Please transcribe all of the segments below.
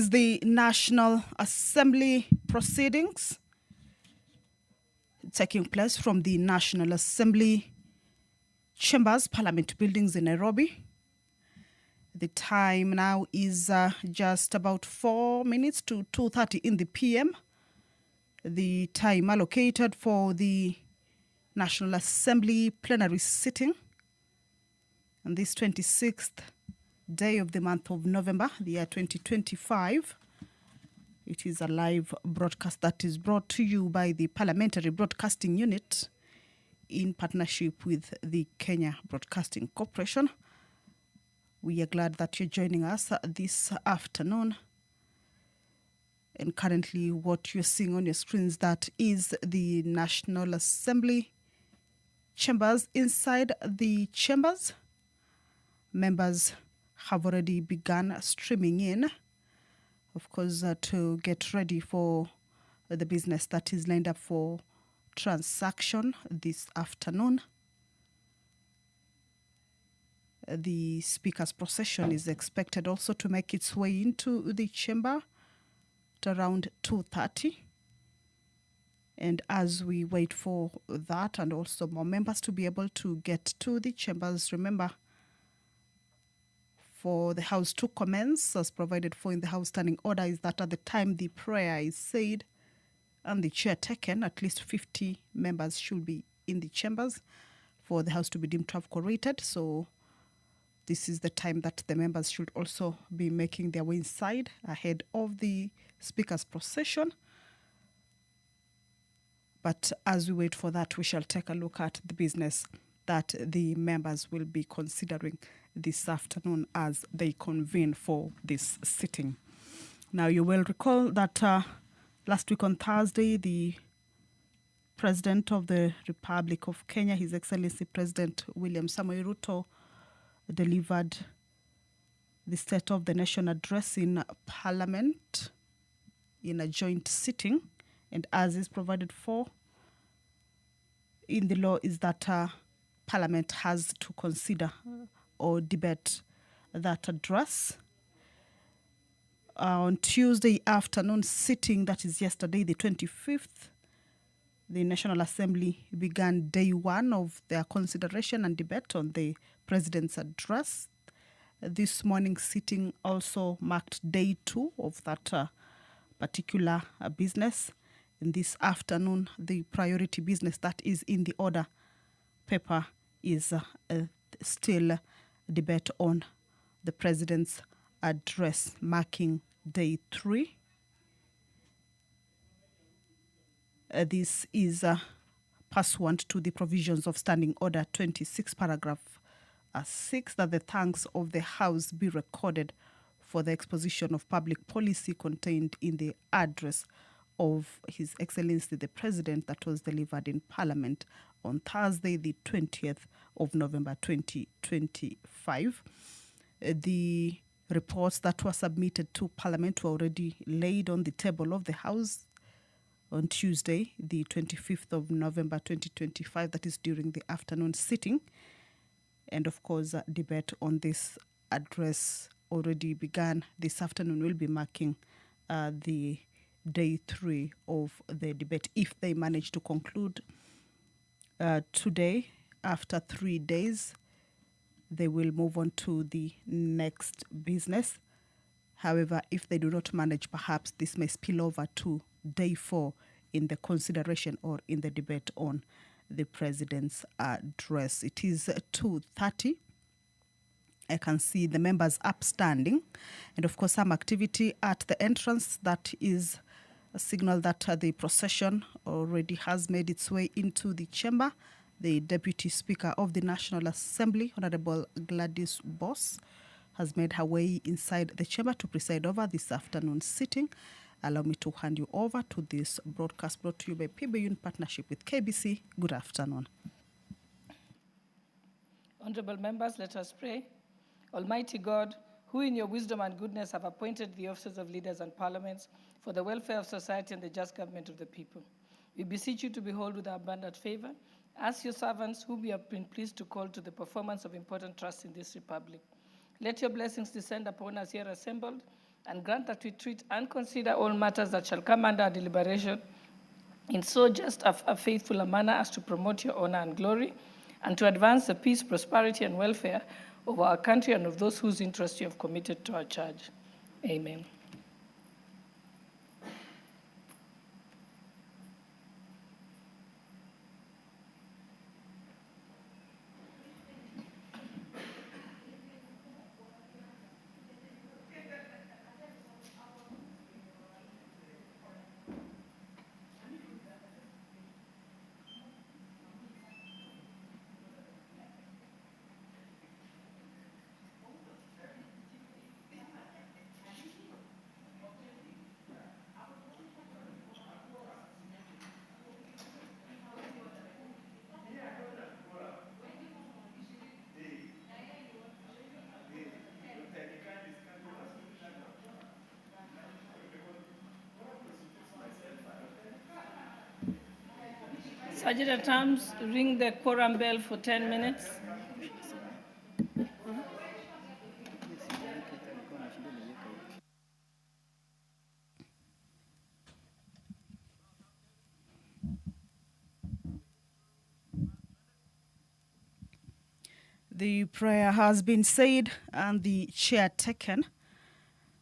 The National Assembly proceedings taking place from the National Assembly Chambers, Parliament buildings in Nairobi. The time now is just about 4 minutes to 2:30 in the PM. The time allocated for the National Assembly plenary sitting on this 26th day of the month of November, the year 2025. It is a live broadcast that is brought to you by the Parliamentary Broadcasting Unit in partnership with the Kenya Broadcasting Corporation. We are glad that you're joining us this afternoon. And currently what you're seeing on your screens, that is the National Assembly chambers. Inside the chambers, members have already begun streaming in, of course, to get ready for the business that is lined up for transaction this afternoon. The Speaker's procession is expected also to make its way into the chamber at around 2:30. And as we wait for that and also more members to be able to get to the chambers, remember, for the House to commence, as provided for in the House Standing Order, is that at the time the prayer is said and the chair taken, at least 50 members should be in the chambers for the House to be deemed to have quorated. So this is the time that the members should also be making their way inside ahead of the Speaker's procession. But as we wait for that, we shall take a look at the business that the members will be considering this afternoon as they convene for this sitting. Now, you will recall that last week on Thursday, the President of the Republic of Kenya, His Excellency President William Samoei Ruto, delivered the State of the Nation address in Parliament in a joint sitting. And as is provided for in the law, is that Parliament has to consider or debate that address. On Tuesday afternoon sitting, that is yesterday, the 25th, the National Assembly began day one of their consideration and debate on the President's address. This morning's sitting also marked day two of that particular business. In this afternoon, the priority business that is in the order paper is still debate on the President's address, marking day three. This is pursuant to the provisions of Standing Order 26, paragraph 6, that the thanks of the House be recorded for the exposition of public policy contained in the address of His Excellency the President that was delivered in Parliament on Thursday, the 20th of November 2025. The reports that were submitted to Parliament were already laid on the table of the House on Tuesday, the 25th of November 2025, that is during the afternoon sitting. And of course, debate on this address already began. This afternoon will be marking the day three of the debate. If they manage to conclude today, after 3 days, they will move on to the next business. However, if they do not manage, perhaps this may spill over to day 4 in the consideration or in the debate on the President's address. It is 2:30. I can see the members upstanding, and of course some activity at the entrance. That is a signal that the procession already has made its way into the chamber. The Deputy Speaker of the National Assembly, Honorable Gladys Boss, has made her way inside the chamber to preside over this afternoon sitting. Allow me to hand you over to this broadcast brought to you by PBU in partnership with KBC. Good afternoon. Honorable members, let us pray. Almighty God, who in your wisdom and goodness have appointed the offices of leaders and parliaments for the welfare of society and the just government of the people, we beseech you to behold with abundant favor as your servants whom you have been pleased to call to the performance of important trusts in this republic. Let your blessings descend upon us here assembled, and grant that we treat and consider all matters that shall come under our deliberation in so just a faithful a manner as to promote your honor and glory, and to advance the peace, prosperity, and welfare of our country and of those whose interests you have committed to our charge. Amen. Sergeant at Arms, ring the quorum bell for 10 minutes. The prayer has been said and the chair taken,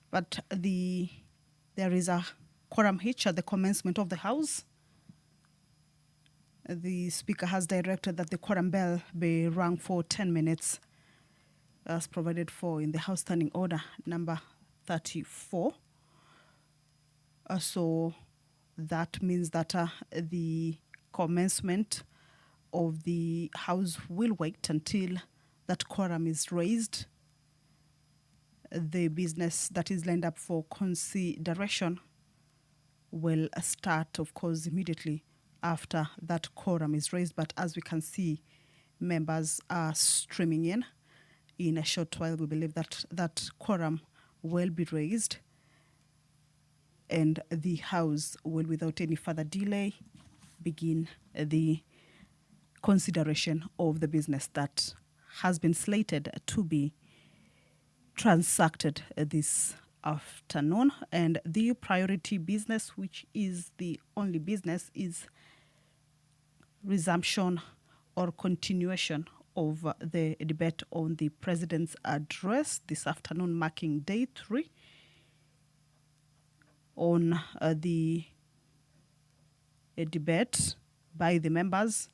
but there is a quorum hitch at the commencement of the House. The Speaker has directed that the quorum bell be rung for 10 minutes as provided for in the House Standing Order number 34. So that means that the commencement of the House will wait until that quorum is raised. The business that is lined up for consideration will start, of course, immediately after that quorum is raised. But as we can see, members are streaming in. In a short while, we believe that that quorum will be raised and the House will, without any further delay, begin the consideration of the business that has been slated to be transacted this afternoon. And the priority business, which is the only business, is resumption or continuation of the debate on the President's address this afternoon, marking day 3 on the debate by the members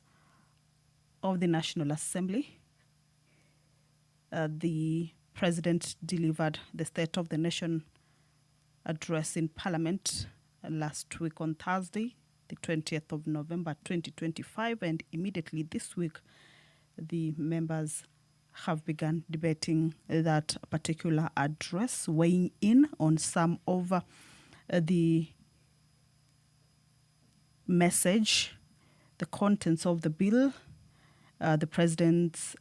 of the National Assembly. The President delivered the State of the Nation address in Parliament last week on Thursday, the 20th of November 2025, and immediately this week the members have begun debating that particular address, weighing in on some of the message, the contents of the bill. The President,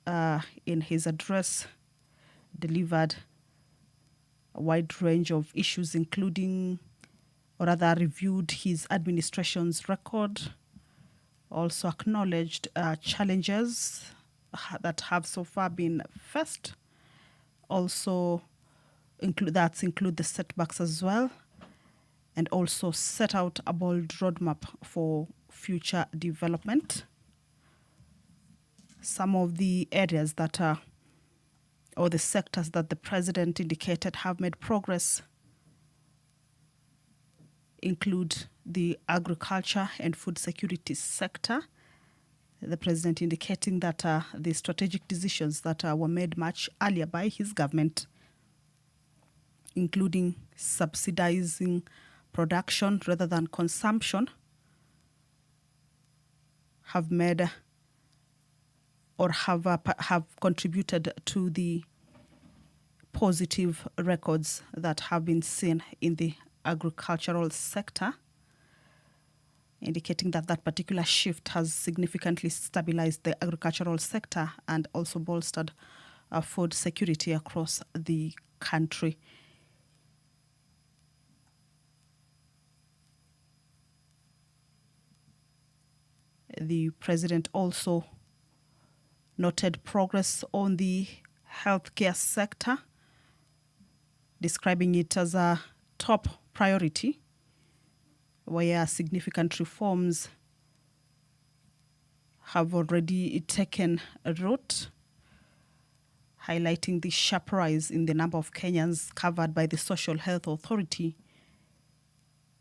in his address, delivered a wide range of issues, including, or rather reviewed his administration's record, also acknowledged challenges that have so far been faced, also include the setbacks as well, and also set out a bold roadmap for future development. Some of the areas that are, or the sectors that the President indicated have made progress include the agriculture and food security sector. The President indicating that the strategic decisions that were made much earlier by his government, including subsidizing production rather than consumption, have made or have contributed to the positive records that have been seen in the agricultural sector, indicating that that particular shift has significantly stabilized the agricultural sector and also bolstered food security across the country. The President also noted progress on the healthcare sector, describing it as a top priority where significant reforms have already taken root, highlighting the sharp rise in the number of Kenyans covered by the Social Health Authority,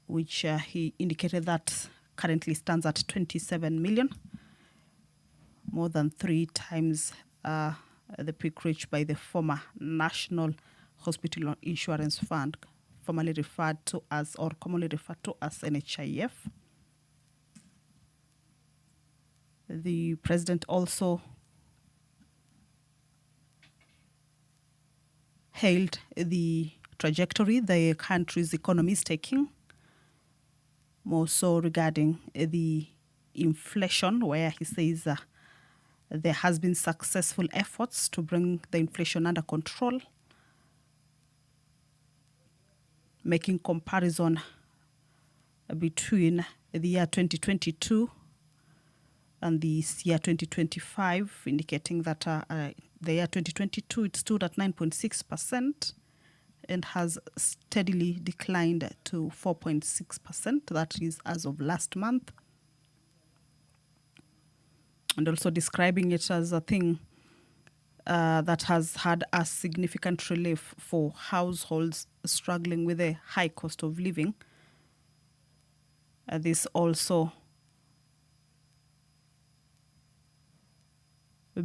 which he indicated that currently stands at 27 million, more than 3 times the peak reached by the former National Hospital Insurance Fund, formerly referred to as, or commonly referred to as, NHIF. The president also hailed the trajectory the country's economy is taking, more so regarding the inflation, where he says there has been successful efforts to bring the inflation under control, making comparison between the year 2022 and this year 2025, indicating that the year 2022 it stood at 9.6% and has steadily declined to 4.6%. That is as of last month. And also describing it as a thing that has had a significant relief for households struggling with a high cost of living. This also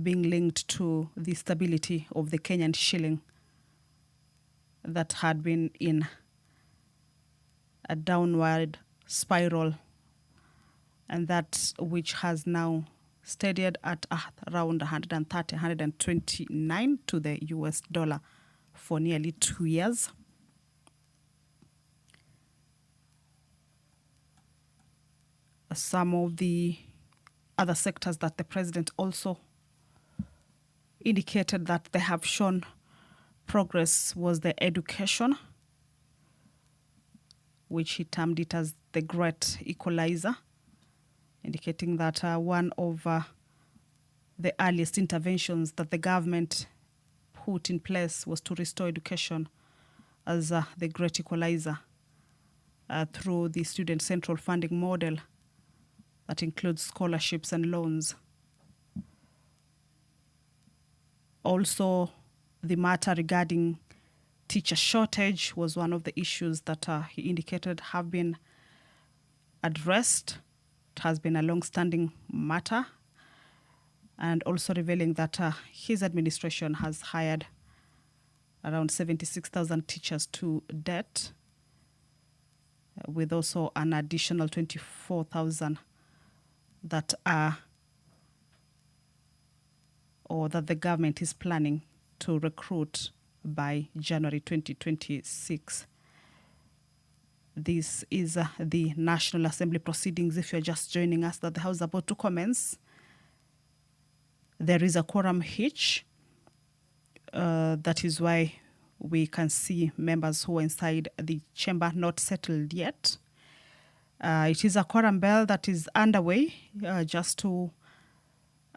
being linked to the stability of the Kenyan shilling that had been in a downward spiral, and that which has now steadied at around 130, 129 to the US dollar for nearly 2 years. Some of the other sectors that the president also indicated that they have shown progress was the education, which he termed it as the great equalizer, indicating that one of the earliest interventions that the government put in place was to restore education as the great equalizer through the student central funding model that includes scholarships and loans. Also, the matter regarding teacher shortage was one of the issues that he indicated have been addressed. It has been a long-standing matter, and also revealing that his administration has hired around 76,000 teachers to date, with also an additional 24,000 that are, or that the government is planning to recruit by January 2026. This is the National Assembly proceedings. If you're just joining us, that the House is about to commence. There is a quorum hitch. That is why we can see members who are inside the chamber not settled yet. It is a quorum bell that is underway, just to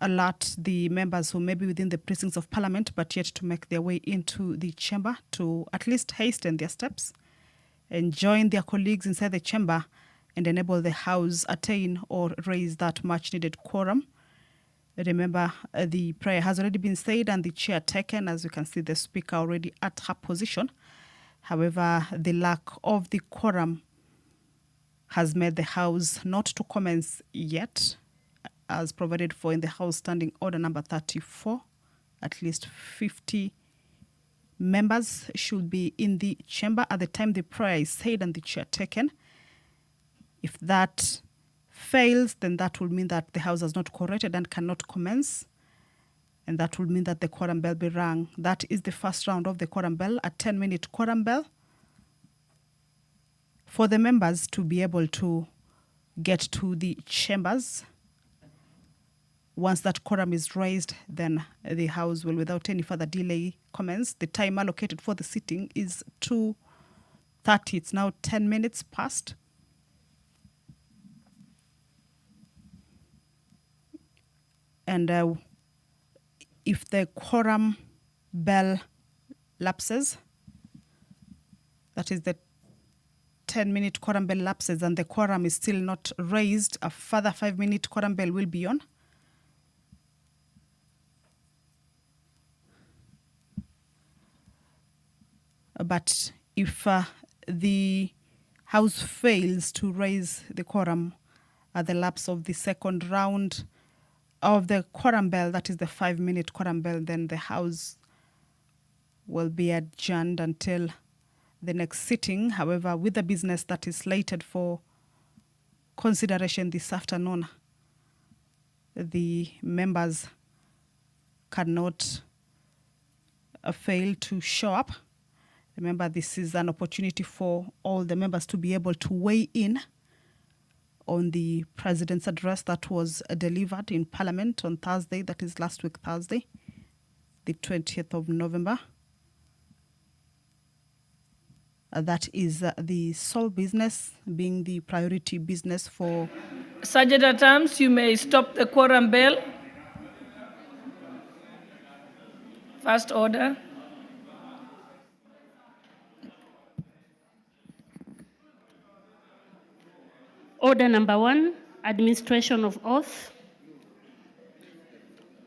alert the members who may be within the precincts of Parliament but yet to make their way into the chamber to at least hasten their steps and join their colleagues inside the chamber and enable the House attain or raise that much needed quorum. Remember, the prayer has already been said and the chair taken. As you can see, the speaker already at her position. However, the lack of the quorum has made the House not to commence yet, as provided for in the House Standing Order number 34. At least 50 members should be in the chamber at the time the prayer is said and the chair taken. If that fails, then that will mean that the House has not quorated and cannot commence, and that will mean that the quorum bell be rung. That is the first round of the quorum bell, a 10-minute quorum bell, for the members to be able to get to the chambers. Once that quorum is raised, then the House will, without any further delay, commence. The time allocated for the sitting is 2:30. It's now 10 minutes past. And if the quorum bell lapses, that is the 10-minute quorum bell lapses and the quorum is still not raised, a further 5-minute quorum bell will be on. But if the House fails to raise the quorum at the lapse of the second round of the quorum bell, that is the 5-minute quorum bell, then the House will be adjourned until the next sitting. However, with the business that is slated for consideration this afternoon, the members cannot fail to show up. Remember, this is an opportunity for all the members to be able to weigh in on the President's address that was delivered in Parliament on Thursday, that is last week Thursday, the 20th of November. That is the sole business being the priority business for... Sergeant at Arms, you may stop the quorum bell. First order. Order number 1, administration of oath.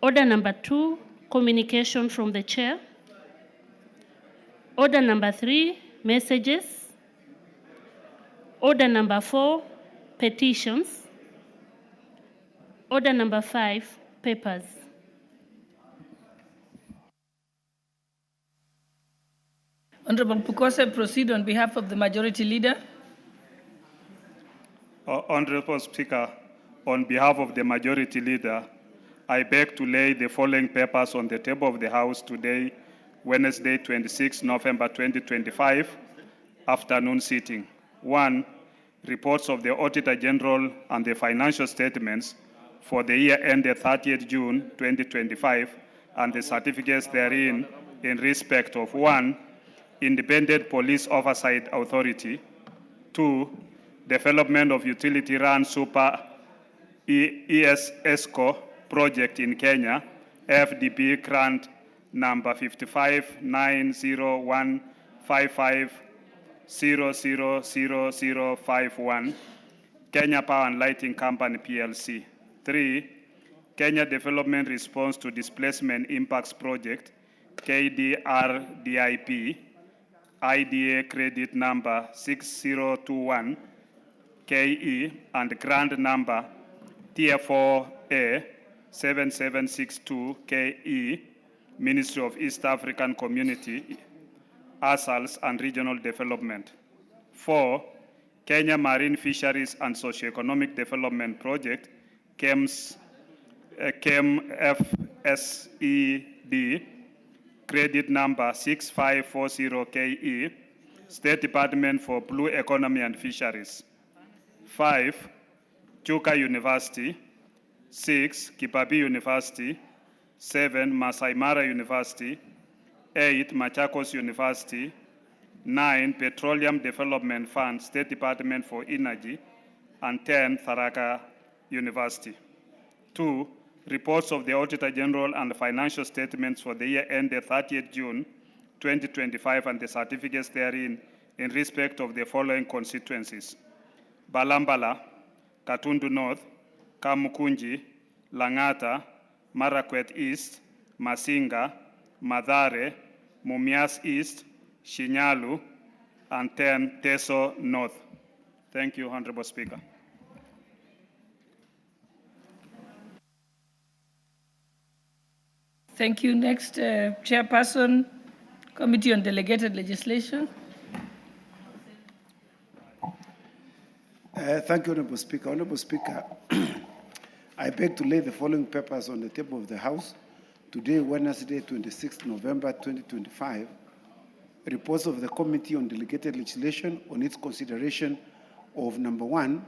Order number 2, communication from the chair. Order number 3, messages. Order number 4, petitions. Order number 5, papers. Honorable Pukose, proceed on behalf of the Majority Leader. Honorable Speaker, on behalf of the Majority Leader, I beg to lay the following papers on the table of the House today, Wednesday, 26 November 2025, afternoon sitting. 1. Reports of the Auditor General and the financial statements for the year ended 30th June 2025 and the certificates therein in respect of 1. Independent Police Oversight Authority. 2. Development of Utility-Run Super ESCO project in Kenya, FDP grant number 559015500051, Kenya Power and Lighting Company PLC. 3. Kenya Development Response to Displacement Impacts Project, KDRDIP, IDA credit number 6021, KE, and grant number Tier 4A 7762 KE, Ministry of East African Community, ASALS and Regional Development. 4. Kenya Marine Fisheries and Socioeconomic Development Project, KEMFSED, credit number 6540 KE, State Department for Blue Economy and Fisheries. 5. Chuka University. 6. Kipabi University. 7. Masai Mara University. 8. Machakos University. 9. Petroleum Development Fund, State Department for Energy. And 10. Tharaka University. 2. Reports of the Auditor General and financial statements for the year ended 30th June 2025 and the certificates therein in respect of the following constituencies: Balambala, Katundu North, Kamukunji, Langata, Marakwet East, Masinga, Mathare, Mumias East, Shinyalu, and 10 Teso North. Thank you, Honorable Speaker. Thank you. Next, Chairperson, Committee on Delegated Legislation. Thank you, Honorable Speaker. Honorable Speaker, I beg to lay the following papers on the table of the House today, Wednesday, 26 November 2025. Reports of the Committee on Delegated Legislation on its consideration of number 1,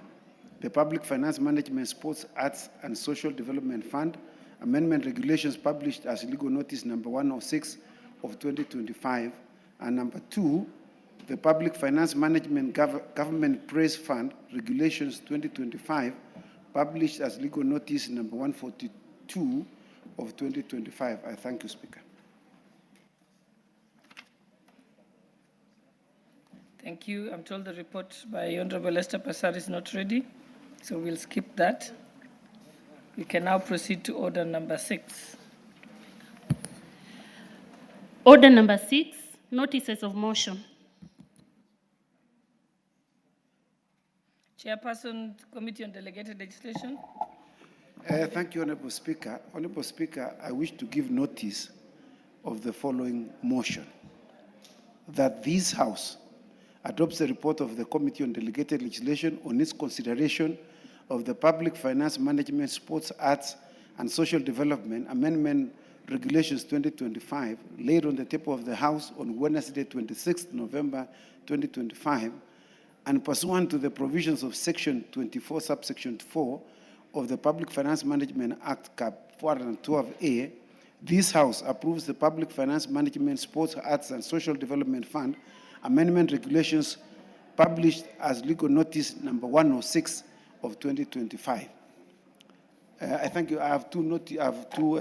the Public Finance Management, Sports, Arts, and Social Development Fund Amendment Regulations published as legal notice number 106 of 2025, and number 2, the Public Finance Management Government Praise Fund Regulations 2025, published as legal notice number 142 of 2025. I thank you, Speaker. Thank you. I'm told the report by Honorable Esther Passar is not ready, so we'll skip that. We can now proceed to order number 6. Order number 6, notices of motion. Chairperson, Committee on Delegated Legislation. Thank you, Honorable Speaker. Honorable Speaker, I wish to give notice of the following motion: that this House adopts the report of the Committee on Delegated Legislation on its consideration of the Public Finance Management, Sports, Arts, and Social Development Amendment Regulations 2025, laid on the table of the House on Wednesday, 26 November 2025, and pursuant to the provisions of Section 24, subsection 4 of the Public Finance Management Act, Cap 412A, this House approves the Public Finance Management, Sports, Arts, and Social Development Fund Amendment Regulations published as legal notice number 106 of 2025. I thank you. I have two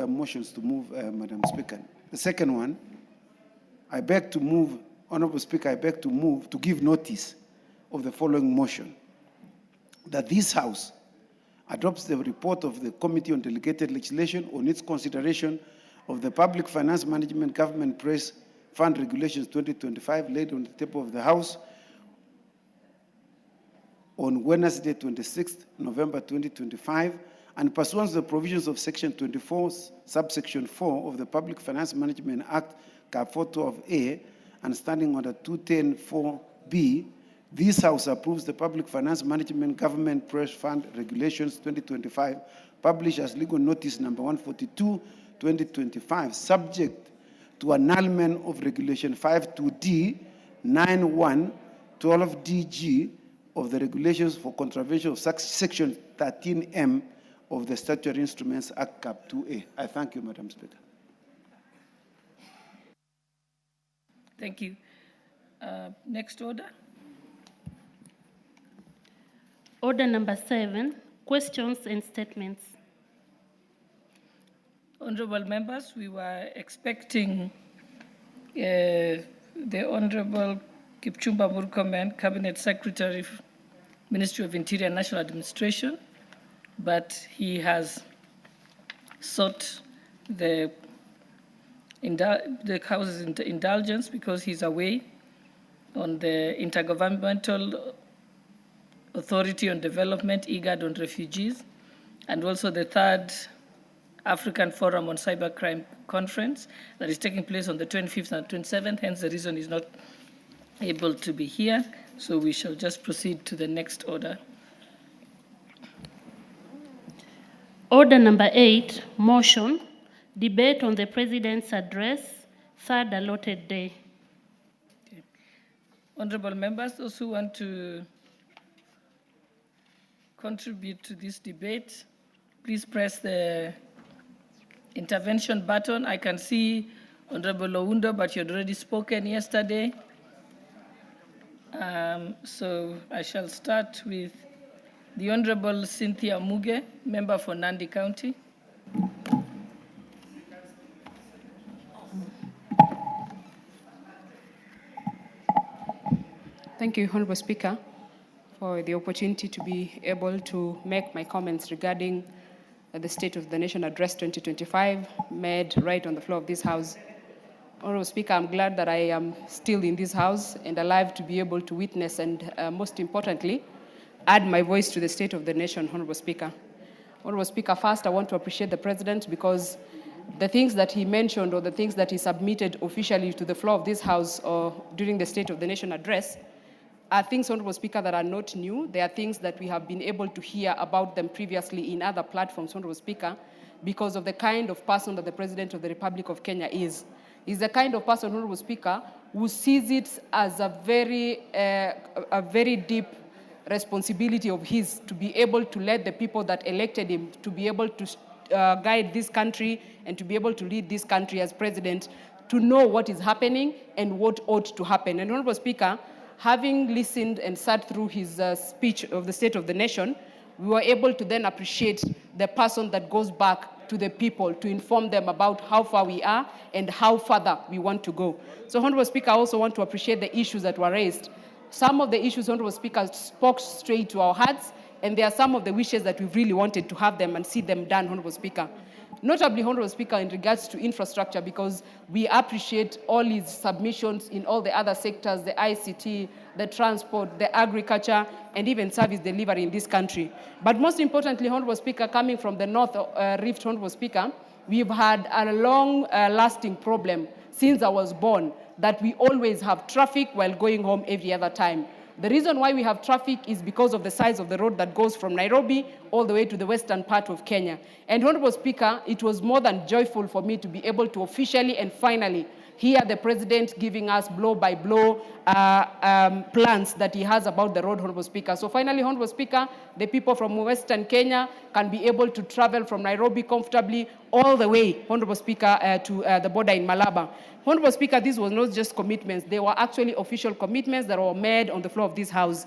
motions to move, Madam Speaker. The second one, I beg to move, Honorable Speaker, I beg to move to give notice of the following motion: that this House adopts the report of the Committee on Delegated Legislation on its consideration of the Public Finance Management Government Press Fund Regulations 2025, laid on the table of the House on Wednesday, 26 November 2025, and pursuant to the provisions of Section 24, subsection 4 of the Public Finance Management Act, Cap 412A, and standing under 210(4)(b, this House approves the Public Finance Management Government Press Fund Regulations 2025, published as legal notice number 142, 2025, subject to annulment of Regulation 52D 9112DG of the Regulations for Contravention of Section 13M of the Statutory Instruments Act, Cap 2A. I thank you, Madam Speaker. Thank you. Next order. Order number 7, questions and statements. Honorable members, we were expecting the Honorable Kipchumba Murkomen, Cabinet Secretary, Ministry of Interior and National Administration, but he has sought the House's indulgence because he's away on the Intergovernmental Authority on Development, IGAD, on refugees, and also the 3rd African Forum on Cybercrime Conference that is taking place on the 25th and 27th, hence the reason he's not able to be here. So we shall just proceed to the next order. Order number 8, motion, debate on the President's address, 3rd allotted day. Okay. Honorable members, those who want to contribute to this debate, please press the intervention button. I can see Honorable Oundo, but you had already spoken yesterday. So I shall start with the Honorable Cynthia Muge, member for Nandi County. Thank you, Honorable Speaker, for the opportunity to be able to make my comments regarding the State of the Nation Address 2025 made right on the floor of this House. Honorable Speaker, I'm glad that I am still in this House and alive to be able to witness and, most importantly, add my voice to the State of the Nation, Honorable Speaker. Honorable Speaker, first I want to appreciate the President because the things that he mentioned or the things that he submitted officially to the floor of this House during the State of the Nation Address are things, Honorable Speaker, that are not new. They are things that we have been able to hear about them previously in other platforms, Honorable Speaker, because of the kind of person that the President of the Republic of Kenya is. He's the kind of person, Honorable Speaker, who sees it as a very deep responsibility of his to be able to let the people that elected him to be able to guide this country and to be able to lead this country as president, to know what is happening and what ought to happen. And Honorable Speaker, having listened and sat through his speech of the State of the Nation, we were able to then appreciate the person that goes back to the people to inform them about how far we are and how further we want to go. So, Honorable Speaker, I also want to appreciate the issues that were raised, Some of the issues, Honorable Speaker, spoke straight to our hearts, and there are some of the wishes that we really wanted to have them and see them done, Honorable Speaker. Notably, Honorable Speaker, in regards to infrastructure, because we appreciate all his submissions in all the other sectors, the ICT, the transport, the agriculture, and even service delivery in this country. But most importantly, Honorable Speaker, coming from the North Rift, Honorable Speaker, we've had a long-lasting problem since I was born, that we always have traffic while going home every other time. The reason why we have traffic is because of the size of the road that goes from Nairobi all the way to the western part of Kenya. And Honorable Speaker, it was more than joyful for me to be able to officially and finally hear the President giving us blow-by-blow plans that he has about the road, Honorable Speaker. So finally, Honorable Speaker, the people from Western Kenya can be able to travel from Nairobi comfortably all the way, Honorable Speaker, to the border in Malaba. Honorable Speaker, this was not just commitments. They were actually official commitments that were made on the floor of this House.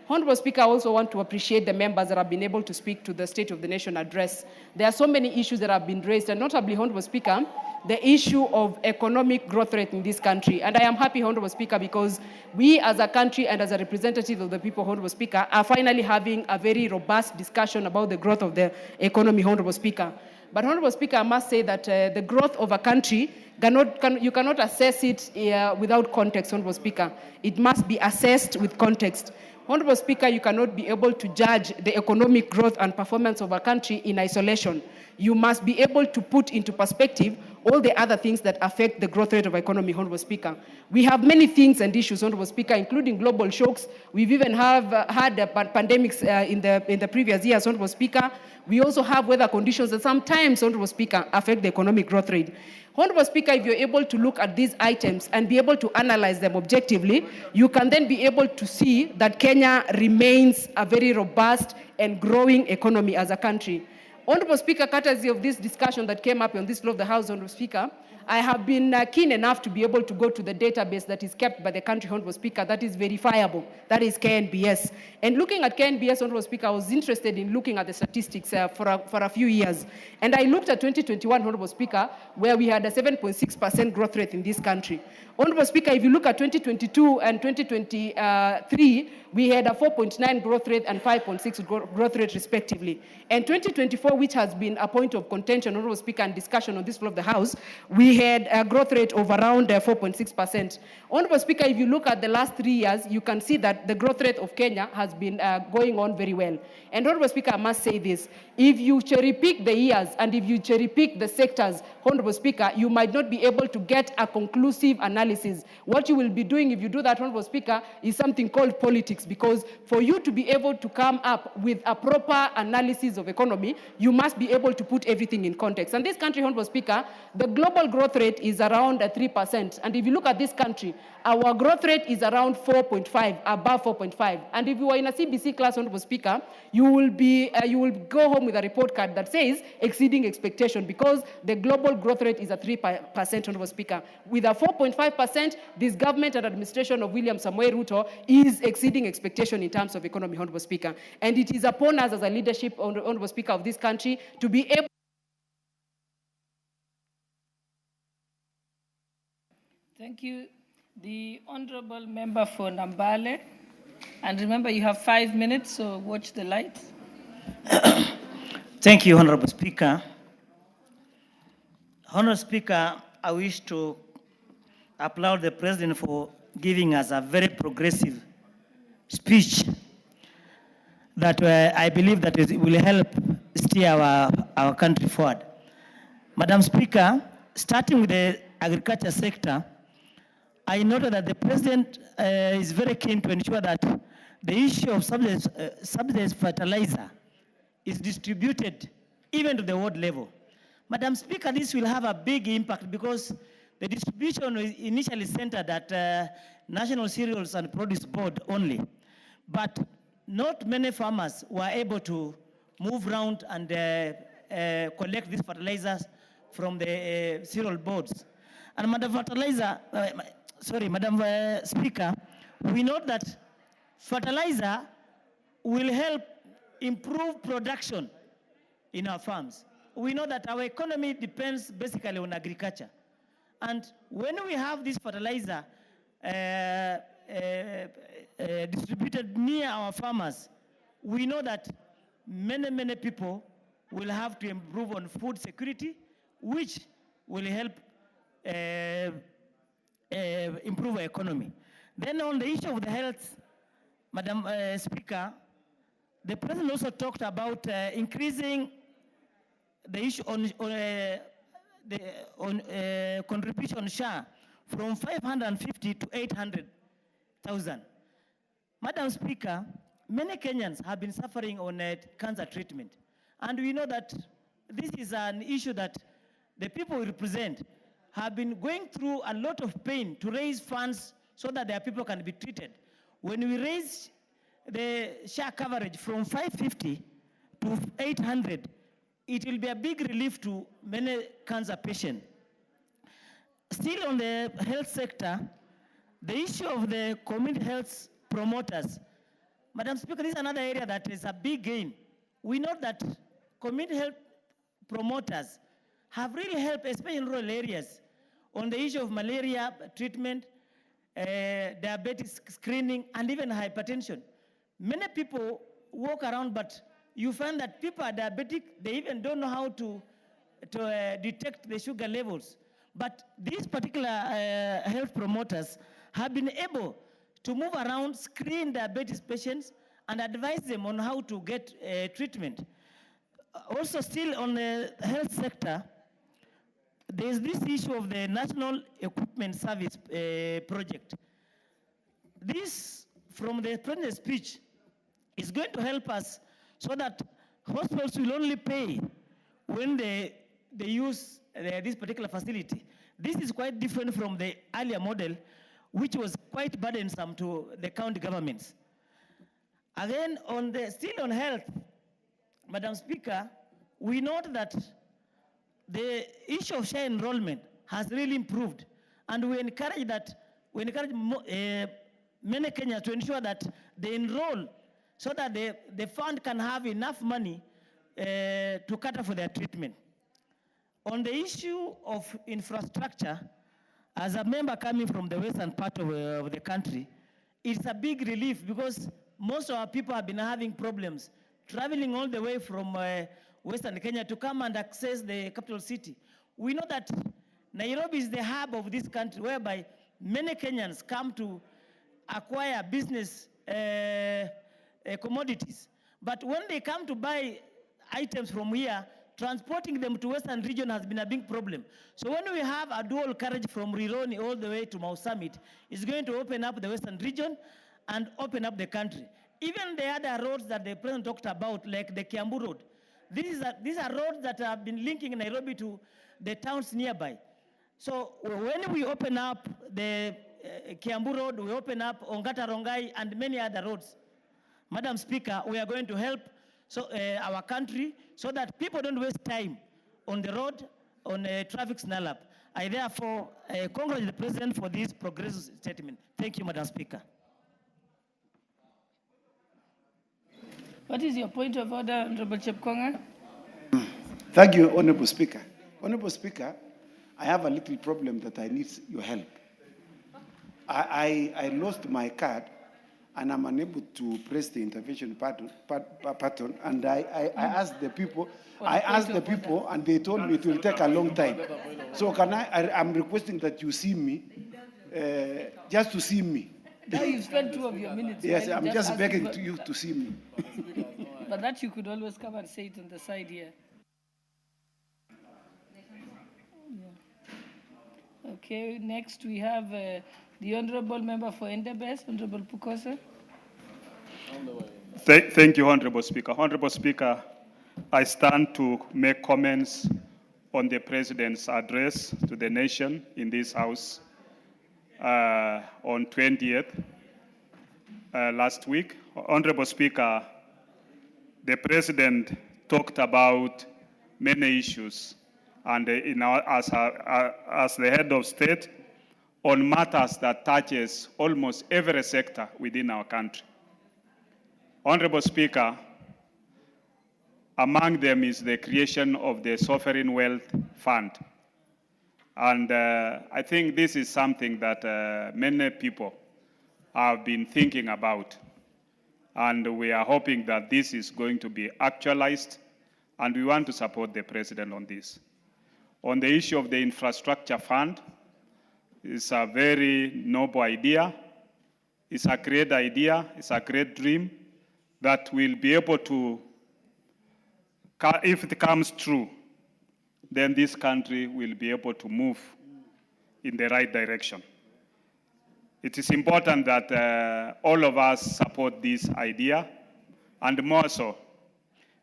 Honorable Speaker, I also want to appreciate the members that have been able to speak to the State of the Nation address. There are so many issues that have been raised, and notably, Honorable Speaker, the issue of economic growth rate in this country. And I am happy, Honorable Speaker, because we as a country and as a representative of the people, Honorable Speaker, are finally having a very robust discussion about the growth of the economy, Honorable Speaker. But Honorable Speaker, I must say that the growth of a country, you cannot assess it without context, Honorable Speaker. It must be assessed with context. Honorable Speaker, you cannot be able to judge the economic growth and performance of a country in isolation. You must be able to put into perspective all the other things that affect the growth rate of economy, Honorable Speaker. We have many things and issues, Honorable Speaker, including global shocks. We've even had pandemics in the previous years, Honorable Speaker. We also have weather conditions that sometimes, Honorable Speaker, affect the economic growth rate. Honorable Speaker, if you're able to look at these items and be able to analyze them objectively, you can then be able to see that Kenya remains a very robust and growing economy as a country. Honorable Speaker, courtesy of this discussion that came up on this floor of the House, Honorable Speaker, I have been keen enough to be able to go to the database that is kept by the country, Honorable Speaker, that is verifiable. That is KNBS. And looking at KNBS, Honorable Speaker, I was interested in looking at the statistics for a few years. And I looked at 2021, Honorable Speaker, where we had a 7.6% growth rate in this country. Honorable Speaker, if you look at 2022 and 2023, we had a 4.9 growth rate and 5.6 growth rate respectively. And 2024, which has been a point of contention, Honorable Speaker, and discussion on this floor of the House, we had a growth rate of around 4.6%. Honorable Speaker, if you look at the last 3 years, you can see that the growth rate of Kenya has been going on very well. And Honorable Speaker, I must say this, if you cherry pick the years and if you cherry pick the sectors, Honorable Speaker, you might not be able to get a conclusive analysis. What you will be doing if you do that, Honorable Speaker, is something called politics, because for you to be able to come up with a proper analysis of economy, you must be able to put everything in context. And this country, Honorable Speaker, the global growth rate is around 3%. And if you look at this country, our growth rate is around 4.5, above 4.5. And if you are in a CBC class, Honorable Speaker, you will go home with a report card that says exceeding expectation, because the global growth rate is at 3%, Honorable Speaker. With a 4.5%, this government and administration of William Samoei Ruto is exceeding expectation in terms of economy, Honorable Speaker. And it is upon us as a leadership, Honorable Speaker, of this country to be able. Thank you. The Honorable Member for Nambale. And remember, you have 5 minutes, so watch the light. Thank you, Honorable Speaker. Honorable Speaker, I wish to applaud the President for giving us a very progressive speech that I believe that it will help steer our country forward. Madam Speaker, starting with the agriculture sector, I noted that the President is very keen to ensure that the issue of subsidized fertilizer is distributed even to the world level. Madam Speaker, this will have a big impact because the distribution is initially centered at National Cereals and Produce Board only. But not many farmers were able to move around and collect these fertilizers from the cereal boards. And Madam Speaker, we know that fertilizer will help improve production in our farms. We know that our economy depends basically on agriculture. And when we have this fertilizer distributed near our farmers, we know that many people will have to improve on food security, which will help improve our economy. Then on the issue of the health, Madam Speaker, the President also talked about increasing the issue on contribution share from 550 to 800,000. Madam Speaker, many Kenyans have been suffering on cancer treatment. And we know that this is an issue that the people we represent have been going through a lot of pain to raise funds so that their people can be treated. When we raise the share coverage from 550 to 800, it will be a big relief to many cancer patients. Still on the health sector, the issue of the community health promoters. Madam Speaker, this is another area that is a big gain. We know that community health promoters have really helped, especially in rural areas, on the issue of malaria treatment, diabetes screening, and even hypertension. Many people walk around, but you find that people are diabetic, they even don't know how to detect the sugar levels. But these particular health promoters have been able to move around, screen diabetes patients, and advise them on how to get treatment. Also, still on the health sector, there's this issue of the National Equipment Service project. This, from the President's speech, is going to help us so that hospitals will only pay when they use this particular facility. This is quite different from the earlier model, which was quite burdensome to the county governments. Again, still on health, Madam Speaker, we note that the issue of share enrollment has really improved, and we encourage many Kenyans to ensure that they enroll so that the fund can have enough money to cater for their treatment. On the issue of infrastructure, as a member coming from the western part of the country, it's a big relief because most of our people have been having problems traveling all the way from Western Kenya to come and access the capital city. We know that Nairobi is the hub of this country, whereby many Kenyans come to acquire business commodities. But when they come to buy items from here, transporting them to Western region has been a big problem. So when we have a dual carriage from Rironi all the way to Mau Summit, it's going to open up the Western region and open up the country. Even the other roads that the President talked about, like the Kiambu Road, these are roads that have been linking Nairobi to the towns nearby. So when we open up the Kiambu Road, we open up Ongata Rongai and many other roads, Madam Speaker, we are going to help our country so that people don't waste time on the road, on traffic snarl-up. I therefore congratulate the President for this progressive statement. Thank you, Madam Speaker. What is your point of order, Honorable Chepkonga? Thank you, Honorable Speaker. Honorable Speaker, I have a little problem that I need your help. I lost my card and I'm unable to press the intervention button, and I asked the people, and they told me it will take a long time. So I'm requesting that you see me, just to see me. Now you spent 2 of your minutes. Yes, I'm just begging you to see me. But that you could always come and say it on the side here. Yeah. Okay, next we have the Honorable Member for Endebess, Honorable Pukosa. Thank you, Honorable Speaker. Honorable Speaker, I stand to make comments on the President's address to the nation in this House on 20th last week. Honorable Speaker, the President talked about many issues, and as the head of state, on matters that touches almost every sector within our country. Honorable Speaker, among them is the creation of the Sovereign Wealth Fund. And I think this is something that many people have been thinking about. And we are hoping that this is going to be actualized, and we want to support the president on this. On the issue of the infrastructure fund, it's a very noble idea. It's a great idea. It's a great dream that we'll be able to, if it comes true, then this country will be able to move in the right direction. It is important that all of us support this idea, and more so,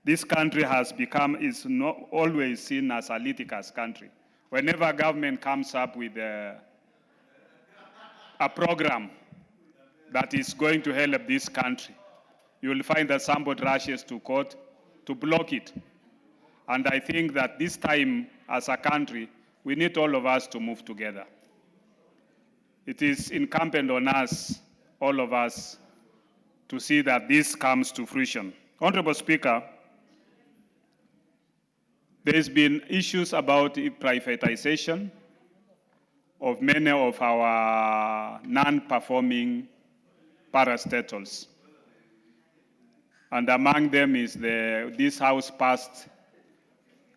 this country is not always seen as a litigous country. Whenever government comes up with a program that is going to help this country, you will find that somebody rushes to court to block it. And I think that this time, as a country, we need all of us to move together. It is incumbent on us, all of us, to see that this comes to fruition. Honorable Speaker, there's been issues about privatization of many of our non-performing parastatals. And among them is this House passed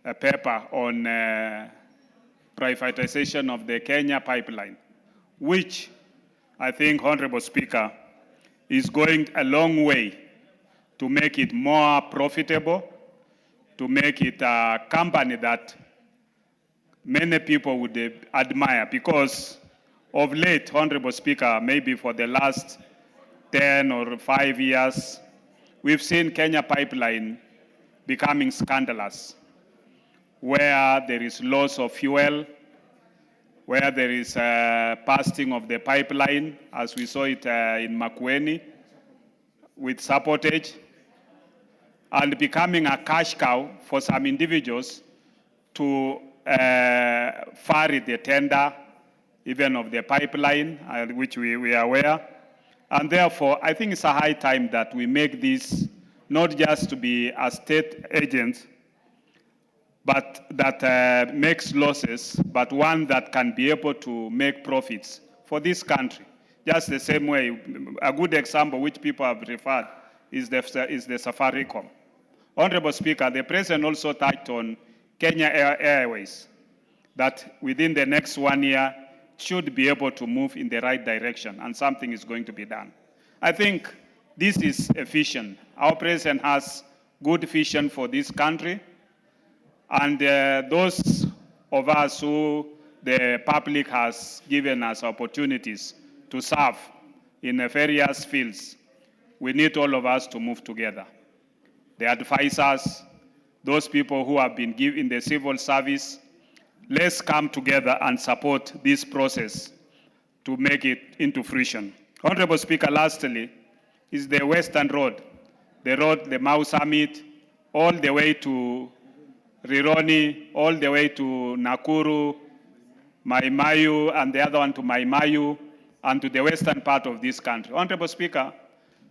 a paper on privatization of the Kenya pipeline, which I think, Honorable Speaker, is going a long way to make it more profitable, to make it a company that many people would admire, because of late, Honorable Speaker, maybe for the last 10 or 5 years, we've seen Kenya pipeline becoming scandalous, where there is loss of fuel, where there is busting of the pipeline, as we saw it in Makueni, with sabotage, and becoming a cash cow for some individuals to further the tender, even of the pipeline, which we are aware. And therefore, I think it's a high time that we make this not just to be a state agent, but that makes losses, but one that can be able to make profits for this country. Just the same way, a good example which people have referred is the Safaricom. Honorable Speaker, the President also touched on Kenya Airways, that within the next 1 year should be able to move in the right direction, and something is going to be done. I think this is a vision. Our President has good vision for this country, and those of us who the public has given us opportunities to serve in various fields, we need all of us to move together. The advisors, those people who have been given the civil service, let's come together and support this process to make it into fruition. Honorable Speaker, lastly, is the Western Road, the Mau Summit, all the way to Rironi, all the way to Nakuru, Maimayu, and the other one to Maimayu, and to the western part of this country. Honorable Speaker,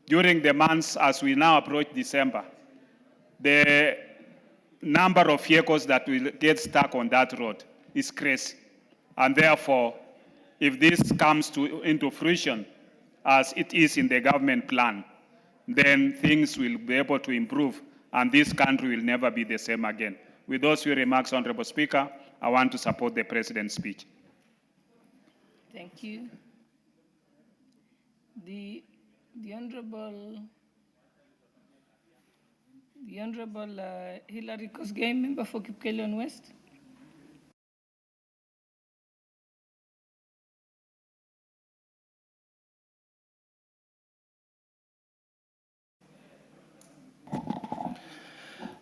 during the months as we now approach December, the number of vehicles that will get stuck on that road is crazy. And therefore, if this comes into fruition, as it is in the government plan, then things will be able to improve, and this country will never be the same again. With those few remarks, Honorable Speaker, I want to support the President's speech. Thank you. The Honorable Hilary Kosgei, member for Kipkelion West.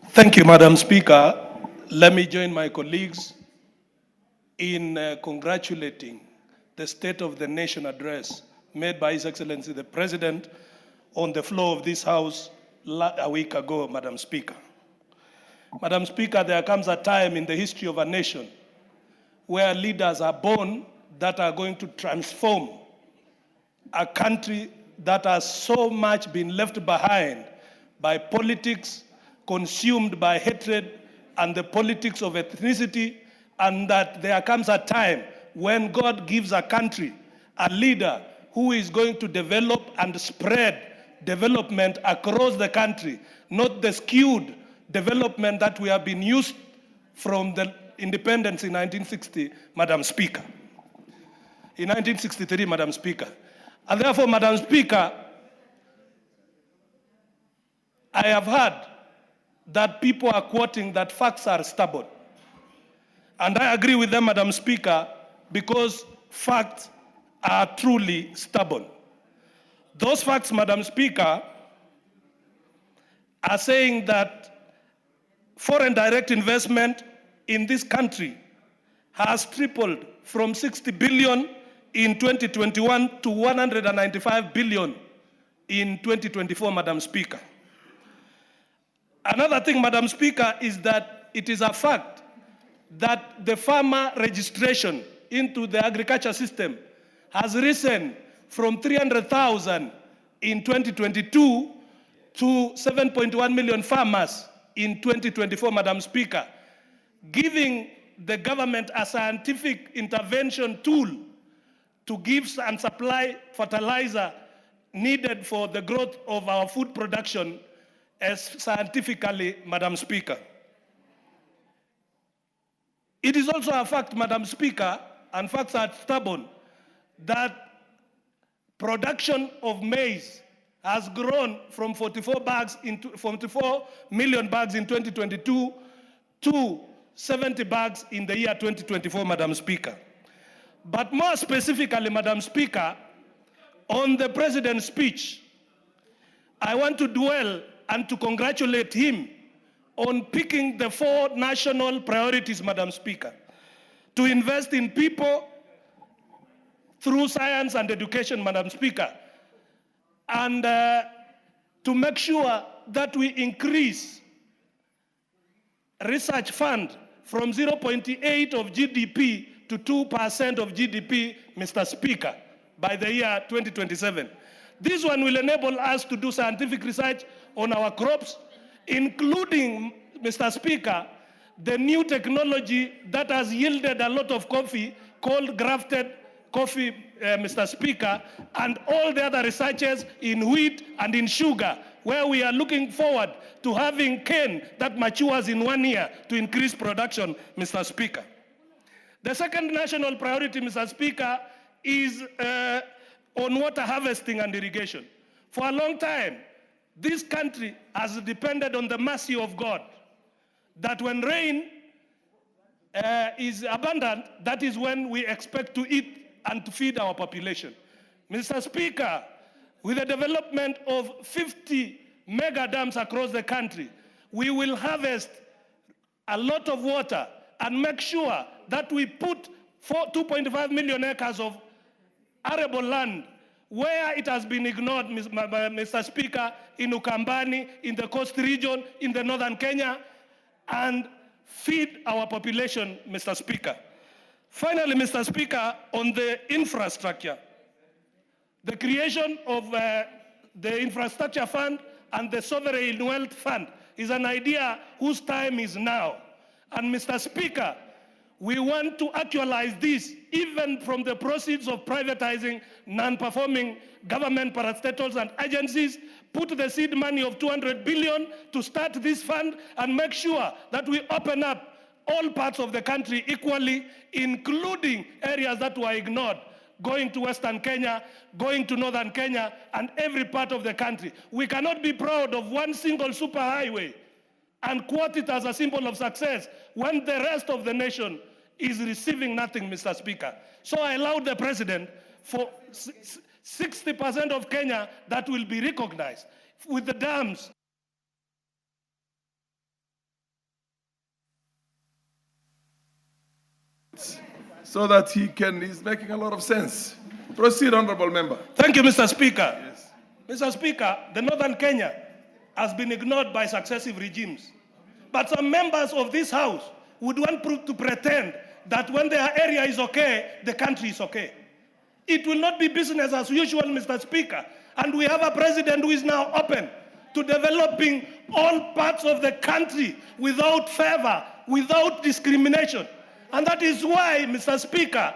Thank you, Madam Speaker. Let me join my colleagues in congratulating the State of the Nation address made by His Excellency the President on the floor of this House a week ago, Madam Speaker. Madam Speaker, there comes a time in the history of a nation where leaders are born that are going to transform a country that has so much been left behind by politics, consumed by hatred and the politics of ethnicity, and that there comes a time when God gives a country a leader who is going to develop and spread development across the country, not the skewed development that we have been used from the independence in 1960, Madam Speaker. In 1963, Madam Speaker. And therefore, Madam Speaker, I have heard that people are quoting that facts are stubborn. And I agree with them, Madam Speaker, because facts are truly stubborn. Those facts, Madam Speaker, are saying that foreign direct investment in this country has tripled from 60 billion in 2021 to 195 billion in 2024, Madam Speaker. Another thing, Madam Speaker, is that it is a fact that the farmer registration into the agriculture system has risen from 300,000 in 2022 to 7.1 million farmers in 2024, Madam Speaker, giving the government a scientific intervention tool to give and supply fertilizer needed for the growth of our food production as scientifically, Madam Speaker. It is also a fact, Madam Speaker, and facts are stubborn, that production of maize has grown from 44 million bags in 2022 to 70 bags in the year 2024, Madam Speaker. But more specifically, Madam Speaker, on the President's speech, I want to dwell and to congratulate him on picking the 4 national priorities, Madam Speaker, to invest in people through science and education, Madam Speaker, and to make sure that we increase research fund from 0.8 of GDP to 2% of GDP, Mr. Speaker, by the year 2027. This one will enable us to do scientific research on our crops, including, Mr. Speaker, the new technology that has yielded a lot of coffee called grafted coffee, Mr. Speaker, and all the other researches in wheat and in sugar, where we are looking forward to having cane that matures in 1 year to increase production, Mr. Speaker. The second national priority, Mr. Speaker, is on water harvesting and irrigation. For a long time, this country has depended on the mercy of God, that when rain is abundant, that is when we expect to eat and to feed our population. Mr. Speaker, with the development of 50 mega dams across the country, we will harvest a lot of water and make sure that we put 2.5 million acres of arable land where it has been ignored, Mr. Speaker, in Ukambani, in the coast region, in the northern Kenya, and feed our population, Mr. Speaker. Finally, Mr. Speaker, on the infrastructure, the creation of the infrastructure fund and the sovereign wealth fund is an idea whose time is now. And Mr. Speaker, we want to actualize this even from the proceeds of privatizing non-performing government parastatals and agencies, put the seed money of 200 billion to start this fund and make sure that we open up all parts of the country equally, including areas that were ignored, going to Western Kenya, going to Northern Kenya, and every part of the country. We cannot be proud of one single superhighway and quote it as a symbol of success when the rest of the nation is receiving nothing, Mr. Speaker. So I allowed the President for 60% of Kenya that will be recognized with the dams. So that he's making a lot of sense. Proceed, Honorable Member. Thank you, Mr. Speaker. Yes. Mr. Speaker, the Northern Kenya has been ignored by successive regimes. But some members of this House would want to pretend that when their area is okay, the country is okay. It will not be business as usual, Mr. Speaker. And we have a president who is now open to developing all parts of the country without favor, without discrimination. And that is why, Mr. Speaker,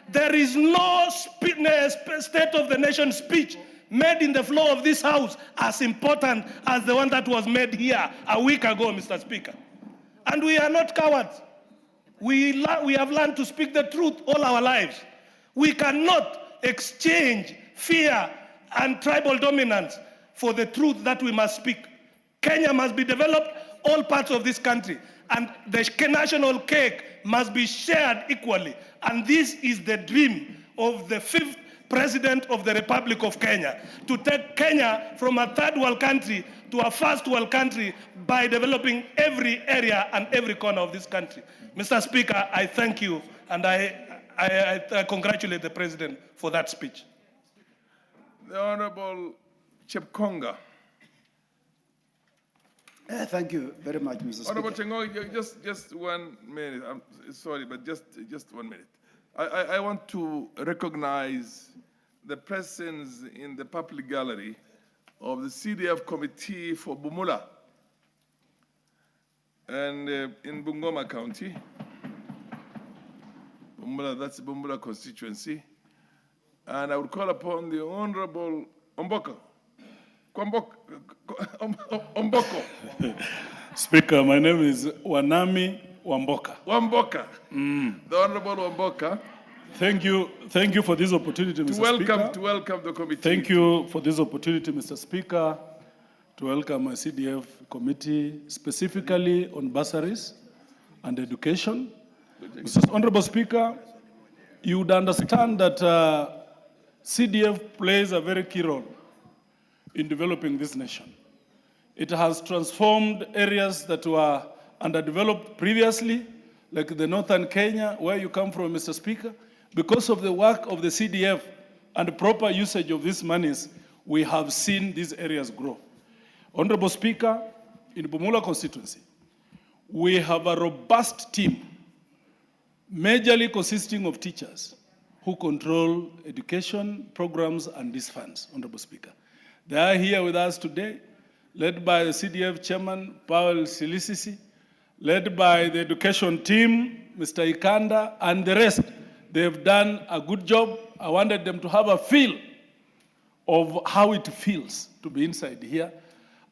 There is no State of the Nation speech made in the floor of this House as important as the one that was made here a week ago, Mr. Speaker. And we are not cowards. We have learned to speak the truth all our lives. We cannot exchange fear and tribal dominance for the truth that we must speak. Kenya must be developed, all parts of this country, and the national cake must be shared equally. And this is the dream of the 5th President of the Republic of Kenya, to take Kenya from a third world country to a first world country by developing every area and every corner of this country. Mr. Speaker, I thank you, and I congratulate the President for that speech. The Honorable Chepkonga. Thank you very much, Mr. Speaker. Honorable Chepkonga, just 1 minute. I'm sorry, but just 1 minute. I want to recognize the presence in the public gallery of the CDF Committee for Bumula and in Bungoma County. Bumula, that's Bumula constituency. And I would call upon the Honorable Omboko. Omboko. Speaker, my name is Wanami Wamboka. Wamboka. The Honorable Wamboka. Thank you for this opportunity, Mr. Speaker. To welcome the committee. Thank you for this opportunity, Mr. Speaker, to welcome my CDF committee, specifically on bursaries and education. Mr. Honorable Speaker, you would understand that CDF plays a very key role in developing this nation. It has transformed areas that were underdeveloped previously, like the northern Kenya, where you come from, Mr. Speaker. Because of the work of the CDF and the proper usage of these monies, we have seen these areas grow. Honorable Speaker, in Bumula constituency, we have a robust team, majorly consisting of teachers who control education programs and these funds, Honorable Speaker. They are here with us today, led by the CDF Chairman, Paul Silisisi, led by the education team, Mr. Ikanda, and the rest. They have done a good job. I wanted them to have a feel of how it feels to be inside here.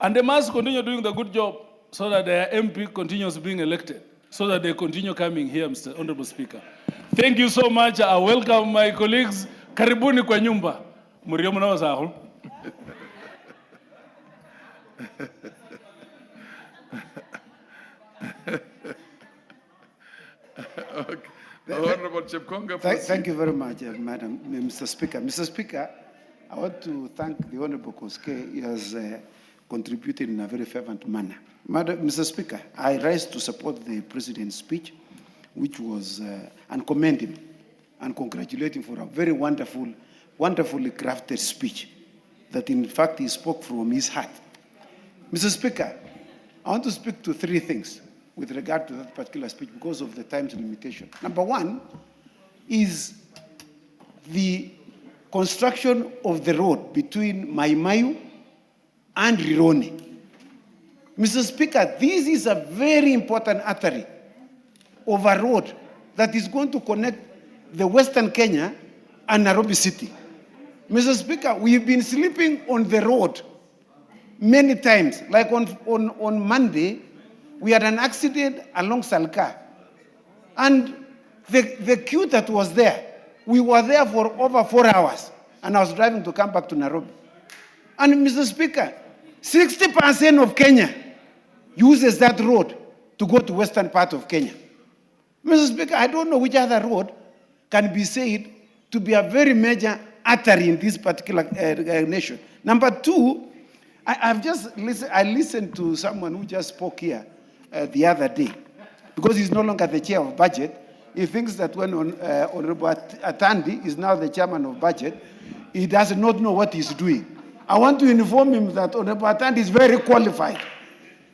And they must continue doing the good job so that their MP continues being elected, so that they continue coming here, Mr. Honorable Speaker. Thank you so much. I welcome my colleagues. Karibuni kwa nyumba. Muriyo muna sahu. Okay. Honorable Chepkonga. Thank you very much, Mr. Speaker. Mr. Speaker, I want to thank the Honorable Koske. He has contributed in a very fervent manner. Mr. Speaker, I rise to support the President's speech, which was, and commend him and congratulate him for a very wonderfully crafted speech that, in fact, he spoke from his heart. Mr. Speaker, I want to speak to three things with regard to that particular speech because of the time's limitation. Number one is the construction of the road between Maimayu and Rironi. Mr. Speaker, this is a very important artery of a road that is going to connect the Western Kenya and Nairobi City. Mr. Speaker, we've been sleeping on the road many times. Like on Monday, we had an accident along Salka. And the queue that was there, we were there for over 4 hours. And I was driving to come back to Nairobi. And Mr. Speaker, 60% of Kenya uses that road to go to western part of Kenya. Mr. Speaker, I don't know which other road can be said to be a very major artery in this particular nation. Number two, I listened to someone who just spoke here the other day, because he's no longer the chair of budget. He thinks that when Honorable Atandi is now the chairman of budget, he does not know what he's doing. I want to inform him that Honorable Atandi is very qualified,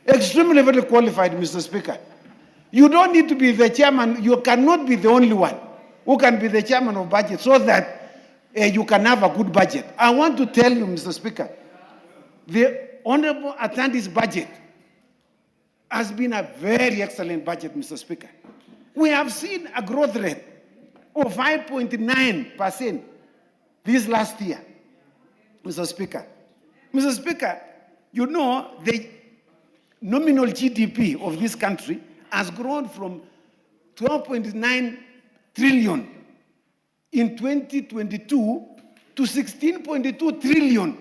extremely very qualified, Mr. Speaker. You don't need to be the chairman. You cannot be the only one who can be the chairman of budget so that you can have a good budget. I want to tell you, Mr. Speaker, the Honorable Atandi's budget has been a very excellent budget, Mr. Speaker. We have seen a growth rate or 5.9% this last year, Mr. Speaker. Mr. Speaker, you know the nominal GDP of this country has grown from 12.9 trillion in 2022 to 16.2 trillion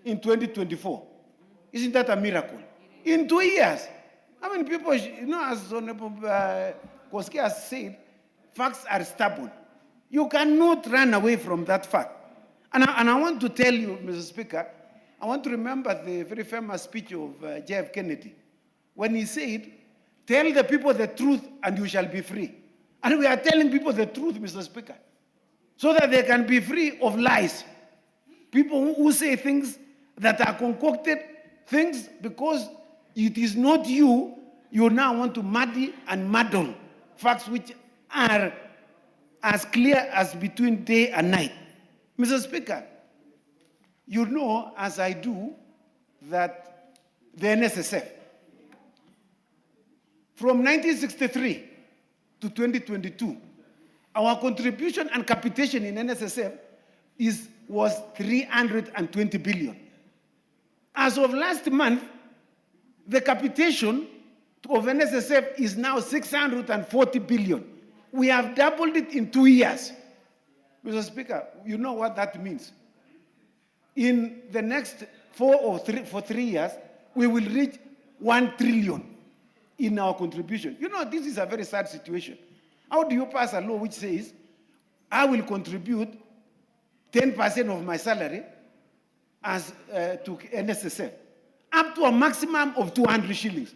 in 2024. Isn't that a miracle? In 2 years. I mean, people, you know, as Honorable Koski has said, facts are stubborn. You cannot run away from that fact. And I want to tell you, Mr. Speaker, I want to remember the very famous speech of J.F. Kennedy, when he said, tell the people the truth and you shall be free. And we are telling people the truth, Mr. Speaker, so that they can be free of lies. People who say things that are concocted, things because it is not you, you now want to muddy and muddle facts which are as clear as between day and night. Mr. Speaker, you know, as I do, that the NSSF, from 1963 to 2022, our contribution and capitation in NSSF was 320 billion. As of last month, the capitation of NSSF is now 640 billion. We have doubled it in 2 years. Mr. Speaker, you know what that means. In the next 3 years, we will reach 1 trillion in our contribution. You know, this is a very sad situation. How do you pass a law which says, I will contribute 10% of my salary as to NSSF, up to a maximum of 200 shillings?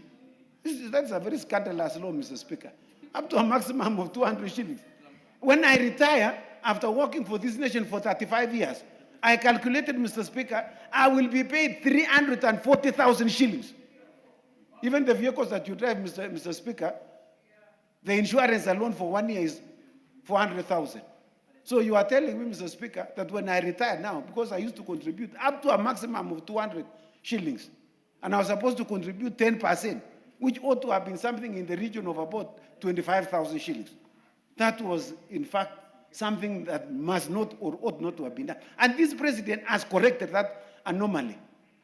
That's a very scandalous law, Mr. Speaker. Up to a maximum of 200 shillings. When I retire, after working for this nation for 35 years, I calculated, Mr. Speaker, I will be paid 340,000 shillings. Even the vehicles that you drive, Mr. Speaker, the insurance alone for 1 year is 400,000. So you are telling me, Mr. Speaker, that when I retire now, because I used to contribute up to a maximum of 200 shillings, and I was supposed to contribute 10%, which ought to have been something in the region of about 25,000 shillings. That was, in fact, something that must not or ought not to have been done. And this president has corrected that anomaly.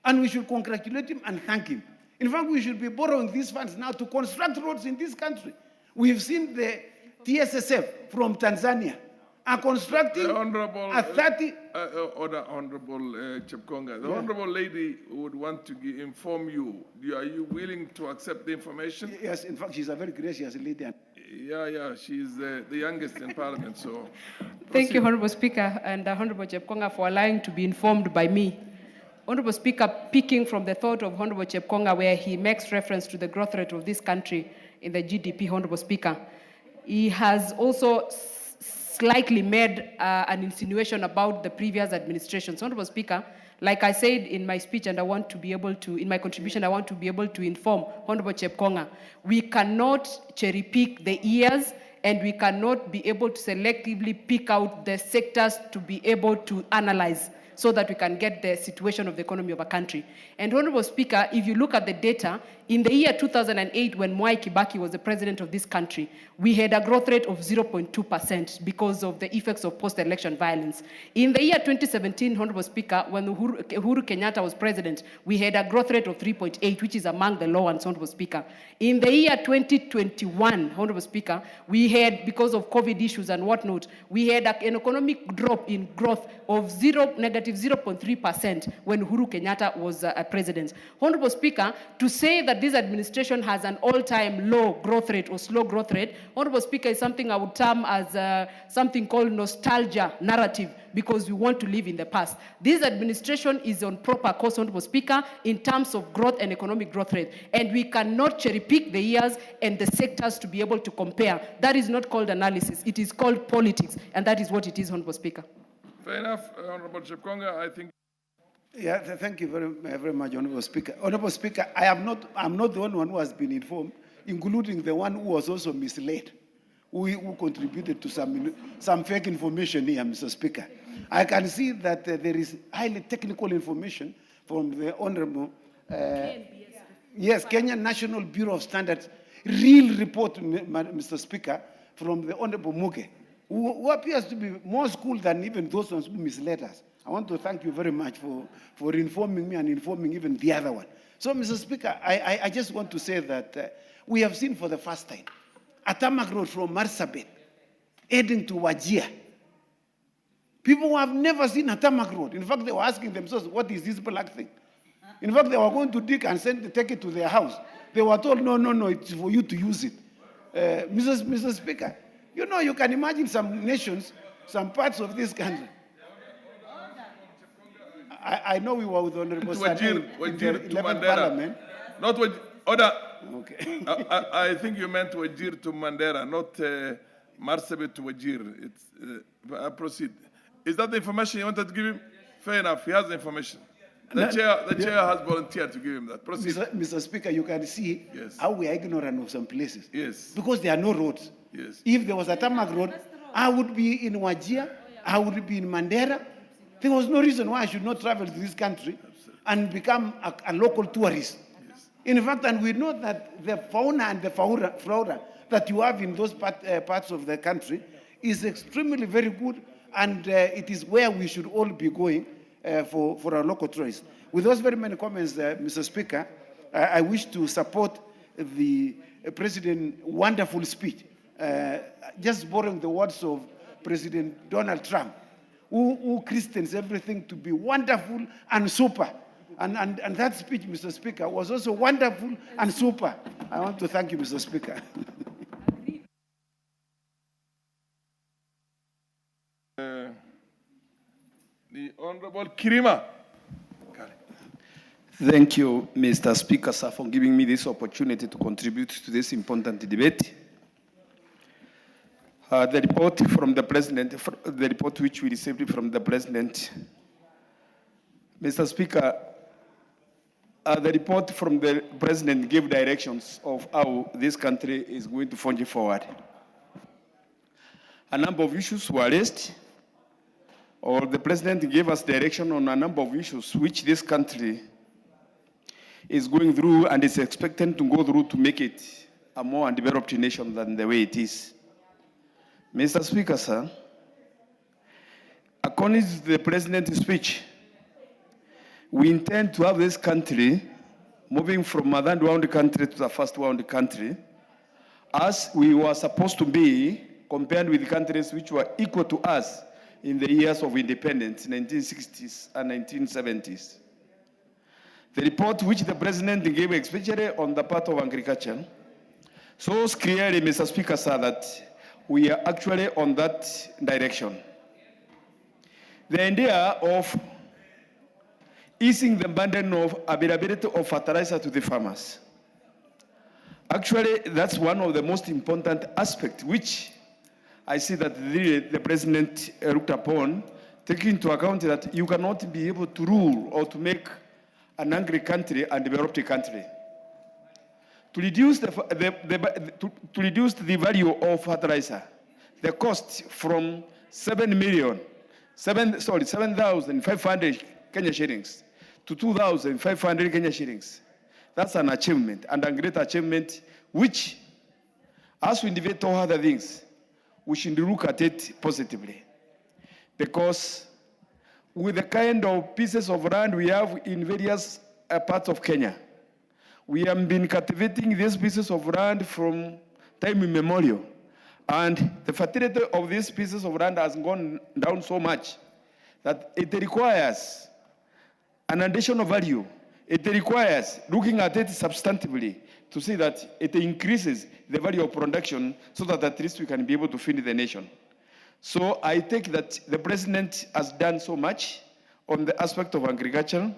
And we should congratulate him and thank him. In fact, we should be borrowing these funds now to construct roads in this country. We've seen the TSSF from Tanzania are constructing a 30... Honorable Chepkonga, the Honorable lady would want to inform you. Are you willing to accept the information? Yes, in fact, she's a very gracious lady. Yeah, she's the youngest in Parliament, so... Thank you, Honorable Speaker, and Honorable Chepkonga for allowing to be informed by me. Honorable Speaker, picking from the thought of Honorable Chepkonga, where he makes reference to the growth rate of this country in the GDP, Honorable Speaker, he has also slightly made an insinuation about the previous administration. So, Honorable Speaker, like I said in my speech, and I want to be able to, in my contribution, I want to be able to inform Honorable Chepkonga, we cannot cherry pick the years, and we cannot be able to selectively pick out the sectors to be able to analyze so that we can get the situation of the economy of a country. And Honorable Speaker, if you look at the data, in the year 2008, when Mwai Kibaki was the president of this country, we had a growth rate of 0.2% because of the effects of post-election violence. In the year 2017, Honorable Speaker, when Uhuru Kenyatta was president, we had a growth rate of 3.8, which is among the low ones, Honorable Speaker. In the year 2021, Honorable Speaker, we had, because of COVID issues and whatnot, we had an economic drop in growth of negative 0.3% when Uhuru Kenyatta was president. Honorable Speaker, to say that this administration has an all-time low growth rate or slow growth rate, Honorable Speaker, is something I would term as something called nostalgia narrative, because we want to live in the past. This administration is on proper course, Honorable Speaker, in terms of growth and economic growth rate. And we cannot cherry pick the years and the sectors to be able to compare. That is not called analysis. It is called politics. And that is what it is, Honorable Speaker. Fair enough, Honorable Chepkonga. I think. Yeah, thank you very much, Honorable Speaker. Honorable Speaker, I'm not the only one who has been informed, including the one who was also misled, who contributed to some fake information here, Mr. Speaker. I can see that there is highly technical information from the Honorable, Kenyan National Bureau of Standards, real report, Mr. Speaker, from the Honorable Muge, who appears to be more schooled than even those ones who misled us. I want to thank you very much for informing me and informing even the other one. So, Mr. Speaker, I just want to say that we have seen for the first time a tarmac road from Marsabit heading to Wajir. People who have never seen a tarmac road. In fact, they were asking themselves, what is this black thing? In fact, they were going to dig and take it to their house. They were told, no, it's for you to use it. Mr. Speaker, you know, you can imagine some nations, some parts of this country. I know we were with Honorable Sanel in the 11th Parliament. Not Wajir. Order. Okay. I think you meant Wajir to Mandera, not Marsabit to Wajir. Proceed. Is that the information you wanted to give him? Fair enough. He has the information. The chair has volunteered to give him that. Proceed. Mr. Speaker, you can see how we are ignorant of some places. Yes. Because there are no roads. Yes. If there was a tarmac road, I would be in Wajir, I would be in Mandera. There was no reason why I should not travel to this country and become a local tourist. Yes. In fact, and we know that the fauna and the flora that you have in those parts of the country is extremely very good, and it is where we should all be going for our local tourists. With those very many comments, Mr. Speaker, I wish to support the President's wonderful speech, just borrowing the words of President Donald Trump, who Christians everything to be wonderful and super. And that speech, Mr. Speaker, was also wonderful and super. I want to thank you, Mr. Speaker. The Honorable Kirima. Thank you, Mr. Speaker, sir, for giving me this opportunity to contribute to this important debate. The report from the President, the report which we received from the President, Mr. Speaker, the report from the President gave directions of how this country is going to forge forward. A number of issues were raised, or the President gave us direction on a number of issues which this country is going through and is expected to go through to make it a more developed nation than the way it is. Mr. Speaker, sir, according to the President's speech, we intend to have this country moving from a third world country to the first world country, as we were supposed to be compared with countries which were equal to us in the years of independence, 1960s and 1970s. The report which the President gave, especially on the part of agriculture, shows clearly, Mr. Speaker, sir, that we are actually on that direction. The idea of easing the burden of availability of fertilizer to the farmers. Actually, that's one of the most important aspects which I see that the President looked upon, taking into account that you cannot be able to rule or to make an angry country and developed country. To reduce the value of fertilizer, the cost from 7,500 Kenya shillings to 2,500 Kenya shillings. That's an achievement, and a great achievement, which, as we debate all other things, we should look at it positively. Because with the kind of pieces of land we have in various parts of Kenya, we have been cultivating these pieces of land from time immemorial. And the fertility of these pieces of land has gone down so much that it requires an additional value. It requires looking at it substantively to see that it increases the value of production so that at least we can be able to feed the nation. So I take that the President has done so much on the aspect of agriculture,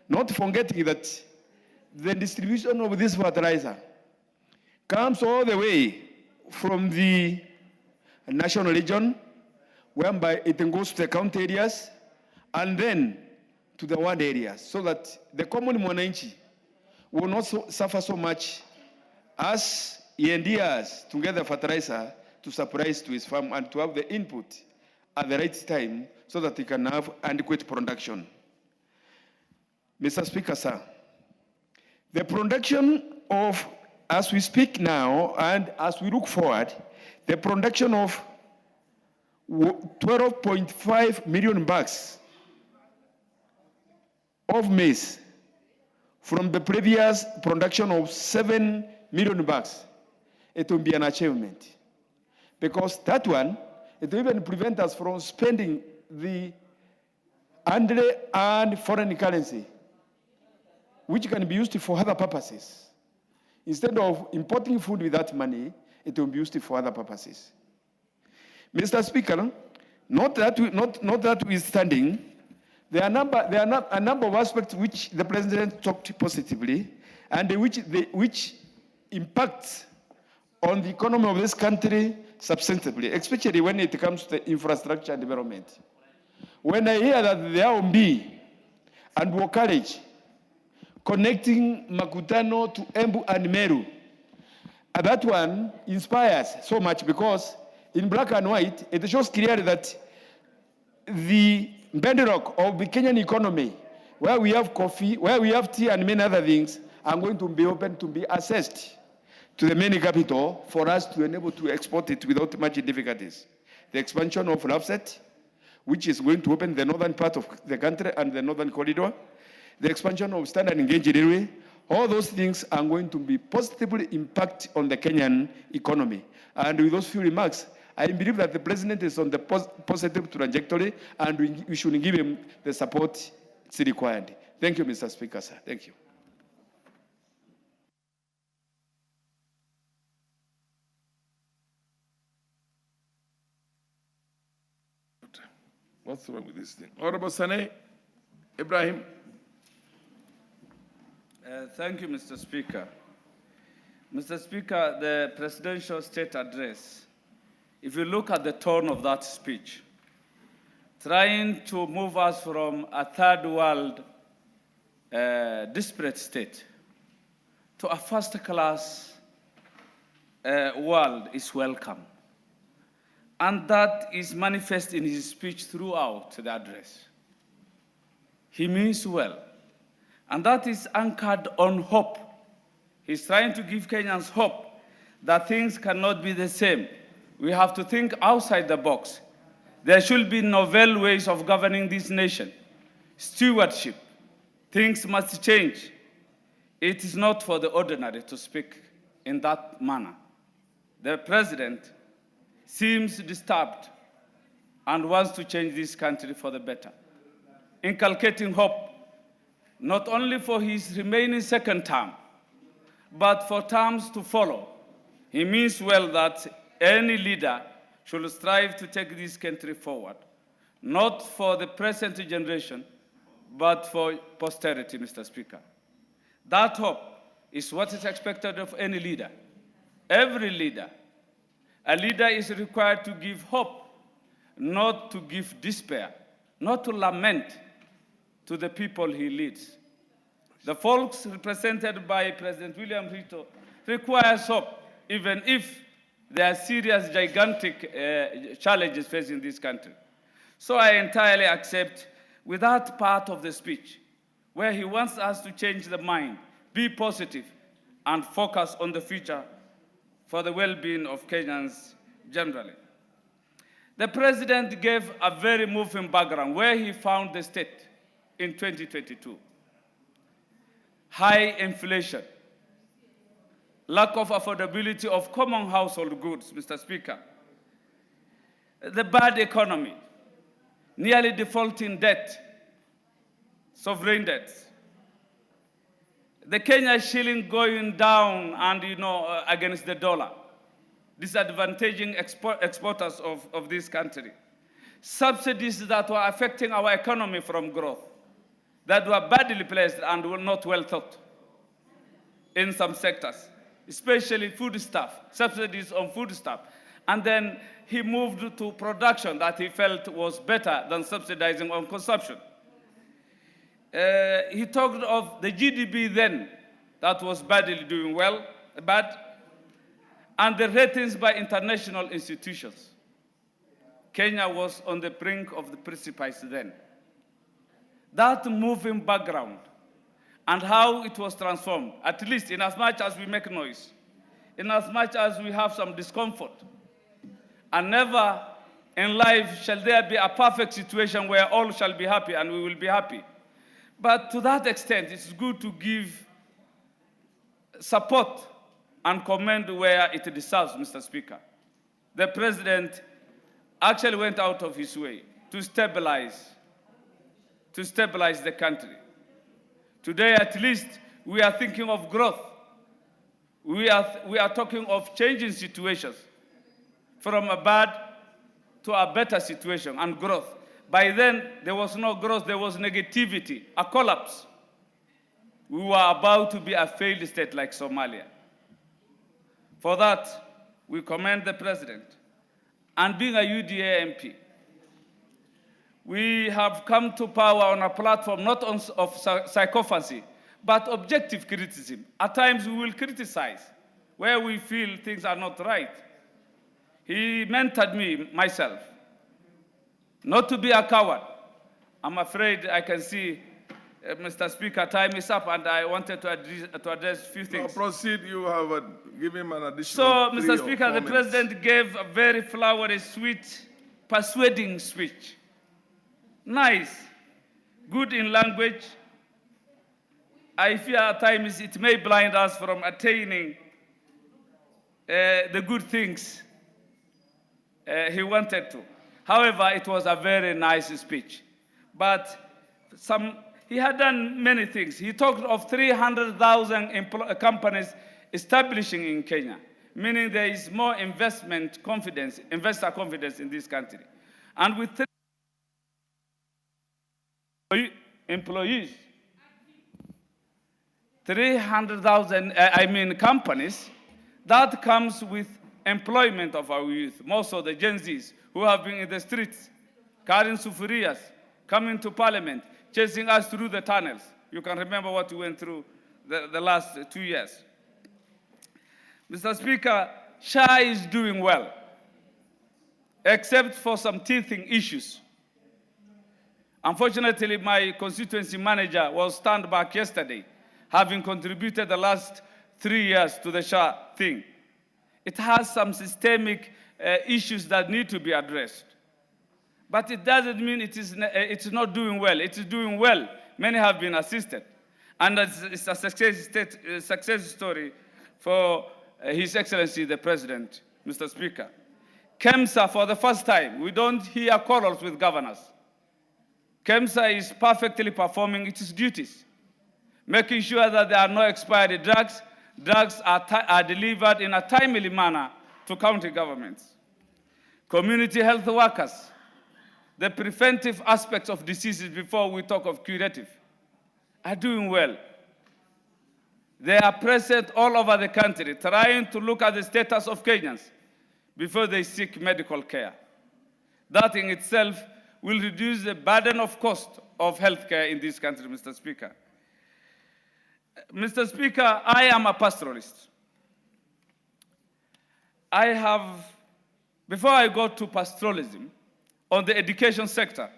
not forgetting that the distribution of this fertilizer comes all the way from the national region, whereby it goes to the county areas, and then to the ward areas, so that the common mwananchi will not suffer so much as he endears to get the fertilizer to supply to his farm and to have the input at the right time so that he can have adequate production. Mr. Speaker, sir, the production of, as we speak now and as we look forward, the production of 12.5 million bags of maize from the previous production of 7 million bags. It will be an achievement. Because that one, it will even prevent us from spending the unearned foreign currency, which can be used for other purposes. Instead of importing food with that money, it will be used for other purposes. Mr. Speaker, notwithstanding, there are a number of aspects which the President talked positively and which impact on the economy of this country substantively, especially when it comes to the infrastructure development. When I hear that the Aombi and Wokalej connecting Makutano to Embu and Meru, that one inspires so much because in black and white, it shows clearly that the bedrock of the Kenyan economy, where we have coffee, where we have tea and many other things, are going to be open to be assessed to the main capital for us to enable to export it without much difficulties. The expansion of LAFSET, which is going to open the northern part of the country and the northern corridor, the expansion of standard engaged railway, all those things are going to be positively impact on the Kenyan economy. And with those few remarks, I believe that the President is on the positive trajectory and we should give him the support it's required. Thank you, Mr. Speaker, sir. Thank you. What's wrong with this thing? Honorable Sane Ibrahim. Thank you, Mr. Speaker. Mr. Speaker, the presidential state address, if you look at the tone of that speech, trying to move us from a third world disparate state to a first-class world is welcome. And that is manifest in his speech throughout the address. He means well. And that is anchored on hope. He's trying to give Kenyans hope that things cannot be the same. We have to think outside the box. There should be novel ways of governing this nation. Stewardship. Things must change. It is not for the ordinary to speak in that manner. The president seems disturbed and wants to change this country for the better, inculcating hope not only for his remaining second term, but for terms to follow. He means well that any leader should strive to take this country forward, not for the present generation, but for posterity, Mr. Speaker. That hope is what is expected of any leader. Every leader. A leader is required to give hope, not to give despair, not to lament to the people he leads. The folks represented by President William Ruto requires hope, even if there are serious, gigantic challenges facing this country. So I entirely accept with that part of the speech, where he wants us to change the mind, be positive, and focus on the future for the well-being of Kenyans generally. The president gave a very moving background where he found the state in 2022. High inflation, lack of affordability of common household goods, Mr. Speaker, the bad economy, nearly defaulting debt, sovereign debts, the Kenya shilling going down and, against the dollar, disadvantaging exporters of this country. Subsidies that were affecting our economy from growth, that were badly placed and were not well thought in some sectors, especially foodstuff, subsidies on foodstuff. And then he moved to production that he felt was better than subsidizing on consumption. He talked of the GDP then that was badly doing well, and the ratings by international institutions. Kenya was on the brink of the precipice then. That moving background and how it was transformed, at least in as much as we make noise, in as much as we have some discomfort, and never in life shall there be a perfect situation where all shall be happy and we will be happy. But to that extent, it's good to give support and commend where it deserves, Mr. Speaker. The president actually went out of his way to stabilize the country. Today, at least, we are thinking of growth. We are talking of changing situations from a bad to a better situation and growth. By then, there was no growth, there was negativity, a collapse. We were about to be a failed state like Somalia. For that, we commend the president. And being a UDA MP, we have come to power on a platform not of sycophancy, but objective criticism. At times, we will criticize where we feel things are not right. He mentored me, myself, not to be a coward. I'm afraid I can see, Mr. Speaker, time is up, and I wanted to address a few things. No, proceed. You have given him an additional. So, Mr. Speaker, the president gave a very flowery, sweet, persuading speech. Nice, good in language. I fear at times it may blind us from attaining the good things he wanted to. However, it was a very nice speech. But he had done many things. He talked of 300,000 companies establishing in Kenya, meaning there is more investor confidence in this country. And with employees, 300,000, companies, that comes with employment of our youth, most of the Gen Zs who have been in the streets, carrying sufurias, coming to parliament, chasing us through the tunnels. You can remember what we went through the last 2 years. Mr. Speaker, SHA is doing well, except for some teething issues. Unfortunately, my constituency manager was turned back yesterday, having contributed the last 3 years to the SHA thing. It has some systemic issues that need to be addressed. But it doesn't mean it's not doing well. It is doing well. Many have been assisted. And it's a success story for His Excellency the President, Mr. Speaker. KEMSA, for the first time, we don't hear quarrels with governors. KEMSA is perfectly performing its duties, making sure that there are no expired drugs. Drugs are delivered in a timely manner to county governments. Community health workers, the preventive aspects of diseases before we talk of curative, are doing well. They are present all over the country, trying to look at the status of Kenyans before they seek medical care. That in itself will reduce the burden of cost of healthcare in this country, Mr. Speaker. Mr. Speaker, I am a pastoralist. Before I go to pastoralism, on the education sector,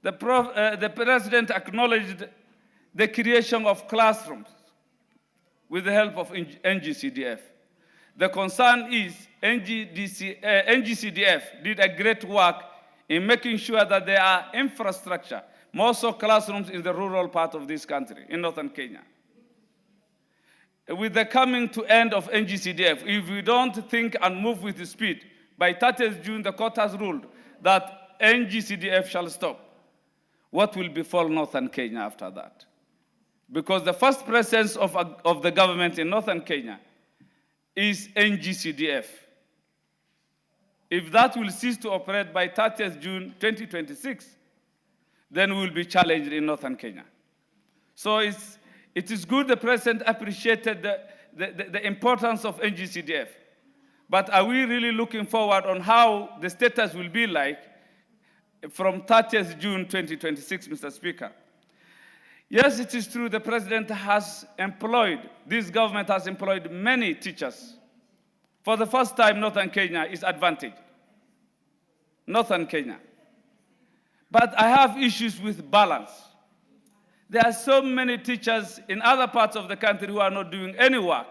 the President acknowledged the creation of classrooms with the help of NGCDF. The concern is NGCDF did a great work in making sure that there are infrastructure, more so classrooms in the rural part of this country, in northern Kenya. With the coming to end of NGCDF, if we don't think and move with the speed, by 30th June, the court has ruled that NGCDF shall stop. What will befall northern Kenya after that? Because the first presence of the government in northern Kenya is NGCDF. If that will cease to operate by 30th June 2026, then we will be challenged in northern Kenya. So it is good the President appreciated the importance of NGCDF. But are we really looking forward on how the status will be like from 30th June 2026, Mr. Speaker? Yes, it is true the President has employed, this government has employed many teachers. For the first time, northern Kenya is advantaged. Northern Kenya. But I have issues with balance. There are so many teachers in other parts of the country who are not doing any work.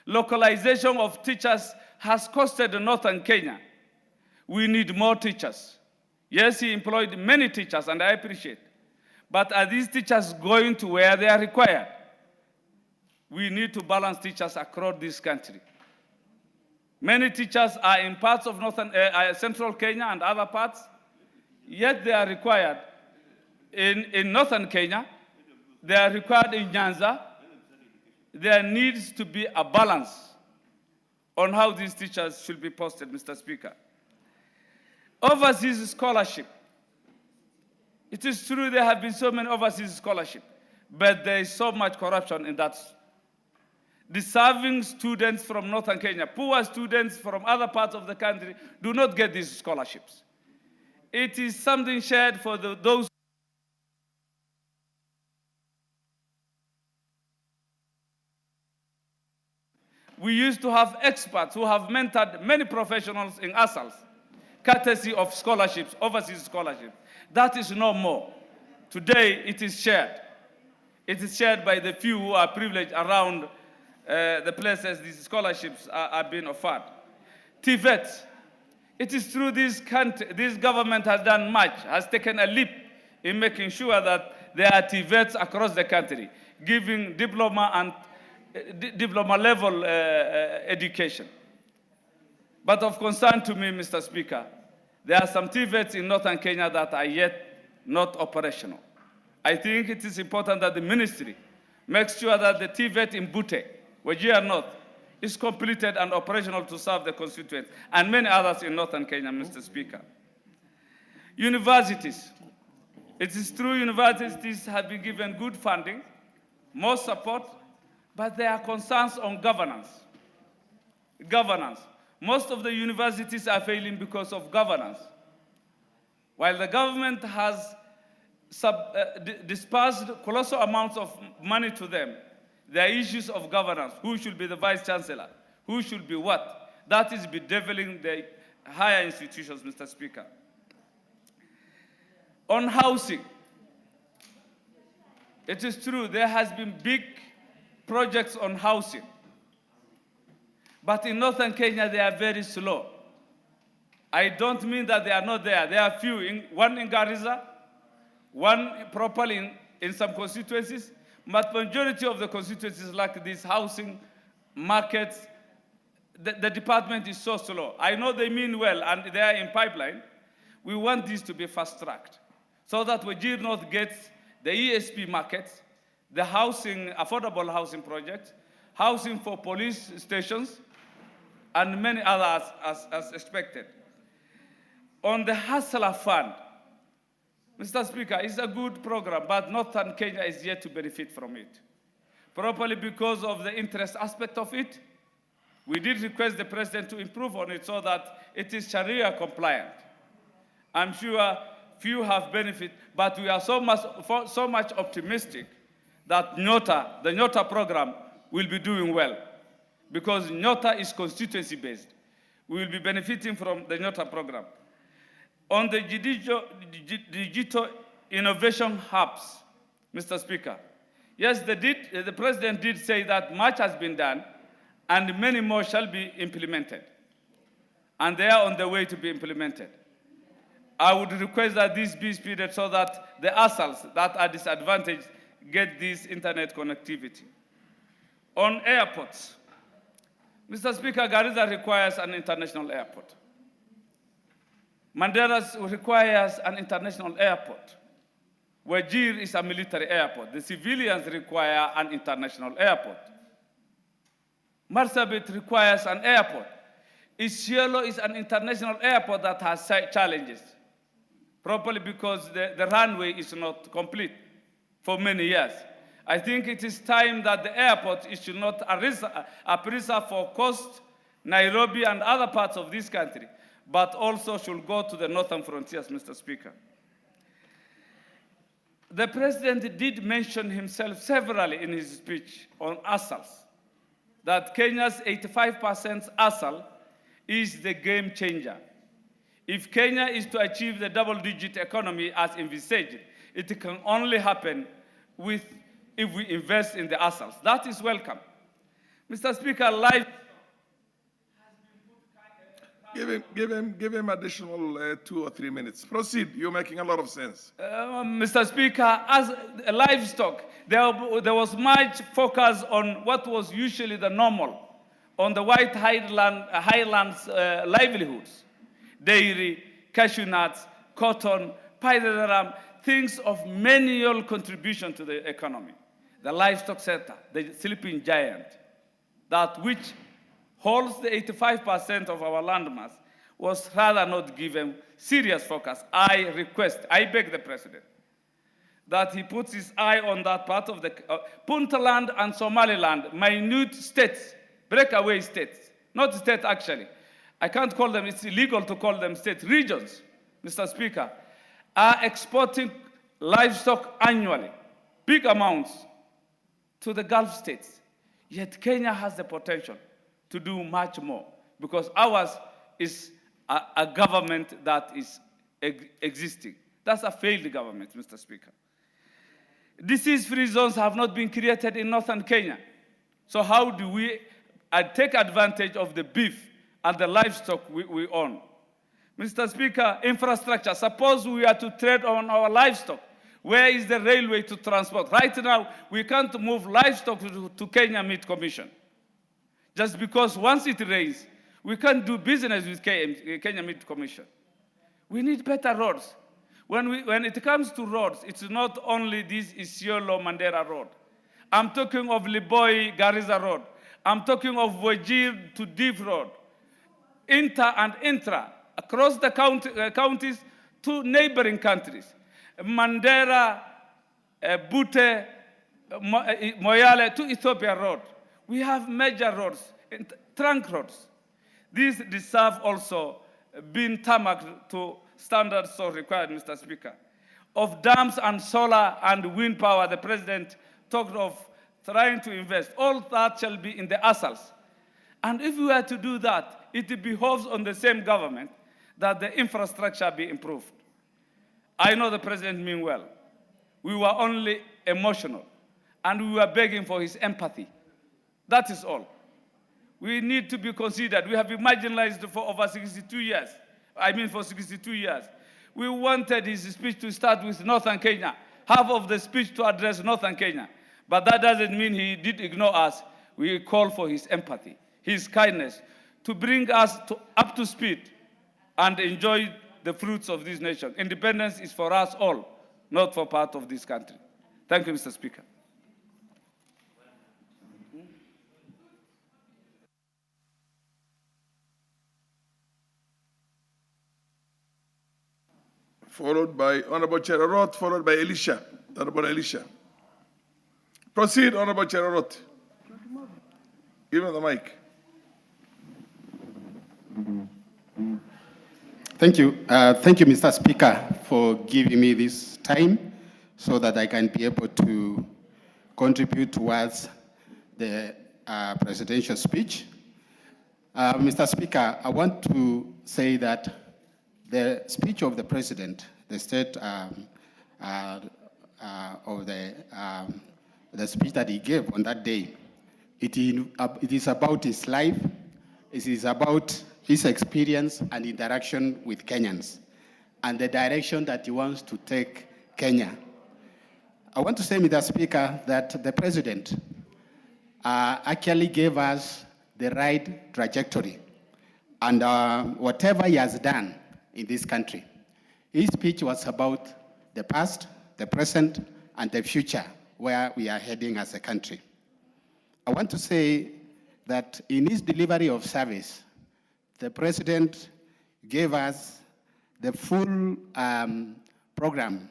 Localization of teachers has costed northern Kenya. we need more teachers. Yes, he employed many teachers, and I appreciate. But are these teachers going to where they are required? We need to balance teachers across this country. Many teachers are in parts of central Kenya and other parts, yet they are required in northern Kenya, they are required in Nyanza. There needs to be a balance on how these teachers should be posted, Mr. Speaker. Overseas scholarship. It is true there have been so many overseas scholarships, but there is so much corruption in that. Deserving students from northern Kenya, poor students from other parts of the country do not get these scholarships. It is something shared for those. We used to have experts who have mentored many professionals in ASALs, courtesy of scholarships, overseas scholarships. That is no more. Today, it is shared. It is shared by the few who are privileged around the places these scholarships are being offered. TVET. It is true this government has done much, has taken a leap in making sure that there are TVETs across the country, giving diploma and diploma level education. But of concern to me, Mr. Speaker, there are some TVETs in northern Kenya that are yet not operational. I think it is important that the ministry makes sure that the TVET in Bute, Wajir North, is completed and operational to serve the constituents and many others in northern Kenya, Mr. Speaker. Universities. It is true universities have been given good funding, more support, but there are concerns on governance. Most of the universities are failing because of governance. While the government has dispersed colossal amounts of money to them, there are issues of governance. Who should be the vice chancellor? Who should be what? That is bedeviling the higher institutions, Mr. Speaker. On housing, it is true there has been big projects on housing. But in northern Kenya, they are very slow. I don't mean that they are not there. There are few, one in Garissa, one properly in some constituencies, but majority of the constituencies like these housing markets, the department is so slow. I know they mean well and they are in pipeline. We want this to be fast-tracked so that Wajir North gets the ESP markets, the housing, affordable housing projects, housing for police stations, and many others as expected. On the Hustler Fund, Mr. Speaker, it's a good program, but northern Kenya is yet to benefit from it. Probably because of the interest aspect of it, we did request the president to improve on it so that it is Sharia compliant. I'm sure few have benefit, but we are so much optimistic that the Nyota program will be doing well because Nyota is constituency-based. We will be benefiting from the Nyota program. On the digital innovation hubs, Mr. Speaker, yes, the president did say that much has been done and many more shall be implemented. And they are on the way to be implemented. I would request that this be speeded so that the ASALs that are disadvantaged get this internet connectivity. On airports, Mr. Speaker, Garissa requires an international airport. Mandera requires an international airport. Wajir is a military airport. The civilians require an international airport. Marsabit requires an airport. Isiolo is an international airport that has challenges, probably because the runway is not complete for many years. I think it is time that the airport should not a preserve for Coast, Nairobi, and other parts of this country, but also should go to the northern frontiers, Mr. Speaker. The president did mention himself severally in his speech on ASALs, that Kenya's 85% ASAL is the game changer. If Kenya is to achieve the double-digit economy as envisaged, it can only happen if we invest in the ASALs. That is welcome. Mr. Speaker, life Give him additional 2 or 3 minutes. Proceed. You're making a lot of sense. Mr. Speaker, as livestock, there was much focus on what was usually the normal, on the white highlands livelihoods, dairy, cashew nuts, cotton, pyrethrum, things of manual contribution to the economy. The livestock sector, the sleeping giant, that which holds the 85% of our landmass, was rather not given serious focus. I beg the President, that he puts his eye on that part of the Puntland and Somaliland, minute states, breakaway states, not states actually. I can't call them, it's illegal to call them states, regions, Mr. Speaker, are exporting livestock annually, big amounts, to the Gulf states. Yet Kenya has the potential to do much more because ours is a government that is existing. That's a failed government, Mr. Speaker. Disease-free zones have not been created in northern Kenya. So how do we take advantage of the beef and the livestock we own? Mr. Speaker, infrastructure, suppose we are to trade on our livestock. Where is the railway to transport? Right now, we can't move livestock to Kenya Meat Commission. Just because once it rains, we can't do business with Kenya Meat Commission. We need better roads. When it comes to roads, it's not only this Isiolo-Mandera road. I'm talking of Liboi-Garissa road. I'm talking of Wajir to Div road. Inter and intra, across the counties to neighboring countries. Mandera, Bute, Moyale to Ethiopia road. We have major roads, trunk roads. These deserve also being tarmacked to standards so required, Mr. Speaker. Of dams and solar and wind power, the President talked of trying to invest. All that shall be in the ASALs. And if we were to do that, it behoves on the same government that the infrastructure be improved. I know the President mean well. We were only emotional, and we were begging for his empathy. That is all. We need to be considered. We have been marginalized for over 62 years. For 62 years. We wanted his speech to start with Northern Kenya, half of the speech to address Northern Kenya. But that doesn't mean he did ignore us. We call for his empathy, his kindness, to bring us up to speed and enjoy the fruits of this nation. Independence is for us all, not for part of this country. Thank you, Mr. Speaker. Followed by Honorable Cherarot, followed by Elisha. Honorable Elisha. Proceed, Honorable Cherarot. Give him the mic. Thank you. Thank you, Mr. Speaker, for giving me this time so that I can be able to contribute towards the presidential speech. Mr. Speaker, I want to say that the speech of the president, the state of the speech that he gave on that day, it is about his life, it is about his experience and interaction with Kenyans, and the direction that he wants to take Kenya. I want to say, Mr. Speaker, that the president actually gave us the right trajectory, and whatever he has done in this country. His speech was about the past, the present, and the future, where we are heading as a country. I want to say that in his delivery of service, the president gave us the full program,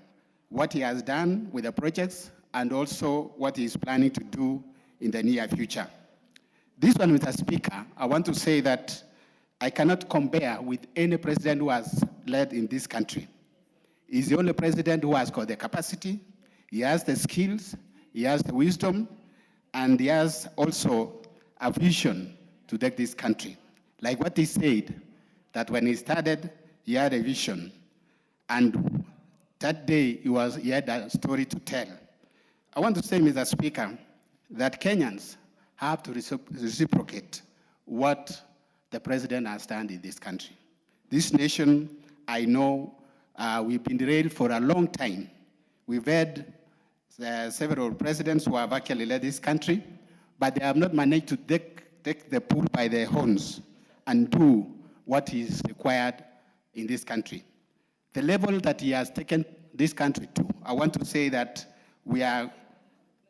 what he has done with the projects, and also what he is planning to do in the near future. This one, Mr. Speaker, I want to say that I cannot compare with any president who has led in this country. He's the only president who has got the capacity, he has the skills, he has the wisdom, and he has also a vision to take this country. Like what he said, that when he started, he had a vision. And that day, he had a story to tell. I want to say, Mr. Speaker, that Kenyans have to reciprocate what the president has done in this country. This nation, I know, we've been ready for a long time. We've had several presidents who have actually led this country, but they have not managed to take the bull by the horns and do what is required in this country. The level that he has taken this country to, I want to say that we are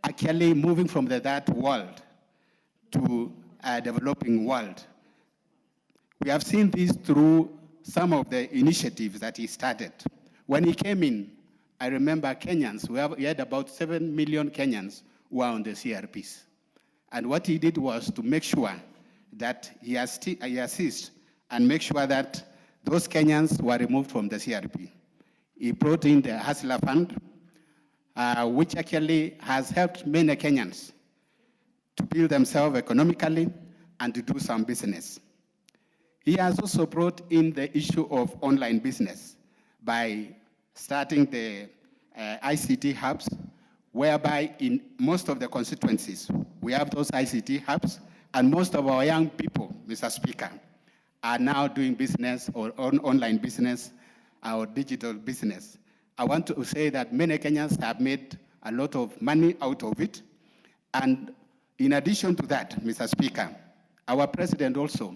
actually moving from the third world to a developing world. We have seen this through some of the initiatives that he started. When he came in, I remember Kenyans, we had about 7 million Kenyans who were on the CRPs. And what he did was to make sure that he assists and make sure that those Kenyans were removed from the CRP. He brought in the Hustler Fund, which actually has helped many Kenyans to build themselves economically and to do some business. He has also brought in the issue of online business by starting the ICT hubs, whereby in most of the constituencies, we have those ICT hubs, and most of our young people, Mr. Speaker, are now doing business or online business or digital business. I want to say that many Kenyans have made a lot of money out of it. And in addition to that, Mr. Speaker, our president also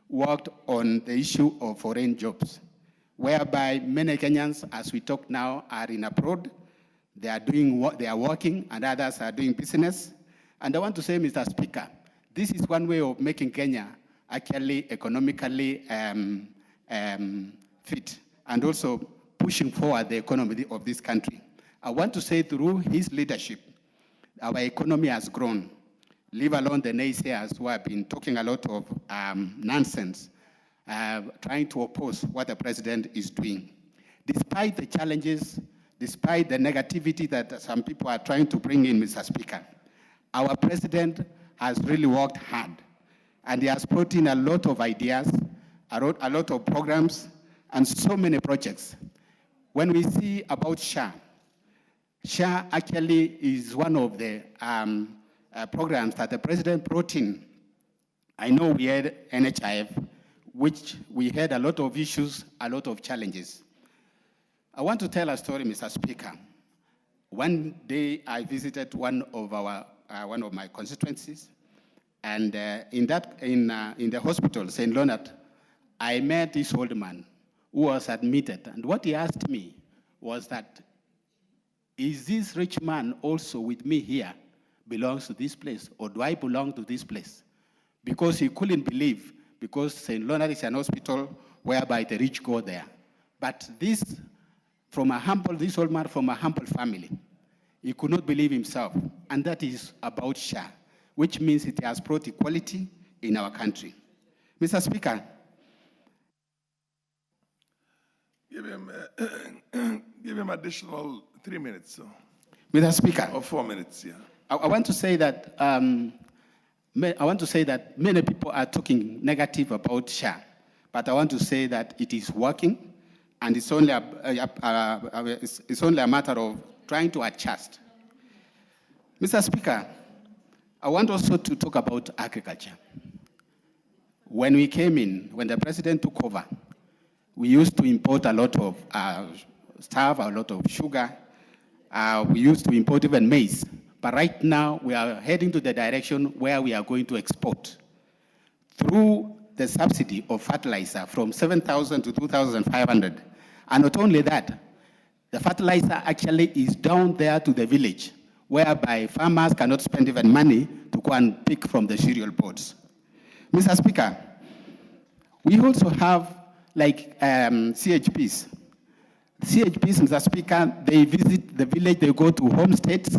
worked on the issue of foreign jobs, whereby many Kenyans, as we talk now, are in abroad. They are working, and others are doing business. And I want to say, Mr. Speaker, this is one way of making Kenya actually economically fit, and also pushing forward the economy of this country. I want to say through his leadership, our economy has grown, leave alone the naysayers who have been talking a lot of nonsense, trying to oppose what the president is doing. Despite the challenges, despite the negativity that some people are trying to bring in, Mr. Speaker, our president has really worked hard, and he has brought in a lot of ideas, a lot of programs, and so many projects. When we see about SHA, SHA actually is one of the programs that the president brought in. I know we had NHIF, which we had a lot of issues, a lot of challenges. I want to tell a story, Mr. Speaker. One day I visited one of my constituencies, and in the hospital, St. Leonard, I met this old man who was admitted, and what he asked me was that, is this rich man also with me here belongs to this place, or do I belong to this place? Because he couldn't believe, because St. Leonard is an hospital whereby the rich go there. But this old man from a humble family, he could not believe himself, and that is about SHA, which means it has brought equality in our country. Mr. Speaker. Give him additional 3 minutes. So. Mr. Speaker. Or 4 minutes, yeah. I want to say that many people are talking negative about SHA, but I want to say that it is working, and it's only a matter of trying to adjust. Mr. Speaker, I want also to talk about agriculture. When we came in, when the president took over, we used to import a lot of stuff, a lot of sugar. We used to import even maize. But right now, we are heading to the direction where we are going to export. Through the subsidy of fertilizer from 7,000 to 2,500. And not only that, the fertilizer actually is down there to the village, whereby farmers cannot spend even money to go and pick from the cereal boards. Mr. Speaker, we also have CHPs. CHPs, Mr. Speaker, they visit the village, they go to homesteads,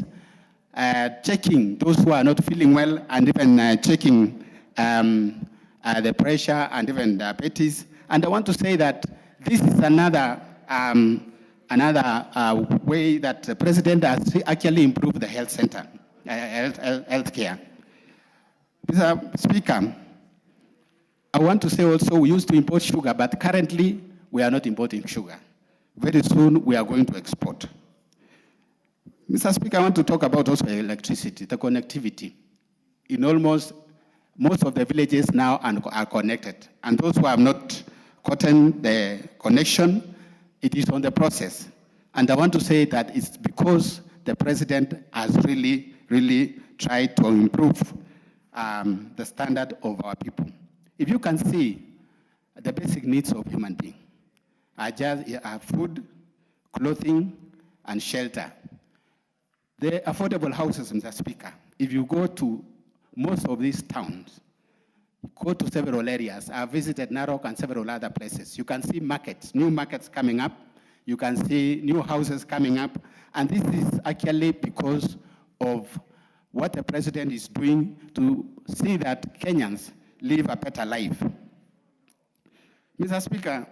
checking those who are not feeling well, and even checking the pressure and even diabetes. And I want to say that this is another way that the president has actually improved the health center, health care. Mr. Speaker, I want to say also we used to import sugar, but currently we are not importing sugar. Very soon we are going to export. Mr. Speaker, I want to talk about also electricity, the connectivity. In almost most of the villages now are connected. And those who have not gotten the connection, it is on the process. And I want to say that it's because the president has really tried to improve the standard of our people. If you can see, the basic needs of human being are food, clothing, and shelter. The affordable houses, Mr. Speaker, if you go to most of these towns, go to several areas. I've visited Narok and several other places. You can see markets, new markets coming up. You can see new houses coming up. And this is actually because of what the president is doing to see that Kenyans live a better life. Mr. Speaker,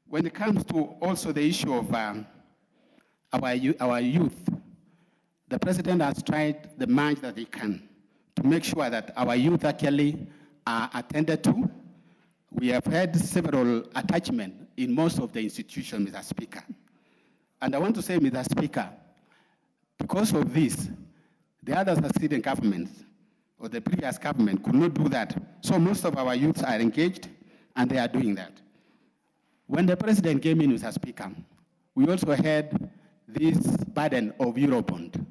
when it comes to also the issue of our youth, the president has tried the much that he can to make sure that our youth actually are attended to. We have had several attachments in most of the institutions, Mr. Speaker. And I want to say, Mr. Speaker, because of this, the other succeeding governments or the previous government could not do that. So most of our youths are engaged and they are doing that. When the president came in, Mr. Speaker, we also had this burden of Eurobond.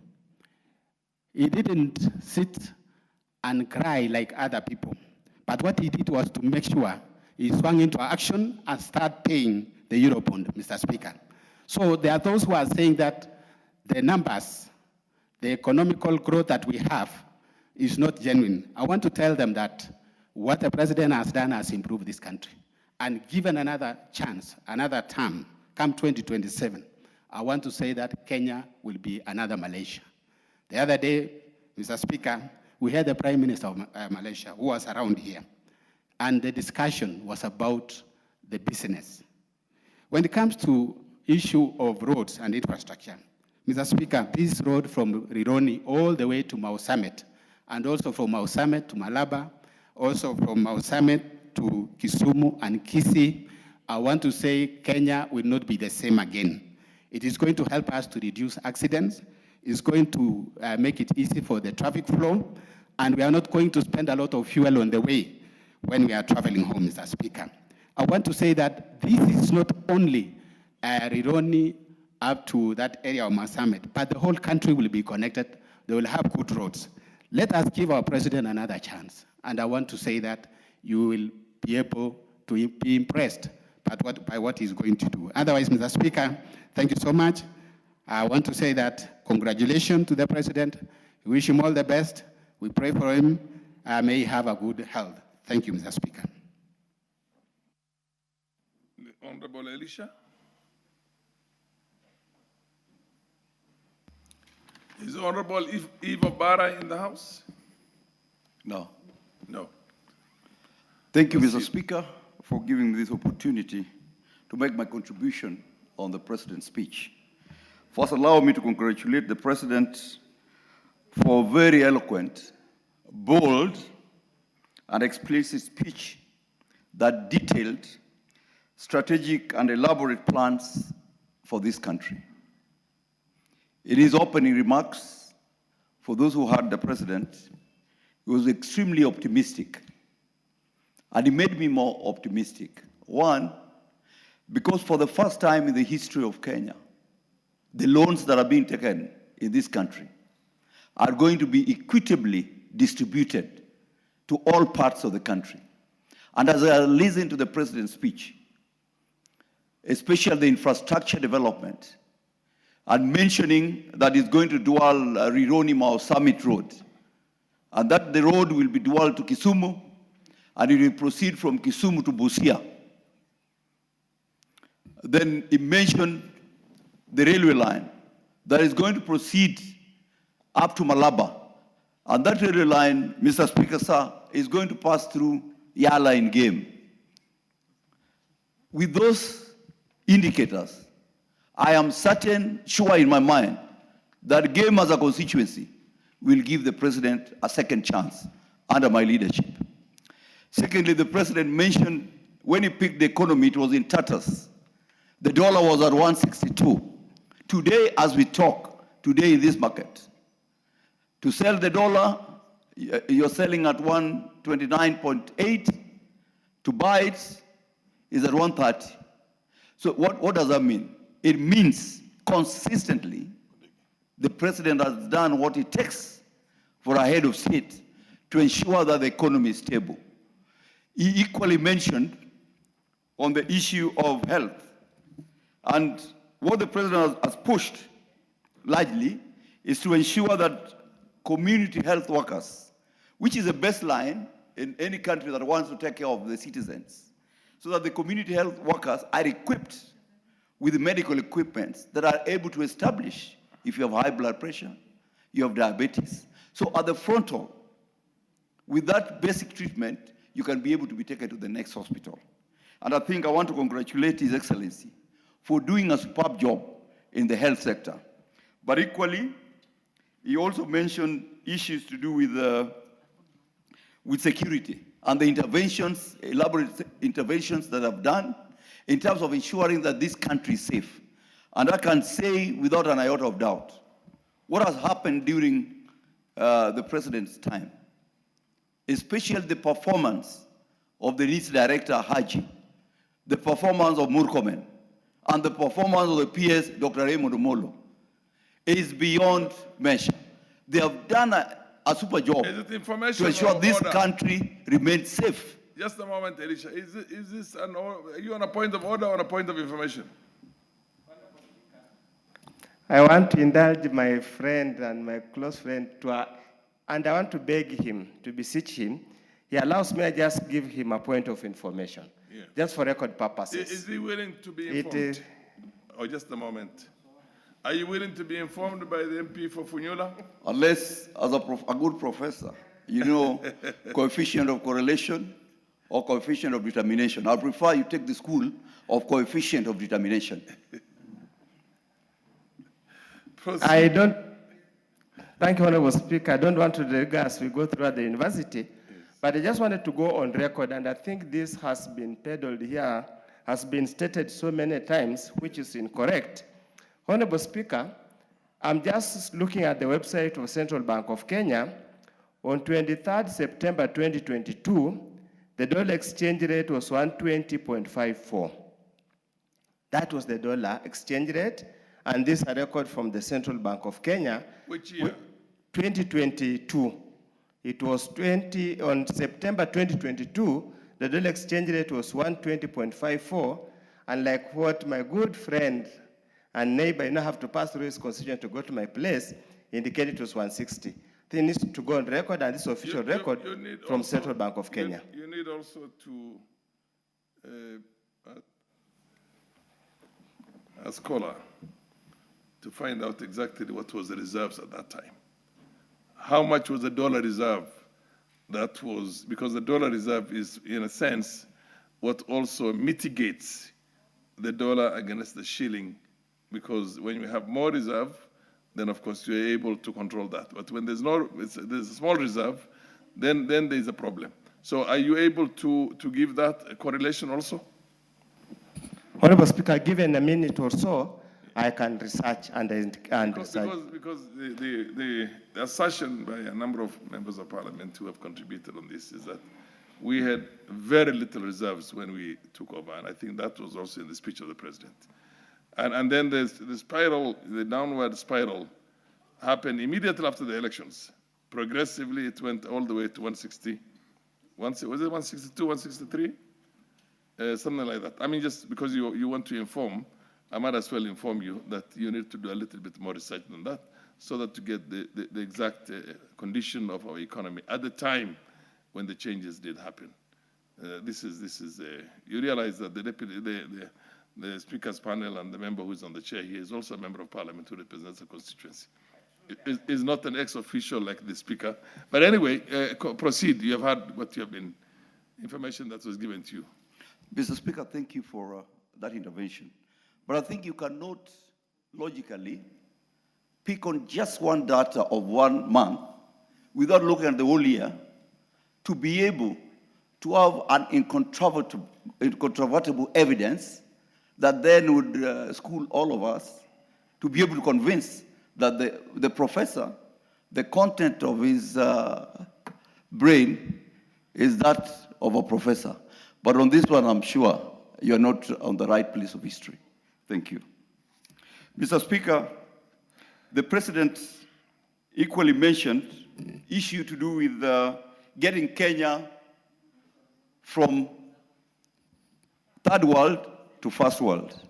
He didn't sit and cry like other people. But what he did was to make sure he swung into action and start paying the Eurobond, Mr. Speaker. So there are those who are saying that the numbers, the economical growth that we have is not genuine. I want to tell them that what the president has done has improved this country. And given another chance, another term, come 2027, I want to say that Kenya will be another Malaysia. The other day, Mr. Speaker, we had the Prime Minister of Malaysia who was around here. And the discussion was about the business. When it comes to issue of roads and infrastructure, Mr. Speaker, this road from Rironi all the way to Mau Summit, and also from Mau Summit to Malaba, also from Mau Summit to Kisumu and Kisii, I want to say Kenya will not be the same again. It is going to help us to reduce accidents. It's going to make it easy for the traffic flow, and we are not going to spend a lot of fuel on the way when we are traveling home, Mr. Speaker. I want to say that this is not only Rironi up to that area of Mau Summit, but the whole country will be connected. They will have good roads. Let us give our president another chance. And I want to say that you will be able to be impressed by what he's going to do. Otherwise, Mr. Speaker, thank you so much. I want to say that congratulations to the president. We wish him all the best. We pray for him. May he have a good health. Thank you, Mr. Speaker. The Honorable Elisha. Is Honorable Eva Bara in the House? No. No. Thank you, Mr. Speaker, for giving me this opportunity to make my contribution on the President's speech. First, allow me to congratulate the President for a very eloquent, bold, and explicit speech that detailed strategic and elaborate plans for this country. In his opening remarks, for those who heard the President, he was extremely optimistic. And he made me more optimistic. One, because for the first time in the history of Kenya, the loans that are being taken in this country are going to be equitably distributed to all parts of the country. And as I listened to the President's speech, especially the infrastructure development, and mentioning that it's going to dual Rironi Mau Summit Road, and that the road will be dual to Kisumu, and it will proceed from Kisumu to Busia. Then he mentioned the railway line that is going to proceed up to Malaba. And that railway line, Mr. Speaker, sir, is going to pass through Yala in Game. With those indicators, I am sure in my mind that Game as a constituency will give the President a second chance under my leadership. Secondly, the President mentioned when he picked the economy, it was in tatters. The dollar was at 162. Today, as we talk, today in this market, to sell the dollar you're selling at 129.8, to buy it is at 130. So what does that mean? It means consistently the president has done what it takes for a head of state to ensure that the economy is stable. He equally mentioned on the issue of health. And what the president has pushed largely is to ensure that community health workers, which is a baseline in any country that wants to take care of the citizens, so that the community health workers are equipped with medical equipment that are able to establish if you have high blood pressure, you have diabetes. So at the frontal, with that basic treatment, you can be able to be taken to the next hospital. And I think I want to congratulate His Excellency for doing a superb job in the health sector. But equally, he also mentioned issues to do with security and the interventions, elaborate interventions that I've done in terms of ensuring that this country is safe. And I can say without an iota of doubt, what has happened during the president's time, especially the performance of the NITS director, Haji, the performance of Murkomen, and the performance of the PS, Dr. Raymond Omolo, is beyond measure. They have done a super job to ensure this country remains safe. Just a moment, Elisha. Is this are you on a point of order or a point of information? I want to indulge my friend and my close friend and I want to beg him, to beseech him. He allows me, I just give him a point of information, just for record purposes. Is he willing to be informed? Oh, just a moment. Are you willing to be informed by the MP for Funyula? Unless, as a good professor, you know coefficient of correlation or coefficient of determination. I prefer you take the school of coefficient of determination. I don't, thank you, Honorable Speaker. I don't want to drag us, we go through at the university, but I just wanted to go on record, and I think this has been peddled here, has been stated so many times, which is incorrect. Honorable Speaker, I'm just looking at the website of Central Bank of Kenya. On 23rd September 2022, the dollar exchange rate was 120.54. That was the dollar exchange rate, and this is a record from the Central Bank of Kenya. Which year? 2022. It was on September 2022, the dollar exchange rate was 120.54, and like what my good friend and neighbor, have to pass through his constituent to go to my place, indicated it was 160. They need to go on record, and this is official record from also, Central Bank of Kenya. You need also to, a scholar, to find out exactly what was the reserves at that time. How much was the dollar reserve? That was, because the dollar reserve is, in a sense, what also mitigates the dollar against the shilling, because when you have more reserve, then of course you're able to control that. But when there's a small reserve, then there's a problem. So are you able to give that a correlation also? Honorable Speaker, given a minute or so, I can research and research. Because the assertion by a number of members of parliament who have contributed on this is that we had very little reserves when we took over, and I think that was also in the speech of the president. And then the spiral, the downward spiral, happened immediately after the elections. Progressively, it went all the way to 160. Was it 162, 163? Something like that. I mean, just because you want to inform, I might as well inform you that you need to do a little bit more research than that, so that to get the exact condition of our economy at the time when the changes did happen. You realize that the Speaker's panel and the member who is on the chair here is also a member of Parliament who represents the constituency. It is not an ex-official like the Speaker. But anyway, proceed. You have had what you have been, information that was given to you. Mr. Speaker, thank you for that intervention. But I think you cannot logically pick on just one data of 1 month without looking at the whole year to be able to have an incontrovertible evidence that then would school all of us to be able to convince that the professor, the content of his brain is that of a professor. But on this one, I'm sure you're not on the right place of history. Thank you. Mr. Speaker, the President equally mentioned issue to do with getting Kenya from third world to first world.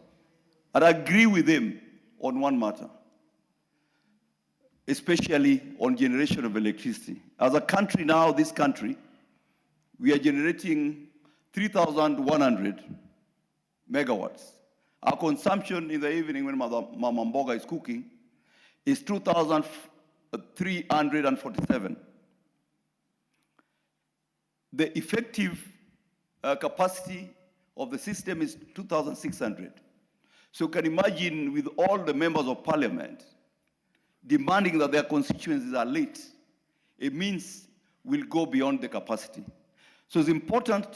And I agree with him on one matter, especially on generation of electricity. As a country now, this country, we are generating 3,100 megawatts. Our consumption in the evening when Mama Mboga is cooking is 2,347. The effective capacity of the system is 2,600. So you can imagine with all the members of parliament demanding that their constituencies are lit, it means we'll go beyond the capacity. So it's important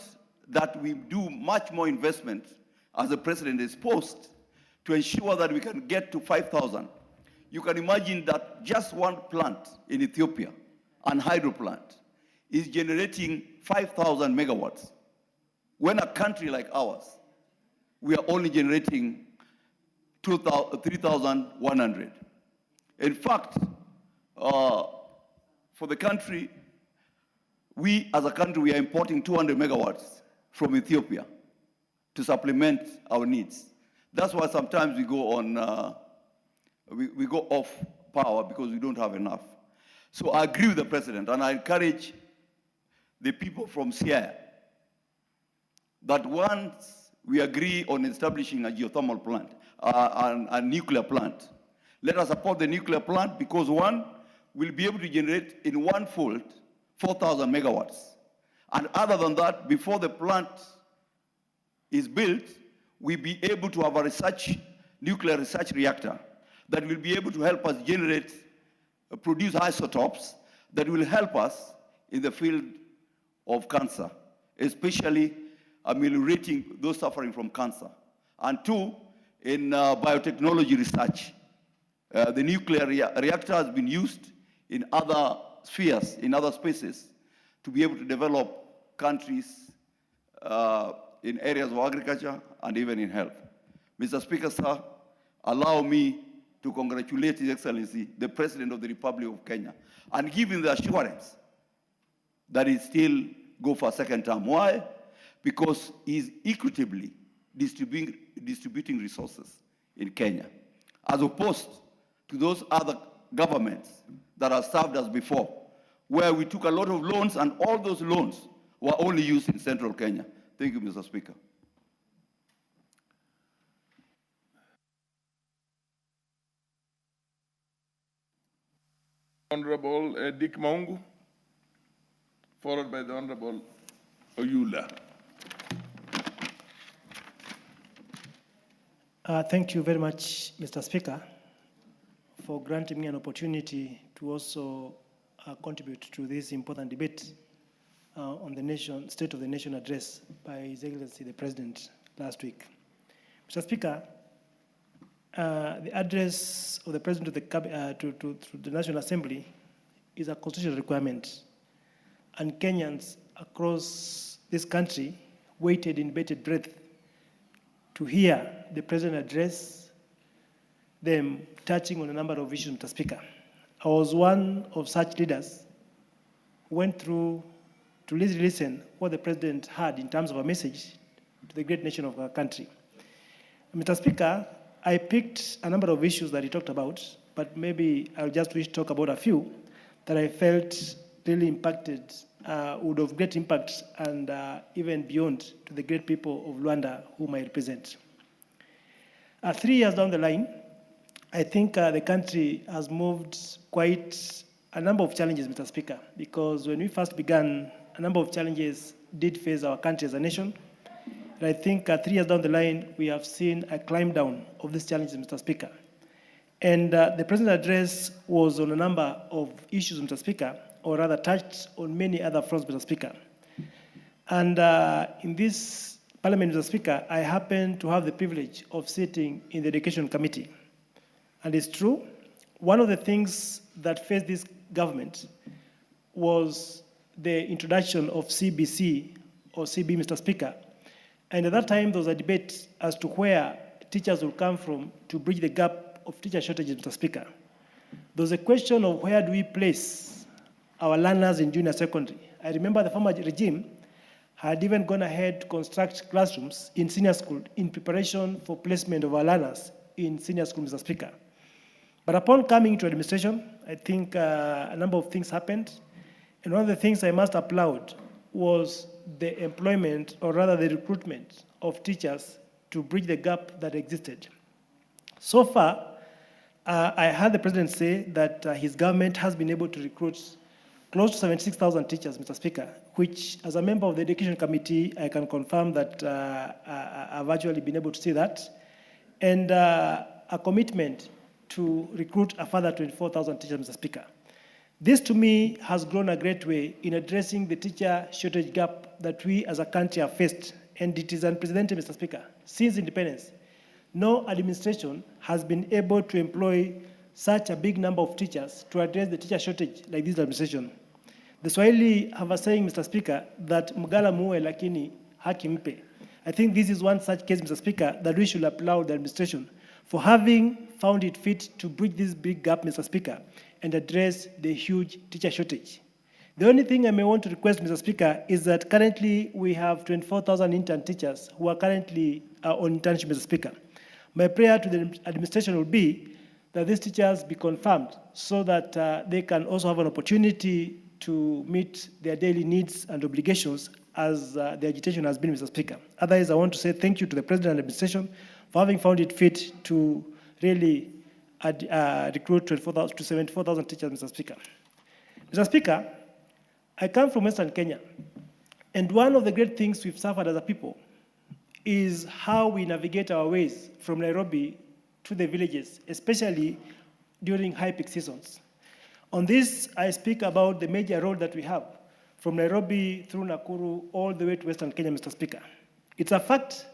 that we do much more investment as the president is posed to ensure that we can get to 5,000. You can imagine that just one plant in Ethiopia, an hydro plant, is generating 5,000 megawatts. When a country like ours, we are only generating 3,100. In fact, for the country, we as a country, we are importing 200 megawatts from Ethiopia to supplement our needs. That's why sometimes we go on, we go off power because we don't have enough. So I agree with the president, and I encourage the people from Siaya that once we agree on establishing a geothermal plant, a nuclear plant, let us support the nuclear plant because one will be able to generate in one fold 4,000 megawatts. And other than that, before the plant is built, we'll be able to have a nuclear research reactor that will be able to help us produce isotopes that will help us in the field of cancer, especially ameliorating those suffering from cancer. And two, in biotechnology research. The nuclear reactor has been used in other spheres, in other spaces, to be able to develop countries in areas of agriculture and even in health. Mr. Speaker, sir, allow me to congratulate His Excellency, the President of the Republic of Kenya, and give him the assurance that he still go for a second term. Why? Because he's equitably distributing resources in Kenya, as opposed to those other governments that have served us before, where we took a lot of loans and all those loans were only used in central Kenya. Thank you, Mr. Speaker. Honorable Dick Maungu, followed by the Honorable Oyula. Thank you very much, Mr. Speaker, for granting me an opportunity to also contribute to this important debate on the State of the Nation address by His Excellency the President last week. Mr. Speaker, the address of the President to the National Assembly is a constitutional requirement, and Kenyans across this country waited in bated breath to hear the President address them touching on a number of issues, Mr. Speaker. I was one of such leaders who went through to listen what the President had in terms of a message to the great nation of our country. Mr. Speaker, I picked a number of issues that he talked about, but maybe I'll just wish to talk about a few that I felt really impacted, would have great impact and even beyond to the great people of Luanda whom I represent. 3 years down the line, I think the country has moved quite a number of challenges, Mr. Speaker, because when we first began, a number of challenges did face our country as a nation. And I think 3 years down the line, we have seen a climb down of these challenges, Mr. Speaker. And the President's address was on a number of issues, Mr. Speaker, or rather touched on many other fronts, Mr. Speaker. And in this Parliament, Mr. Speaker, I happen to have the privilege of sitting in the Education Committee. And it's true, one of the things that faced this government was the introduction of CBC or CB, Mr. Speaker. And at that time, there was a debate as to where teachers will come from to bridge the gap of teacher shortages, Mr. Speaker. There was a question of where do we place our learners in junior secondary. I remember the former regime had even gone ahead to construct classrooms in senior school in preparation for placement of our learners in senior school, Mr. Speaker. But upon coming to administration, I think a number of things happened. And one of the things I must applaud was the employment, or rather the recruitment of teachers to bridge the gap that existed. So far, I heard the president say that his government has been able to recruit close to 76,000 teachers, Mr. Speaker, which, as a member of the Education Committee, I can confirm that I've actually been able to see that. And a commitment to recruit a further 24,000 teachers, Mr. Speaker. This, to me, has grown a great way in addressing the teacher shortage gap that we as a country have faced, and it is unprecedented, Mr. Speaker. Since independence, no administration has been able to employ such a big number of teachers to address the teacher shortage like this administration. The Swahili have a saying, Mr. Speaker, that mgala muwe lakini haki mpe. I think this is one such case, Mr. Speaker, that we should applaud the administration for having found it fit to bridge this big gap, Mr. Speaker, and address the huge teacher shortage. The only thing I may want to request, Mr. Speaker, is that currently we have 24,000 intern teachers who are currently on internship, Mr. Speaker. My prayer to the administration will be that these teachers be confirmed so that they can also have an opportunity to meet their daily needs and obligations as the agitation has been, Mr. Speaker. Otherwise, I want to say thank you to the President and administration for having found it fit to really recruit 24,000 to 74,000 teachers, Mr. Speaker. Mr. Speaker, I come from Western Kenya, and one of the great things we've suffered as a people is how we navigate our ways from Nairobi to the villages, especially during high peak seasons. On this, I speak about the major road that we have from Nairobi through Nakuru all the way to Western Kenya, Mr. Speaker. It's a fact.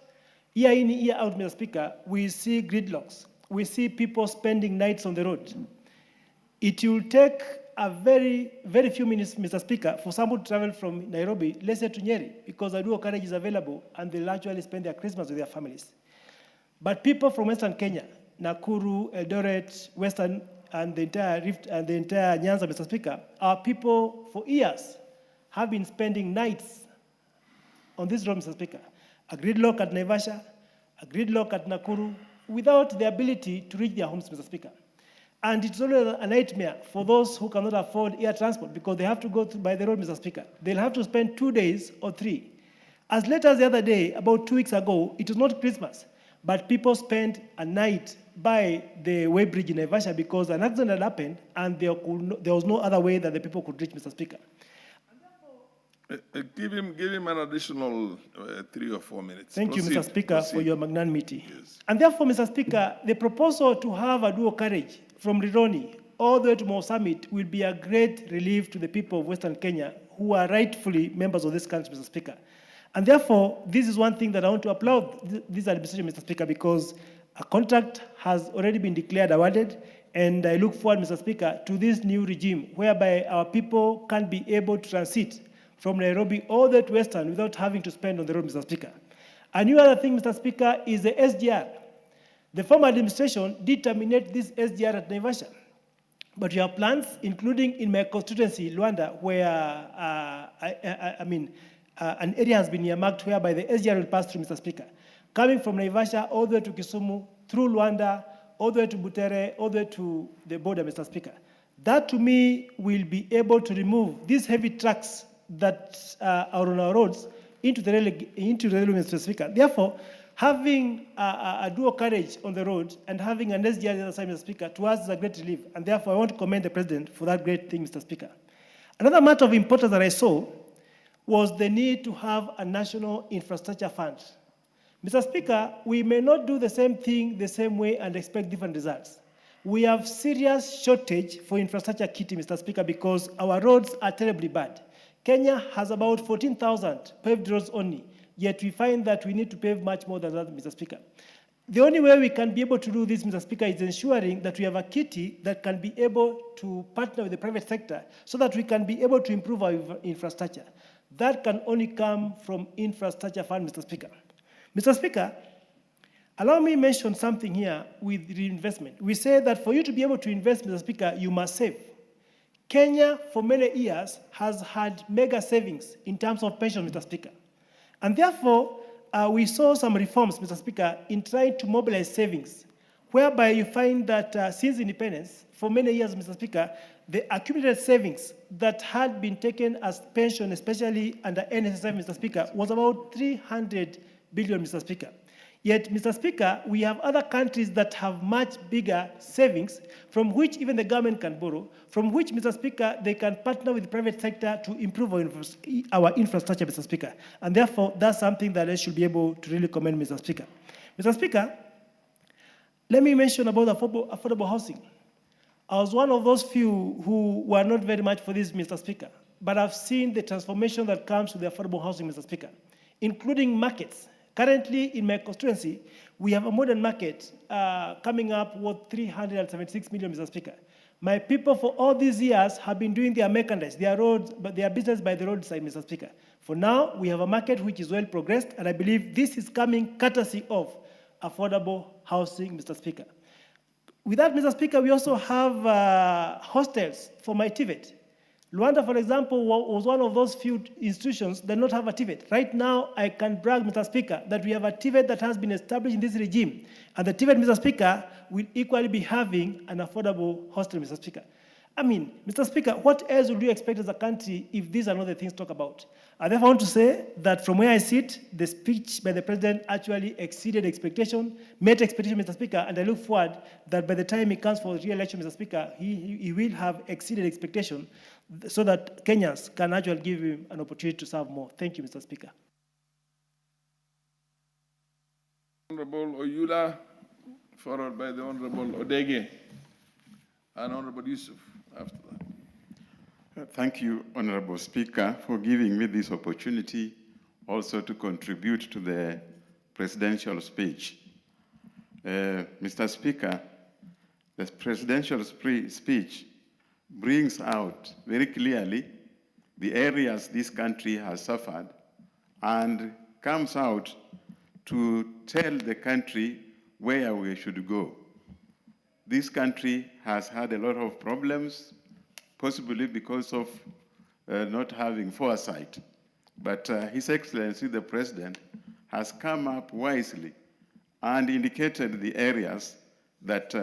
Year in, year out, Mr. Speaker, we see gridlocks. We see people spending nights on the road. It will take a very few minutes, Mr. Speaker, for someone to travel from Nairobi, let's say to Nyeri, because a dual carriage is available and they'll actually spend their Christmas with their families. But people from Western Kenya, Nakuru, Eldoret, Western, and the entire Rift and the entire Nyanza, Mr. Speaker, our people for years have been spending nights on this road, Mr. Speaker. A gridlock at Naivasha, a gridlock at Nakuru, without the ability to reach their homes, Mr. Speaker. And it's always a nightmare for those who cannot afford air transport because they have to go by the road, Mr. Speaker. They'll have to spend 2 days or 3. As late as the other day, about 2 weeks ago, it was not Christmas, but people spent a night by the Way Bridge in Naivasha because an accident had happened and there was no other way that the people could reach, Mr. Speaker. Give him an additional 3 or 4 minutes. Thank you, Mr. Speaker, for your magnanimity. Yes. And therefore, Mr. Speaker, the proposal to have a dual carriage from Rironi all the way to Mau Summit will be a great relief to the people of Western Kenya who are rightfully members of this country, Mr. Speaker. And therefore, this is one thing that I want to applaud this administration, Mr. Speaker, because a contract has already been declared awarded, and I look forward, Mr. Speaker, to this new regime whereby our people can be able to transit from Nairobi all the way to Western without having to spend on the road, Mr. Speaker. A new other thing, Mr. Speaker, is the SGR. The former administration did terminate this SGR at Naivasha. But we have plans, including in my constituency, Luanda, where an area has been earmarked whereby the SGR will pass through, Mr. Speaker. Coming from Naivasha all the way to Kisumu, through Luanda, all the way to Butere, all the way to the border, Mr. Speaker. That, to me, will be able to remove these heavy trucks that are on our roads into the railway, Mr. Speaker. Therefore, having a dual carriage on the road and having an SGR on the other side, Mr. Speaker, to us is a great relief. And therefore, I want to commend the President for that great thing, Mr. Speaker. Another matter of importance that I saw was the need to have a national infrastructure fund. Mr. Speaker, we may not do the same thing the same way and expect different results. We have serious shortage for infrastructure kitty, Mr. Speaker, because our roads are terribly bad. Kenya has about 14,000 paved roads only, yet we find that we need to pave much more than that, Mr. Speaker. The only way we can be able to do this, Mr. Speaker, is ensuring that we have a kitty that can be able to partner with the private sector so that we can be able to improve our infrastructure. That can only come from infrastructure fund, Mr. Speaker. Mr. Speaker, allow me to mention something here with reinvestment. We say that for you to be able to invest, Mr. Speaker, you must save. Kenya, for many years, has had mega savings in terms of pension, Mr. Speaker. And therefore, we saw some reforms, Mr. Speaker, in trying to mobilize savings, whereby you find that since independence, for many years, Mr. Speaker, the accumulated savings that had been taken as pension, especially under NSSF, Mr. Speaker, was about 300 billion, Mr. Speaker. Yet, Mr. Speaker, we have other countries that have much bigger savings from which even the government can borrow, from which, Mr. Speaker, they can partner with the private sector to improve our infrastructure, Mr. Speaker. And therefore, that's something that I should be able to really commend, Mr. Speaker. Mr. Speaker, let me mention about affordable housing. I was one of those few who were not very much for this, Mr. Speaker, but I've seen the transformation that comes with the affordable housing, Mr. Speaker, including markets. Currently, in my constituency, we have a modern market coming up worth 376 million, Mr. Speaker. My people for all these years have been doing their merchandise, their roads, but their business by the roadside, Mr. Speaker. For now, we have a market which is well progressed, and I believe this is coming courtesy of affordable housing, Mr. Speaker. With that, Mr. Speaker, we also have hostels for my TVET. Luanda, for example, was one of those few institutions that not have a TVET. Right now, I can brag, Mr. Speaker, that we have a TVET that has been established in this regime. And the TVET, Mr. Speaker, will equally be having an affordable hostel, Mr. Speaker. I mean, Mr. Speaker, what else would you expect as a country if these are not the things to talk about? I therefore want to say that from where I sit, the speech by the President actually exceeded expectation, met expectation, Mr. Speaker, and I look forward that by the time he comes for re-election, Mr. Speaker, he will have exceeded expectation so that Kenyans can actually give him an opportunity to serve more. Thank you, Mr. Speaker. Honorable Oyula, followed by the Honorable Odege, and Honorable Yusuf after that. Thank you, Honorable Speaker, for giving me this opportunity also to contribute to the presidential speech. Mr. Speaker, the presidential speech brings out very clearly the areas this country has suffered and comes out to tell the country where we should go. This country has had a lot of problems, possibly because of not having foresight. But His Excellency, the President, has come up wisely and indicated the areas that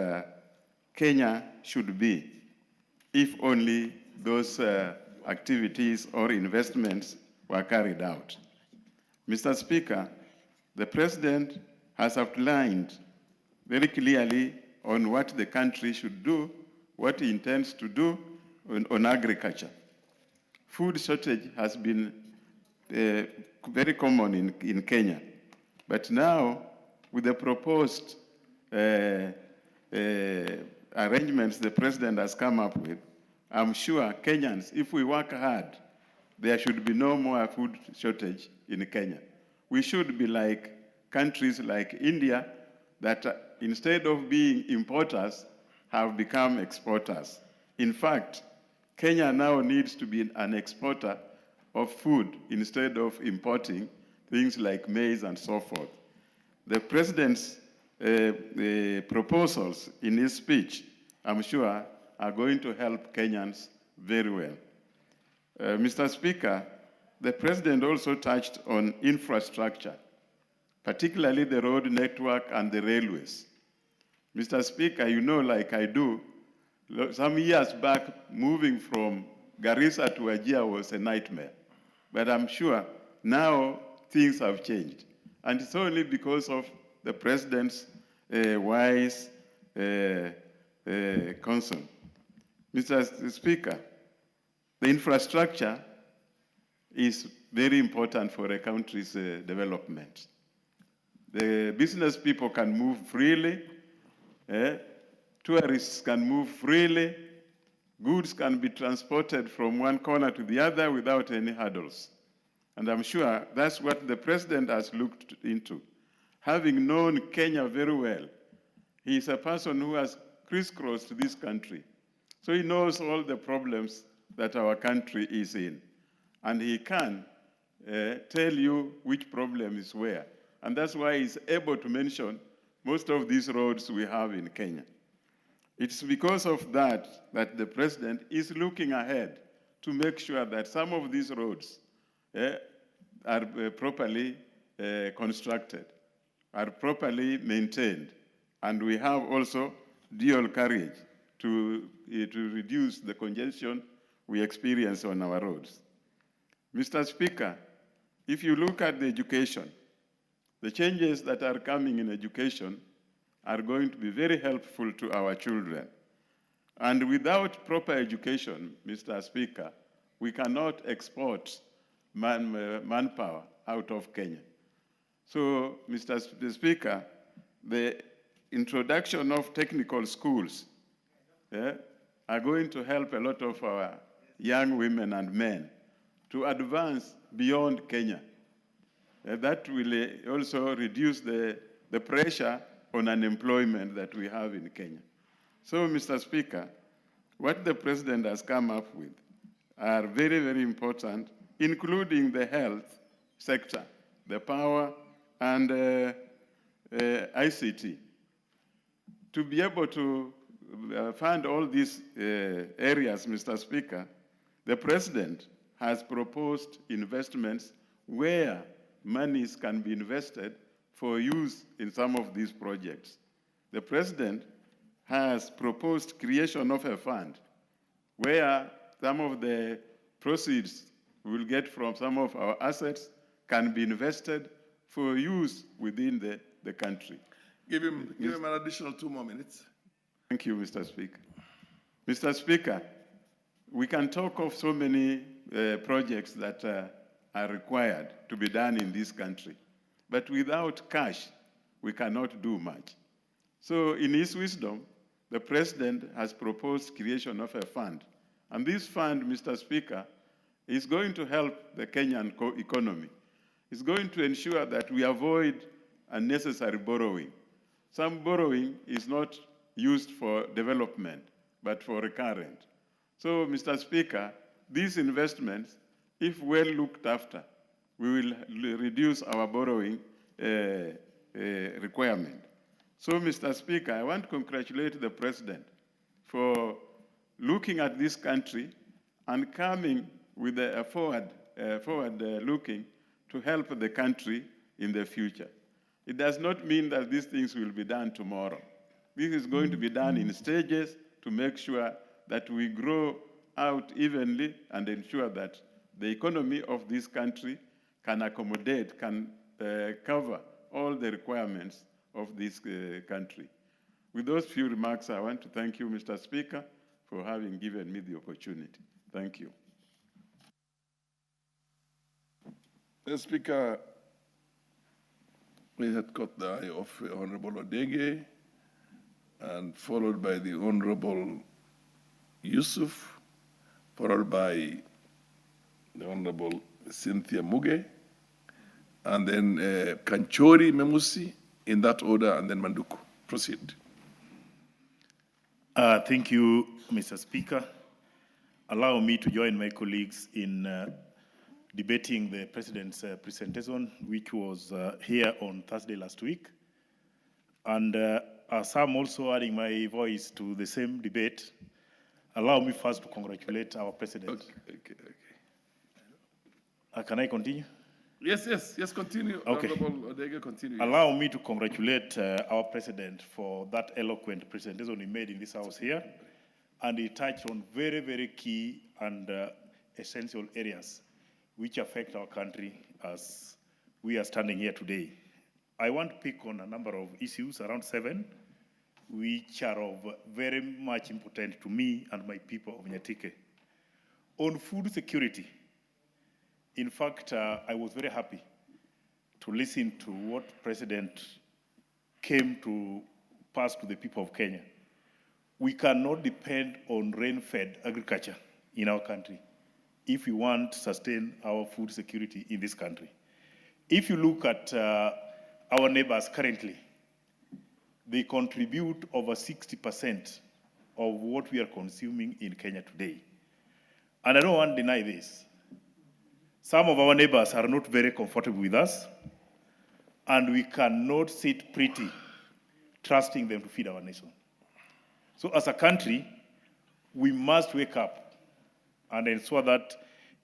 Kenya should be, if only those activities or investments were carried out. Mr. Speaker, the President has outlined very clearly on what the country should do, what he intends to do on agriculture. Food shortage has been very common in Kenya. But now, with the proposed arrangements the President has come up with, I'm sure Kenyans, if we work hard, there should be no more food shortage in Kenya. We should be like countries like India that instead of being importers, have become exporters. In fact, Kenya now needs to be an exporter of food instead of importing things like maize and so forth. The President's proposals in his speech, I'm sure, are going to help Kenyans very well. Mr. Speaker, the President also touched on infrastructure, particularly the road network and the railways. Mr. Speaker, you know, like I do, some years back, moving from Garissa to Wajir was a nightmare. But I'm sure now things have changed. And it's only because of the President's wise concern. Mr. Speaker, the infrastructure is very important for a country's development. The business people can move freely, tourists can move freely, goods can be transported from one corner to the other without any hurdles. And I'm sure that's what the President has looked into. having known Kenya very well. He is a person who has crisscrossed this country. So he knows all the problems that our country is in. And he can tell you which problem is where. And that's why he's able to mention most of these roads we have in Kenya. It's because of that that the president is looking ahead to make sure that some of these roads are properly constructed, are properly maintained. And we have also dual carriage to reduce the congestion we experience on our roads. Mr. Speaker, if you look at the education, the changes that are coming in education are going to be very helpful to our children. And without proper education, Mr. Speaker, we cannot export manpower out of Kenya. So, Mr. Speaker, the introduction of technical schools are going to help a lot of our young women and men to advance beyond Kenya. That will also reduce the pressure on unemployment that we have in Kenya. So, Mr. Speaker, what the president has come up with are very, very important, including the health sector, the power, and ICT. To be able to fund all these areas, Mr. Speaker, the president has proposed investments where monies can be invested for use in some of these projects. The president has proposed creation of a fund where some of the proceeds we'll get from some of our assets can be invested for use within the country. Give him an additional 2 more minutes. Thank you, Mr. Speaker. Mr. Speaker, we can talk of so many projects that are required to be done in this country. But without cash, we cannot do much. So in his wisdom, the president has proposed creation of a fund. And this fund, Mr. Speaker, is going to help the Kenyan economy. It's going to ensure that we avoid unnecessary borrowing. Some borrowing is not used for development, but for recurrent. So, Mr. Speaker, these investments, if well looked after, we will reduce our borrowing requirement. So, Mr. Speaker, I want to congratulate the president for looking at this country and coming with a forward looking to help the country in the future. It does not mean that these things will be done tomorrow. This is going to be done in stages to make sure that we grow out evenly and ensure that the economy of this country can accommodate, can cover all the requirements of this country. With those few remarks, I want to thank you, Mr. Speaker, for having given me the opportunity. Thank you. Mr. Speaker, we had caught the eye of Honorable Odege, and followed by the Honorable Yusuf, followed by the Honorable Cynthia Muge, and then Kanchori Memusi, in that order, and then Manduku. Proceed. Thank you, Mr. Speaker. Allow me to join my colleagues in debating the President's presentation, which was here on Thursday last week. And as I'm also adding my voice to the same debate, allow me first to congratulate our President. Okay. Can I continue? Yes, continue. Okay. Honorable Odege, continue. Allow me to congratulate our President for that eloquent presentation he made in this house here. And he touched on very, very key and essential areas which affect our country as we are standing here today. I want to pick on a number of issues, around 7, which are of very much importance to me and my people of Nyatike. On food security, in fact, I was very happy to listen to what President came to pass to the people of Kenya. We cannot depend on rain-fed agriculture in our country if we want to sustain our food security in this country. If you look at our neighbors currently, they contribute over 60% of what we are consuming in Kenya today. And I don't want to deny this. Some of our neighbors are not very comfortable with us, and we cannot sit pretty trusting them to feed our nation. So as a country, we must wake up and ensure that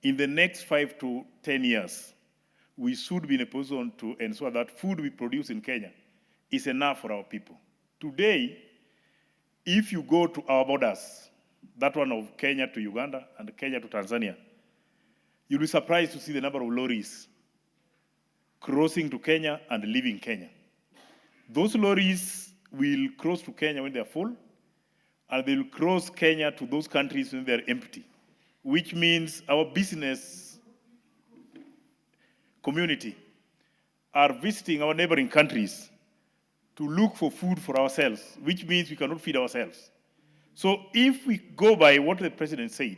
in the next 5 to 10 years, we should be in a position to ensure that food we produce in Kenya is enough for our people. Today, if you go to our borders, that one of Kenya to Uganda and Kenya to Tanzania, you'll be surprised to see the number of lorries crossing to Kenya and leaving Kenya. Those lorries will cross to Kenya when they're full, and they'll cross Kenya to those countries when they're empty, which means our business community are visiting our neighboring countries to look for food for ourselves, which means we cannot feed ourselves. So if we go by what the president said,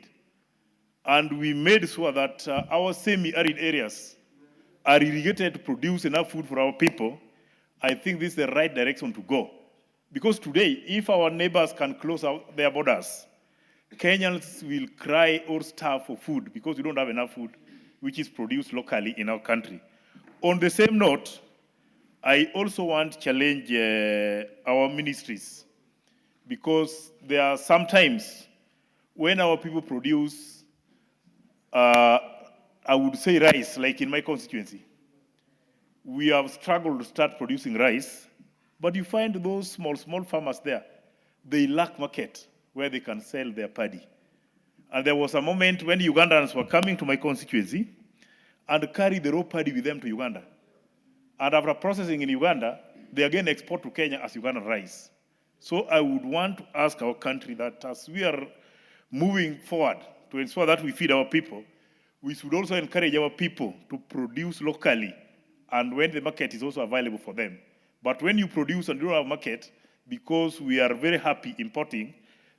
and we made sure that our semi-arid areas are irrigated to produce enough food for our people, I think this is the right direction to go. Because today, if our neighbors can close out their borders, Kenyans will cry or starve for food because we don't have enough food which is produced locally in our country. On the same note, I also want to challenge our ministries, because there are sometimes when our people produce, I would say rice, like in my constituency, we have struggled to start producing rice, but you find those small farmers there, they lack market where they can sell their paddy. And there was a moment when Ugandans were coming to my constituency and carry the raw paddy with them to Uganda. And after processing in Uganda, they again export to Kenya as Ugandan rice. So I would want to ask our country that as we are moving forward to ensure that we feed our people, we should also encourage our people to produce locally, and when the market is also available for them. But when you produce and you don't have a market, because we are very happy importing,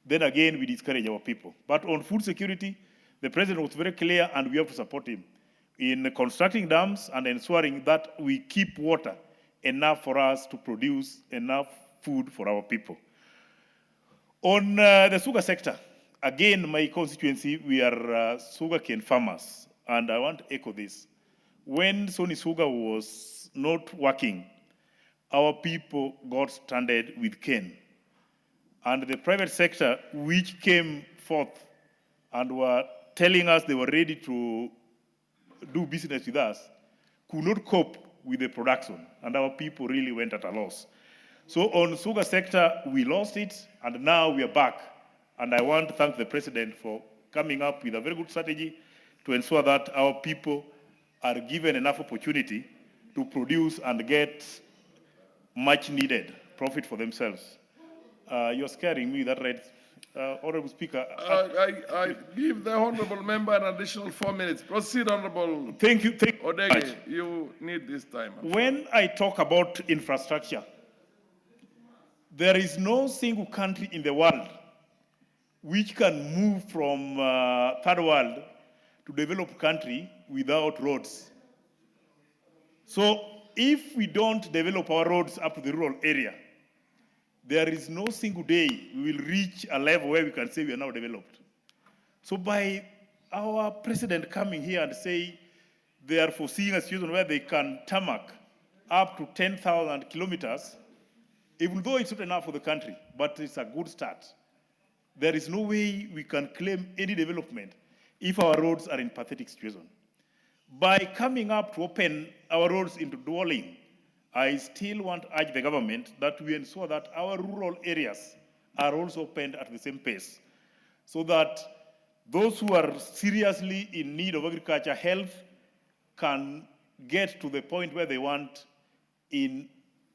then again we discourage our people. But on food security, the president was very clear, and we have to support him in constructing dams and ensuring that we keep water enough for us to produce enough food for our people. On the sugar sector, again, my constituency, we are sugarcane farmers, and I want to echo this. When Sony Sugar was not working, our people got stranded with cane. And the private sector, which came forth and were telling us they were ready to do business with us, could not cope with the production, and our people really went at a loss. So on sugar sector, we lost it, and now we are back. And I want to thank the president for coming up with a very good strategy to ensure that our people are given enough opportunity to produce and get much needed profit for themselves. You're scaring me, that right? Honorable Speaker. I give the honorable member an additional 4 minutes. Proceed, Honorable. Thank you. Odege, you need this time. When I talk about infrastructure, there is no single country in the world which can move from third world to developed country without roads. So if we don't develop our roads up to the rural area, there is no single day we will reach a level where we can say we are now developed. So by our president coming here and say they are foreseeing a situation where they can tarmac up to 10,000 kilometers, even though it's not enough for the country, but it's a good start. There is no way we can claim any development if our roads are in pathetic situation. By coming up to open our roads into dwelling, I still want to urge the government that we ensure that our rural areas are also opened at the same pace, so that those who are seriously in need of agriculture health can get to the point where they want in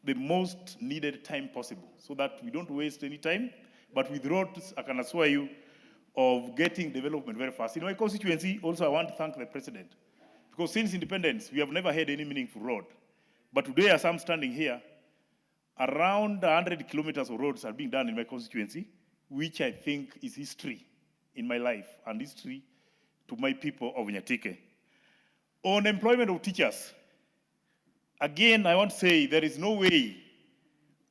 the most needed time possible, so that we don't waste any time. But with roads, I can assure you of getting development very fast. In my constituency, also I want to thank the president, because since independence, we have never had any meaningful road. But today, as I'm standing here, around 100 kilometers of roads are being done in my constituency, which I think is history in my life and history to my people of Nyatike. On employment of teachers, Again, I want to say there is no way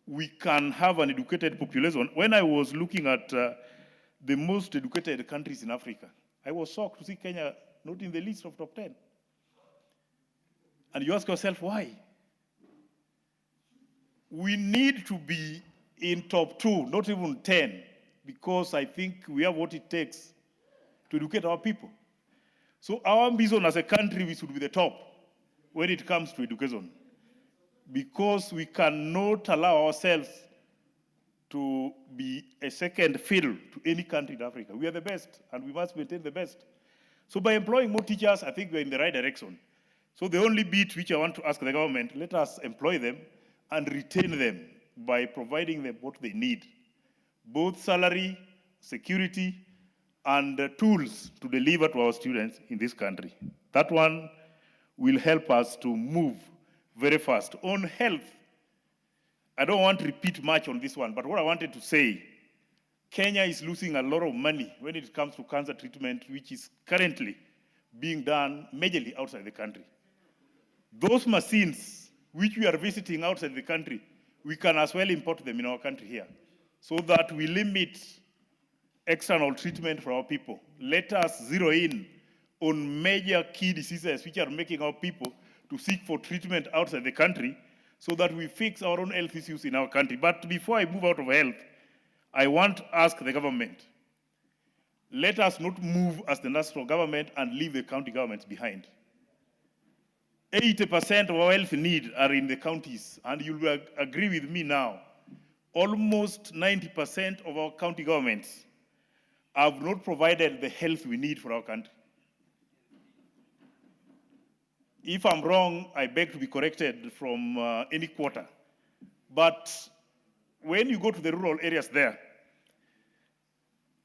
we can have an educated population. When I was looking at the most educated countries in Africa, I was shocked to see Kenya not in the list of top 10. And you ask yourself, why? We need to be in top 2, not even 10, because I think we have what it takes to educate our people. So our ambition as a country, we should be the top when it comes to education, because we cannot allow ourselves to be a second fiddle to any country in Africa. We are the best, and we must maintain the best. So by employing more teachers, I think we're in the right direction. So the only bit which I want to ask the government, let us employ them and retain them by providing them what they need, both salary, security, and tools to deliver to our students in this country. That one will help us to move very fast. On health, I don't want to repeat much on this one, but what I wanted to say, Kenya is losing a lot of money when it comes to cancer treatment, which is currently being done majorly outside the country. Those machines which we are visiting outside the country, we can as well import them in our country here, so that we limit external treatment for our people. Let us zero in on major key diseases which are making our people to seek for treatment outside the country, so that we fix our own health issues in our country. But before I move out of health, I want to ask the government, let us not move as the national government and leave the county governments behind. 80% of our health needs are in the counties, and you'll agree with me now, almost 90% of our county governments have not provided the health we need for our country. If I'm wrong, I beg to be corrected from any quarter. But when you go to the rural areas there,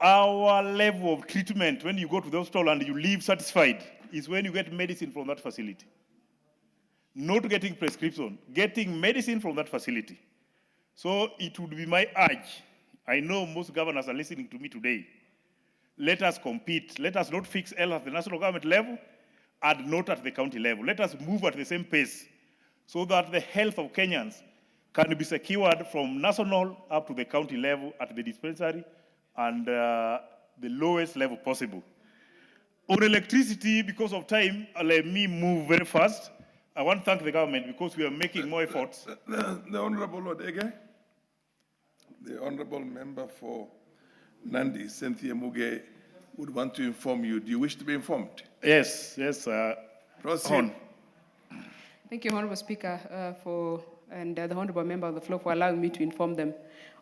our level of treatment, when you go to the hospital and you leave satisfied, is when you get medicine from that facility. Not getting prescription, getting medicine from that facility. So it would be my urge, I know most governors are listening to me today, let us compete. Let us not fix health at the national government level and not at the county level. Let us move at the same pace so that the health of Kenyans can be secured from national up to the county level at the dispensary and the lowest level possible. On electricity, because of time, let me move very fast. I want to thank the government because we are making more efforts. The Honorable Odege, the Honorable Member for Nandi, Cynthia Muge, would want to inform you. Do you wish to be informed? Yes. Proceed. Thank you, Honorable Speaker, and the Honorable Member of the floor for allowing me to inform them.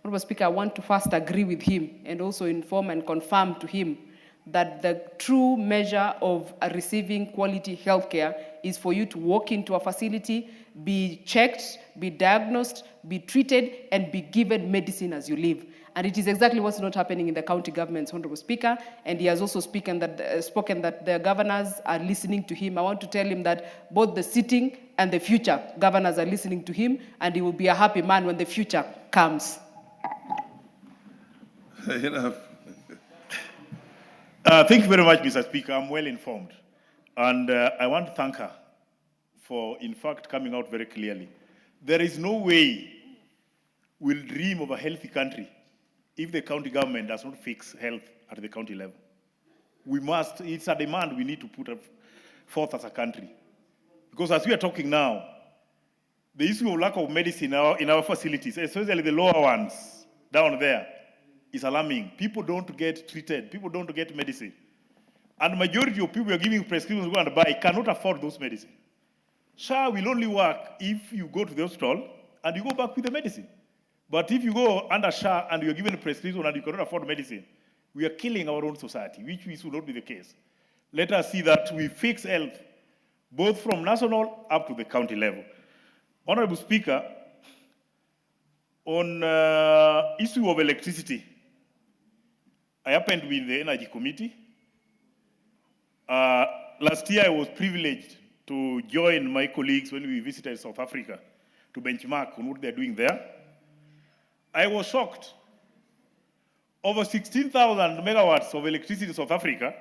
Honorable Speaker, I want to first agree with him and also inform and confirm to him that the true measure of receiving quality healthcare is for you to walk into a facility, be checked, be diagnosed, be treated, and be given medicine as you leave. And it is exactly what's not happening in the county governments, Honorable Speaker. And he has also spoken that the governors are listening to him. I want to tell him that both the sitting and the future governors are listening to him, and he will be a happy man when the future comes. Enough. Thank you very much, Mr. Speaker. I'm well informed. And I want to thank her for, in fact, coming out very clearly. There is no way we'll dream of a healthy country if the county government does not fix health at the county level. We must, it's a demand we need to put forth as a country. Because as we are talking now, the issue of lack of medicine in our facilities, especially the lower ones down there, is alarming. People don't get treated. People don't get medicine. And the majority of people who are giving prescriptions to go and buy cannot afford those medicine. SHA will only work if you go to the hospital and you go back with the medicine. But if you go under SHA and you're given a prescription and you cannot afford medicine, we are killing our own society, which should not be the case. Let us see that we fix health, both from national up to the county level. Honorable Speaker, on issue of electricity, I happened to be in the Energy Committee. Last year, I was privileged to join my colleagues when we visited South Africa to benchmark on what they're doing there. I was shocked. Over 16,000 megawatts of electricity in South Africa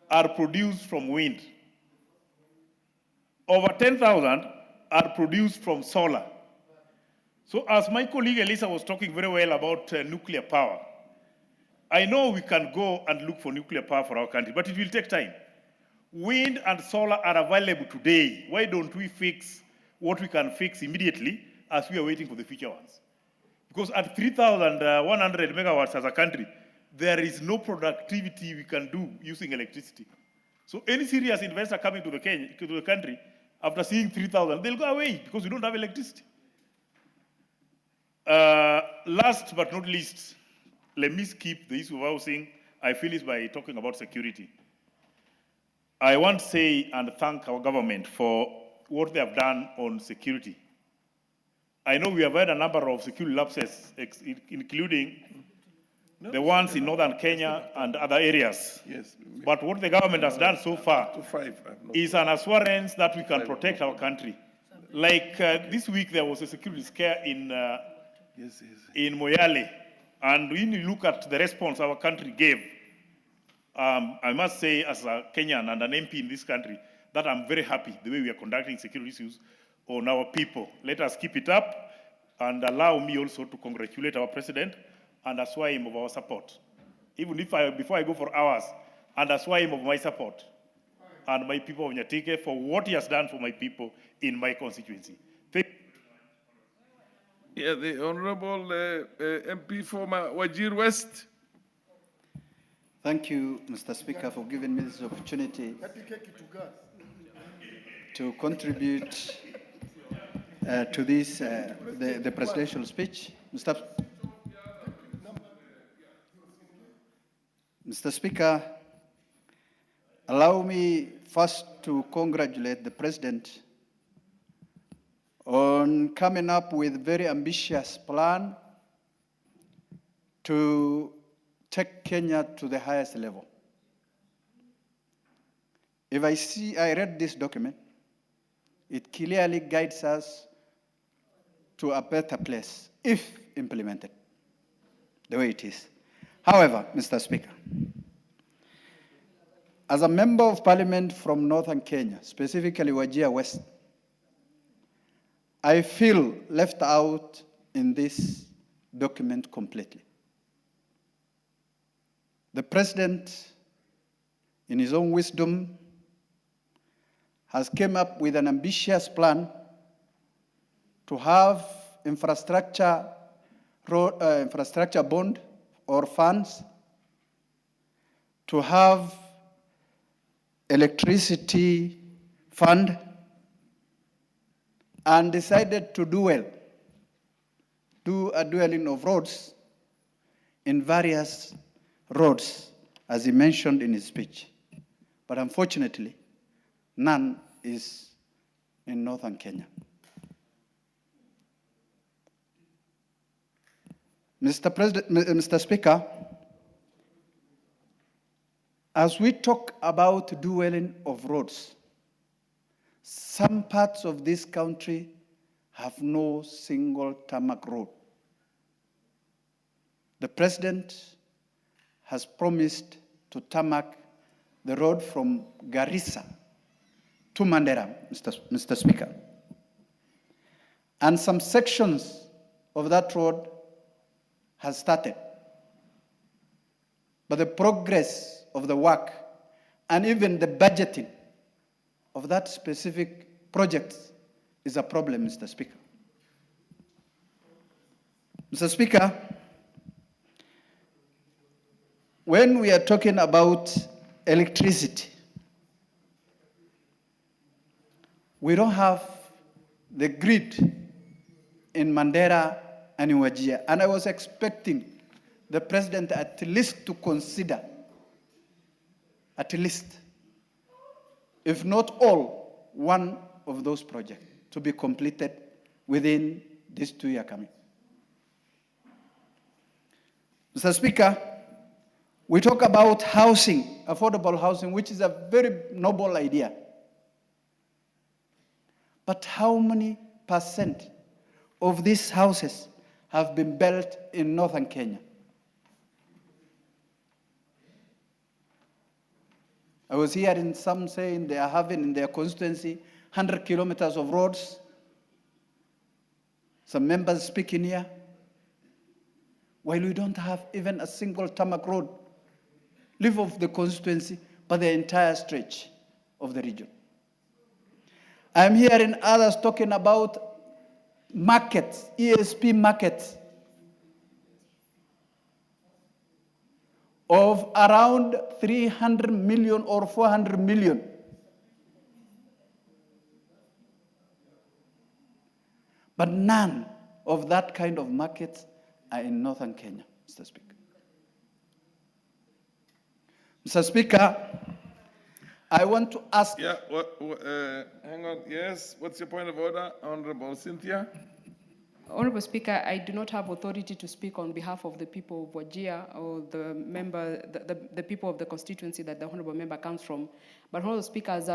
are produced from wind. Over 10,000 are produced from solar. So as my colleague Elisa was talking very well about nuclear power, I know we can go and look for nuclear power for our country, but it will take time. Wind and solar are available today. Why don't we fix what we can fix immediately as we are waiting for the future ones? Because at 3,100 megawatts as a country, there is no productivity we can do using electricity. So any serious investor coming to the country, after seeing 3,000, they'll go away because we don't have electricity. Last but not least, let me skip the issue of housing. I finish by talking about security. I want to say and thank our government for what they have done on security. I know we have had a number of security lapses, including the ones in northern Kenya and other areas. Yes. But what the government has done so far is an assurance that we can protect our country. Like this week, there was a security scare in Moyale. And when you look at the response our country gave, I must say, as a Kenyan and an MP in this country, that I'm very happy the way we are conducting security issues on our people. Let us keep it up and allow me also to congratulate our president and assure him of our support. Even if before I go for hours, and assure him of my support and my people of Nyatike for what he has done for my people in my constituency. Thank you. Yeah, the Honorable MP for Wajir West. Thank you, Mr. Speaker, for giving me this opportunity to contribute to this, the presidential speech. Mr. Speaker, allow me first to congratulate the President on coming up with a very ambitious plan to take Kenya to the highest level. If I read this document, it clearly guides us to a better place if implemented the way it is. However, Mr. Speaker, as a member of parliament from northern Kenya, specifically Wajir West, I feel left out in this document completely. The President, in his own wisdom, has come up with an ambitious plan to have infrastructure bond or funds, to have electricity fund, and decided to do a dueling of roads in various roads, as he mentioned in his speech. But unfortunately, none is in northern Kenya. Mr. Speaker, as we talk about dueling of roads, some parts of this country have no single tarmac road. The President has promised to tarmac the road from Garissa to Mandera, Mr. Speaker. And some sections of that road has started. But the progress of the work and even the budgeting of that specific project is a problem, Mr. Speaker. Mr. Speaker, when we are talking about electricity, we don't have the grid in Mandera and in Wajir. And I was expecting the President at least to consider, at least, if not all, one of those projects to be completed within this 2 year coming. Mr. Speaker, we talk about housing, affordable housing, which is a very noble idea. But how many % of these houses have been built in northern Kenya? I was hearing some saying they are having in their constituency 100 kilometers of roads, some members speaking here, while we don't have even a single tarmac road, leave off the constituency, but the entire stretch of the region. I'm hearing others talking about markets, ESP markets, of around 300 million or 400 million. But none of that kind of markets are in northern Kenya, Mr. Speaker. Mr. Speaker, I want to ask. Yeah, hang on. Yes, what's your point of order, Honorable Cynthia? Honorable Speaker, I do not have authority to speak on behalf of the people of Wajir or the people of the constituency that the honorable member comes from. But Honorable Speaker, as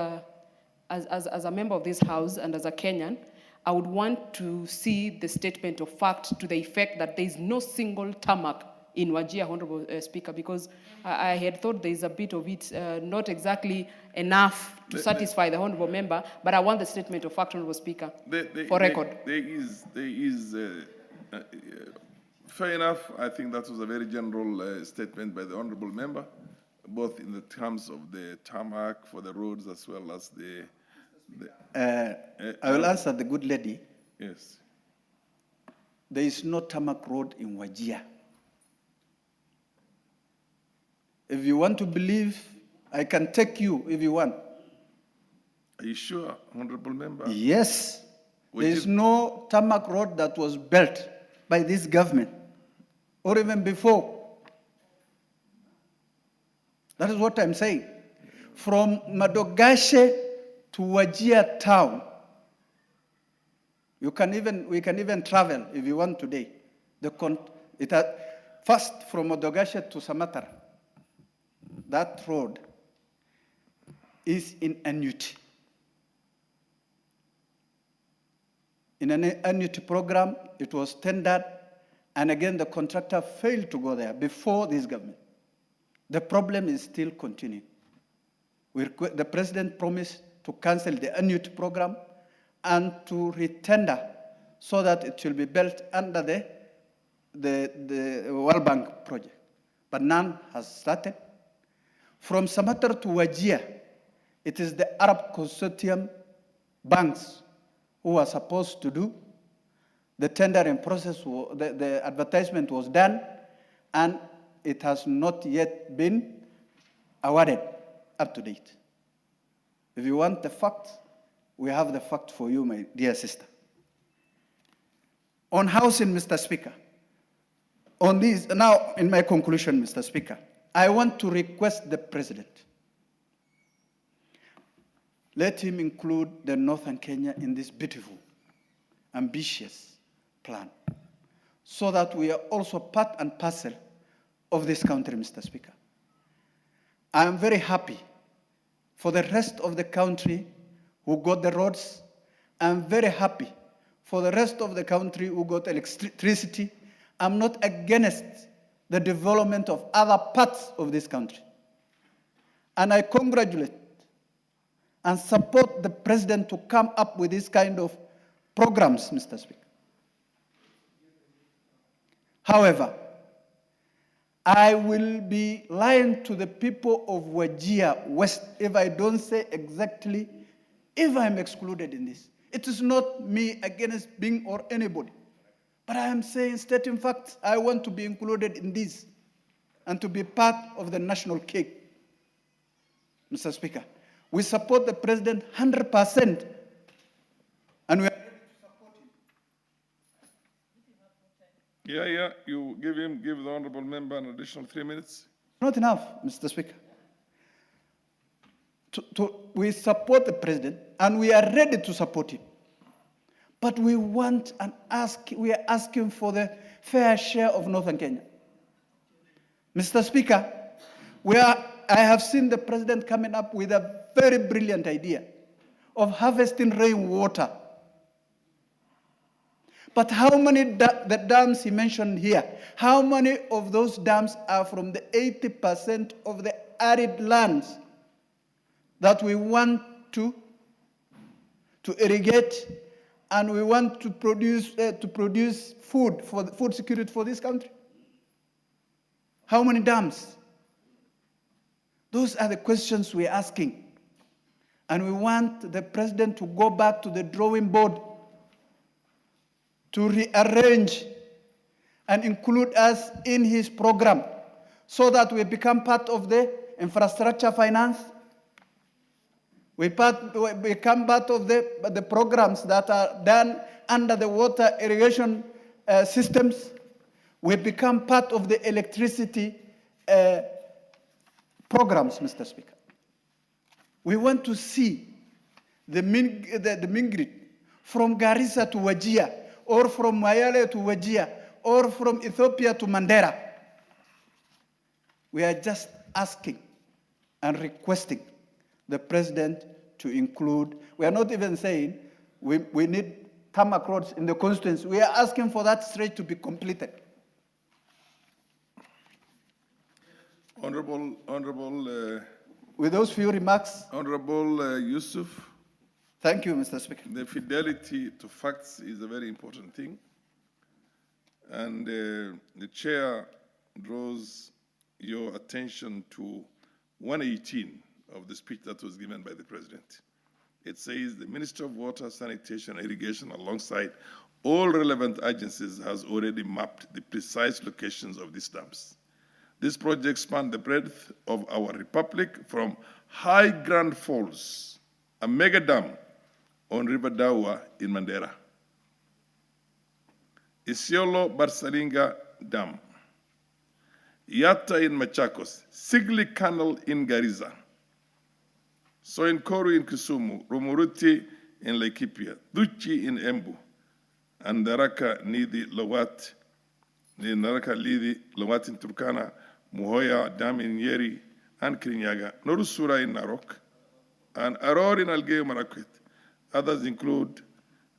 a member of this House and as a Kenyan, I would want to see the statement of fact to the effect that there is no single tarmac in Wajir, Honorable Speaker, because I had thought there is a bit of it, not exactly enough to satisfy the honorable member, but I want the statement of fact, Honorable Speaker, for record. There is fair enough. I think that was a very general statement by the honorable member, both in the terms of the tarmac for the roads as well as the I will answer the good lady. Yes. There is no tarmac road in Wajir. If you want to believe, I can take you if you want. Are you sure, honorable member? Yes. There is no tarmac road that was built by this government, or even before. That is what I'm saying. From Madogashe to Wajir town, we can even travel if you want today. First from Madogashe to Samatar, that road is in annuity. In an annuity program, it was tendered, and again the contractor failed to go there before this government. The problem is still continuing. The president promised to cancel the annuity program and to retender so that it will be built under the World Bank project. But none has started. From Samatar to Wajir, it is the Arab Consortium banks who are supposed to do. The tendering process, the advertisement was done, and it has not yet been awarded up to date. If you want the facts, we have the fact for you, my dear sister. On housing, Mr. Speaker, on this, now in my conclusion, Mr. Speaker, I want to request the president, let him include the northern Kenya in this beautiful, ambitious plan, so that we are also part and parcel of this country, Mr. Speaker. I am very happy for the rest of the country who got the roads. I'm very happy for the rest of the country who got electricity. I'm not against the development of other parts of this country. And I congratulate and support the president to come up with this kind of programs, Mr. Speaker. However, I will be lying to the people of Wajir West if I don't say exactly if I'm excluded in this. It is not me against Bing or anybody, but I am saying, stating facts. I want to be included in this and to be part of the national cake. Mr. Speaker, we support the president 100%, and we are ready to support him. Yeah, you give the honorable member an additional 3 minutes. Not enough, Mr. Speaker. We support the president, and we are ready to support him. But we want and we are asking for the fair share of northern Kenya. Mr. Speaker, I have seen the president coming up with a very brilliant idea of harvesting rainwater. But how many the dams he mentioned here, how many of those dams are from the 80% of the arid lands that we want to irrigate and we want to produce food for the food security for this country? How many dams? Those are the questions we're asking. And we want the president to go back to the drawing board to rearrange and include us in his program so that we become part of the infrastructure finance. We become part of the programs that are done under the water irrigation systems. We become part of the electricity programs, Mr. Speaker. We want to see the Mingrid from Garissa to Wajir, or from Mayale to Wajir, or from Ethiopia to Mandera. We are just asking and requesting the president to include, we are not even saying we need tarmac roads in the constituency. We are asking for that stretch to be completed. Honorable. With those few remarks. Honorable Yusuf. Thank you, Mr. Speaker. The fidelity to facts is a very important thing. And the chair draws your attention to 118 of the speech that was given by the president. It says the Minister of Water, Sanitation, and Irrigation, alongside all relevant agencies, has already mapped the precise locations of these dams. This project spans the breadth of our republic from High Grand Falls, a mega dam on River Dawa in Mandera, Isiolo Barsalinga Dam, Yatta in Machakos, Sigli Canal in Garissa, Soinkoru in Kisumu, Romuruti in Laikipia, Duchi in Embu, and Naraka Nidi Lawat, Naraka Lidi Lawat in Turkana, Muhoya Dam in Yeri and Kirinyaga, Norusura in Narok, and Aror in Algeo Marakwet. Others include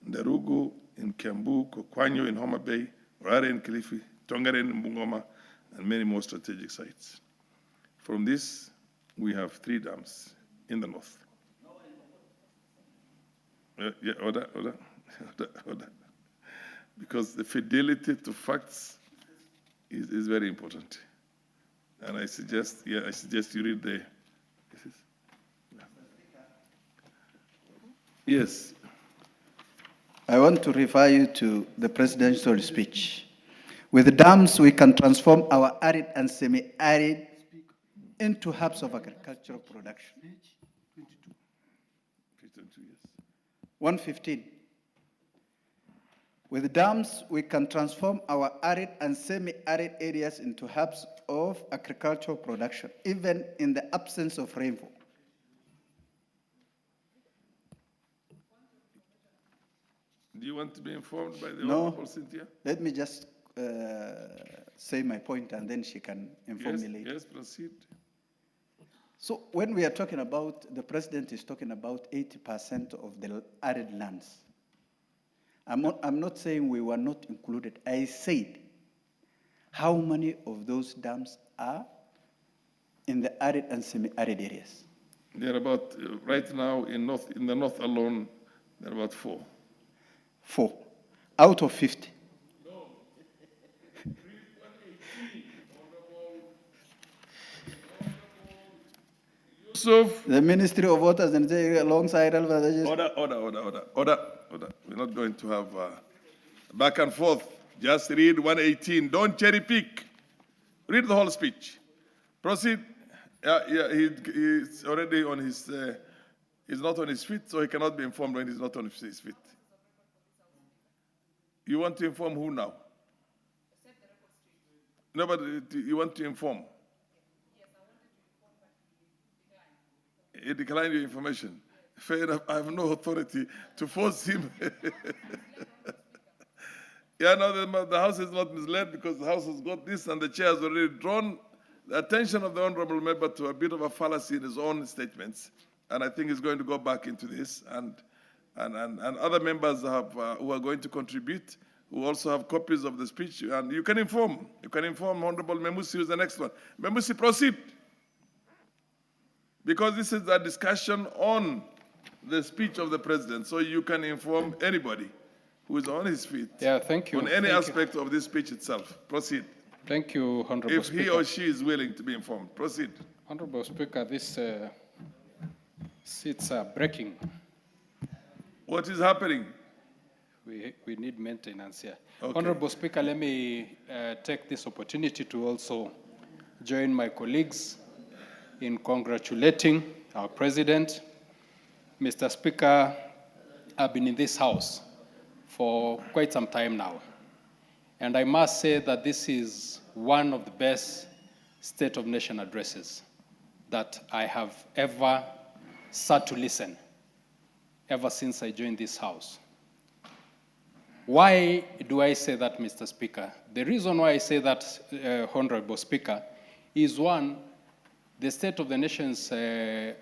Ndarugu in Kiambu, Kokwanyo in Homa Bay, Rare in Kilifi, Tongaren in Bungoma, and many more strategic sites. From this, we have 3 dams in the north. Order. Because the fidelity to facts is very important. And I suggest you read the. Yes. I want to refer you to the presidential speech. With dams, we can transform our arid and semi-arid into hubs of agricultural production. 115. With dams, we can transform our arid and semi-arid areas into hubs of agricultural production, even in the absence of rainfall. Do you want to be informed by the No. Honorable Cynthia? Let me just say my point and then she can inform me later. Yes, proceed. So when we are talking about, the president is talking about 80% of the arid lands. I'm not saying we were not included. I said, how many of those dams are in the arid and semi-arid areas? They're about, right now in the north alone, there are about 4. 4 out of 50. Yusuf. The Ministry of Water and alongside Order. We're not going to have back and forth. Just read 118. Don't cherry pick. Read the whole speech. Proceed. He's already on his. He's not on his feet, so he cannot be informed when he's not on his feet. You want to inform who now? No, but you want to inform. He declined your information. Fair enough, I have no authority to force him. The House is not misled because the House has got this and the chair has already drawn the attention of the honorable member to a bit of a fallacy in his own statements. And I think he's going to go back into this. And other members who are going to contribute, who also have copies of the speech. And you can inform. You can inform Honorable Memusi, who's the next one. Memusi, proceed. Because this is a discussion on the speech of the president, so you can inform anybody. who is on his feet Yeah, thank you. on any Thank you. aspect of this speech itself. Proceed. Thank you, Honorable If Speaker. he or she is willing to be informed. Proceed. Honorable Speaker, this seats are breaking. What is happening? We need maintenance here. Okay. Honorable Speaker, let me take this opportunity to also join my colleagues in congratulating our President. Mr. Speaker, I've been in this House for quite some time now. And I must say that this is one of the best State of Nation addresses that I have ever sat to listen, ever since I joined this House. Why do I say that, Mr. Speaker? The reason why I say that, Honorable Speaker, is one, the State of the Nation's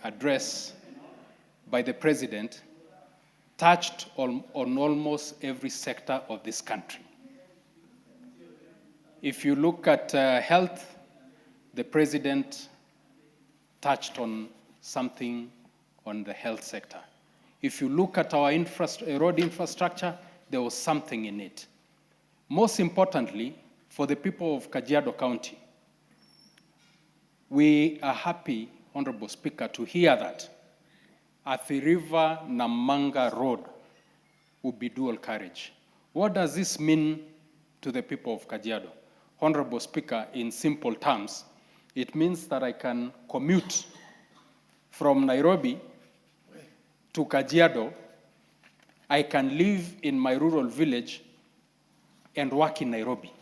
address by the President touched on almost every sector of this country. If you look at health, the President touched on something on the health sector. If you look at our road infrastructure, there was something in it. Most importantly, for the people of Kajiado County, we are happy, Honorable Speaker, to hear that Athi River Namanga Road will be dual carriage. What does this mean to the people of Kajiado? Honorable Speaker, in simple terms, it means that I can commute from Nairobi to Kajiado. I can live in my rural village and work in Nairobi.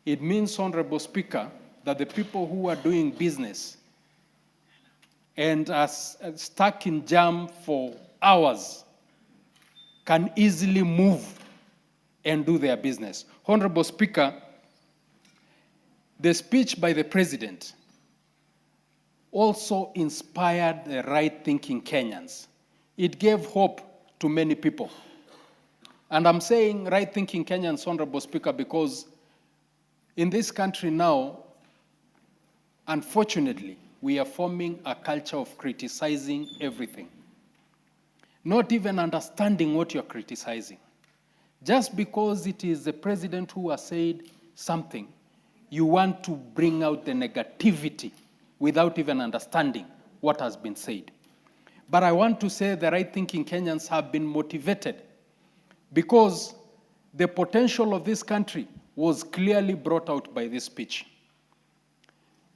It means, Honorable Speaker, that the people who are doing business and are stuck in jam for hours can easily move and do their business. Honorable Speaker, the speech by the President also inspired the right-thinking Kenyans. It gave hope to many people. And I'm saying right-thinking Kenyans, Honorable Speaker, because in this country now, unfortunately, we are forming a culture of criticizing everything, not even understanding what you're criticizing. Just because it is the President who has said something, you want to bring out the negativity without even understanding what has been said. But I want to say the right-thinking Kenyans have been motivated because the potential of this country was clearly brought out by this speech.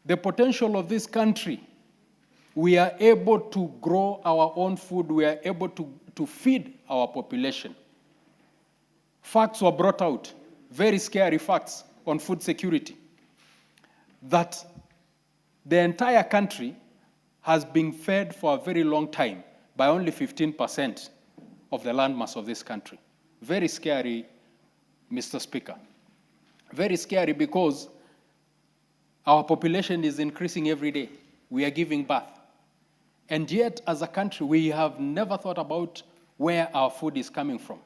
The potential of this country, we are able to grow our own food, we are able to feed our population. Facts were brought out, very scary facts on food security, that the entire country has been fed for a very long time by only 15% of the landmass of this country. Very scary, Mr. Speaker. Very scary because our population is increasing every day. We are giving birth. And yet, as a country, we have never thought about where our food is coming from.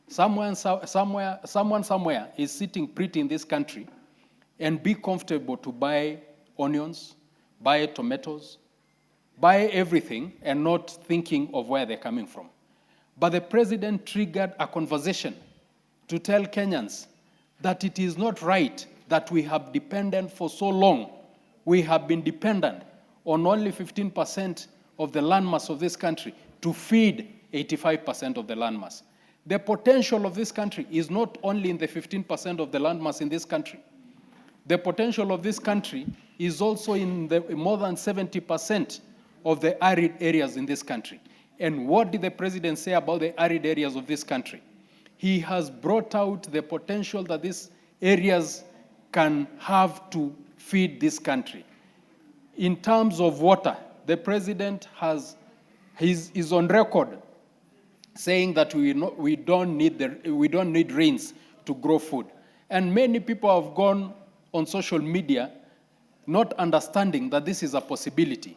Someone somewhere is sitting pretty in this country and be comfortable to buy onions, buy tomatoes, buy everything and not thinking of where they're coming from. But the President triggered a conversation to tell Kenyans that it is not right that we have depended for so long. We have been dependent on only 15% of the landmass of this country to feed 85% of the landmass. The potential of this country is not only in the 15% of the landmass in this country. The potential of this country is also in the more than 70% of the arid areas in this country. And what did the President say about the arid areas of this country? He has brought out the potential that these areas can have to feed this country. In terms of water, the President is on record saying that we don't need rains to grow food. And many people have gone on social media not understanding that this is a possibility.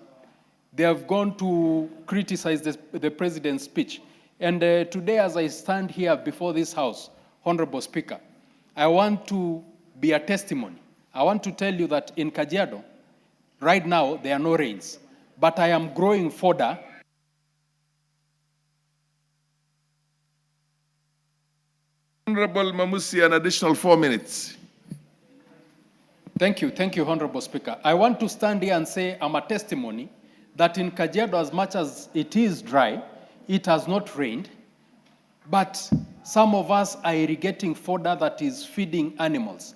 They have gone to criticize the President's speech. And today, as I stand here before this House, Honorable Speaker, I want to be a testimony. I want to tell you that in Kajiado, right now, there are no rains, but I am growing fodder Honorable Mamusi an additional 4 minutes. Thank you, Honorable Speaker. I want to stand here and say I'm a testimony that in Kajiado, as much as it is dry, it has not rained, but some of us are irrigating fodder that is feeding animals.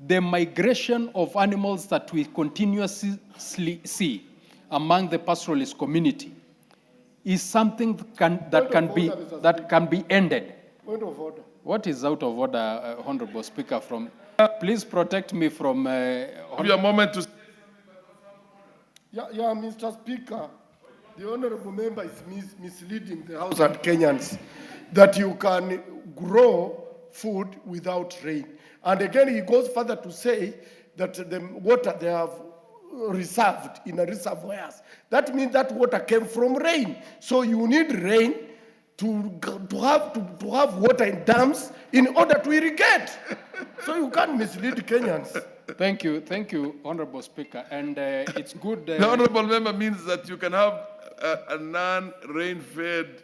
The migration of animals that we continuously see among the pastoralist community is something that can be ended. Point of order. What is out of order, Honorable Speaker? Please protect me from. Give you a moment to. Yeah, Mr. Speaker, the honorable member is misleading the House and Kenyans that you can grow food without rain. And again, he goes further to say that the water they have reserved in the reservoirs. That means that water came from rain. So you need rain to have water in dams in order to irrigate. So you can't mislead Kenyans. Thank you, Honorable Speaker. And it's good. The honorable member means that you can have a non-rain-fed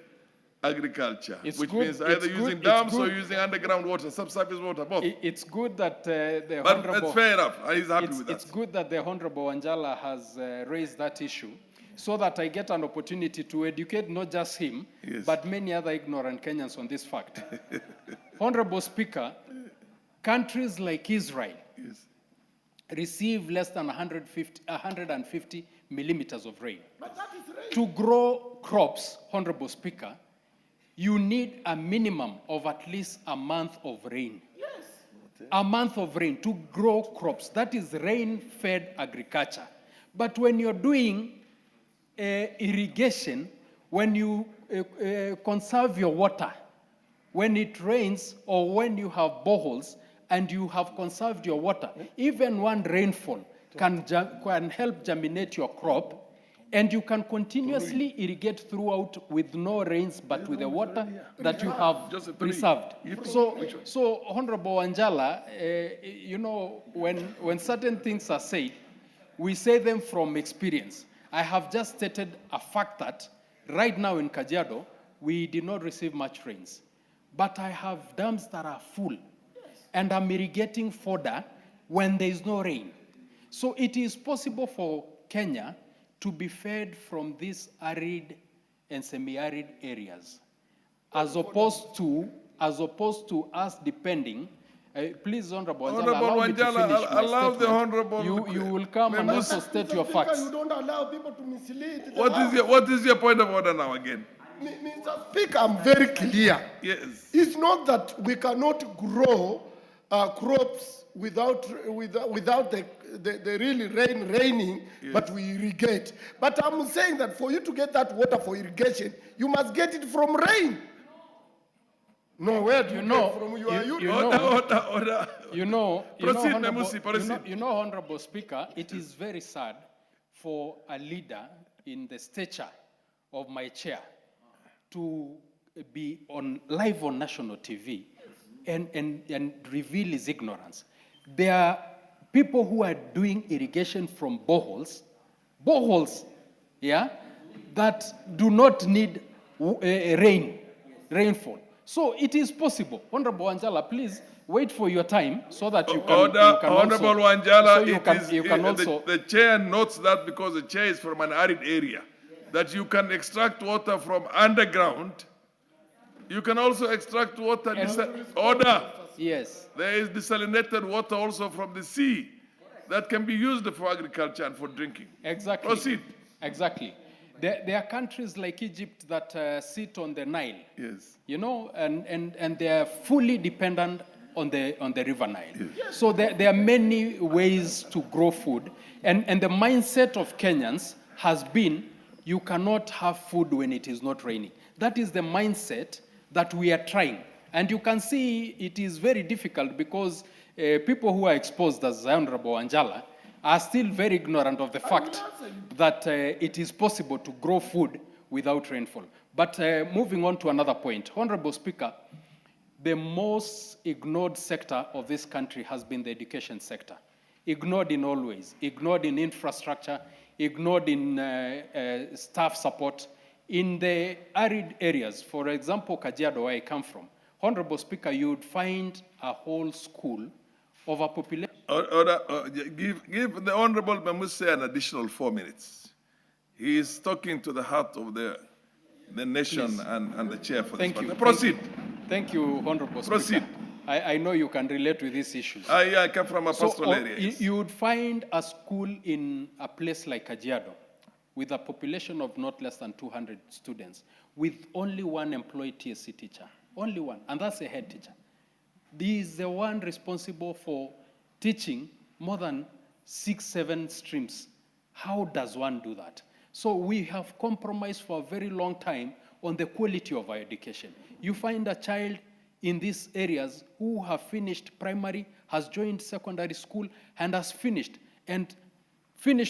agriculture, which means either using dams or using underground water, subsurface water, both. It's good that the but Honorable... it's fair enough. He's happy with that. It's good that the Honorable Wanjala has raised that issue so that I get an opportunity to educate not just him, but many other ignorant Kenyans on this fact. Honorable Speaker, countries like Israel receive less than 150 millimeters of rain. But that is rain. To grow crops, Honorable Speaker, you need a minimum of at least a month of rain. Yes. A month of rain to grow crops. That is rain-fed agriculture. But when you're doing irrigation, when you conserve your water, when it rains or when you have boreholes and you have conserved your water, even one rainfall can help germinate your crop, and you can continuously irrigate throughout with no rains, but with the water that you have preserved. So Honorable Wanjala, you know, when certain things are said, we say them from experience. I have just stated a fact that right now in Kajiado, we did not receive much rains. But I have dams that are full, and I'm irrigating fodder when there is no rain. So it is possible for Kenya to be fed from these arid and semi-arid areas, as opposed to us depending. Please, Honorable Wanjala, allow the Honorable. You will come and also state your facts. You don't allow people to mislead. What is your point of order now again? Mr. Speaker, I'm very clear. Yes. It's not that we cannot grow crops without the really raining, but we irrigate. But I'm saying that for you to get that water for irrigation, you must get it from rain. No, where do you know from? Honorable Speaker, it is very sad for a leader in the stature of my chair to be live on national TV and reveal his ignorance. There are people who are doing irrigation from boreholes, that do not need rainfall. So it is possible. Honorable Wanjala, please wait for your time so that you can. Honorable Wanjala, so the chair notes that because the chair is from an arid area, that you can extract water from underground. You can also extract water. Yes. There is desalinated water also from the sea that can be used for agriculture and for drinking. Exactly. Proceed. Exactly. There are countries like Egypt that sit on the Nile. Yes. You know, and they are fully dependent on the River Nile. Yes. So there are many ways to grow food, and the mindset of Kenyans has been you cannot have food when it is not raining. That is the mindset that we are trying. And you can see it is very difficult because people who are exposed, as Honorable Wanjala, are still very ignorant of the fact that it is possible to grow food without rainfall. But moving on to another point, Honorable Speaker, the most ignored sector of this country has been the education sector. Ignored in all ways, ignored in infrastructure, ignored in staff support. In the arid areas, for example, Kajiado, where I come from, Honorable Speaker, you would find a whole school of a population. Give the Honorable Mamuse an additional 4 minutes. He is talking to the heart of the nation and the chair for Thank this you. matter. Proceed. Thank you, Honorable Proceed. Speaker. I know you can relate with these issues. I come from a pastoral area. Yes. You would find a school in a place like Kajiado with a population of not less than 200 students with only one employed TSC teacher, only one, and that's a head teacher. He is the one responsible for teaching more than 6-7 streams. How does one do that? So we have compromised for a very long time on the quality of our education. You find a child in these areas who have finished primary, has joined secondary school, and has finished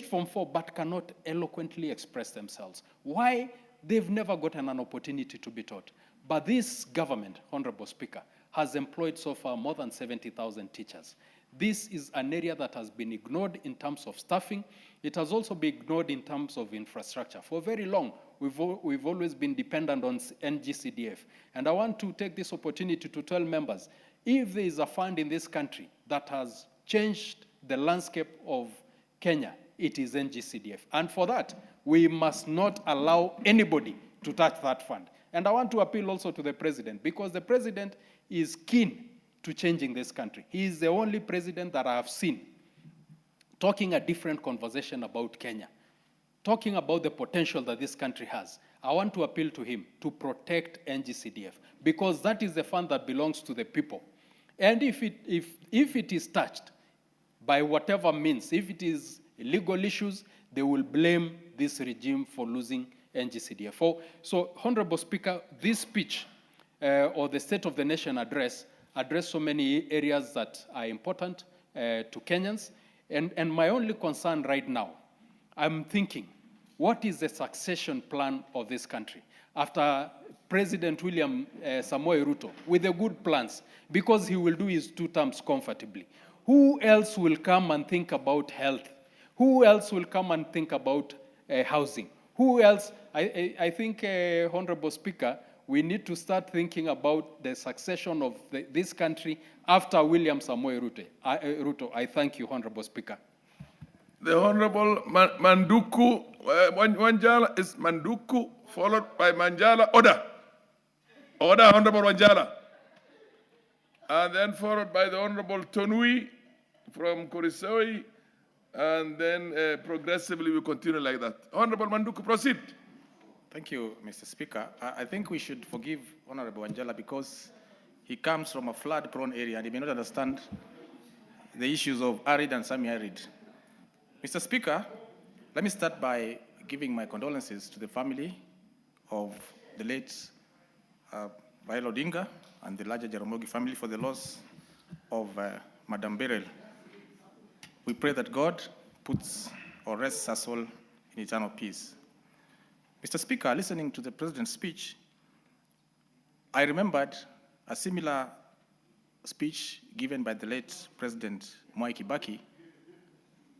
Form 4, but cannot eloquently express themselves. Why? They've never gotten an opportunity to be taught. But this government, Honorable Speaker, has employed so far more than 70,000 teachers. This is an area that has been ignored in terms of staffing. It has also been ignored in terms of infrastructure. For very long, we've always been dependent on NGCDF. And I want to take this opportunity to tell members, if there is a fund in this country that has changed the landscape of Kenya, it is NGCDF. And for that, we must not allow anybody to touch that fund. And I want to appeal also to the president, because the president is keen to changing this country. He is the only president that I have seen talking a different conversation about Kenya, talking about the potential that this country has. I want to appeal to him to protect NGCDF, because that is the fund that belongs to the people. And if it is touched by whatever means, if it is legal issues, they will blame this regime for losing NGCDF. So, Honorable Speaker, this speech or the State of the Nation address so many areas that are important to Kenyans. And my only concern right now, I'm thinking, what is the succession plan of this country? After President William Samoei Ruto, with the good plans, because he will do his 2 terms comfortably, who else will come and think about health? Who else will come and think about housing? Who else? I think, Honorable Speaker, we need to start thinking about the succession of this country after William Samoei Ruto. I thank you, Honorable Speaker. The Honorable Manduku Wanjala is Manduku, followed by Manjala. Order. Order, Honorable Wanjala. And then followed by the Honorable Tonui from Kurisoi. And then progressively we continue like that. Honorable Manduku, proceed. Thank you, Mr. Speaker. I think we should forgive Honorable Wanjala because he comes from a flood-prone area and he may not understand the issues of arid and semi-arid. Mr. Speaker, let me start by giving my condolences to the family of the late Raila Odinga and the larger Jaramogi family for the loss of Madam Beryl. We pray that God puts or rests her soul in eternal peace. Mr. Speaker, listening to the President's speech, I remembered a similar speech given by the late President Mwai Kibaki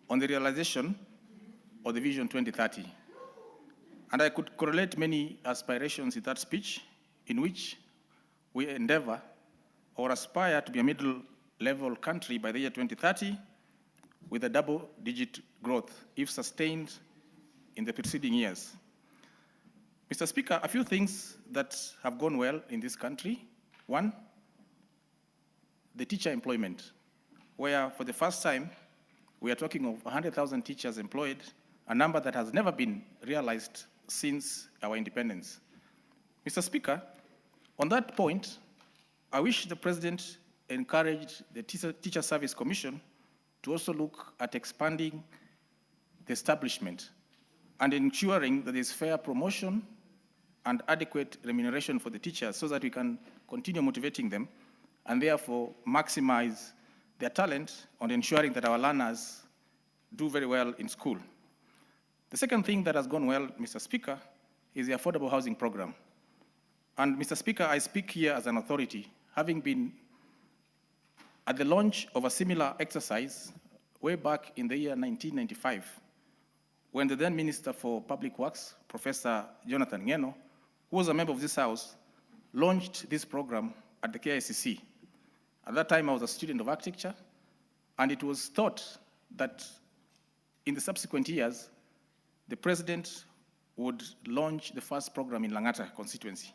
on the realization of the Vision 2030. And I could correlate many aspirations in that speech in which we endeavor or aspire to be a middle-level country by the year 2030 with a double-digit growth, if sustained in the preceding years. Mr. Speaker, a few things that have gone well in this country. One, the teacher employment, where for the first time, we are talking of 100,000 teachers employed, a number that has never been realized since our independence. Mr. Speaker, on that point, I wish the President encouraged the Teacher Service Commission to also look at expanding the establishment and ensuring that there is fair promotion and adequate remuneration for the teachers so that we can continue motivating them and therefore maximize their talent on ensuring that our learners do very well in school. The second thing that has gone well, Mr. Speaker, is the affordable housing program. And Mr. Speaker, I speak here as an authority, having been at the launch of a similar exercise way back in the year 1995, when the then Minister for Public Works, Professor Jonathan Ngeno, who was a member of this House, launched this program at the KICC. At that time, I was a student of architecture, and it was thought that in the subsequent years, the president would launch the first program in Langata constituency.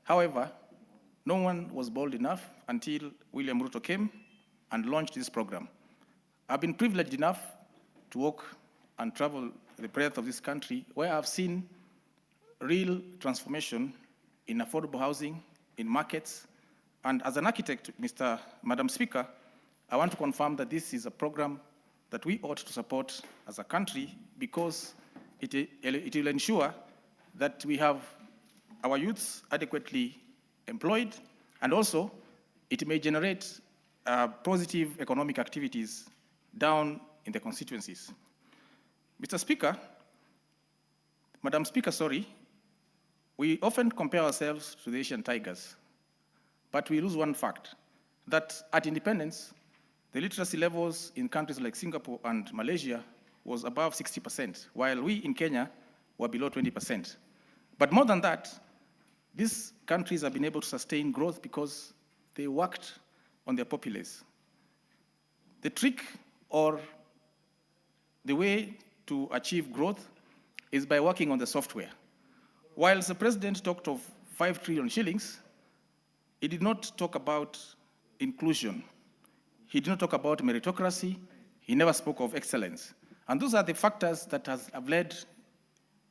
However, no one was bold enough until William Ruto came and launched this program. I've been privileged enough to walk and travel the breadth of this country, where I've seen real transformation in affordable housing, in markets, and as an architect, Madam Speaker, I want to confirm that this is a program that we ought to support as a country because it will ensure that we have our youths adequately employed, and also it may generate positive economic activities down in the constituencies. Mr. Speaker, Madam Speaker, sorry, we often compare ourselves to the Asian tigers, but we lose one fact, that at independence, the literacy levels in countries like Singapore and Malaysia was above 60%, while we in Kenya were below 20%. But more than that, these countries have been able to sustain growth because they worked on their populace. The trick or the way to achieve growth is by working on the software. Whilst the president talked of 5 trillion shillings, he did not talk about inclusion. He did not talk about meritocracy. He never spoke of excellence. And those are the factors that have led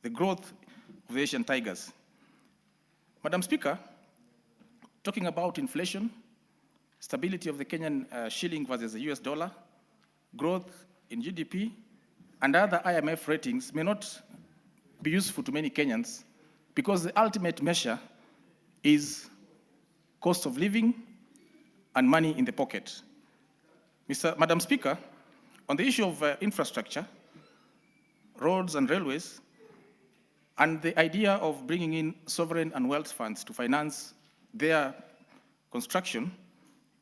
the growth of the Asian tigers. Madam Speaker, talking about inflation, stability of the Kenyan shilling versus the US dollar, growth in GDP, and other IMF ratings may not be useful to many Kenyans because the ultimate measure is cost of living and money in the pocket. Madam Speaker, on the issue of infrastructure, roads and railways, and the idea of bringing in sovereign and wealth funds to finance their construction,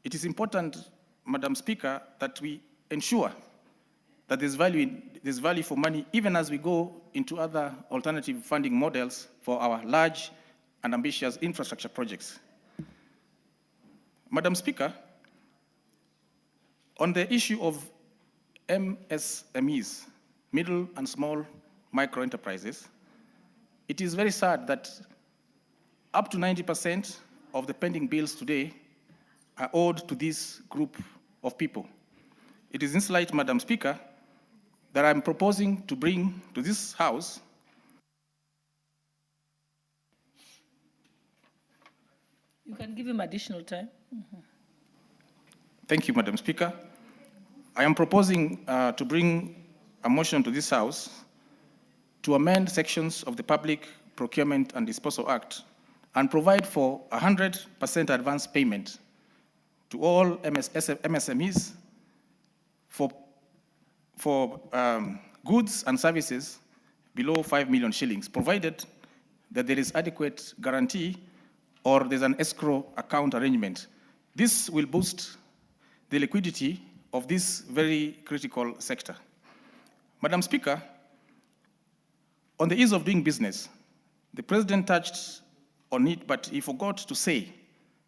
it is important, Madam Speaker, that we ensure that there's value for money even as we go into other alternative funding models for our large and ambitious infrastructure projects. Madam Speaker, on the issue of MSMEs, middle and small micro enterprises, it is very sad that up to 90% of the pending bills today are owed to this group of people. It is in this light, Madam Speaker, that I'm proposing to bring to this House You can give him additional time. Thank you, Madam Speaker. I am proposing to bring a motion to this House to amend sections of the Public Procurement and Disposal Act and provide for 100% advance payment to all MSMEs for goods and services below 5 million shillings, provided that there is adequate guarantee or there's an escrow account arrangement. This will boost the liquidity of this very critical sector. Madam Speaker, on the ease of doing business, the President touched on it, but he forgot to say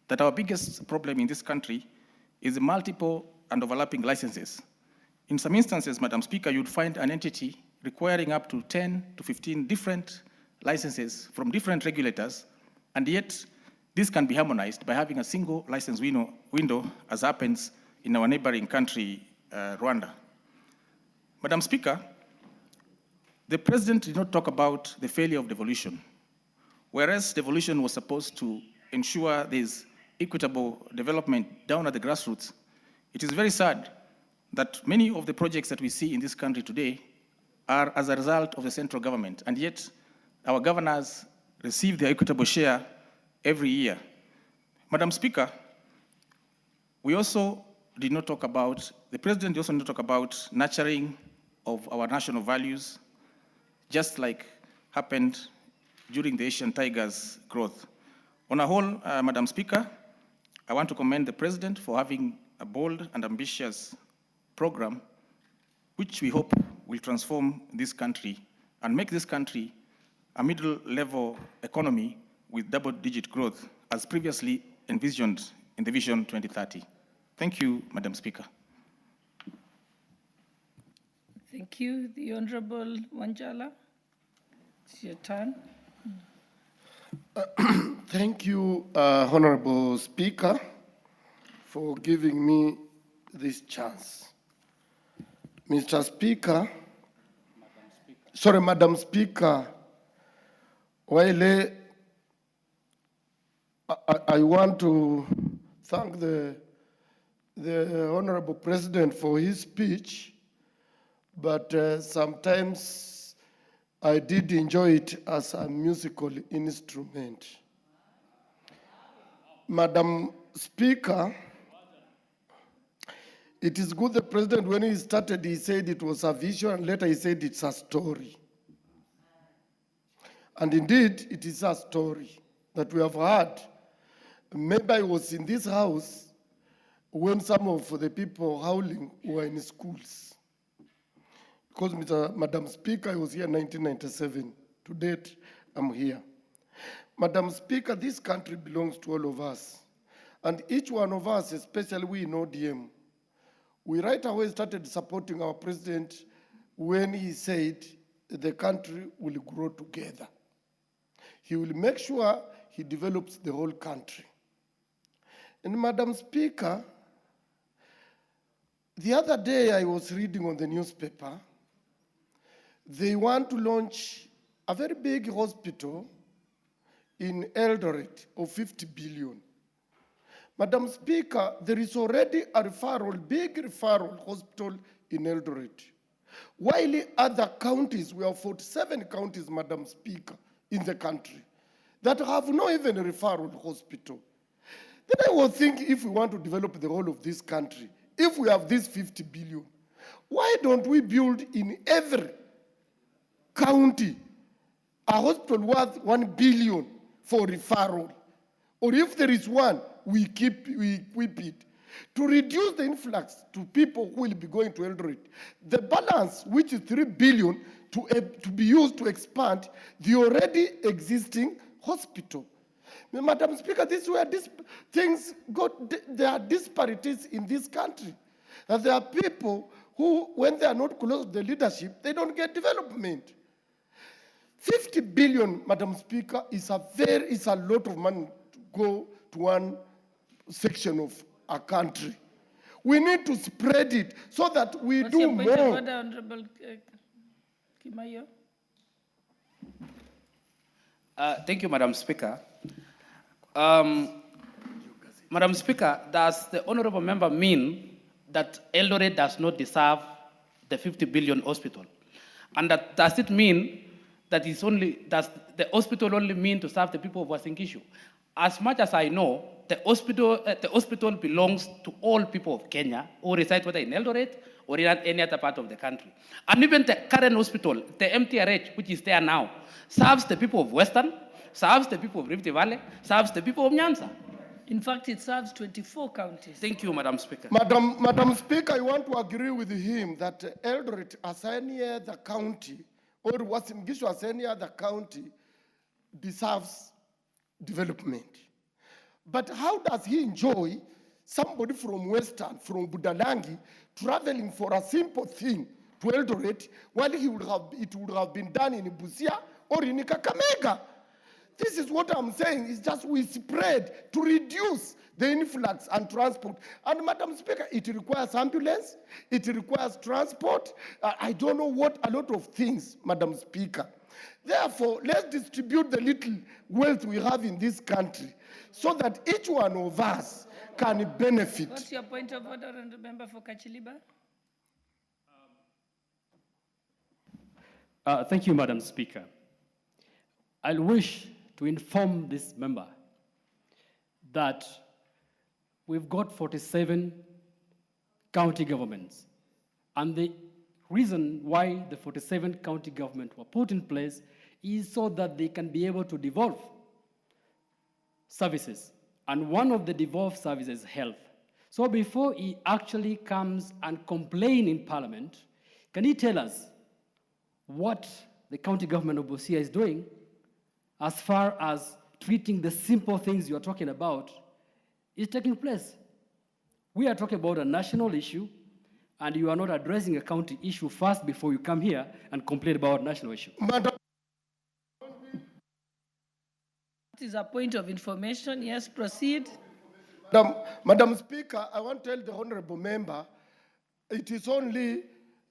that our biggest problem in this country is the multiple and overlapping licenses. In some instances, Madam Speaker, you'd find an entity requiring up to 10 to 15 different licenses from different regulators, and yet this can be harmonized by having a single license window, as happens in our neighboring country, Rwanda. Madam Speaker, the President did not talk about the failure of devolution. Whereas devolution was supposed to ensure there's equitable development down at the grassroots, it is very sad that many of the projects that we see in this country today are as a result of the central government, and yet our governors receive their equitable share every year. Madam Speaker, we also did not talk about, the President also did not talk about nurturing of our national values, just like happened during the Asian Tigers growth. On a whole, Madam Speaker, I want to commend the President for having a bold and ambitious program, which we hope will transform this country and make this country a middle-level economy with double-digit growth, as previously envisioned in the Vision 2030. Thank you, Madam Speaker. Thank you. The Honorable Wanjala, it's your turn. Thank you, Honorable Speaker, for giving me this chance. Mr. Speaker, Madam Speaker, while I want to thank the Honorable President for his speech, but sometimes I did enjoy it as a musical instrument. Madam Speaker, it is good the President, when he started, he said it was a vision, and later he said it's a story. And indeed, it is a story that we have heard. Maybe I was in this house when some of the people howling were in schools. Because, Madam Speaker, I was here in 1997. To date, I'm here. Madam Speaker, this country belongs to all of us. And each one of us, especially we in ODM, we right away started supporting our president when he said the country will grow together. He will make sure he develops the whole country. And Madam Speaker, the other day I was reading on the newspaper, they want to launch a very big hospital in Eldoret of 50 billion. Madam Speaker, there is already a big referral hospital in Eldoret. While other counties, we have 47 counties, Madam Speaker, in the country that have no even a referral hospital. Then I was thinking, if we want to develop the whole of this country, if we have this 50 billion, why don't we build in every county a hospital worth 1 billion for referral? Or if there is one, we equip it to reduce the influx to people who will be going to Eldoret. The balance, which is 3 billion, to be used to expand the already existing hospital. Madam Speaker, this is where things go. There are disparities in this country. And there are people who, when they are not close to the leadership, they don't get development. 50 billion, Madam Speaker, is a lot of money to go to one section of a country. We need to spread it so that we What's do your point of more. order, Honorable Kimayo? Thank you, Madam Speaker. Madam Speaker, does the honorable member mean that Eldoret does not deserve the 50 billion hospital? And does it mean that does the hospital only mean to serve the people of Uasin Gishu? As much as I know, the hospital belongs to all people of Kenya who reside whether in Eldoret or in any other part of the country. And even the current hospital, the MTRH, which is there now, serves the people of Western, serves the people of Rift Valley, serves the people of Nyanza. In fact, it serves 24 counties. Thank you, Madam Speaker. Madam Speaker, I want to agree with him that Eldoret, as any other county, or Uasin Gishu as any other county, deserves development. But how does he enjoy somebody from Western, from Budalangi, traveling for a simple thing to Eldoret, while it would have been done in Busia or in Kakamega? This is what I'm saying, is just we spread to reduce the influx and transport. And Madam Speaker, it requires ambulance, it requires transport. I don't know what, a lot of things, Madam Speaker. Therefore, let's distribute the little wealth we have in this country so that each one of us can benefit. What's your point of order, Honorable Member for Kachiliba? Thank you, Madam Speaker. I wish to inform this member that we've got 47 county governments. And the reason why the 47 county governments were put in place is so that they can be able to devolve services. And one of the devolved services is health. So before he actually comes and complain in Parliament, can he tell us what the county government of Busia is doing as far as treating the simple things you're talking about is taking place. We are talking about a national issue, and you are not addressing a county issue first before you come here and complain about national issue. Madam, It is a point of information. Yes, proceed. Madam Speaker, I want to tell the honorable member, it is only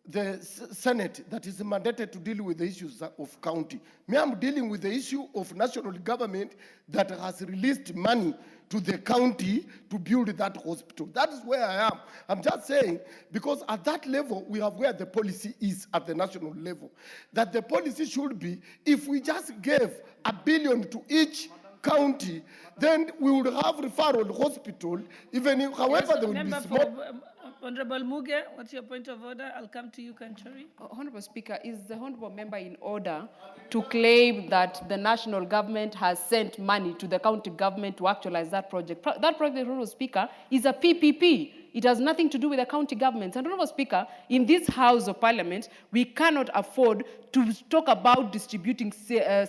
the Senate that is mandated to deal with the issues of county. Me, I'm dealing with the issue of national government that has released money to the county to build that hospital. That is where I am. I'm just saying, because at that level, we have where the policy is at the national level. That the policy should be, if we just gave $1 billion to each county, then we would have referral hospital, even if, however, Yes, there will be member small. Honorable Muge, what's your point of order? I'll come to you, Kanchori. Honorable Speaker, is the honorable member in order to claim that the national government has sent money to the county government to actualize that project? That project, Honorable Speaker, is a PPP. It has nothing to do with the county governments. And Honorable Speaker, in this House of Parliament, we cannot afford to talk about distributing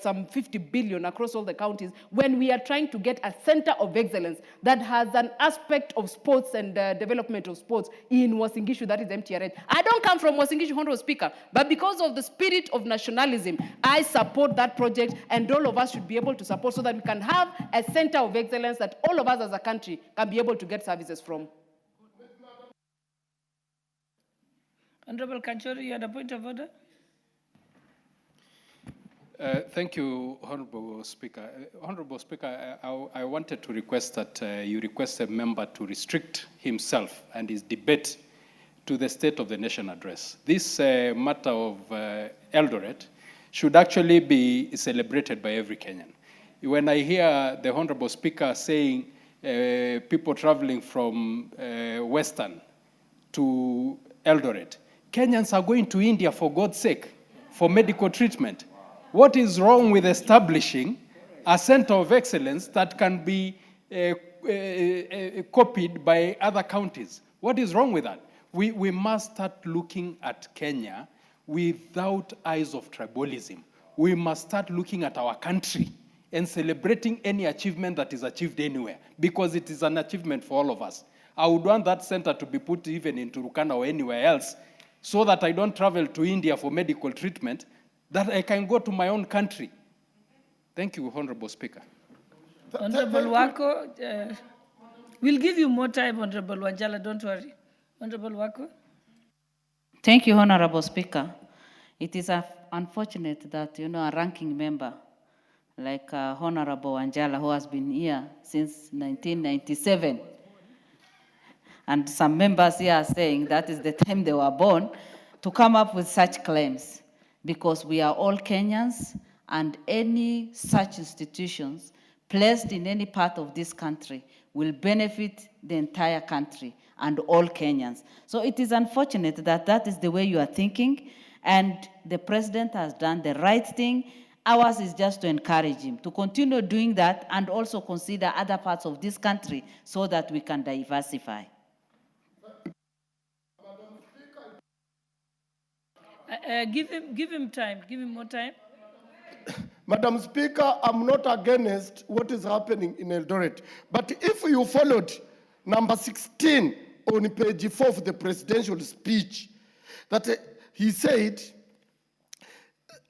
some 50 billion across all the counties when we are trying to get a center of excellence that has an aspect of sports and development of sports in Uasin Gishu, that is MTRH. I don't come from Uasin Gishu, Honorable Speaker, but because of the spirit of nationalism, I support that project, and all of us should be able to support so that we can have a center of excellence that all of us as a country can be able to get services from. Honorable Kanchori, you had a point of order? Thank you, Honorable Speaker. Honorable Speaker, I wanted to request that you request a member to restrict himself and his debate to the State of the Nation address. This matter of Eldoret should actually be celebrated by every Kenyan. When I hear the Honorable Speaker saying people traveling from Western to Eldoret, Kenyans are going to India, for God's sake, for medical treatment. What is wrong with establishing a center of excellence that can be copied by other counties? What is wrong with that? We must start looking at Kenya without eyes of tribalism. We must start looking at our country and celebrating any achievement that is achieved anywhere, because it is an achievement for all of us. I would want that center to be put even in Turkana or anywhere else, so that I don't travel to India for medical treatment, that I can go to my own country. Thank you, Honorable Speaker. Honorable Wako, we'll give you more time, Honorable Wanjala, don't worry. Honorable Wako. Thank you, Honorable Speaker. It is unfortunate that, a ranking member like Honorable Wanjala, who has been here since 1997, and some members here are saying that is the time they were born, to come up with such claims, because we are all Kenyans, and any such institutions placed in any part of this country will benefit the entire country and all Kenyans. So it is unfortunate that that is the way you are thinking, and the president has done the right thing. Ours is just to encourage him to continue doing that, and also consider other parts of this country so that we can diversify. Give him time. Give him more time. Madam Speaker, I'm not against what is happening in Eldoret. But if you followed number 16 on page 4 of the presidential speech, that he said,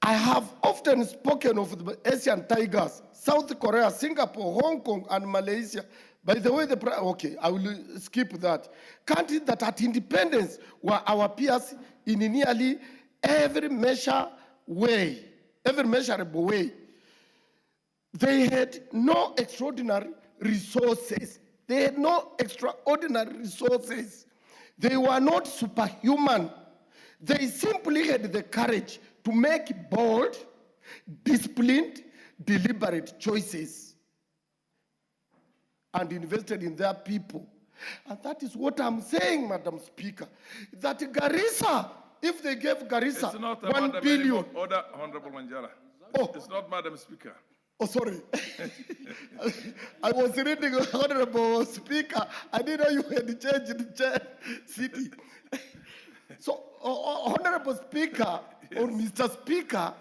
I have often spoken of the Asian tigers, South Korea, Singapore, Hong Kong, and Malaysia. By the way, okay, I will skip that. Countries that at independence were our peers in nearly every measurable way. They had no extraordinary resources. They had no extraordinary resources. They were not superhuman. They simply had the courage to make bold, disciplined, deliberate choices and invested in their people. And that is what I'm saying, Madam Speaker, that Garissa, if they gave Garissa It's not 1 Madam billion. anymore. Order, Honorable Manjala. Oh. It's not Madam Speaker. Oh, sorry. I was reading, Honorable Speaker. I didn't know you had changed the chair city. So, Honorable Speaker, or Mr. Speaker,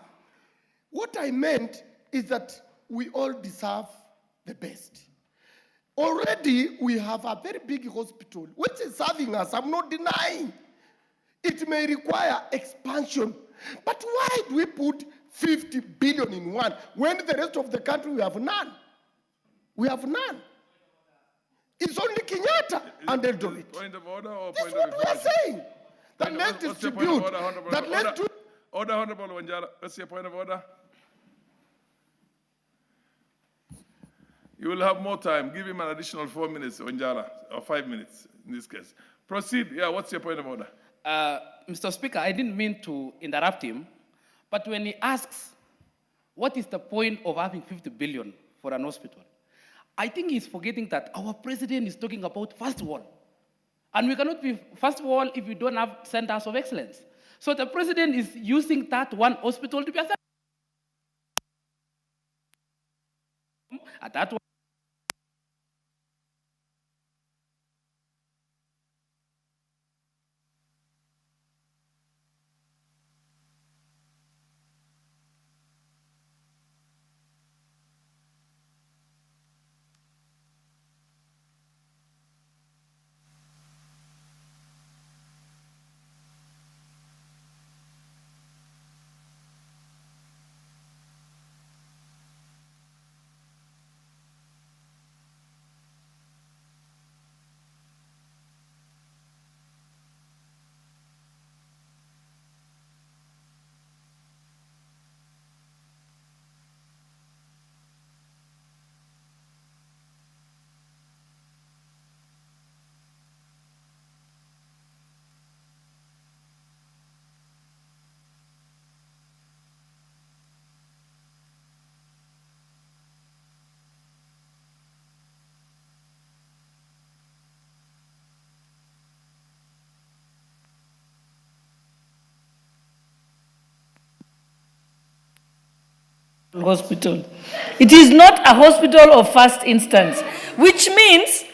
what I meant is that we all deserve the best. Already, we have a very big hospital, which is serving us. I'm not denying. It may require expansion. But why do we put 50 billion in one when the rest of the country we have none? We have none. It's only Kenyatta and Eldoret. Point of order or This point is of what we are information? saying. That Point- let's what's your point of distribute. order, Honorable? That let's do. Order, Honorable Wanjala. What's your point of order? You will have more time. Give him an additional 4 minutes, Wanjala, or 5 minutes in this case. Proceed. Yeah, what's your point of order? Mr. Speaker, I didn't mean to interrupt him, but when he asks, what is the point of having 50 billion for an hospital? I think he's forgetting that our president is talking about first world. And we cannot be first world if we don't have centers of excellence. So the president is using that one hospital to be a center. At that one. Hospital. It is not a hospital of first instance, which means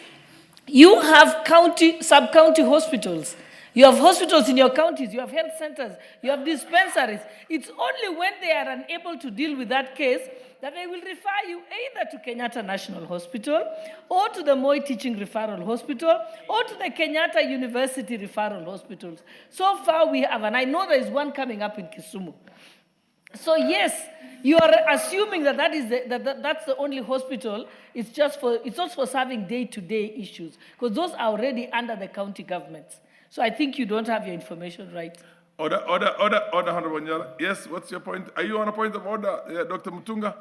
you have county, sub-county hospitals. You have hospitals in your counties, you have health centers, you have dispensaries. It's only when they are unable to deal with that case that they will refer you either to Kenyatta National Hospital or to the Moi Teaching Referral Hospital or to the Kenyatta University Referral Hospitals. So far we have, and I know there is one coming up in Kisumu. So yes, you are assuming that that's the only hospital. It's not for serving day-to-day issues, because those are already under the county governments. So I think you don't have your information right. Order, Honorable Wanjala. Yes, what's your point? Are you on a point of order, Dr. Mutunga?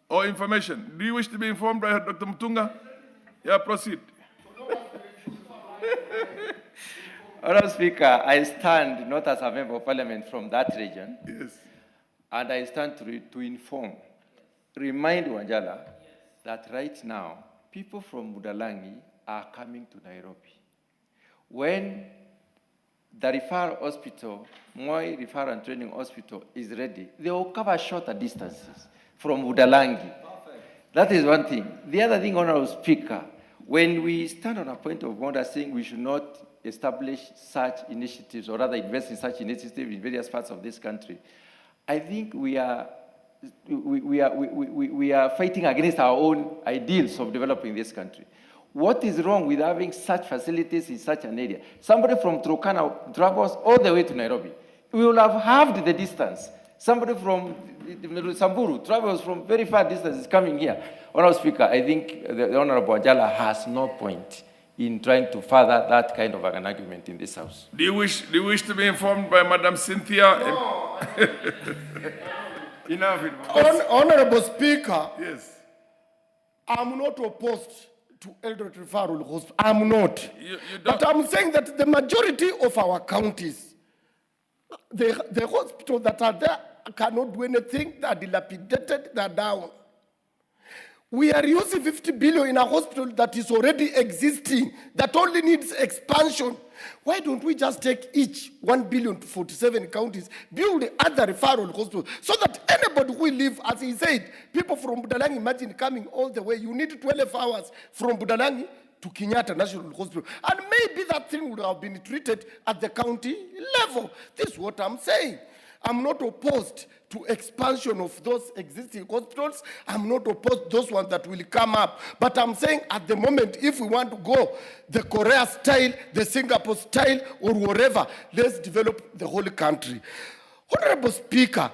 Or information? Do you wish to be informed by Dr. Mutunga? Yeah, proceed. Honourable Speaker, I stand not as a member of parliament from that region. Yes. And I stand to inform, remind Wanjala that right now, people from Budalangi are coming to Nairobi. When the referral hospital, Moi Referral and Training Hospital is ready, they will cover shorter distances from Budalangi. That is one thing. The other thing, Honourable Speaker, when we stand on a point of order saying we should not establish such initiatives or rather invest in such initiatives in various parts of this country, I think we are fighting against our own ideals of developing this country. What is wrong with having such facilities in such an area? Somebody from Turkana travels all the way to Nairobi. We will have halved the distance. Somebody from Samburu travels from very far distances coming here. Honourable Speaker, I think the Honourable Wanjala has no point in trying to further that kind of an argument in this House. Do you wish to be informed by Madam Cynthia? No. Enough. Honorable Speaker, yes. I'm not opposed to Eldoret Referral Hospital. I'm not. But I'm saying that the majority of our counties, the hospitals that are there cannot do anything. They are dilapidated, they are down. We are using 50 billion in a hospital that is already existing, that only needs expansion. Why don't we just take each 1 billion to 47 counties, build other referral hospitals, so that anybody who live, as he said, people from Budalangi, imagine coming all the way, you need 12 hours from Budalangi to Kenyatta National Hospital. And maybe that thing would have been treated at the county level. This is what I'm saying. I'm not opposed to expansion of those existing hospitals. I'm not opposed to those ones that will come up. But I'm saying at the moment, if we want to go the Korea style, the Singapore style, or wherever, let's develop the whole country. Honorable Speaker,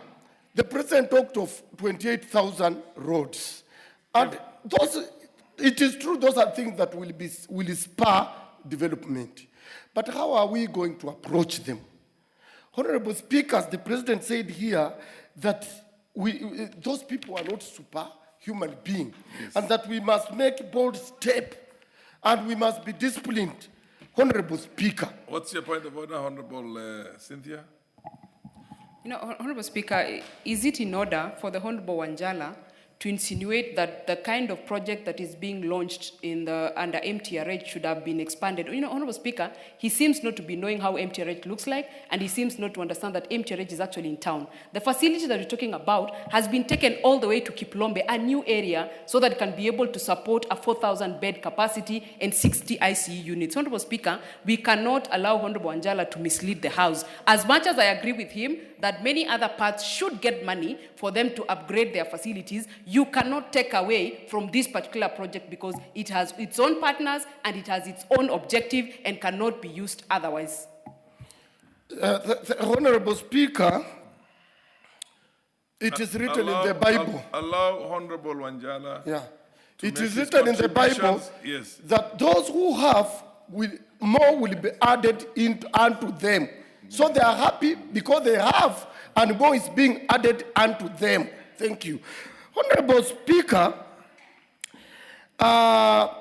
the President talked of 28,000 roads. And those, it is true, those are things that will spur development. But how are we going to approach them? Honorable Speakers, the President said here that those people are not superhuman beings, and that we must make bold step, and we must be disciplined. Honorable Speaker. What's your point of order, Honorable Cynthia? Honorable Speaker, is it in order for the Honorable Wanjala to insinuate that the kind of project that is being launched under MTRH should have been expanded? Honorable Speaker, he seems not to be knowing how MTRH looks like, and he seems not to understand that MTRH is actually in town. The facility that we're talking about has been taken all the way to Kiplombe, a new area, so that it can be able to support a 4,000 bed capacity and 60 ICU units. Honorable Speaker, we cannot allow Honorable Wanjala to mislead the House. As much as I agree with him that many other parts should get money for them to upgrade their facilities, you cannot take away from this particular project because it has its own partners and it has its own objective and cannot be used otherwise. The Honorable Speaker, it is written in the Bible. Allow Honorable Wanjala. Yeah. It is written in the Bible that those who have, more will be added unto them. So they are happy because they have, and more is being added unto them. Thank you. Honorable Speaker,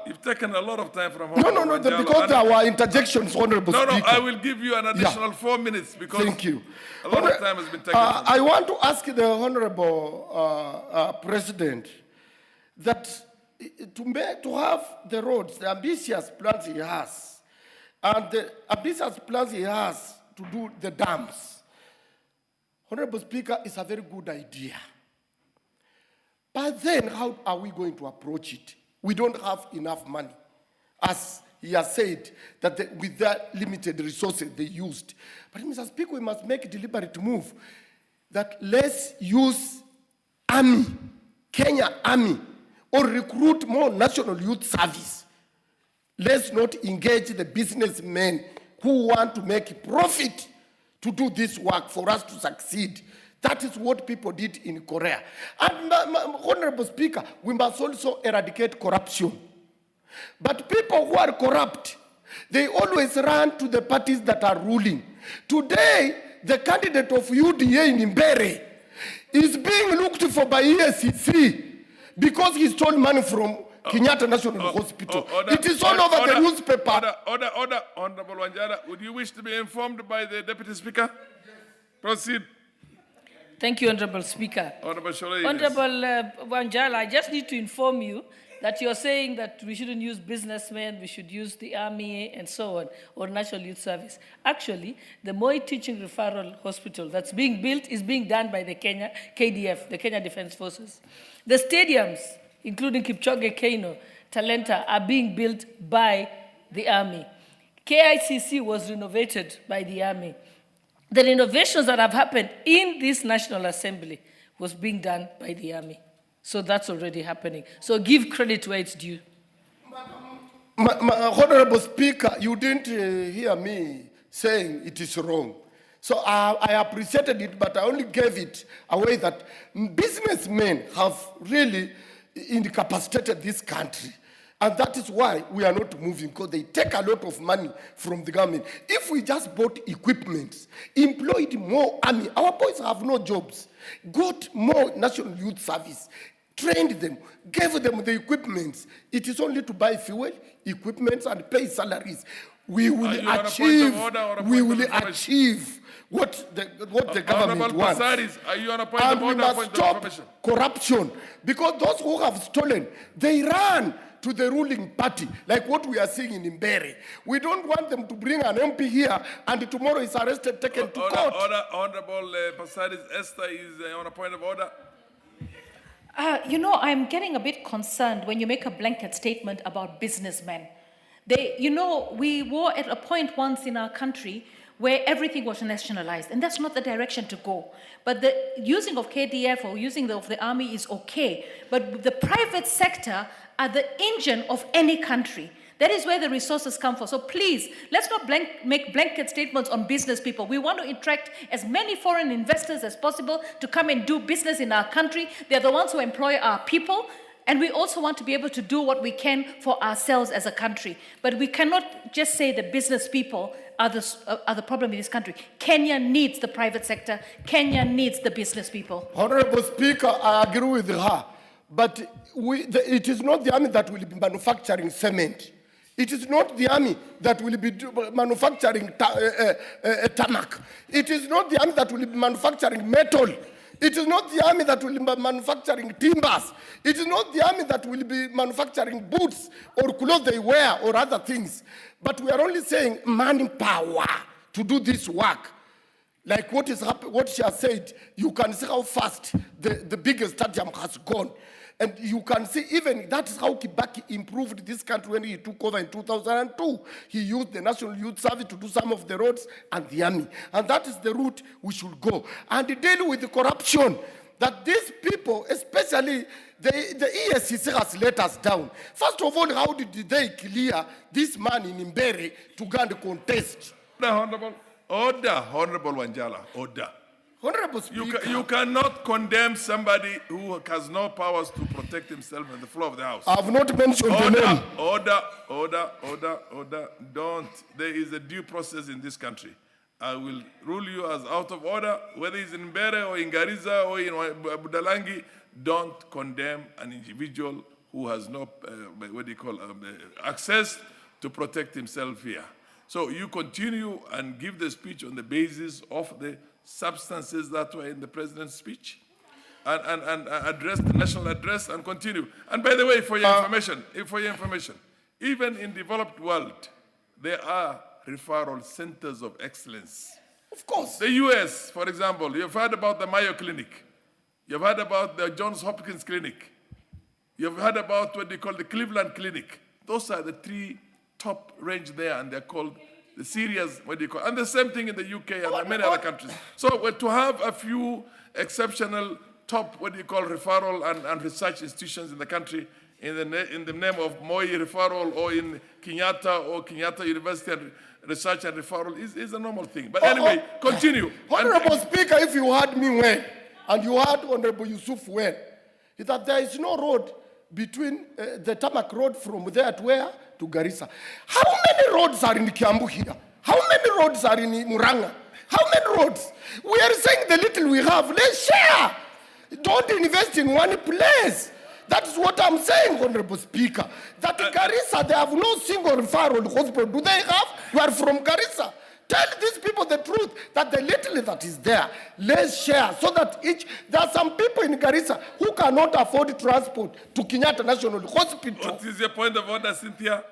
you've taken a lot of time from Honorable No, because there were interjections, Honorable Speaker. No, I will give you an additional 4 minutes because Thank you. A lot of time has been taken. I want to ask the Honorable President that to have the roads, the ambitious plans he has, and the ambitious plans he has to do the dams, Honorable Speaker, is a very good idea. But then how are we going to approach it? We don't have enough money. As he has said, that with that limited resources they used. But Mr. Speaker, we must make a deliberate move that let's use Army, Kenya Army, or recruit more National Youth Service. Let's not engage the businessmen who want to make profit to do this work for us to succeed. That is what people did in Korea. And Honorable Speaker, we must also eradicate corruption. But people who are corrupt, they always run to the parties that are ruling. Today, the candidate of UDA in Mbere is being looked for by EACC because he stole money from Kenyatta National Hospital. It is all over the newspaper. Order. Honorable Wanjala, would you wish to be informed by the Deputy Speaker? Proceed. Thank you, Honorable Speaker. Honorable Sholei, Honorable Wanjala, I just need to inform you that you're saying that we shouldn't use businessmen, we should use the Army and so on, or National Youth Service. Actually, the Moi Teaching Referral Hospital that's being built is being done by the KDF, the Kenya Defense Forces. The stadiums, including Kipchoge Keino, Talenta, are being built by the Army. KICC was renovated by the Army. The renovations that have happened in this National Assembly was being done by the Army. So that's already happening. So give credit where it's due. Honorable Speaker, you didn't hear me saying it is wrong. So I appreciated it, but I only gave it away that businessmen have really incapacitated this country. And that is why we are not moving, because they take a lot of money from the government. If we just bought equipment, employed more army, our boys have no jobs, got more National Youth Service, trained them, gave them the equipment. It is only to buy fuel, equipment, and pay salaries. We will achieve what the government wants. Pasaris, are you on a point And of we order or must point of stop information? corruption, because those who have stolen, they run to the ruling party, like what we are seeing in Mbere. We don't want them to bring an MP here and tomorrow is arrested, taken to court. Honorable Pasaris Esther is on a point of order. I'm getting a bit concerned when you make a blanket statement about businessmen. We were at a point once in our country where everything was nationalized, and that's not the direction to go. But the using of KDF or using of the army is okay, but the private sector are the engine of any country. That is where the resources come from. So please, let's not make blanket statements on business people. We want to attract as many foreign investors as possible to come and do business in our country. They're the ones who employ our people. And we also want to be able to do what we can for ourselves as a country. But we cannot just say the business people are the problem in this country. Kenya needs the private sector. Kenya needs the business people. Honorable Speaker, I agree with her. But it is not the army that will be manufacturing cement. It is not the army that will be manufacturing tarmac. It is not the army that will be manufacturing metal. It is not the army that will be manufacturing timbers. It is not the army that will be manufacturing boots or clothes they wear or other things. But we are only saying manpower to do this work. Like what she has said, you can see how fast the biggest stadium has gone. And you can see even that is how Kibaki improved this country when he took over in 2002. He used the National Youth Service to do some of the roads and the army. And that is the route we should go. And deal with the corruption that these people, especially the ESCC has let us down. First of all, how did they clear this man in Mbere to go and contest? Honorable Wanjala, order. Honorable Speaker. You cannot condemn somebody who has no powers to protect himself on the floor of the House. I have not mentioned the name. Order. Don't. There is a due process in this country. I will rule you as out of order, whether it's in Mbere or in Garissa or in Budalangi. Don't condemn an individual who has no, access to protect himself here. So you continue and give the speech on the basis of the substances that were in the president's speech and address the national address and continue. And by the way, for your information, even in developed world, there are referral centers of excellence. Of course. The US, for example, you've heard about the Mayo Clinic. You've heard about the Johns Hopkins Clinic. You've heard about what they call the Cleveland Clinic. Those are the three top range there, and they're called the serious, and the same thing in the UK and many other countries. So to have a few exceptional top, referral and research institutions in the country in the name of Moi Referral or in Kenyatta University and Research and Referral is a normal thing. But anyway, continue. Honorable Speaker, if you heard me well, and you heard Honorable Yusuf well, is that there is no road between the tarmac road from there to where? To Garissa. How many roads are in Kiambu here? How many roads are in Muranga? How many roads? We are saying the little we have, let's share. Don't invest in one place. That's what I'm saying, Honorable Speaker. That Garissa, they have no single referral hospital. Do they have? You are from Garissa. Tell these people the truth, that the little that is there, let's share, so that there are some people in Garissa who cannot afford transport to Kenyatta National Hospital. What is your point of order, Cynthia?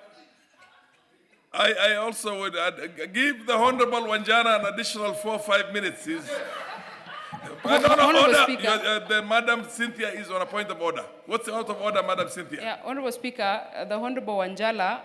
I also would give the Honorable Wanjana an additional 4 or 5 minutes. The Madam Cynthia is on a point of order. What's out of order, Madam Cynthia? Yeah, Honorable Speaker, the Honorable Wanjala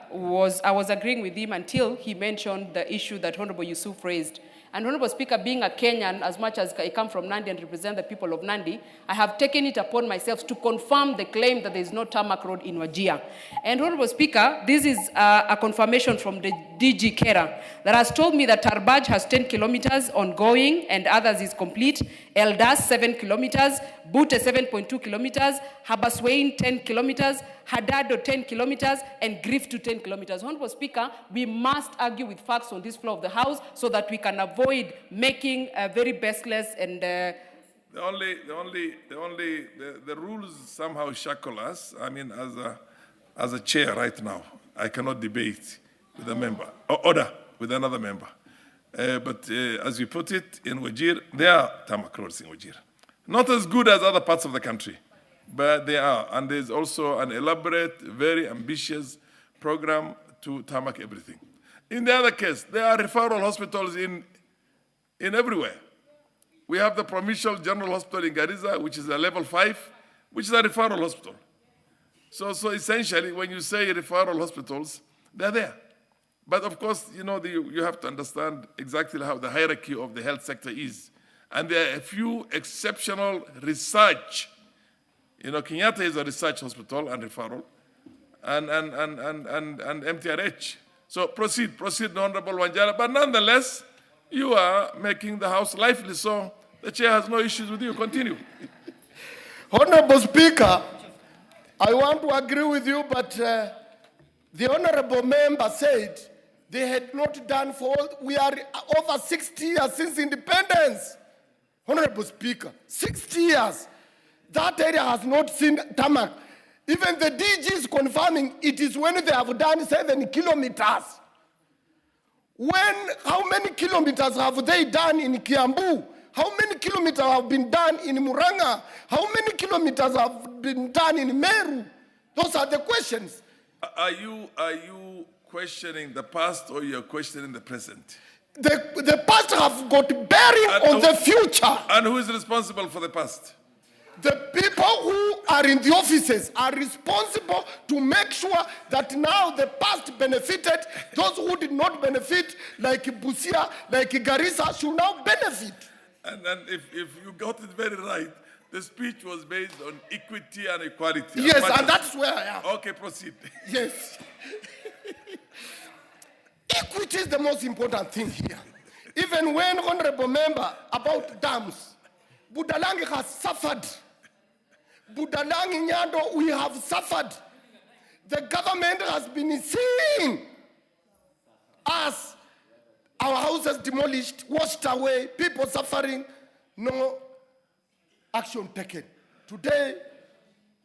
I was agreeing with him until he mentioned the issue that Honorable Yusuf raised. And Honorable Speaker, being a Kenyan, as much as I come from Nandi and represent the people of Nandi, I have taken it upon myself to confirm the claim that there is no tarmac road in Wajir. And Honorable Speaker, this is a confirmation from the DG Kera that has told me that Tarbaj has 10 kilometers ongoing and others is complete, Eldas 7 kilometers, Bute 7.2 kilometers, Habaswein 10 kilometers, Hadado 10 kilometers, and Griff to 10 kilometers. Honorable Speaker, we must argue with facts on this floor of the House so that we can avoid making very baseless and the rules somehow shackle us. I mean, as a chair right now, I cannot debate with a member, order with another member. But as you put it, in Wajir, there are tarmac roads in Wajir. Not as good as other parts of the country, but they are. And there's also an elaborate, very ambitious program to tarmac everything. In the other case, there are referral hospitals in everywhere. We have the Provincial General Hospital in Garissa, which is a level 5, which is a referral hospital. So essentially, when you say referral hospitals, they're there. But of course, you know, you have to understand exactly how the hierarchy of the health sector is. And there are a few exceptional research. You know, Kenyatta is a research hospital and referral, and MTRH. So proceed, Honorable Wanjala. But nonetheless, you are making the House lively, so the chair has no issues with you. Continue. Honorable Speaker, I want to agree with you, but the honorable member said they had not done for all. We are over 60 years since independence. Honorable Speaker, 60 years. That area has not seen tarmac. Even the DG is confirming it is when they have done 7 kilometers. How many kilometers have they done in Kiambu? How many kilometers have been done in Muranga? How many kilometers have been done in Meru? Those are the questions. Are you questioning the past, or you're questioning the present? The past have got bearing on the future. And who is responsible for the past? The people who are in the offices are responsible to make sure that now the past benefited. Those who did not benefit, like Busia, like Garissa, should now benefit. And if you got it very right, the speech was based on equity and equality. Yes, and that's where I am. Okay, proceed. Yes. Equity is the most important thing here. Even when honorable member about dams, Budalangi has suffered. Budalangi Nyando, we have suffered. The government has been seeing us, our houses demolished, washed away, people suffering, no action taken. Today,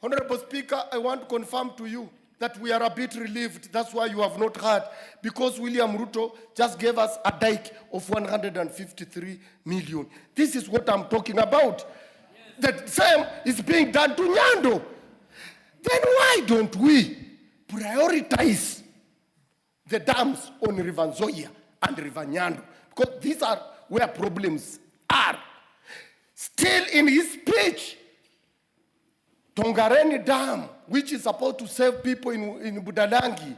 Honorable Speaker, I want to confirm to you that we are a bit relieved. That's why you have not heard, because William Ruto just gave us a dike of 153 million. This is what I'm talking about. The same is being done to Nyando. Then why don't we prioritize the dams on River Nzoia and River Nyando? Because these are where problems are. Still in his speech, Tongareni Dam, which is supposed to save people in Budalangi,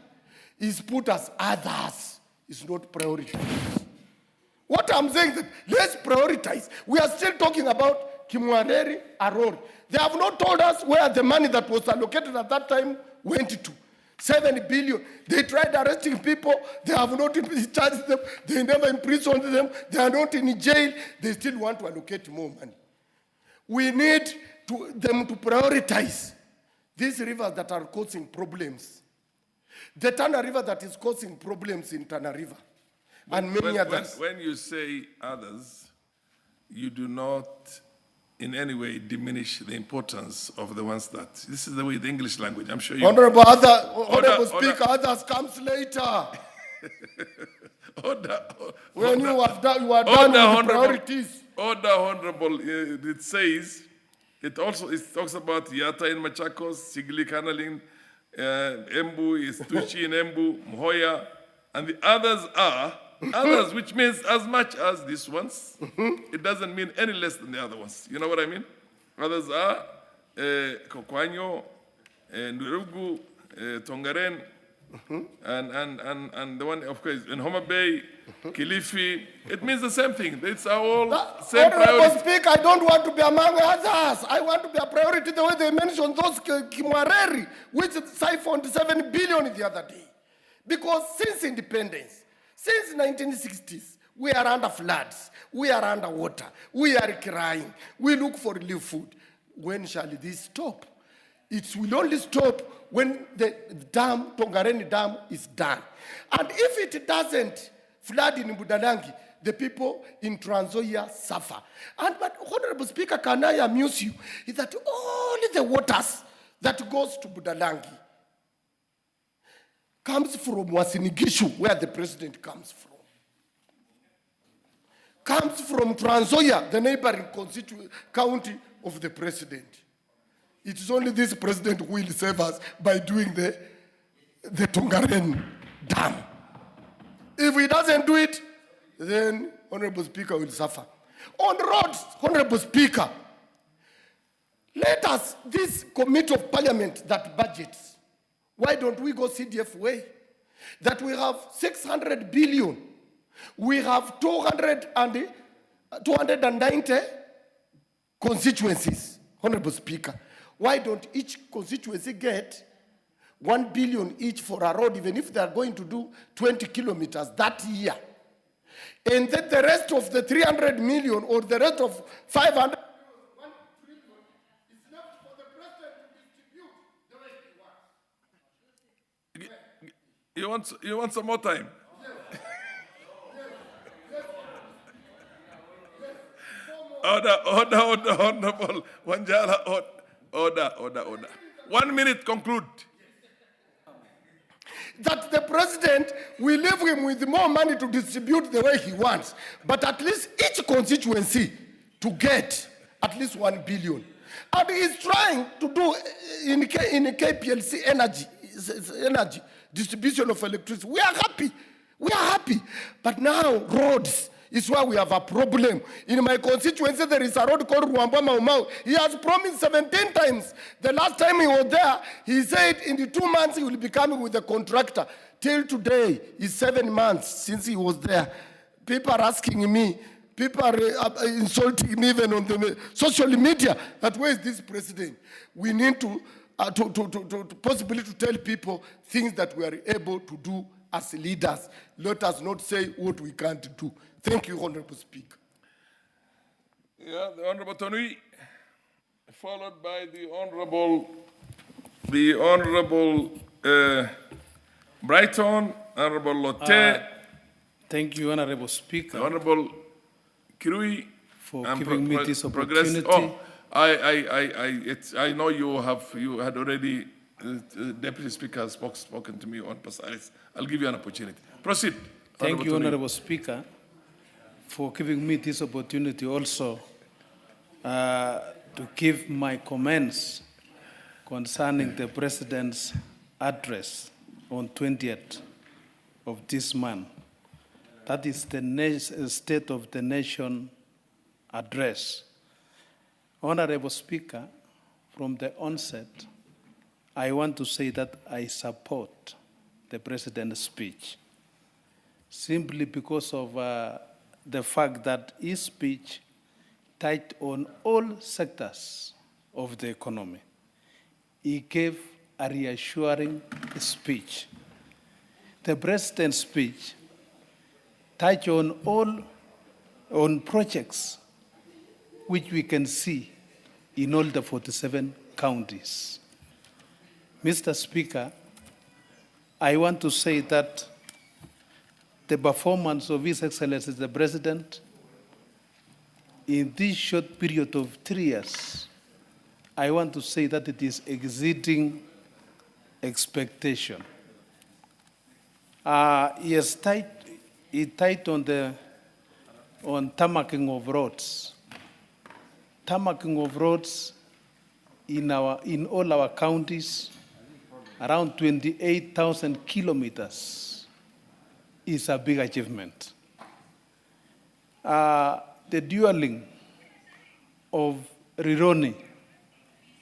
is put as others. It's not prioritized. What I'm saying is that let's prioritize. We are still talking about Kimwareri, Arori. They have not told us where the money that was allocated at that time went to. 7 billion. They tried arresting people. They have not charged them. They never imprisoned them. They are not in jail. They still want to allocate more money. We need them to prioritize these rivers that are causing problems. The Tana River that is causing problems in Tana River and many others. When you say others, you do not in any way diminish the importance of the ones that, this is the way the English language, I'm sure you... Honorable Speaker, others comes later. When you are done with the priorities. Order, Honorable, it says, it talks about Yata in Machakos, Sigli Kanaling, Embu is Tuchi in Embu, Mhoya, and the others are others, which means as much as these ones. It doesn't mean any less than the other ones. You know what I mean? Others are Kokwanyo, Ndurugu, Tongaren, and the one, of course, in Homa Bay, Kilifi. It means the same thing. It's all same priority. Honorable Speaker, I don't want to be among others. I want to be a priority the way they mentioned those Kimwareri, which siphoned 7 billion the other day. Because since independence, since 1960s, we are under floods, we are under water, we are crying, we look for relief food. When shall this stop? It will only stop when the dam, Tongareni Dam, is done. And if it doesn't flood in Budalangi, the people in Trans Nzoia suffer. But Honorable Speaker, can I amuse you, is that only the waters that goes to Budalangi comes from Wasinigishu, where the president comes from. Comes from Trans Nzoia, the neighboring county of the president. It is only this president who will save us by doing the Tongaren Dam. If he doesn't do it, then Honorable Speaker will suffer. On roads, Honorable Speaker, let us, this committee of parliament that budgets, why don't we go CDF way? that we have 600 billion. We have 290 constituencies, Honorable Speaker. Why don't each constituency get 1 billion each for a road, even if they are going to do 20 kilometers that year? And then the rest of the 300 million or the rest of 500 You want some more time? Order, Honorable Wanjala, order. 1 minute, conclude. That the president will leave him with more money to distribute the way he wants, but at least each constituency to get at least 1 billion. And he's trying to do in KPLC energy distribution of electricity. We are happy. But now roads is where we have a problem. In my constituency, there is a road called Ruamba Mau. He has promised 17 times. The last time he was there, he said in the 2 months he will be coming with a contractor. Till today, it's 7 months since he was there. People are asking me, people are insulting me even on the social media, that where is this president? We need to possibly to tell people things that we are able to do as leaders. Let us not say what we can't do. Thank you, Honorable Speaker. Yeah, the Honorable Tonui, followed by the Honorable Brighton, Honorable Lotte. Thank you, Honorable Speaker. The Honorable Kirui. For giving me this opportunity. I know you had already, Deputy Speaker has spoken to me on precise. I'll give you an opportunity. Proceed. Thank you, Honorable Speaker, for giving me this opportunity also to give my comments concerning the President's address on 20th of this month. That is the State of the Nation address. Honorable Speaker, from the onset, I want to say that I support the President's speech, simply because of the fact that his speech touched on all sectors of the economy. He gave a reassuring speech. The President's speech touched on projects which we can see in all the 47 counties. Mr. Speaker, I want to say that the performance of His Excellency the President in this short period of 3 years, I want to say that it is exceeding expectation. He tied on tarmacking of roads. Tarmacking of roads in all our counties, around 28,000 kilometers, is a big achievement. The dualling of Rironi,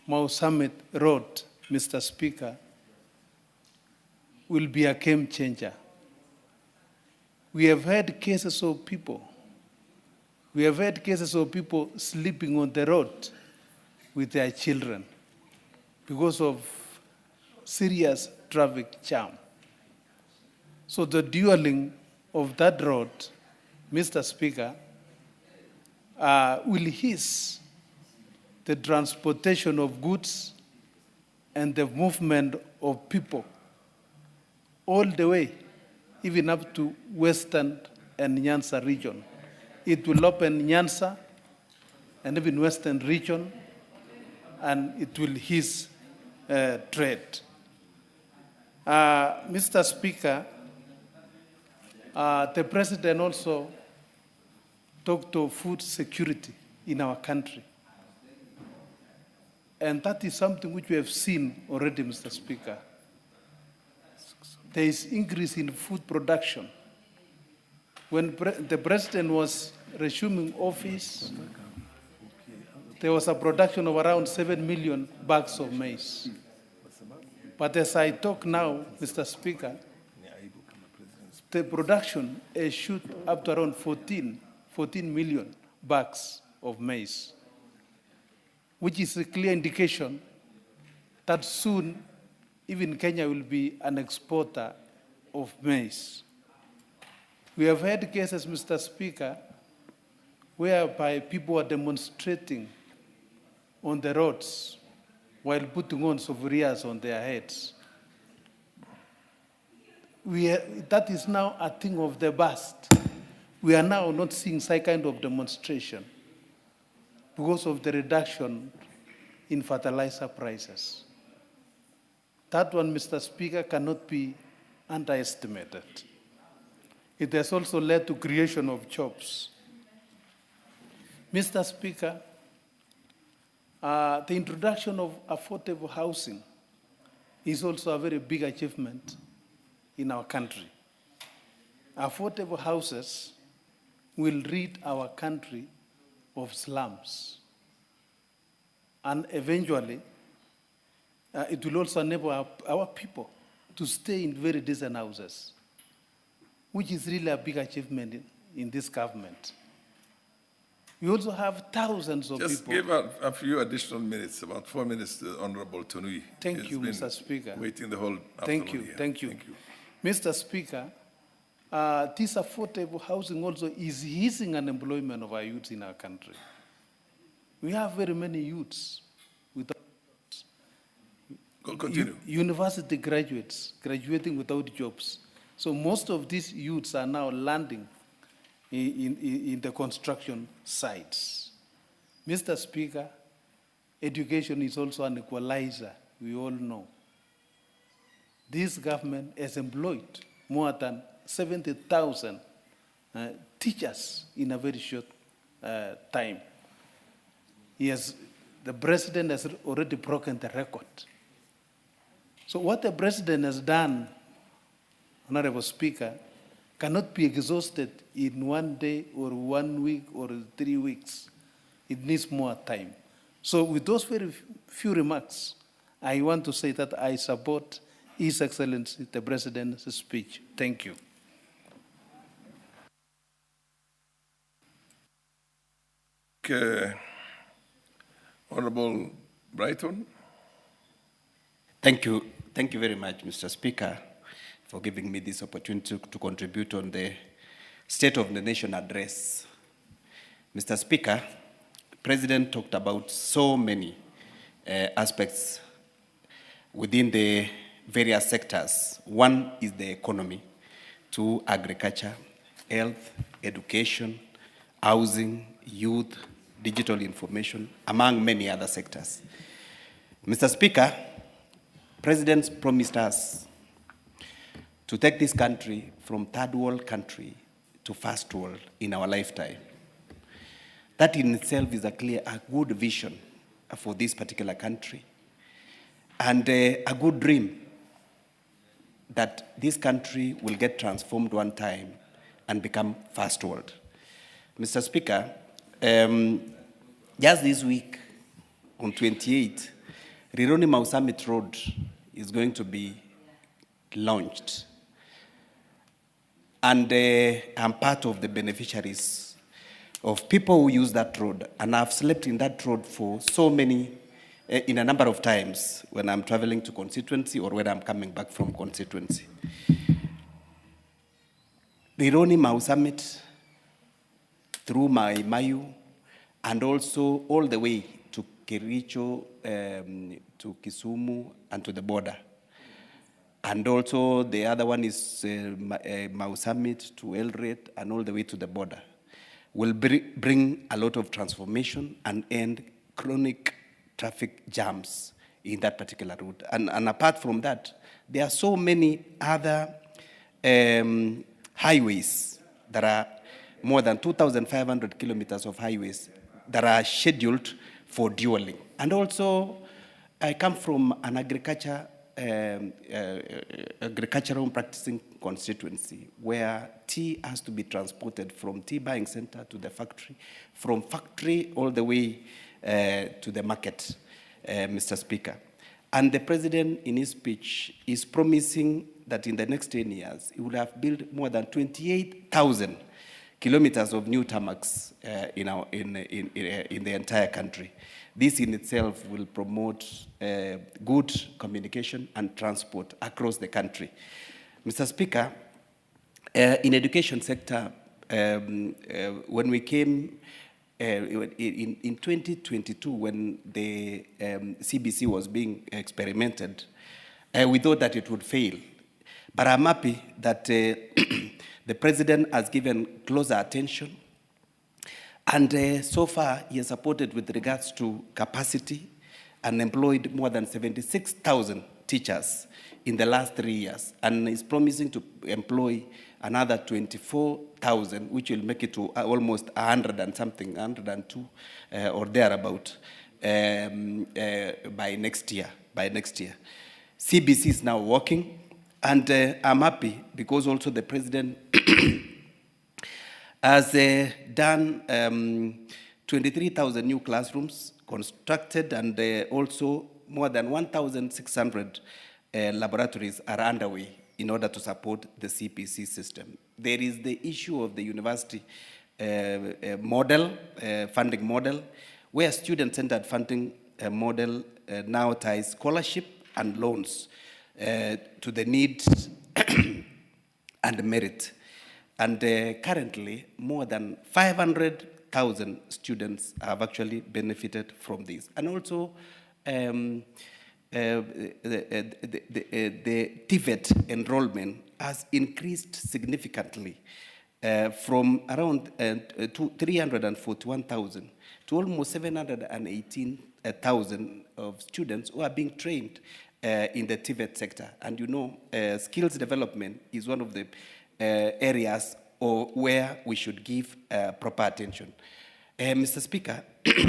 Mau Summit Road, Mr. Speaker, will be a game changer. We have had cases of people sleeping on the road with their children because of serious traffic jam. So the dualling of that road, Mr. Speaker, will ease the transportation of goods and the movement of people all the way, even up to Western and Nyanza region. It will open Nyanza and even Western region, and it will ease trade. Mr. Speaker, the President also talked of food security in our country. And that is something which we have seen already, Mr. Speaker. There is increase in food production. When the President was resuming office, there was a production of around 7 million bags of maize. But as I talk now, Mr. Speaker, the production shoot up to around 14 million bags of maize, which is a clear indication that soon even Kenya will be an exporter of maize. We have had cases, Mr. Speaker, whereby people are demonstrating on the roads while putting on souvenirs on their heads. That is now a thing of the past. We are now not seeing such kind of demonstration because of the reduction in fertilizer prices. That one, Mr. Speaker, cannot be underestimated. It has also led to creation of jobs. Mr. Speaker, the introduction of affordable housing is also a very big achievement in our country. Affordable houses will rid our country of slums. And eventually, it will also enable our people to stay in very decent houses, which is really a big achievement in this government. We also have thousands of Just people. give a few additional minutes, about 4 minutes to Honorable Tonui. Thank He's you, been Mr. Speaker. Waiting the whole Thank afternoon you, here. thank you. Mr. Speaker, this affordable housing also is easing unemployment of our youths in our country. We have very many youths without Continue. university graduates graduating without jobs. So most of these youths are now landing in the construction sites. Mr. Speaker, education is also an equalizer, we all know. This government has employed more than 70,000 teachers in a very short time. The president has already broken the record. So what the president has done, Honorable Speaker, cannot be exhausted in 1 day or 1 week or 3 weeks. It needs more time. So with those very few remarks, I want to say that I support His Excellency, the President's speech. Thank you. Okay. Honorable Brighton. Thank you. Thank you very much, Mr. Speaker, for giving me this opportunity to contribute on the State of the Nation address. Mr. Speaker, the President talked about so many aspects within the various sectors. One is the economy, two, agriculture, health, education, housing, youth, digital information, among many other sectors. Mr. Speaker, President promised us to take this country from third world country to first world in our lifetime. That in itself is a good vision for this particular country, and a good dream that this country will get transformed one time and become first world. Mr. Speaker, just this week, on 28th, Rironi Mau Summit Road is going to be launched. And I'm part of the beneficiaries of people who use that road. And I've slept in that road for so many, in a number of times when I'm traveling to constituency or when I'm coming back from constituency. Rironi Mau Summit, through Mayu, and also all the way to Kericho, to Kisumu, and to the border. And also the other one is Mau Summit to Eldoret and all the way to the border. Will bring a lot of transformation and end chronic traffic jams in that particular route. And apart from that, there are so many other highways that are more than 2,500 kilometers of highways that are scheduled for dualling. And also, I come from an agricultural practicing constituency where tea has to be transported from tea buying center to the factory, from factory all the way to the market, Mr. Speaker. And the President, in his speech, is promising that in the next 10 years, it will have built more than 28,000 kilometers of new tarmacs in the entire country. This in itself will promote good communication and transport across the country. Mr. Speaker, in education sector, when we came in 2022, when the CBC was being experimented, we thought that it would fail. But I'm happy that the President has given closer attention. And so far, he has supported with regards to capacity and employed more than 76,000 teachers in the last 3 years, and is promising to employ another 24,000, which will make it to almost 100 and something, 102 or thereabout by next year. CBC is now working, and I'm happy because also the President has done 23,000 new classrooms constructed, and also more than 1,600 laboratories are underway in order to support the CPC system. There is the issue of the university model, funding model, where student-centered funding model now ties scholarship and loans to the needs and merit. And currently, more than 500,000 students have actually benefited from this. And also, the TVET enrollment has increased significantly from around 341,000 to almost 718,000 of students who are being trained in the TVET sector. And you know, skills development is one of the areas where we should give proper attention. Mr. Speaker,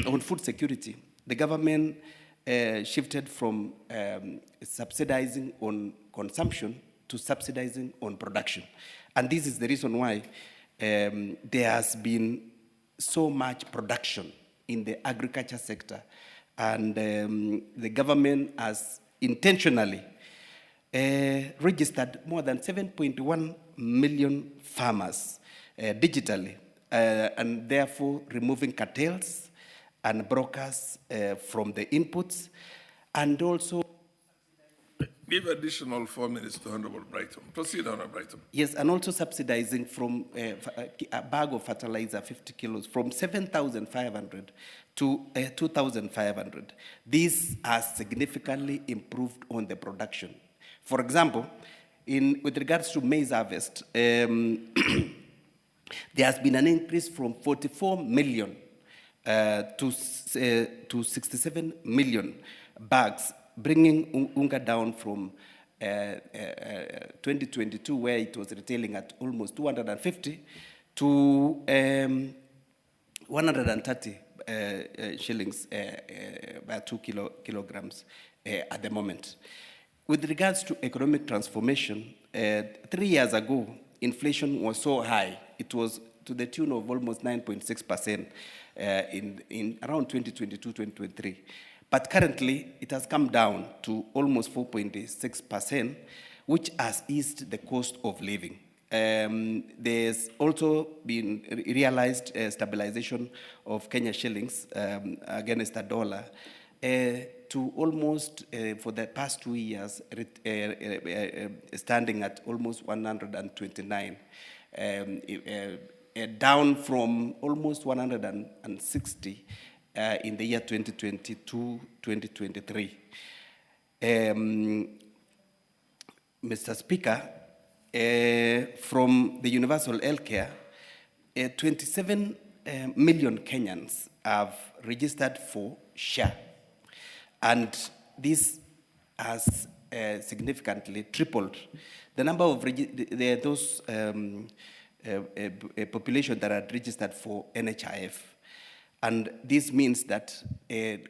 on food security, the government shifted from subsidizing on consumption to subsidizing on production. And this is the reason why there has been so much production in the agriculture sector. And the government has intentionally registered more than 7.1 million farmers digitally, and therefore removing cartels and brokers from the inputs, and also... Give additional 4 minutes to Honorable Brighton. Proceed, Honorable Brighton. Yes, and also subsidizing from a bag of fertilizer, 50 kilos, from 7,500 to 2,500. This has significantly improved on the production. For example, with regards to maize harvest, there has been an increase from 44 million to 67 million bags, bringing UNGA down from 2022, where it was retailing at almost 250, to 130 shillings by 2 kilograms at the moment. With regards to economic transformation, 3 years ago, inflation was so high, it was to the tune of almost 9.6% in around 2022-2023. But currently, it has come down to almost 4.6%, which has eased the cost of living. There's also been realized stabilization of Kenya shillings against the dollar to almost, for the past 2 years, standing at almost 129, down from almost 160 in the year 2022-2023. Mr. Speaker, from the universal healthcare, 27 million Kenyans have registered for SHA, and this has significantly tripled the number of those population that are registered for NHIF. And this means that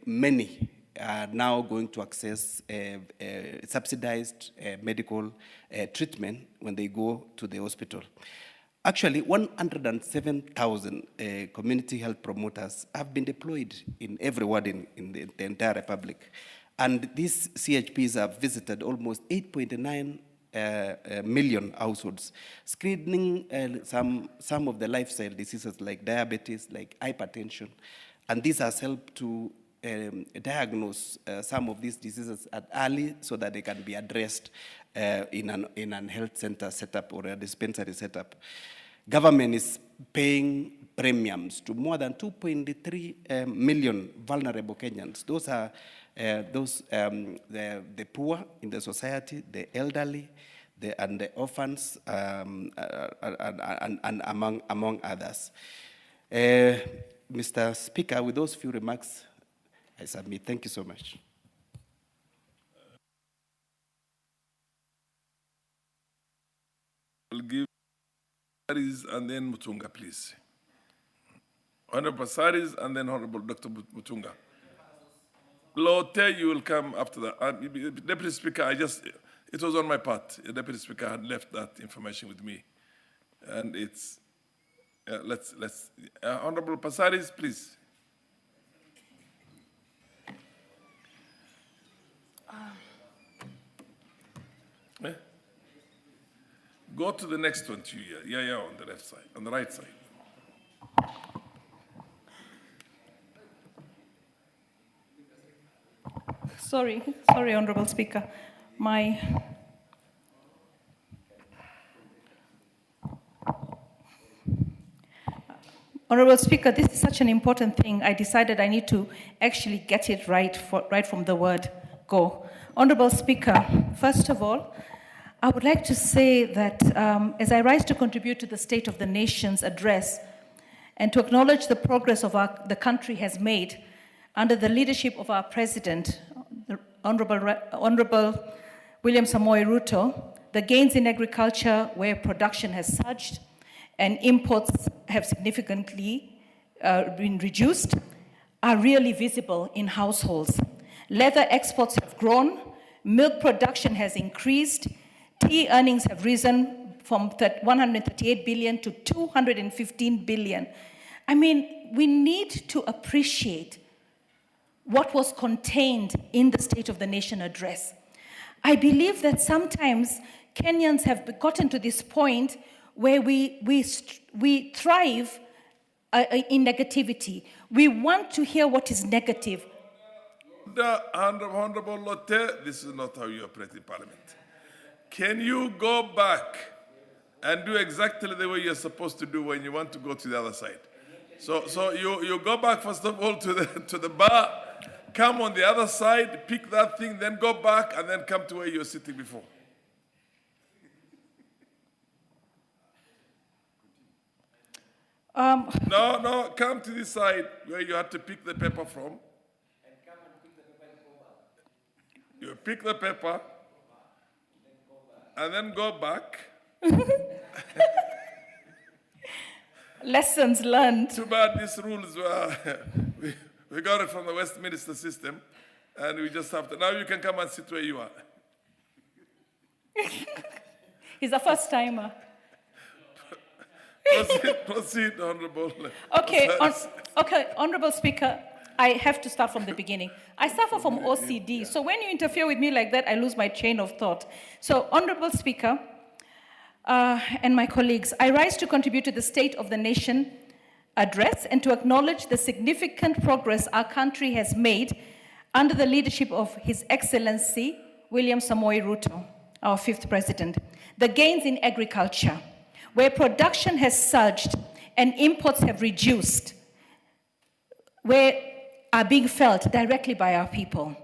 many are now going to access subsidized medical treatment when they go to the hospital. Actually, 107,000 community health promoters have been deployed in every ward in the entire republic. And these CHPs have visited almost 8.9 million households, screening some of the lifestyle diseases like diabetes, like hypertension, and this has helped to diagnose some of these diseases at early so that they can be addressed in an health center setup or a dispensary setup. Government is paying premiums to more than 2.3 million vulnerable Kenyans. Those are the poor in the society, the elderly, and the orphans, and among others. Mr. Speaker, with those few remarks, I submit. Thank you so much. I'll give Saris and then Mutunga, please. Honorable Saris and then Honorable Dr. Mutunga. Lotte, you will come after that. Deputy Speaker, it was on my part. The Deputy Speaker had left that information with me. And it's, Honorable Passaris, please. Go to the next one, too. Yeah, on the left side, on the right side. Sorry, Honorable Speaker. Honorable Speaker, this is such an important thing. I decided I need to actually get it right from the word go. Honorable Speaker, first of all, I would like to say that as I rise to contribute to the State of the Nation's address and to acknowledge the progress the country has made under the leadership of our President, the Honorable William Samoei Ruto, the gains in agriculture where production has surged and imports have significantly been reduced are really visible in households. Leather exports have grown, milk production has increased, tea earnings have risen from 138 billion to 215 billion. I mean, we need to appreciate what was contained in the State of the Nation address. I believe that sometimes Kenyans have gotten to this point where we thrive in negativity. We want to hear what is negative. Honorable Lotte, this is not how you operate in Parliament. Can you go back and do exactly the way you're supposed to do when you want to go to the other side? So you go back first of all to the bar, come on the other side, pick that thing, then go back and then come to where you were sitting before. No, come to this side where you had to pick the pepper from. You pick the pepper and then go back. Lessons learned. Too bad these rules were, we got it from the Westminster system, and we just have to, now you can come and sit where you are. He's a first timer. Proceed, Honorable. Okay, Honorable Speaker, I have to start from the beginning. I suffer from OCD, so when you interfere with me like that, I lose my chain of thought. So, Honorable Speaker, and my colleagues, I rise to contribute to the State of the Nation address and to acknowledge the significant progress our country has made under the leadership of His Excellency William Samoei Ruto, our 5th President. The gains in agriculture, where production has surged and imports have reduced, are being felt directly by our people.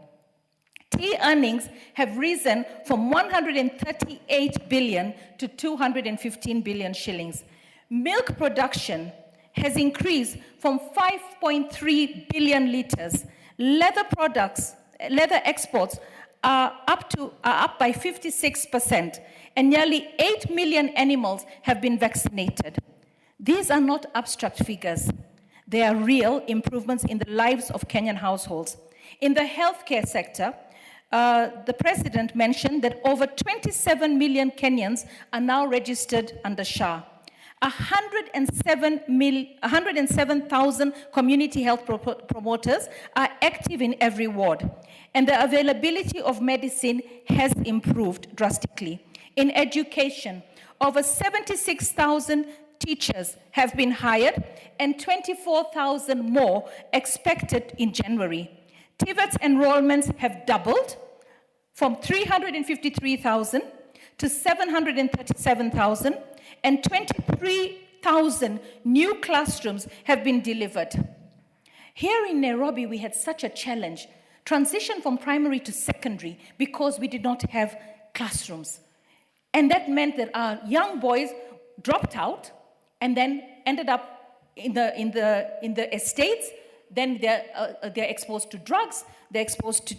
Tea earnings have risen from 138 billion to 215 billion shillings. Milk production has increased from 5.3 billion liters. Leather exports are up by 56%, and nearly 8 million animals have been vaccinated. These are not abstract figures. They are real improvements in the lives of Kenyan households. In the healthcare sector, the President mentioned that over 27 million Kenyans are now registered under SHA. 107,000 community health promoters are active in every ward, and the availability of medicine has improved drastically. In education, over 76,000 teachers have been hired and 24,000 more expected in January. TVET's enrollments have doubled from 353,000 to 737,000, and 23,000 new classrooms have been delivered. Here in Nairobi, we had such a challenge, transition from primary to secondary, because we did not have classrooms. And that meant that our young boys dropped out and then ended up in the estates. Then they're exposed to drugs, they're exposed to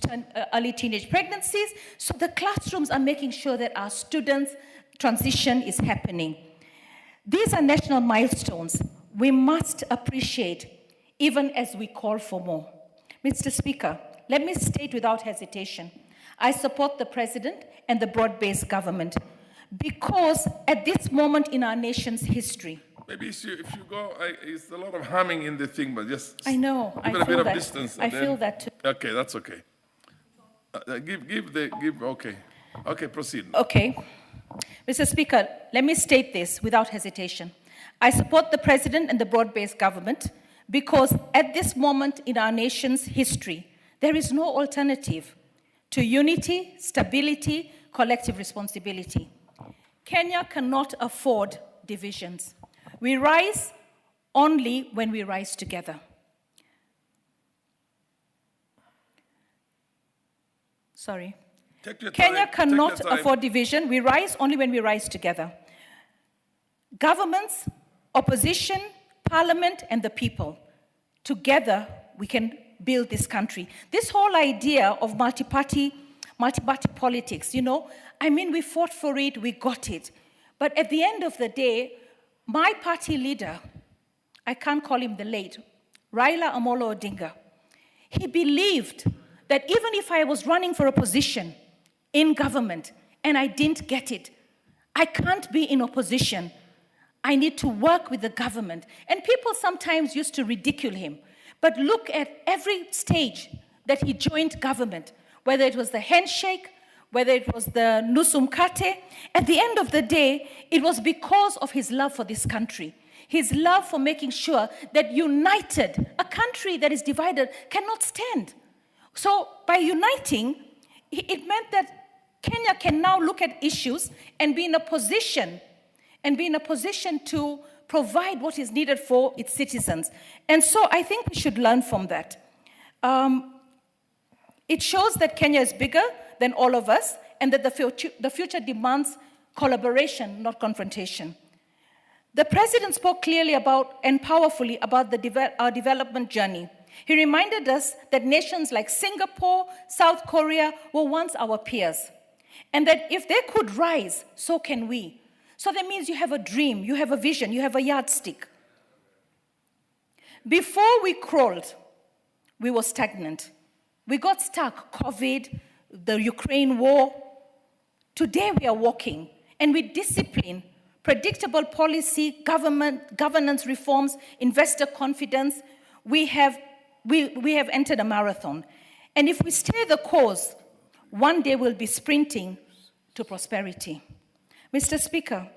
early teenage pregnancies. So the classrooms are making sure that our students' transition is happening. These are national milestones we must appreciate, even as we call for more. Mr. Speaker, let me state without hesitation, I support the President and the broad-based government, because at this moment in our nation's history, maybe if you go, it's a lot of humming in the thing, but just I know, I give it a bit feel of that. distance. I and feel then- that too. Okay, that's okay. Okay, proceed. Okay. Mr. Speaker, let me state this without hesitation. I support the President and the broad-based government because at this moment in our nation's history, there is no alternative to unity, stability, collective responsibility. Kenya cannot afford divisions. We rise only when we rise together. Sorry. Take your Kenya time, cannot take your time. afford division. We rise only when we rise together. Governments, opposition, parliament, and the people. Together, we can build this country. This whole idea of multi-party politics, we fought for it, we got it. But at the end of the day, my party leader, I can't call him the late, Raila Amolo Odinga, he believed that even if I was running for a position in government and I didn't get it, I can't be in opposition. I need to work with the government. And people sometimes used to ridicule him. But look at every stage that he joined government, whether it was the handshake, whether it was the Nusu Mkate. At the end of the day, it was because of his love for this country, his love for making sure that united, a country that is divided cannot stand. So by uniting, it meant that Kenya can now look at issues and be in a position to provide what is needed for its citizens. And so I think we should learn from that. It shows that Kenya is bigger than all of us and that the future demands collaboration, not confrontation. The President spoke clearly and powerfully about our development journey. He reminded us that nations like Singapore, South Korea were once our peers, and that if they could rise, so can we. So that means you have a dream, you have a vision, you have a yardstick. Before we crawled, we were stagnant. We got stuck, COVID, the Ukraine war. Today we are walking, and with discipline, predictable policy, governance reforms, investor confidence, we have entered a marathon. And if we stay the course, one day we'll be sprinting to prosperity. Mr. Speaker,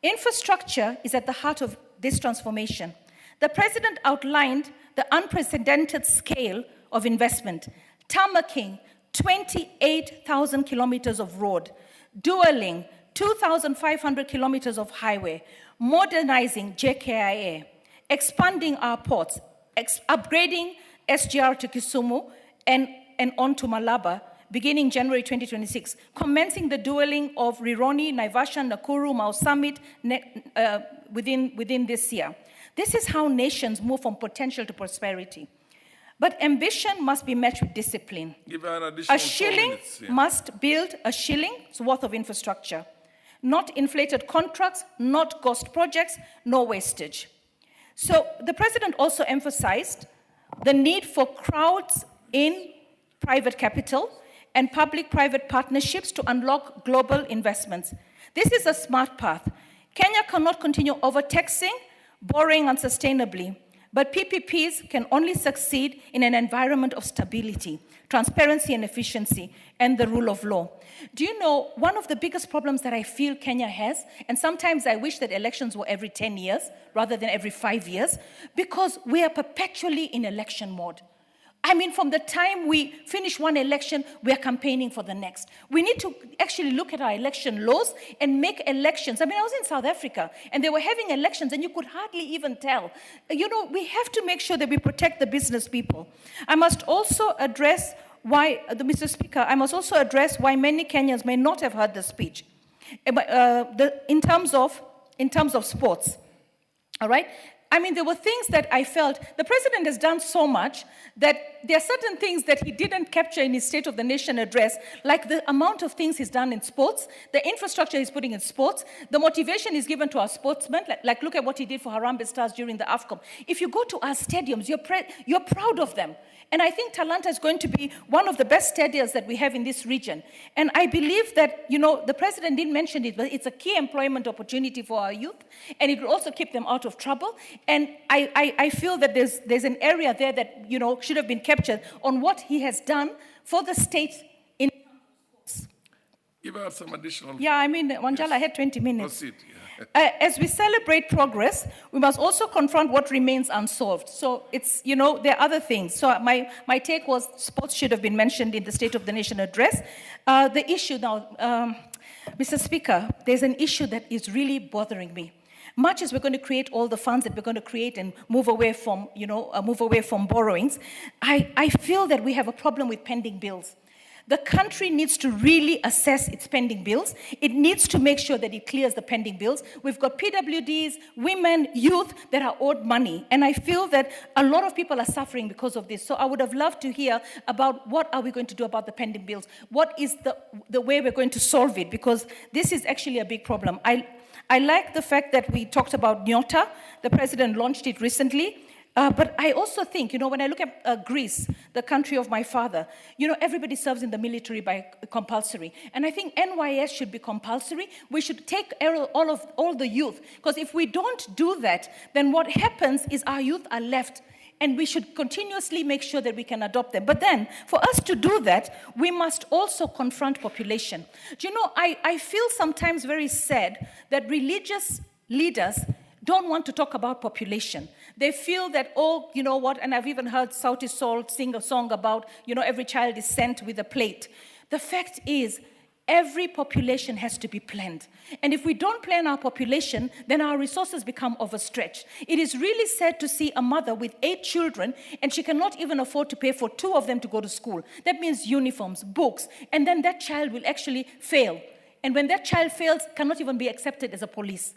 infrastructure is at the heart of this transformation. The President outlined the unprecedented scale of investment, tarmacking 28,000 kilometers of road, dualing 2,500 kilometers of highway, modernizing JKIA, expanding our ports, upgrading SGR to Kisumu and on to Malaba, beginning January 2026, commencing the dualing of Rironi, Naivasha, Nakuru, Mau Summit within this year. This is how nations move from potential to prosperity. But ambition must be met with discipline. Give her an additional A shilling 4 minutes, yeah. must build a shilling's worth of infrastructure, not inflated contracts, not ghost projects, no wastage. So the President also emphasized the need for crowds in private capital and public-private partnerships to unlock global investments. This is a smart path. Kenya cannot continue overtaxing, borrowing unsustainably, But PPPs can only succeed in an environment of stability, transparency and efficiency, and the rule of law. Do you know, one of the biggest problems that I feel Kenya has, and sometimes I wish that elections were every 10 years rather than every 5 years, because we are perpetually in election mode. I mean, from the time we finish one election, we are campaigning for the next. We need to actually look at our election laws and make elections. I mean, I was in South Africa, and they were having elections, and you could hardly even tell. You know, we have to make sure that we protect the business people. I must also address why, Mr. Speaker, I must also address why many Kenyans may not have heard the speech. In terms of sports, all right? I mean, there were things that I felt the president has done so much that there are certain things that he didn't capture in his State of the Nation address, like the amount of things he's done in sports, the infrastructure he's putting in sports, the motivation he's given to our sportsmen, like look at what he did for Harambee Stars during the AFCON. If you go to our stadiums, you're proud of them. And I think Talanta is going to be one of the best stadiums that we have in this region. And I believe that, you know, the president didn't mention it, but it's a key employment opportunity for our youth, and it will also keep them out of trouble. And I feel that there's an area there that, you know, should have been captured on what he has done for the state in sports. Give out some additional. Yeah, I mean, Wanjala, I had 20 minutes. Proceed. As we celebrate progress, we must also confront what remains unsolved. So it's, you know, there are other things. So my take was sports should have been mentioned in the State of the Nation address. The issue now, Mr. Speaker, there's an issue that is really bothering me. Much as we're going to create all the funds that we're going to create and move away from, you know, move away from borrowings, I feel that we have a problem with pending bills. The country needs to really assess its pending bills. It needs to make sure that it clears the pending bills. We've got PWDs, women, youth that are owed money. And I feel that a lot of people are suffering because of this. So I would have loved to hear about what are we going to do about the pending bills? What is the way we're going to solve it? Because this is actually a big problem. I like the fact that we talked about Nyota. The president launched it recently. But I also think, you know, when I look at Greece, the country of my father, you know, everybody serves in the military by compulsory. And I think NYS should be compulsory. We should take all the youth. Because if we don't do that, then what happens is our youth are left. And we should continuously make sure that we can adopt them. But then, for us to do that, we must also confront population. Do you know, I feel sometimes very sad that religious leaders don't want to talk about population. They feel that, oh, you know what, and I've even heard Sauti Sol sing a song about, you know, every child is sent with a plate. The fact is, every population has to be planned. And if we don't plan our population, then our resources become overstretched. It is really sad to see a mother with 8 children, and she cannot even afford to pay for 2 of them to go to school. That means uniforms, books, and then that child will actually fail. And when that child fails, cannot even be accepted as a police.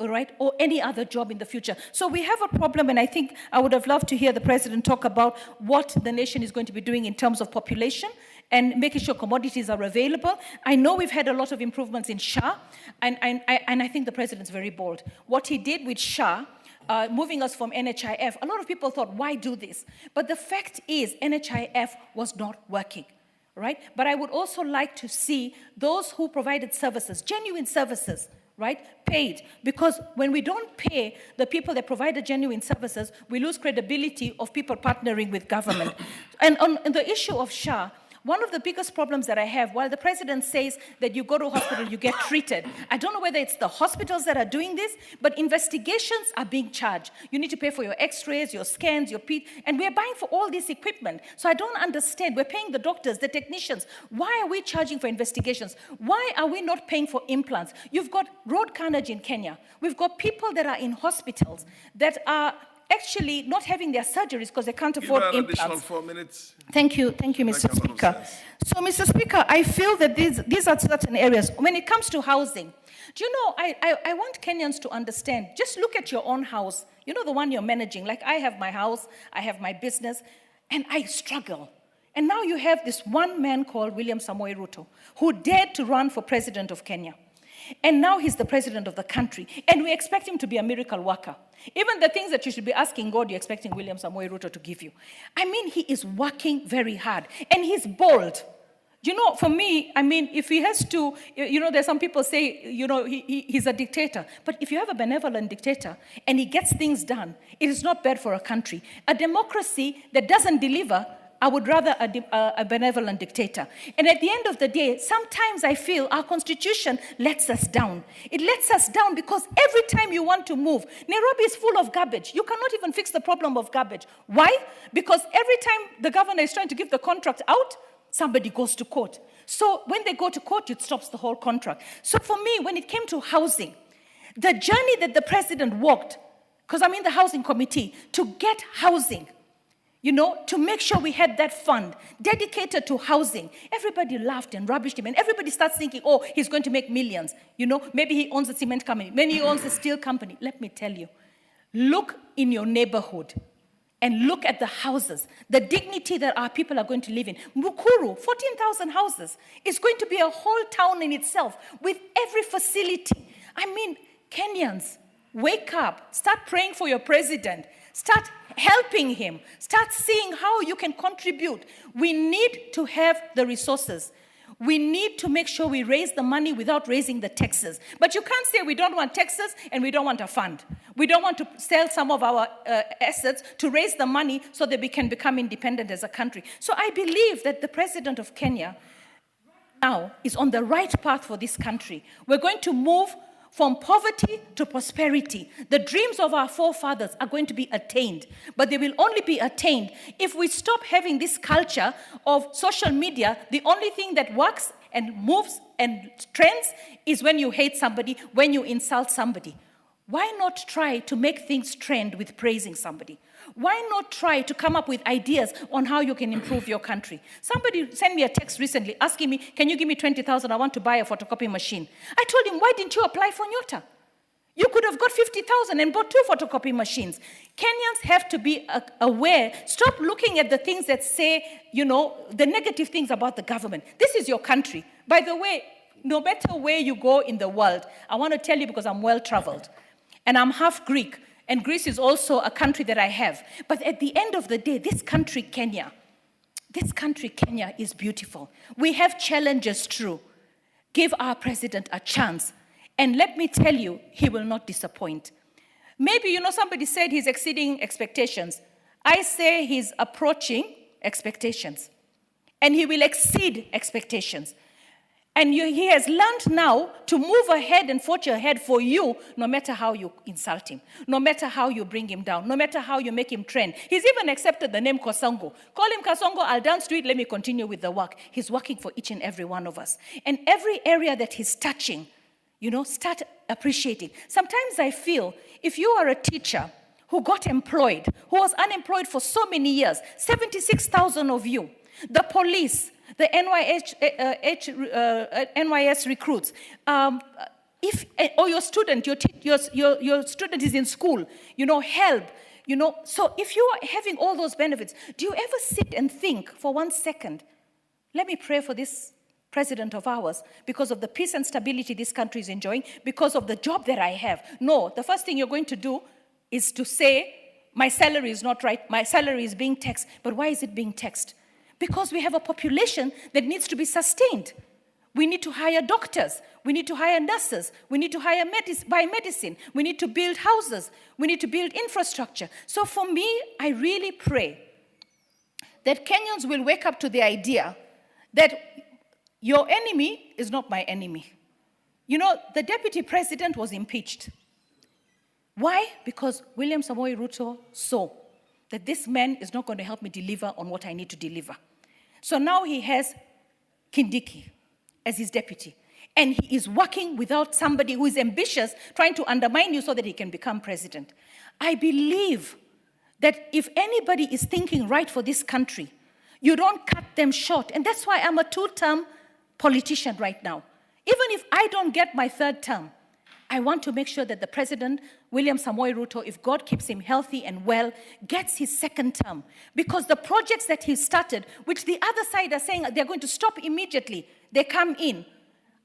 All right, or any other job in the future. So we have a problem, and I think I would have loved to hear the president talk about what the nation is going to be doing in terms of population and making sure commodities are available. I know we've had a lot of improvements in SHA, and I think the president's very bold. What he did with SHA, moving us from NHIF, a lot of people thought, why do this? But the fact is, NHIF was not working. Right? But I would also like to see those who provided services, genuine services, right, paid. Because when we don't pay the people that provide the genuine services, we lose credibility of people partnering with government. And on the issue of SHA, one of the biggest problems that I have, while the president says that you go to a hospital, you get treated, I don't know whether it's the hospitals that are doing this, but investigations are being charged. You need to pay for your x-rays, your scans, your PET, and we're buying for all this equipment. So I don't understand. We're paying the doctors, the technicians. Why are we charging for investigations? Why are we not paying for implants? You've got road carnage in Kenya. We've got people that are in hospitals that are actually not having their surgeries because they can't afford implants. Additional 4 minutes. Thank you, Mr. Speaker. So, Mr. Speaker, I feel that these are certain areas. When it comes to housing, do you know, I want Kenyans to understand, just look at your own house. You know, the one you're managing. Like, I have my house, I have my business, and I struggle. And now you have this one man called William Samoei Ruto, who dared to run for president of Kenya. And now he's the president of the country. And we expect him to be a miracle worker. Even the things that you should be asking God, you're expecting William Samoei Ruto to give you. I mean, he is working very hard. And he's bold. You know, for me, I mean, if he has to, you know, there's some people say, you know, he's a dictator. But if you have a benevolent dictator and he gets things done, it is not bad for a country. A democracy that doesn't deliver, I would rather a benevolent dictator. And at the end of the day, sometimes I feel our constitution lets us down. It lets us down because every time you want to move, Nairobi is full of garbage. You cannot even fix the problem of garbage. Why? Because every time the governor is trying to give the contract out, somebody goes to court. So when they go to court, it stops the whole contract. So for me, when it came to housing, the journey that the president walked, because I'm in the housing committee, to get housing, you know, to make sure we had that fund dedicated to housing. Everybody laughed and rubbished him, and everybody starts thinking, oh, he's going to make millions. You know, maybe he owns a cement company, maybe he owns a steel company. Let me tell you, look in your neighborhood and look at the houses, the dignity that our people are going to live in. Mukuru, 14,000 houses. It's going to be a whole town in itself with every facility. I mean, Kenyans, wake up, start praying for your president, start helping him, start seeing how you can contribute. We need to have the resources. We need to make sure we raise the money without raising the taxes. But you can't say we don't want taxes and we don't want a fund. We don't want to sell some of our assets to raise the money so that we can become independent as a country. So I believe that the president of Kenya now is on the right path for this country. We're going to move from poverty to prosperity. The dreams of our forefathers are going to be attained, but they will only be attained if we stop having this culture of social media. The only thing that works and moves and trends is when you hate somebody, when you insult somebody. Why not try to make things trend with praising somebody? Why not try to come up with ideas on how you can improve your country? Somebody sent me a text recently asking me, can you give me 20,000? I want to buy a photocopy machine. I told him, why didn't you apply for Nyota? You could have got 50,000 and bought 2 photocopy machines. Kenyans have to be aware. Stop looking at the things that say, you know, the negative things about the government. This is your country. By the way, no matter where you go in the world, I want to tell you because I'm well-traveled, and I'm half Greek. And Greece is also a country that I have. But at the end of the day, this country, Kenya, is beautiful. We have challenges, true. Give our president a chance. And let me tell you, he will not disappoint. Maybe, you know, somebody said he's exceeding expectations. I say he's approaching expectations. And he will exceed expectations. And he has learned now to move ahead and forge ahead for you, no matter how you insult him, no matter how you bring him down, no matter how you make him trend. He's even accepted the name Kasongo. Call him Kasongo, I'll dance to it, let me continue with the work. He's working for each and every one of us. And every area that he's touching, you know, start appreciating. Sometimes I feel if you are a teacher who got employed, who was unemployed for so many years, 76,000 of you, the police, the NYS recruits, or your student, your student is in school, you know, help, you know. So if you are having all those benefits, do you ever sit and think for 1 second, let me pray for this president of ours because of the peace and stability this country is enjoying, because of the job that I have? No, the first thing you're going to do is to say, my salary is not right, my salary is being taxed. But why is it being taxed? Because we have a population that needs to be sustained. We need to hire doctors. We need to hire nurses. We need to buy medicine. We need to build houses. We need to build infrastructure. So for me, I really pray that Kenyans will wake up to the idea that your enemy is not my enemy. You know, the deputy president was impeached. Why? Because William Samoei Ruto saw that this man is not going to help me deliver on what I need to deliver. So now he has Kindiki as his deputy. And he is working without somebody who is ambitious, trying to undermine you so that he can become president. I believe that if anybody is thinking right for this country, you don't cut them short. And that's why I'm a 2-term politician right now. Even if I don't get my 3rd term, I want to make sure that the president, William Samoei Ruto, if God keeps him healthy and well, gets his 2nd term. Because the projects that he started, which the other side are saying they're going to stop immediately, they come in,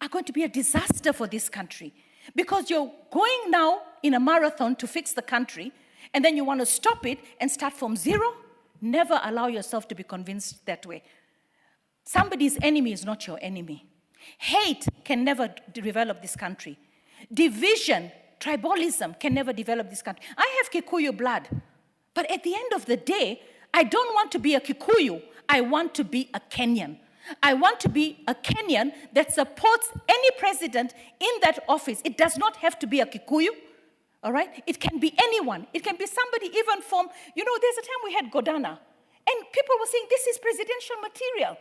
are going to be a disaster for this country. Because you're going now in a marathon to fix the country, and then you want to stop it and start from zero. Never allow yourself to be convinced that way. Somebody's enemy is not your enemy. Hate can never develop this country. Division, tribalism can never develop this country. I have Kikuyu blood, but at the end of the day, I don't want to be a Kikuyu. I want to be a Kenyan. I want to be a Kenyan that supports any president in that office. It does not have to be a Kikuyu, all right? It can be anyone. It can be somebody even from, there's a time we had Godana, and people were saying, this is presidential material.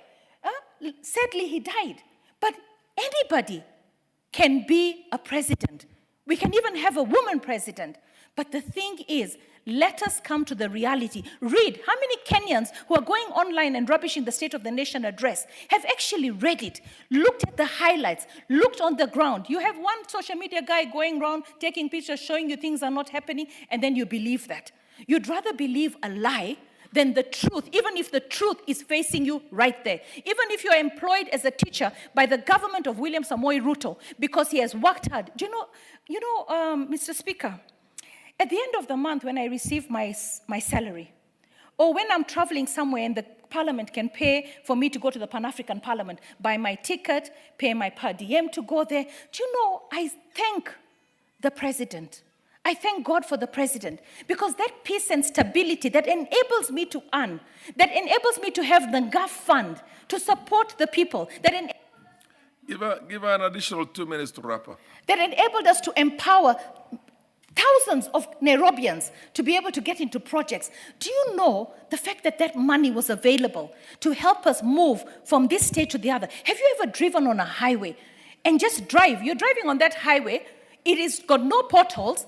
Sadly, he died. But anybody can be a president. We can even have a woman president. But the thing is, let us come to the reality. Read how many Kenyans who are going online and rubbishing the State of the Nation address have actually read it, looked at the highlights, looked on the ground. You have one social media guy going around taking pictures, showing you things are not happening, and then you believe that. You'd rather believe a lie than the truth, even if the truth is facing you right there. Even if you're employed as a teacher by the government of William Samoei Ruto because he has worked hard. Do you know, Mr. Speaker, at the end of the month when I receive my salary, or when I'm traveling somewhere and the parliament can pay for me to go to the Pan-African Parliament, buy my ticket, pay my per diem to go there, do you know, I thank the president. I thank God for the president, because that peace and stability that enables me to earn, that enables me to have the GAF fund to support the people, that Give her an additional 2 minutes to wrap up. That enabled us to empower thousands of Nairobians to be able to get into projects. Do you know the fact that that money was available to help us move from this state to the other? Have you ever driven on a highway and just drive? You're driving on that highway. It has got no potholes.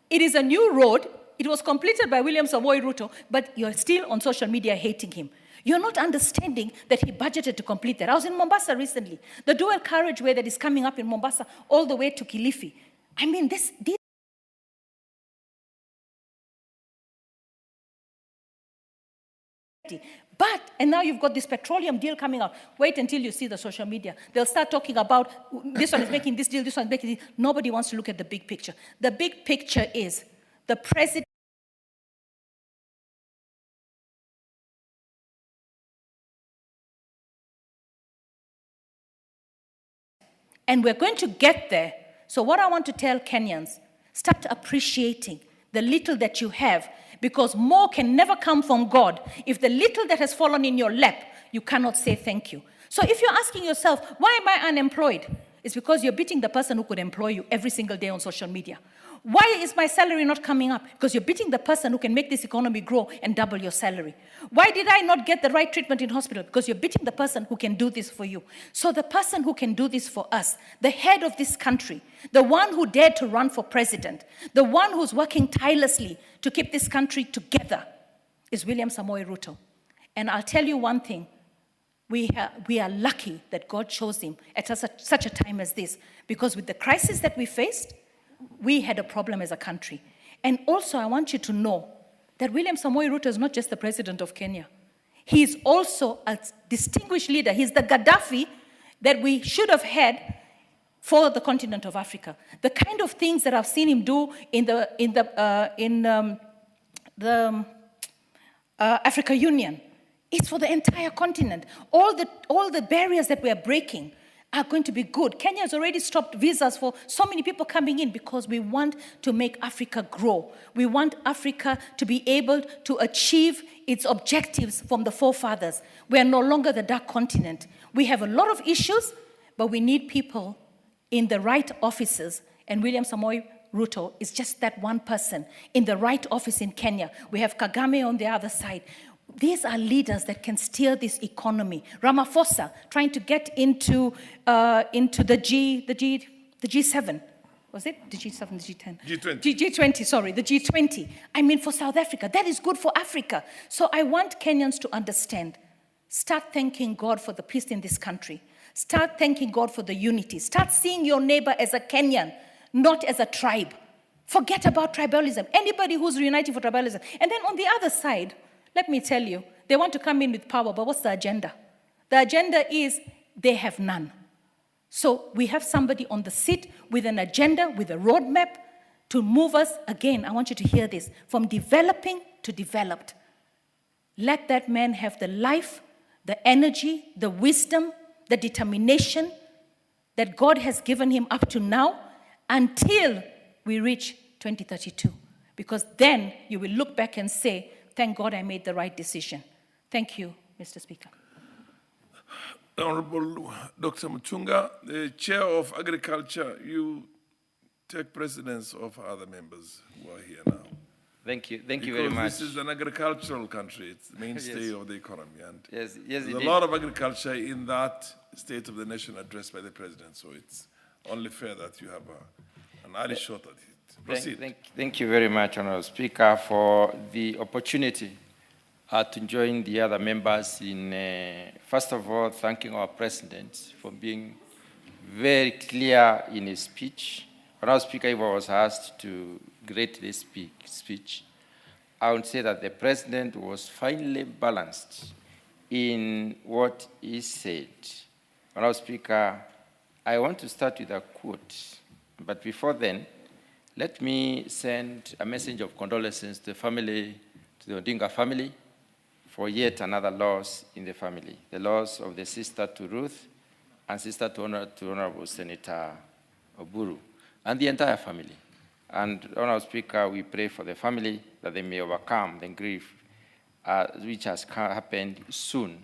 It is a new road. It was completed by William Samoei Ruto, but you're still on social media hating him. You're not understanding that he budgeted to complete that. I was in Mombasa recently. The dual carriageway that is coming up in Mombasa all the way to Kilifi. I mean, this but, and now you've got this petroleum deal coming out. Wait until you see the social media. They'll start talking about this one is making this deal, this one is making this. Nobody wants to look at the big picture. The big picture is the president and we're going to get there. So what I want to tell Kenyans, start appreciating the little that you have, because more can never come from God. If the little that has fallen in your lap, you cannot say thank you. So if you're asking yourself, why am I unemployed? It's because you're beating the person who could employ you every single day on social media. Why is my salary not coming up? Because you're beating the person who can make this economy grow and double your salary. Why did I not get the right treatment in hospital? Because you're beating the person who can do this for you. So the person who can do this for us, the head of this country, the one who dared to run for president, the one who's working tirelessly to keep this country together, is William Samoei Ruto. And I'll tell you one thing, we are lucky that God chose him at such a time as this, because with the crisis that we faced, we had a problem as a country. And also, I want you to know that William Samoei Ruto is not just the president of Kenya. He is also a distinguished leader. He's the Gaddafi that we should have had for the continent of Africa. The kind of things that I've seen him do in the Africa Union, it's for the entire continent. All the barriers that we are breaking are going to be good. Kenya has already stopped visas for so many people coming in because we want to make Africa grow. We want Africa to be able to achieve its objectives from the forefathers. We are no longer the dark continent. We have a lot of issues, but we need people in the right offices. And William Samoei Ruto is just that one person in the right office in Kenya. We have Kagame on the other side. These are leaders that can steer this economy. Ramaphosa trying to get into the G7. Was it the G7, the G10? G20. G20, sorry, the G20. I mean, for South Africa, that is good for Africa. So I want Kenyans to understand. Start thanking God for the peace in this country. Start thanking God for the unity. Start seeing your neighbor as a Kenyan, not as a tribe. Forget about tribalism. Anybody who's uniting for tribalism. And then on the other side, let me tell you, they want to come in with power, but what's the agenda? The agenda is they have none. So we have somebody on the seat with an agenda, with a roadmap to move us, again, I want you to hear this, from developing to developed. Let that man have the life, the energy, the wisdom, the determination that God has given him up to now until we reach 2032. Because then you will look back and say, thank God I made the right decision. Thank you, Mr. Speaker. Honorable Dr. Muchunga, the Chair of Agriculture, you take precedence of other members who are here now. Thank you very much. This is an agricultural country. It's the mainstay Yes. of the economy. And Yes, there's a indeed. lot of agriculture in that State of the Nation address by the President. So it's only fair that you have an early shot at it. Proceed. Thank you very much, Honorable Speaker, for the opportunity to join the other members in, first of all, thanking our President for being very clear in his speech. Honorable Speaker, if I was asked to grade this speech, I would say that the President was finely balanced in what he said. Honorable Speaker, I want to start with a quote, but before then, let me send a message of condolences to the family, to the Odinga family, for yet another loss in the family, the loss of the sister to Ruth and sister to Honorable Senator Oburu, and the entire family. And, Honorable Speaker, we pray for the family that they may overcome the grief which has happened soon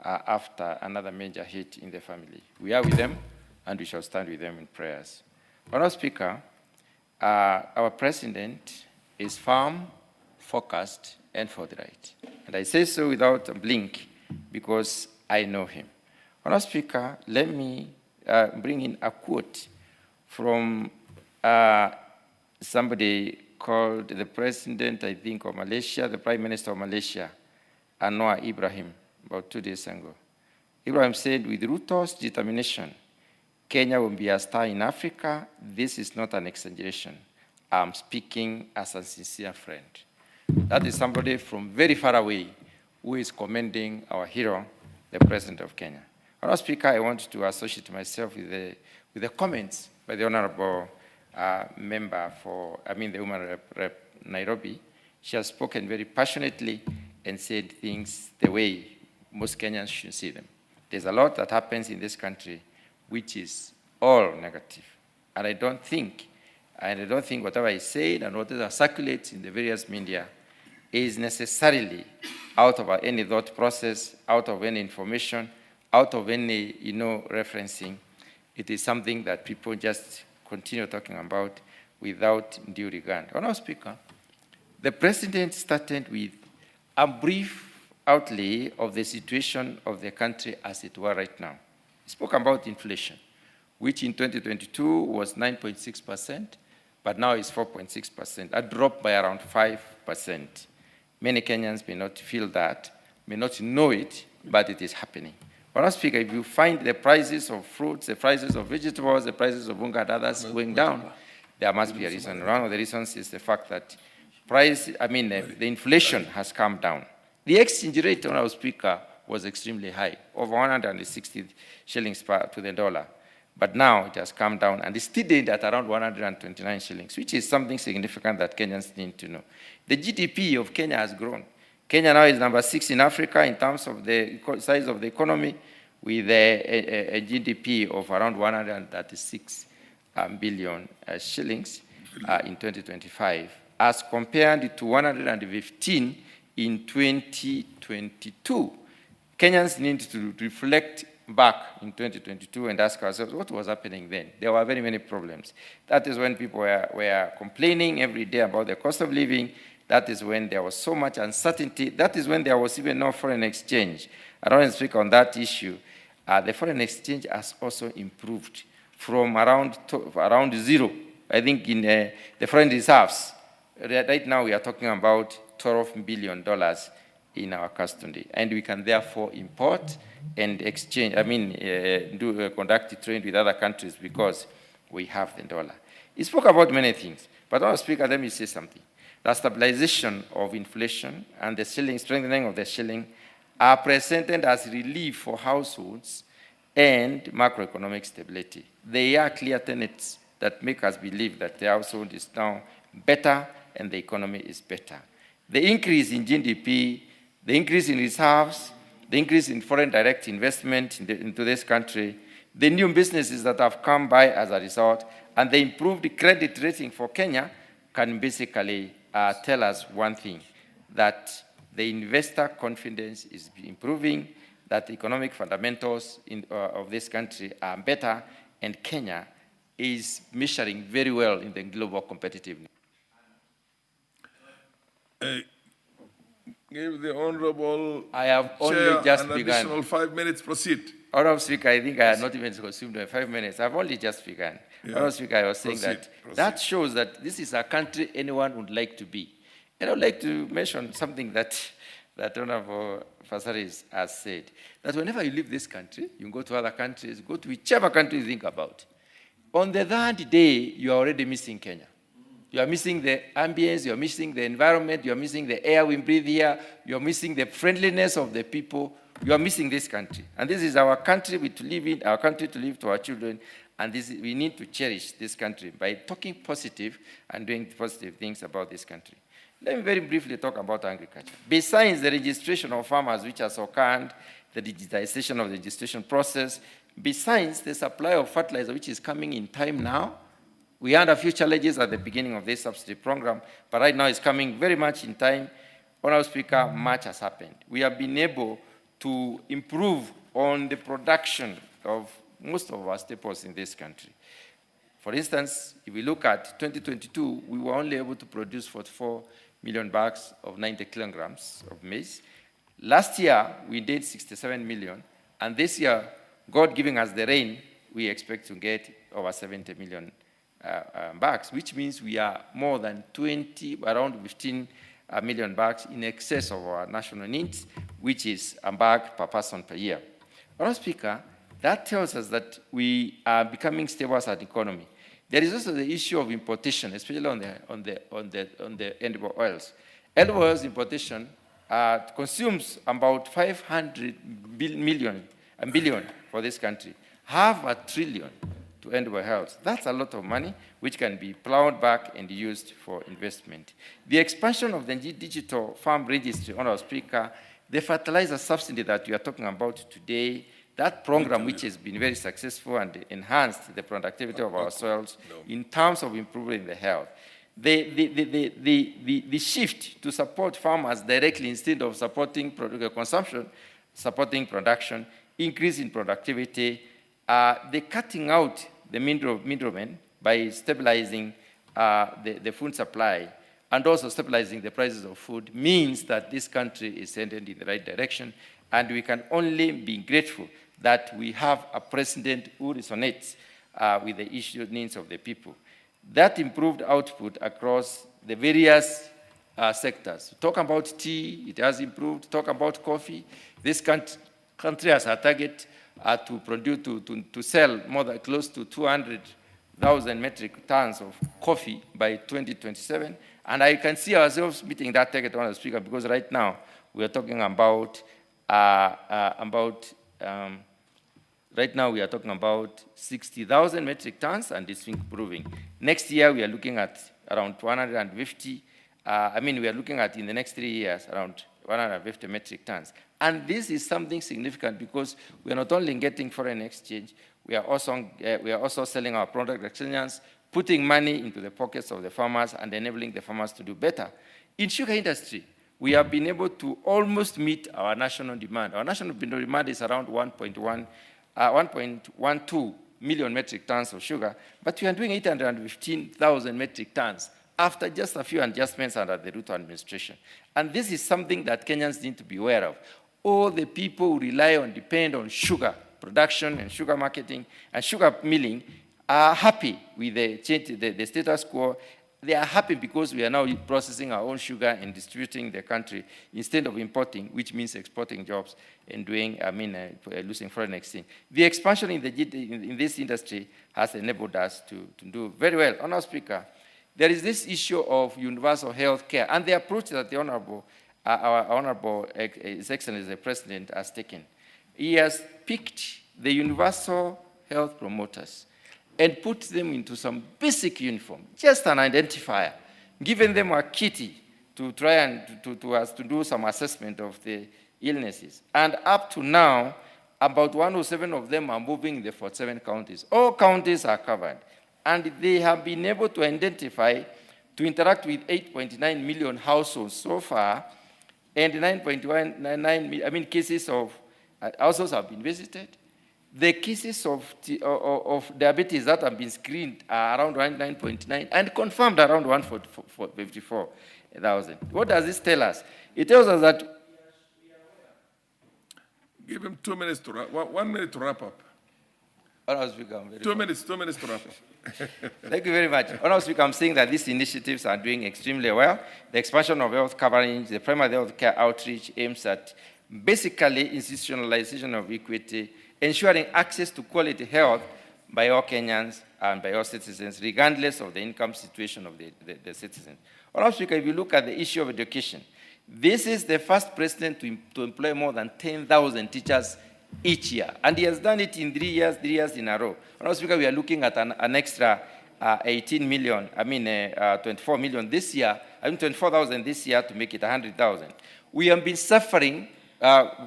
after another major hit in the family. We are with them, and we shall stand with them in prayers. Honorable Speaker, our President is firm, focused, and forthright. And I say so without a blink because I know him. Honorable Speaker, let me bring in a quote from somebody called the President, I think, of Malaysia, the Prime Minister of Malaysia, Anwar Ibrahim, about 2 days ago. Ibrahim said, with Ruto's determination, Kenya will be a star in Africa. This is not an exaggeration. I'm speaking as a sincere friend. That is somebody from very far away who is commending our hero, the President of Kenya. Honorable Speaker, I want to associate myself with the comments by the Honorable member the woman rep Nairobi. She has spoken very passionately and said things the way most Kenyans should see them. There's a lot that happens in this country which is all negative. And I don't think whatever I said and whatever circulates in the various media is necessarily out of any thought process, out of any information, out of any, referencing. It is something that people just continue talking about without due regard. Honorable Speaker, the President started with a brief outlay of the situation of the country as it were right now. He spoke about inflation, which in 2022 was 9.6%, but now is 4.6%, a drop by around 5%. Many Kenyans may not feel that, may not know it, but it is happening. Honorable Speaker, if you find the prices of fruits, the prices of vegetables, the prices of bunga and others going down, there must be a reason. One of the reasons is the fact that the inflation has come down. The exchange rate, Honorable Speaker, was extremely high, over 160 shillings to the dollar. But now it has come down and is still at around 129 shillings, which is something significant that Kenyans need to know. The GDP of Kenya has grown. Kenya now is number 6 in Africa in terms of the size of the economy, with a GDP of around 136 billion shillings in 2025, as compared to 115 in 2022. Kenyans need to reflect back in 2022 and ask ourselves what was happening then. There were very many problems. That is when people were complaining every day about the cost of living. That is when there was so much uncertainty. That is when there was even no foreign exchange. I don't want to speak on that issue. The foreign exchange has also improved from around zero. I think in the foreign reserves, right now we are talking about $12 billion in our custody. And we can therefore import and exchange, conduct trade with other countries because we have the dollar. He spoke about many things, but Honorable Speaker, let me say something. The stabilization of inflation and the strengthening of the shilling are presented as relief for households and macroeconomic stability. They are clear tenets that make us believe that the household is now better and the economy is better. The increase in GDP, the increase in reserves, the increase in foreign direct investment into this country, the new businesses that have come by as a result, and the improved credit rating for Kenya can basically tell us one thing, that the investor confidence is improving, that the economic fundamentals of this country are better, and Kenya is measuring very well in the global competitiveness. Give the Honorable I have only Chair just an begun. additional 5 minutes. Proceed. Honorable Speaker, I think I had not even consumed my 5 minutes. I've only just begun. Yeah. Honorable Speaker, I was saying Proceed. that shows that this is a country anyone would like to be. And I would like to mention something that Honorable Fasaris has said, that whenever you leave this country, you go to other countries, go to whichever country you think about. On the third day, you are already missing Kenya. You are missing the ambience, you are missing the environment, you are missing the air we breathe here, you are missing the friendliness of the people, you are missing this country. And this is our country to live in, our country to live to our children, and we need to cherish this country by talking positive and doing positive things about this country. Let me very briefly talk about agriculture. Besides the registration of farmers, which has occurred, the digitization of the registration process, besides the supply of fertilizer, which is coming in time now, we had a few challenges at the beginning of this subsidy program, but right now it's coming very much in time. Honorable Speaker, much has happened. We have been able to improve on the production of most of our staples in this country. For instance, if we look at 2022, we were only able to produce 44 million bags of 90 kilograms of maize. Last year, we did 67 million, and this year, God giving us the rain, we expect to get over 70 million bags, which means we are more than around 15 million bags in excess of our national needs, which is a bag per person per year. Honorable Speaker, that tells us that we are becoming stable as an economy. There is also the issue of importation, especially on the edible oils. Edible oils importation consumes about 500 billion for this country, $500 billion to edible health. That's a lot of money, which can be plowed back and used for investment. The expansion of the digital farm registry, Honorable Speaker, the fertilizer subsidy that we are talking about today, that program which has been very successful and enhanced the productivity of our soils in terms of improving the health. The shift to support farmers directly instead of supporting consumption, supporting production, increase in productivity, the cutting out the middlemen by stabilizing the food supply and also stabilizing the prices of food means that this country is headed in the right direction, and we can only be grateful that we have a president who resonates with the issue needs of the people. That improved output across the various sectors. Talk about tea, it has improved. Talk about coffee. This country has a target to produce, to sell more than close to 200,000 metric tons of coffee by 2027. And I can see ourselves meeting that target, Honorable Speaker, because right now we are talking about, right now we are talking about 60,000 metric tons, and it's improving. Next year we are looking at around 150. We are looking at in the next 3 years around 150 metric tons. And this is something significant because we are not only getting foreign exchange, we are also selling our product excellence, putting money into the pockets of the farmers and enabling the farmers to do better. In sugar industry, we have been able to almost meet our national demand. Our national demand is around 1.12 million metric tons of sugar, but we are doing 815,000 metric tons after just a few adjustments under the Ruto administration. And this is something that Kenyans need to be aware of. All the people who depend on sugar production and sugar marketing and sugar milling are happy with the change, the status quo. They are happy because we are now processing our own sugar and distributing the country instead of importing, which means exporting jobs and losing foreign exchange. The expansion in this industry has enabled us to do very well. Honorable Speaker, there is this issue of universal health care and the approach that the our Honorable His Excellency the President has taken. He has picked the universal health promoters and put them into some basic uniform, just an identifier, given them a kitty to try and to do some assessment of the illnesses. And up to now, about 107 of them are moving in the 47 counties. All counties are covered. And they have been able to identify, to interact with 8.9 million households so far, and 9.19 cases of households have been visited. The cases of diabetes that have been screened are around 9.9 and confirmed around 154,000. What does this tell us? It tells us that... Give him 2 minutes to wrap, 1 minute to wrap up. Honourable Speaker, 2 minutes to wrap up. Thank you very much. Honourable Speaker, I'm saying that these initiatives are doing extremely well. The expansion of health coverage, the primary health care outreach aims at basically institutionalization of equity, ensuring access to quality health by all Kenyans and by all citizens, regardless of the income situation of the citizens. Honourable Speaker, if you look at the issue of education, this is the first president to employ more than 10,000 teachers each year. And he has done it in 3 years in a row. Honourable Speaker, we are looking at an extra 24 million this year, 24,000 this year to make it 100,000. We have been suffering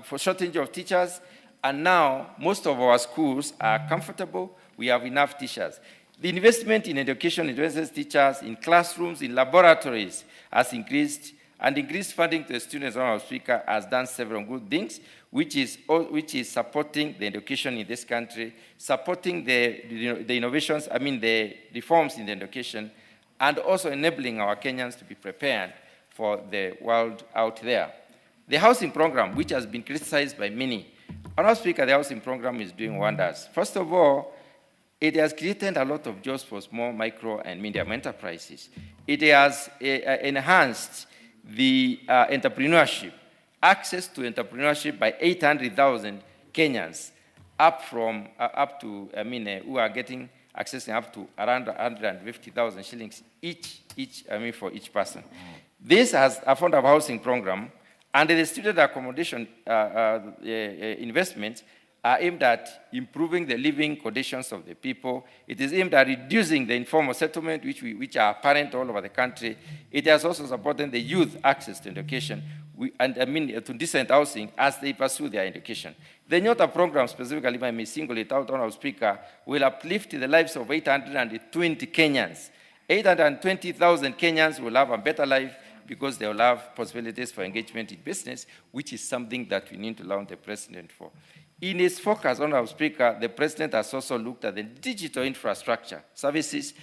for shortage of teachers, and now most of our schools are comfortable. We have enough teachers. The investment in education, investment in teachers, in classrooms, in laboratories has increased, and increased funding to the students, Honourable Speaker, has done several good things, which is supporting the education in this country, supporting the innovations, the reforms in the education, and also enabling our Kenyans to be prepared for the world out there. The housing program, which has been criticized by many, Honourable Speaker, the housing program is doing wonders. First of all, it has created a lot of jobs for small, micro, and medium enterprises. It has enhanced the entrepreneurship, access to entrepreneurship by 800,000 Kenyans, who are getting accessing up to around 150,000 shillings for each person. This has a fund of housing program, and the student accommodation investments are aimed at improving the living conditions of the people. It is aimed at reducing the informal settlement, which are apparent all over the country. It has also supported the youth access to education, to decent housing as they pursue their education. The Nyota program, specifically, if I may single it out, Honourable Speaker, will uplift the lives of 820 Kenyans. 820,000 Kenyans will have a better life because they will have possibilities for engagement in business, which is something that we need to laud the President for. In his focus, Honourable Speaker, the President has also looked at the digital infrastructure, services,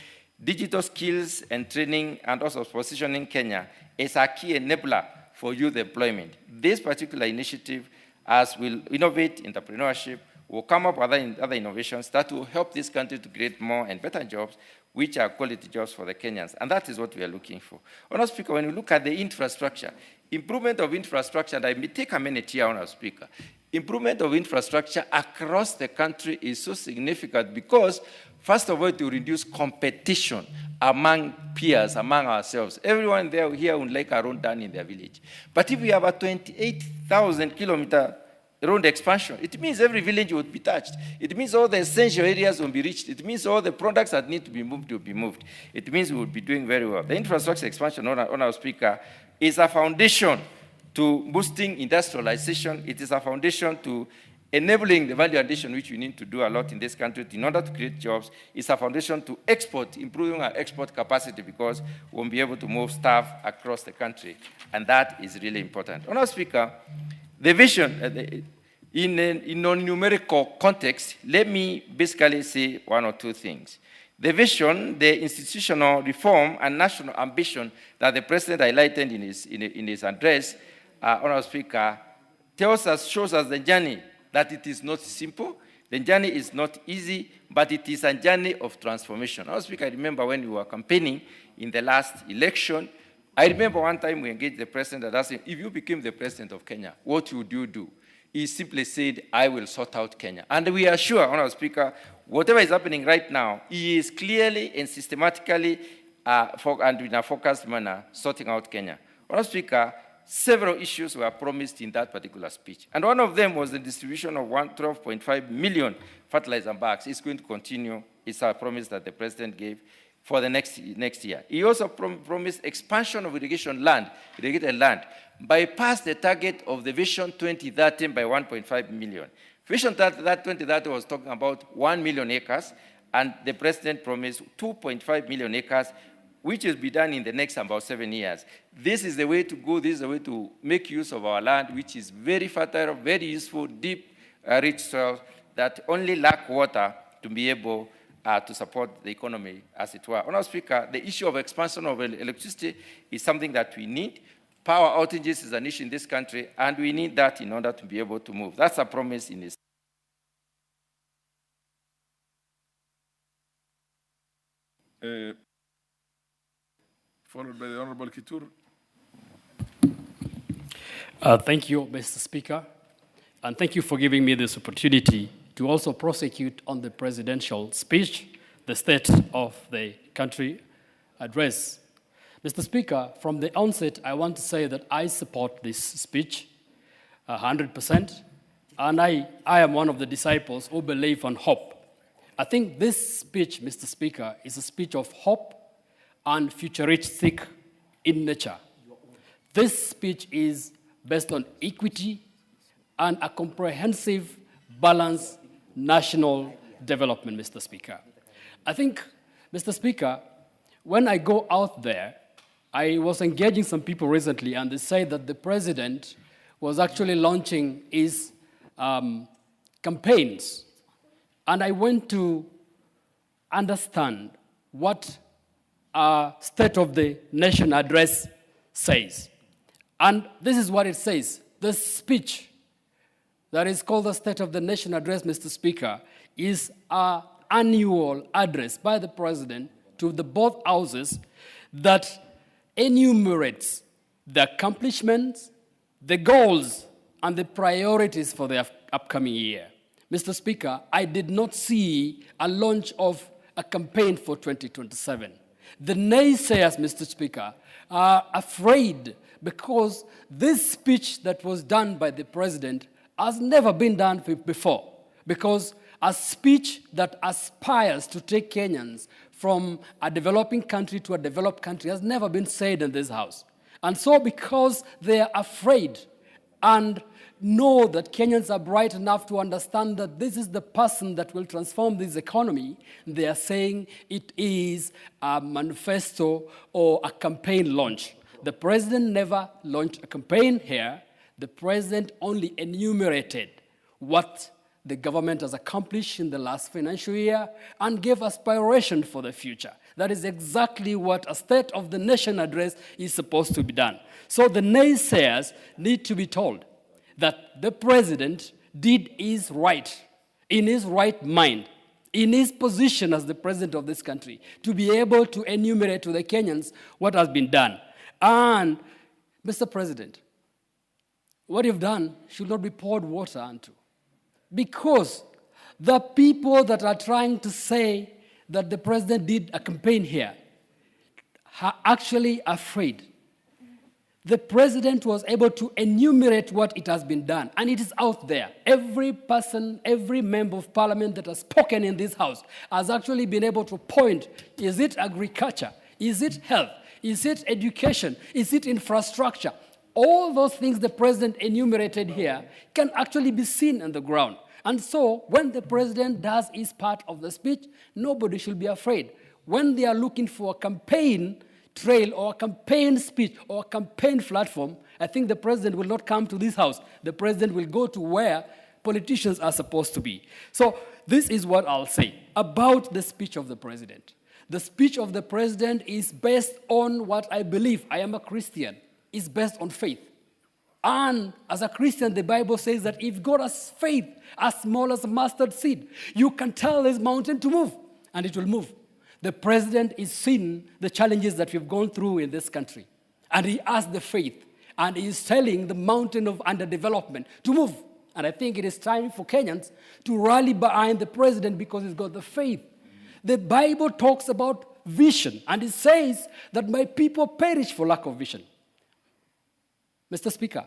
digital skills and training, and also positioning Kenya as a key enabler for youth employment. This particular initiative, as will innovate entrepreneurship, will come up with other innovations that will help this country to create more and better jobs, which are quality jobs for the Kenyans. And that is what we are looking for. Honourable Speaker, when we look at the infrastructure, improvement of infrastructure, and I may take a minute here, Honourable Speaker, improvement of infrastructure across the country is so significant because, first of all, it will reduce competition among peers, among ourselves. Everyone there here would like a road done in their village. But if we have a 28,000-kilometer road expansion, it means every village would be touched. It means all the essential areas will be reached. It means all the products that need to be moved will be moved. It means we would be doing very well. The infrastructure expansion, Honourable Speaker, is a foundation to boosting industrialization. It is a foundation to enabling the value addition, which we need to do a lot in this country in order to create jobs. It's a foundation to export, improving our export capacity, because we won't be able to move staff across the country, and that is really important. Honourable Speaker, the vision, in a numerical context, let me basically say one or two things. The vision, the institutional reform and national ambition that the President highlighted in his address, Honourable Speaker, shows us the journey, that it is not simple, the journey is not easy, but it is a journey of transformation. Honourable Speaker, I remember when we were campaigning in the last election, I remember one time we engaged the President and asked him, if you became the President of Kenya, what would you do? He simply said, I will sort out Kenya. And we are sure, Honourable Speaker, whatever is happening right now, he is clearly and systematically and in a focused manner sorting out Kenya. Honourable Speaker, several issues were promised in that particular speech. And one of them was the distribution of 12.5 million fertilizer bags. It's going to continue. It's a promise that the President gave. for the next year. He also promised expansion of irrigated land, bypass the target of the Vision 2030 by 1.5 million. Vision 2030 was talking about 1 million acres, and the president promised 2.5 million acres, which will be done in the next about 7 years. This is the way to go. This is the way to make use of our land, which is very fertile, very useful, deep, rich soil that only lack water to be able to support the economy, as it were. Honourable Speaker, the issue of expansion of electricity is something that we need. Power outages is an issue in this country, and we need that in order to be able to move. That's a promise in this. Followed by the Honourable Kitur. Thank you, Mr. Speaker, and thank you for giving me this opportunity to also prosecute on the presidential speech, the State of the Country address. Mr. Speaker, from the onset, I want to say that I support this speech 100%, and I am one of the disciples who believe on hope. I think this speech, Mr. Speaker, is a speech of hope and futuristic in nature. This speech is based on equity and a comprehensive, balanced national development, Mr. Speaker. I think, Mr. Speaker, when I go out there, I was engaging some people recently, and they say that the president was actually launching his campaigns. And I went to understand what our State of the Nation address says. And this is what it says. The speech that is called the State of the Nation address, Mr. Speaker, is an annual address by the president to the both houses that enumerates the accomplishments, the goals, and the priorities for the upcoming year. Mr. Speaker, I did not see a launch of a campaign for 2027. The naysayers, Mr. Speaker, are afraid because this speech that was done by the president has never been done before. Because a speech that aspires to take Kenyans from a developing country to a developed country has never been said in this house. And so because they are afraid and know that Kenyans are bright enough to understand that this is the person that will transform this economy, they are saying it is a manifesto or a campaign launch. The president never launched a campaign here. The president only enumerated what the government has accomplished in the last financial year and gave aspiration for the future. That is exactly what a State of the Nation address is supposed to be done. So the naysayers need to be told that the president did his right, in his right mind, in his position as the president of this country, to be able to enumerate to the Kenyans what has been done. And, Mr. President, what you've done should not be poured water onto. Because the people that are trying to say that the president did a campaign here are actually afraid. The president was able to enumerate what it has been done, and it is out there. Every person, every member of parliament that has spoken in this house has actually been able to point, is it agriculture? Is it health? Is it education? Is it infrastructure? All those things the president enumerated here can actually be seen on the ground. And so when the president does his part of the speech, nobody should be afraid. When they are looking for a campaign trail or a campaign speech or a campaign platform, I think the president will not come to this house. The president will go to where politicians are supposed to be. So this is what I'll say about the speech of the president. The speech of the president is based on what I believe. I am a Christian. It's based on faith. And as a Christian, the Bible says that if God has faith as small as a mustard seed, you can tell this mountain to move, and it will move. The president is seeing the challenges that we've gone through in this country, and he has the faith, and he is telling the mountain of underdevelopment to move. And I think it is time for Kenyans to rally behind the president because he's got the faith. The Bible talks about vision, and it says that my people perish for lack of vision. Mr. Speaker,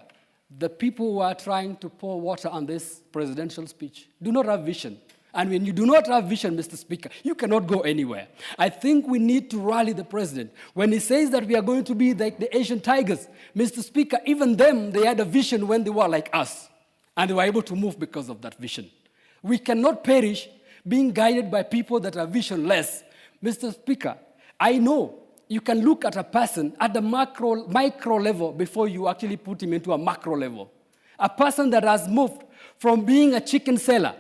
the people who are trying to pour water on this presidential speech do not have vision. And when you do not have vision, Mr. Speaker, you cannot go anywhere. I think we need to rally the president. When he says that we are going to be like the Asian tigers, Mr. Speaker, even them, they had a vision when they were like us. And they were able to move because of that vision. We cannot perish being guided by people that are visionless. Mr. Speaker, I know you can look at a person at the micro level before you actually put him into a macro level. A person that has moved from being a chicken seller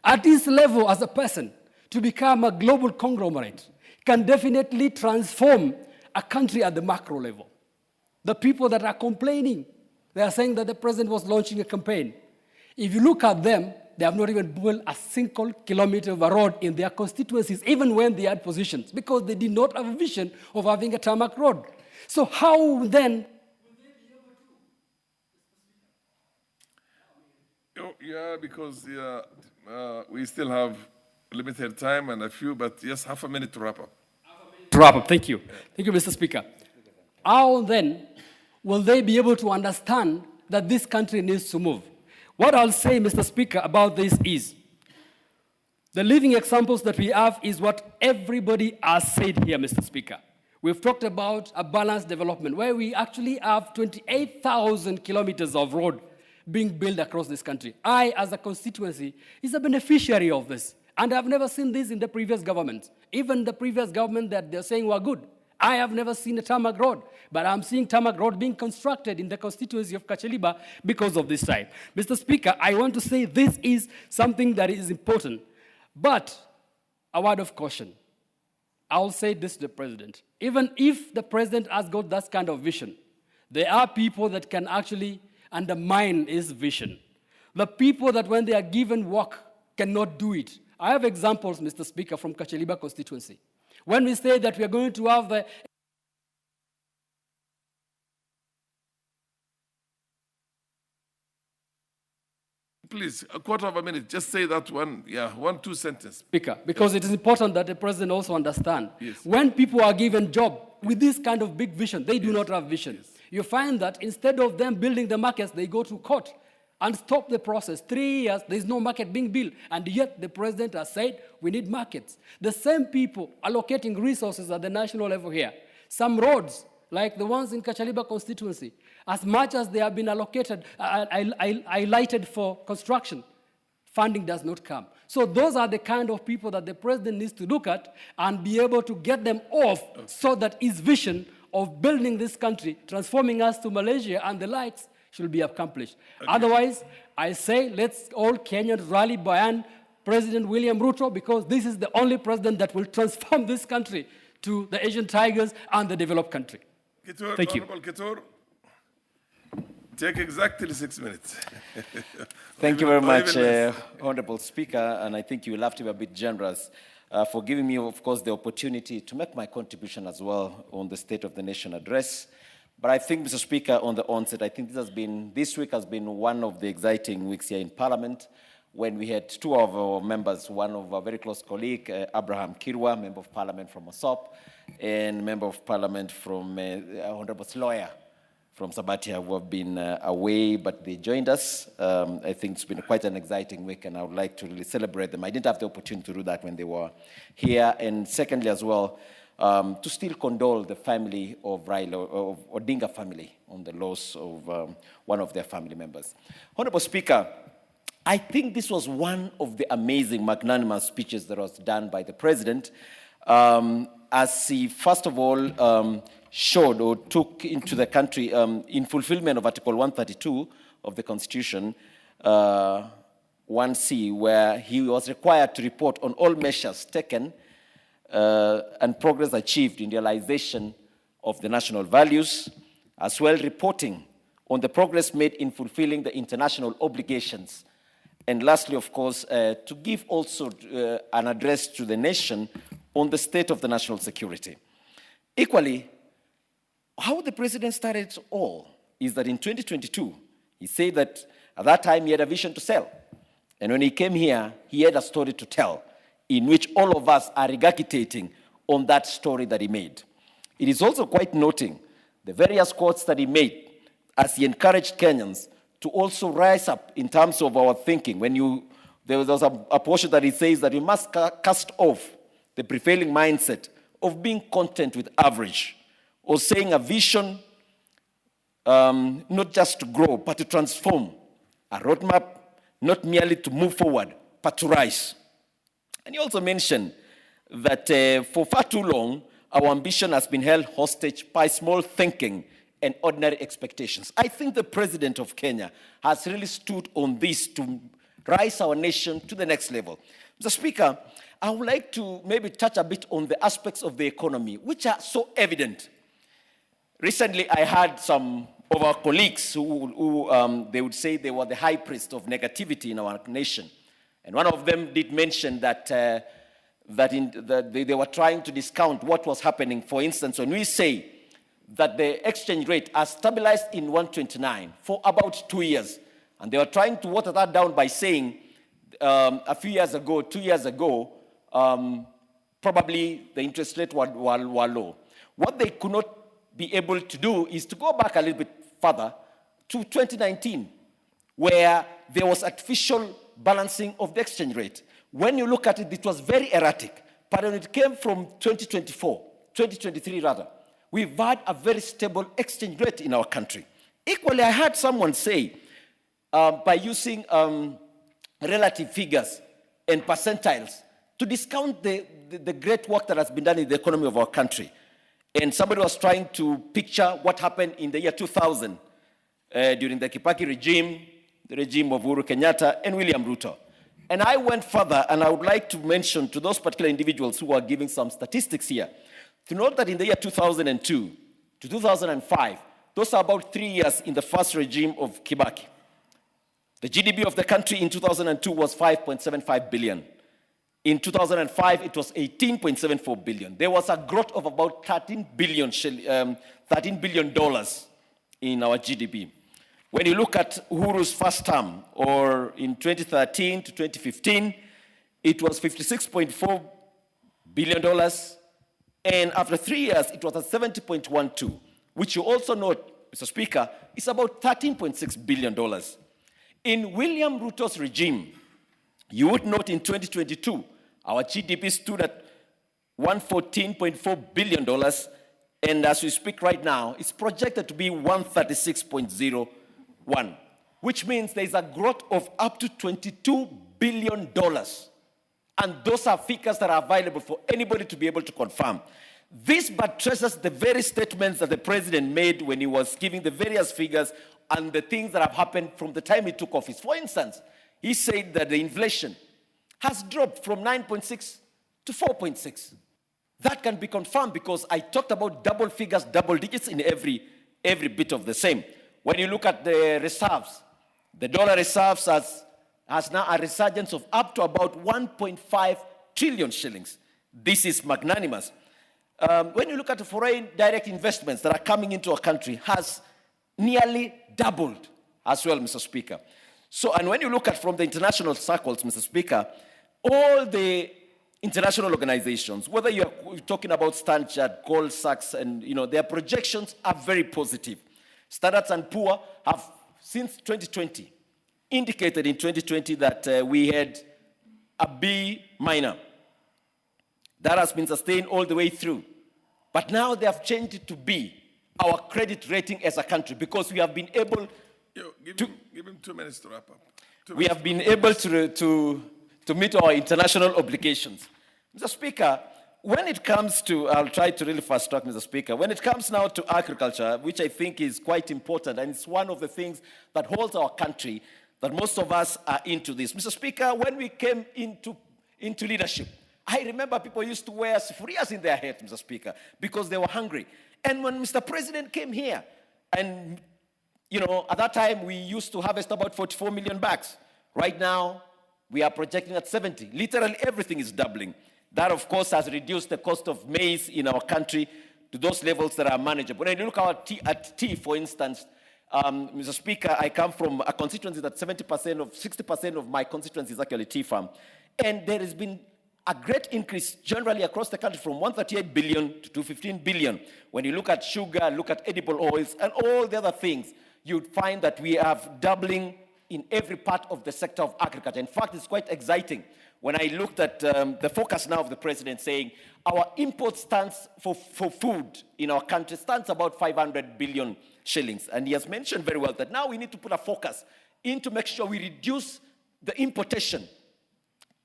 at this level as a person to become a global conglomerate can definitely transform a country at the macro level. The people that are complaining, they are saying that the president was launching a campaign. If you look at them, they have not even built a single kilometer of a road in their constituencies, even when they had positions, because they did not have a vision of having a tarmac road. So how then? Yeah, because we still have limited time and a few, but yes, half a minute to wrap up. To wrap up, thank you. Thank you, Mr. Speaker. How then will they be able to understand that this country needs to move? What I'll say, Mr. Speaker, about this is, the living examples that we have is what everybody has said here, Mr. Speaker. We've talked about a balanced development where we actually have 28,000 kilometers of road being built across this country. I, as a constituency, is a beneficiary of this. And I've never seen this in the previous government. Even the previous government that they're saying were good. I have never seen a tarmac road, but I'm seeing tarmac road being constructed in the constituency of Kacheliba because of this time. Mr. Speaker, I want to say this is something that is important, but a word of caution. I'll say this to the president. Even if the president has got that kind of vision, there are people that can actually undermine his vision. The people that when they are given work cannot do it. I have examples, Mr. Speaker, from Kacheliba constituency. When we say that we are going to have the Please, a quarter of a minute, just say that one, 2 sentences. Speaker, because it is important that the president also understand. Yes. When people are given job with this kind of big vision, they do not have vision. Yes. You find that instead of them building the markets, they go to court and stop the process. 3 years, there's no market being built, and yet the president has said we need markets. The same people allocating resources at the national level here. Some roads, like the ones in Kacheliba constituency, as much as they have been allocated, highlighted for construction, funding does not come. So those are the kind of people that the president needs to look at and be able to get them off so that his vision of building this country, transforming us to Malaysia and the likes, should be accomplished. Okay. Otherwise, I say let's all Kenyans rally behind President William Ruto, because this is the only president that will transform this country to the Asian tigers and the developed country. Kitur, thank you. Honorable Kitur, take exactly 6 minutes. Thank you very much, Honorable Speaker, and I think you will have to be a bit generous for giving me, of course, the opportunity to make my contribution as well on the State of the Nation address. But I think, Mr. Speaker, on the onset, I think this week has been one of the exciting weeks here in Parliament, when we had 2 of our members, one of our very close colleague, Abraham Kirwa, Member of Parliament from Osop, and Member of Parliament from Honorable Sloya from Sabatia, who have been away, but they joined us. I think it's been quite an exciting week, and I would like to really celebrate them. I didn't have the opportunity to do that when they were here. And secondly, as well, to still condole the family of Odinga family on the loss of one of their family members. Honorable Speaker, I think this was one of the amazing magnanimous speeches that was done by the president, as he first of all showed or took into the country in fulfillment of Article 132 of the Constitution, 1C, where he was required to report on all measures taken and progress achieved in realization of the national values, as well reporting on the progress made in fulfilling the international obligations. And lastly, of course, to give also an address to the nation on the state of the national security. Equally, how the president started it all is that in 2022, he said that at that time he had a vision to sell. And when he came here, he had a story to tell, in which all of us are regurgitating on that story that he made. It is also quite noting the various quotes that he made as he encouraged Kenyans to also rise up in terms of our thinking. When you there was a portion that he says that we must cast off the prevailing mindset of being content with average, or saying a vision not just to grow, but to transform. A roadmap not merely to move forward, but to rise. And he also mentioned that for far too long, our ambition has been held hostage by small thinking and ordinary expectations. I think the president of Kenya has really stood on this to rise our nation to the next level. Mr. Speaker, I would like to maybe touch a bit on the aspects of the economy, which are so evident. Recently, I had some of our colleagues who they would say they were the high priest of negativity in our nation. And one of them did mention that, they were trying to discount what was happening. For instance, when we say that the exchange rate has stabilized in 129 for about 2 years, and they were trying to water that down by saying a few years ago, 2 years ago, probably the interest rate were low. What they could not be able to do is to go back a little bit further to 2019, where there was artificial balancing of the exchange rate. When you look at it, it was very erratic. But when it came from 2023 rather, we've had a very stable exchange rate in our country. Equally, I heard someone say, by using relative figures and percentiles to discount the great work that has been done in the economy of our country. And somebody was trying to picture what happened in the year 2000 during the Kibaki regime, the regime of Uhuru Kenyatta and William Ruto. And I went further, and I would like to mention to those particular individuals who are giving some statistics here, to note that in the year 2002 to 2005, those are about 3 years in the first regime of Kibaki. The GDP of the country in 2002 was 5.75 billion. In 2005, it was 18.74 billion. There was a growth of about $13 billion in our GDP. When you look at Uhuru's first term, or in 2013 to 2015, it was $56.4 billion. And after 3 years, it was at 70.12, which you also note, Mr. Speaker, is about $13.6 billion. In William Ruto's regime, you would note in 2022, our GDP stood at $114.4 billion, and as we speak right now, it's projected to be $136.01, which means there is a growth of up to $22 billion. And those are figures that are available for anybody to be able to confirm. This buttresses the very statements that the president made when he was giving the various figures and the things that have happened from the time he took office. For instance, he said that the inflation has dropped from 9.6 to 4.6. That can be confirmed because I talked about double figures, double digits in every bit of the same. When you look at the reserves, the dollar reserves has now a resurgence of up to about 1.5 trillion shillings. This is magnanimous. When you look at the foreign direct investments that are coming into our country, has nearly doubled as well, Mr. Speaker. So, and when you look at from the international circles, Mr. Speaker, all the international organizations, whether you're talking about Standard, Gold Sachs, and their projections are very positive. Standard & Poor's have, since 2020, indicated in 2020 that we had a B minor. That has been sustained all the way through. But now they have changed it to B, our credit rating as a country, because we have been able Give him 2 minutes to wrap up. We have been able to meet our international obligations. Mr. Speaker, when it comes to, I'll try to really fast track, Mr. Speaker, when it comes now to agriculture, which I think is quite important, and it's one of the things that holds our country, that most of us are into this. Mr. Speaker, when we came into leadership, I remember people used to wear sufurias in their heads, Mr. Speaker, because they were hungry. And when Mr. President came here, and at that time, we used to harvest about 44 million bags. Right now, we are projecting at 70. Literally everything is doubling. That, of course, has reduced the cost of maize in our country to those levels that are manageable. When you look at tea, for instance, Mr. Speaker, I come from a constituency that 60% of my constituency is actually tea farm. And there has been a great increase generally across the country from 138 billion to 215 billion. When you look at sugar, look at edible oils, and all the other things, you'd find that we have doubling in every part of the sector of agriculture. In fact, it's quite exciting when I looked at the focus now of the president saying our import stands for food in our country stands about 500 billion shillings. And he has mentioned very well that now we need to put a focus into make sure we reduce the importation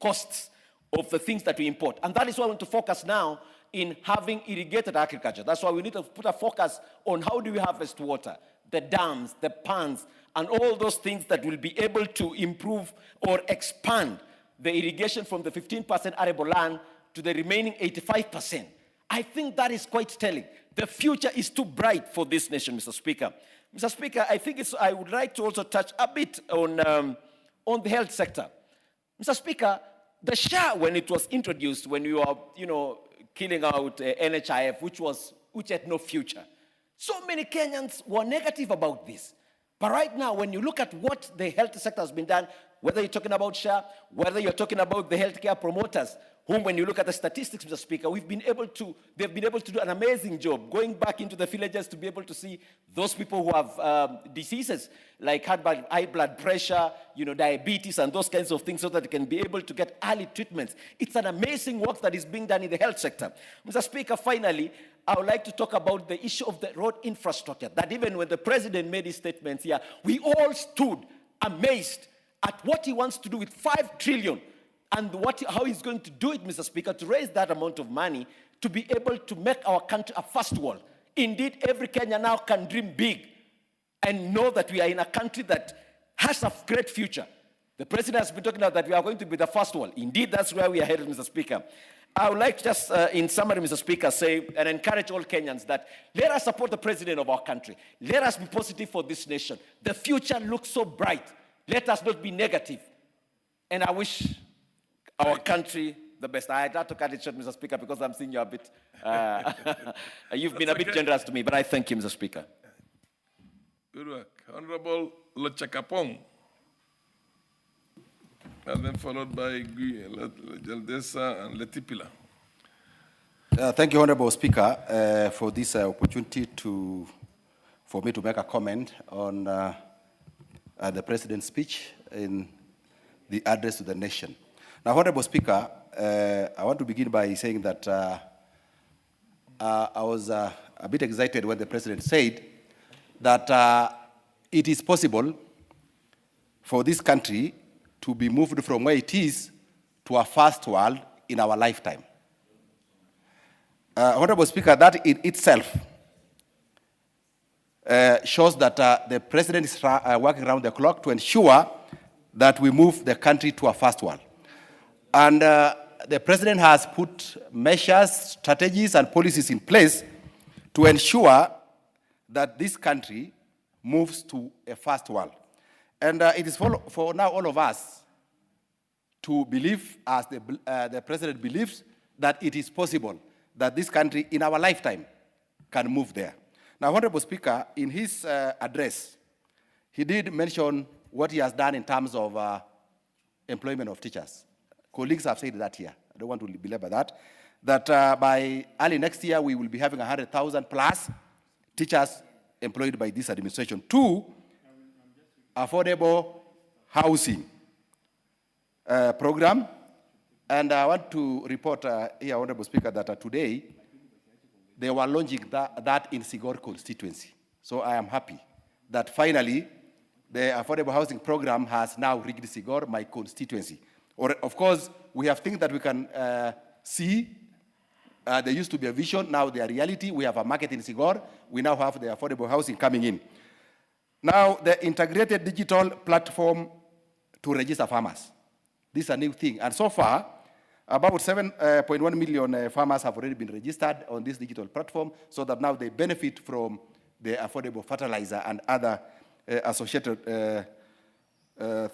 costs of the things that we import. And that is why we want to focus now in having irrigated agriculture. That's why we need to put a focus on how do we harvest water, the dams, the ponds, and all those things that will be able to improve or expand the irrigation from the 15% arable land to the remaining 85%. I think that is quite telling. The future is too bright for this nation, Mr. Speaker. Mr. Speaker, I would like to also touch a bit on the health sector. Mr. Speaker, the SHA, when it was introduced, when we were, killing out NHIF, which had no future, so many Kenyans were negative about this. But right now, when you look at what the health sector has been done, whether you're talking about SHA, whether you're talking about the healthcare promoters, whom, when you look at the statistics, Mr. Speaker, they've been able to do an amazing job going back into the villages to be able to see those people who have diseases like high blood pressure, diabetes, and those kinds of things so that they can be able to get early treatments. It's an amazing work that is being done in the health sector. Mr. Speaker, finally, I would like to talk about the issue of the road infrastructure, that even when the president made his statements here, we all stood amazed at what he wants to do with 5 trillion and how he's going to do it, Mr. Speaker, to raise that amount of money to be able to make our country a first world. Indeed, every Kenyan now can dream big and know that we are in a country that has a great future. The president has been talking about that we are going to be the first world. Indeed, that's where we are headed, Mr. Speaker. I would like to just, in summary, Mr. Speaker, say and encourage all Kenyans that let us support the president of our country. Let us be positive for this nation. The future looks so bright. Let us not be negative. And I wish our country the best. I had to cut it short, Mr. Speaker, because I'm seeing you a bit. You've been a bit generous to me, but I thank you, Mr. Speaker. Good work. Honorable Lochakapong. And then followed by Jaldesa and Letipila. Thank you, Honorable Speaker, for this opportunity for me to make a comment on the President's speech in the address to the nation. Now, Honorable Speaker, I want to begin by saying that I was a bit excited when the President said that it is possible for this country to be moved from where it is to a first world in our lifetime. Honorable Speaker, that in itself shows that the President is working around the clock to ensure that we move the country to a first world. And the President has put measures, strategies, and policies in place to ensure that this country moves to a first world. And it is for now all of us to believe, as the President believes, that it is possible that this country in our lifetime can move there. Now, Honorable Speaker, in his address, he did mention what he has done in terms of employment of teachers. Colleagues have said that here. I don't want to belabor that. That by early next year, we will be having 100,000 plus teachers employed by this administration. 2, affordable housing program. And I want to report here, Honorable Speaker, that today they were launching that in Sigor constituency. So I am happy that finally the affordable housing program has now reached Sigor, my constituency. Of course, we have things that we can see. There used to be a vision, now they are reality. We have a market in Sigor. We now have the affordable housing coming in. Now, the integrated digital platform to register farmers. This is a new thing. And so far, about 7.1 million farmers have already been registered on this digital platform so that now they benefit from the affordable fertilizer and other associated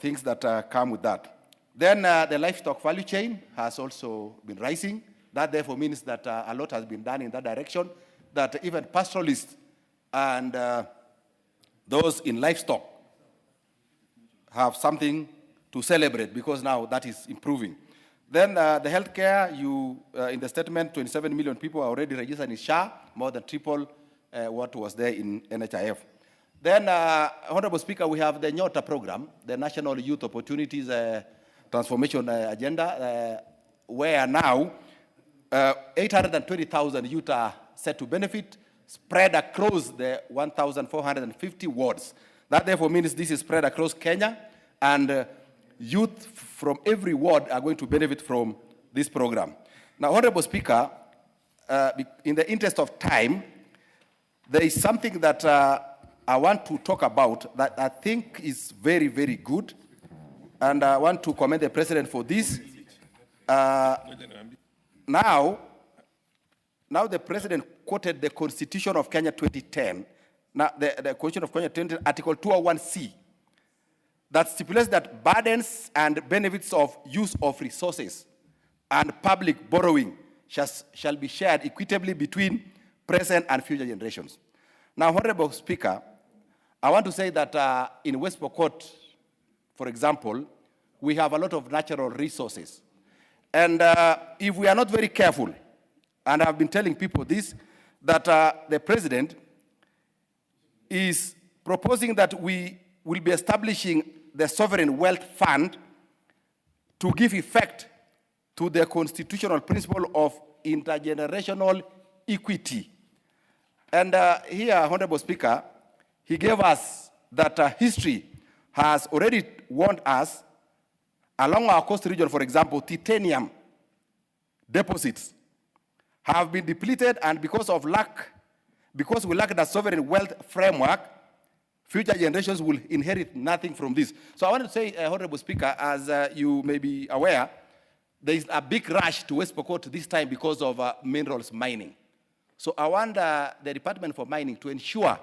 things that come with that. Then the livestock value chain has also been rising. That therefore means that a lot has been done in that direction, that even pastoralists and those in livestock have something to celebrate because now that is improving. Then the healthcare, in the statement, 27 million people are already registered in SHA, more than triple what was there in NHIF. Then, Honorable Speaker, we have the Nyota program, the National Youth Opportunities Transformation Agenda, where now 820,000 youth are set to benefit, spread across the 1,450 wards. That therefore means this is spread across Kenya, and youth from every ward are going to benefit from this program. Now, Honorable Speaker, in the interest of time, there is something that I want to talk about that I think is very, very good, and I want to commend the President for this. Now the President quoted the Constitution of Kenya 2010, now the Constitution of Kenya 2010, Article 201C, that stipulates that burdens and benefits of use of resources and public borrowing shall be shared equitably between present and future generations. Now, Honorable Speaker, I want to say that in West Pokot, for example, we have a lot of natural resources. And if we are not very careful, and I've been telling people this, that the President is proposing that we will be establishing the Sovereign Wealth Fund to give effect to the constitutional principle of intergenerational equity. And here, Honorable Speaker, he gave us that history has already warned us along our coast region, for example, titanium deposits have been depleted, and because we lack the sovereign wealth framework, future generations will inherit nothing from this. So I want to say, Honorable Speaker, as you may be aware, there is a big rush to West Pokot this time because of minerals mining. So I want the Department for Mining to ensure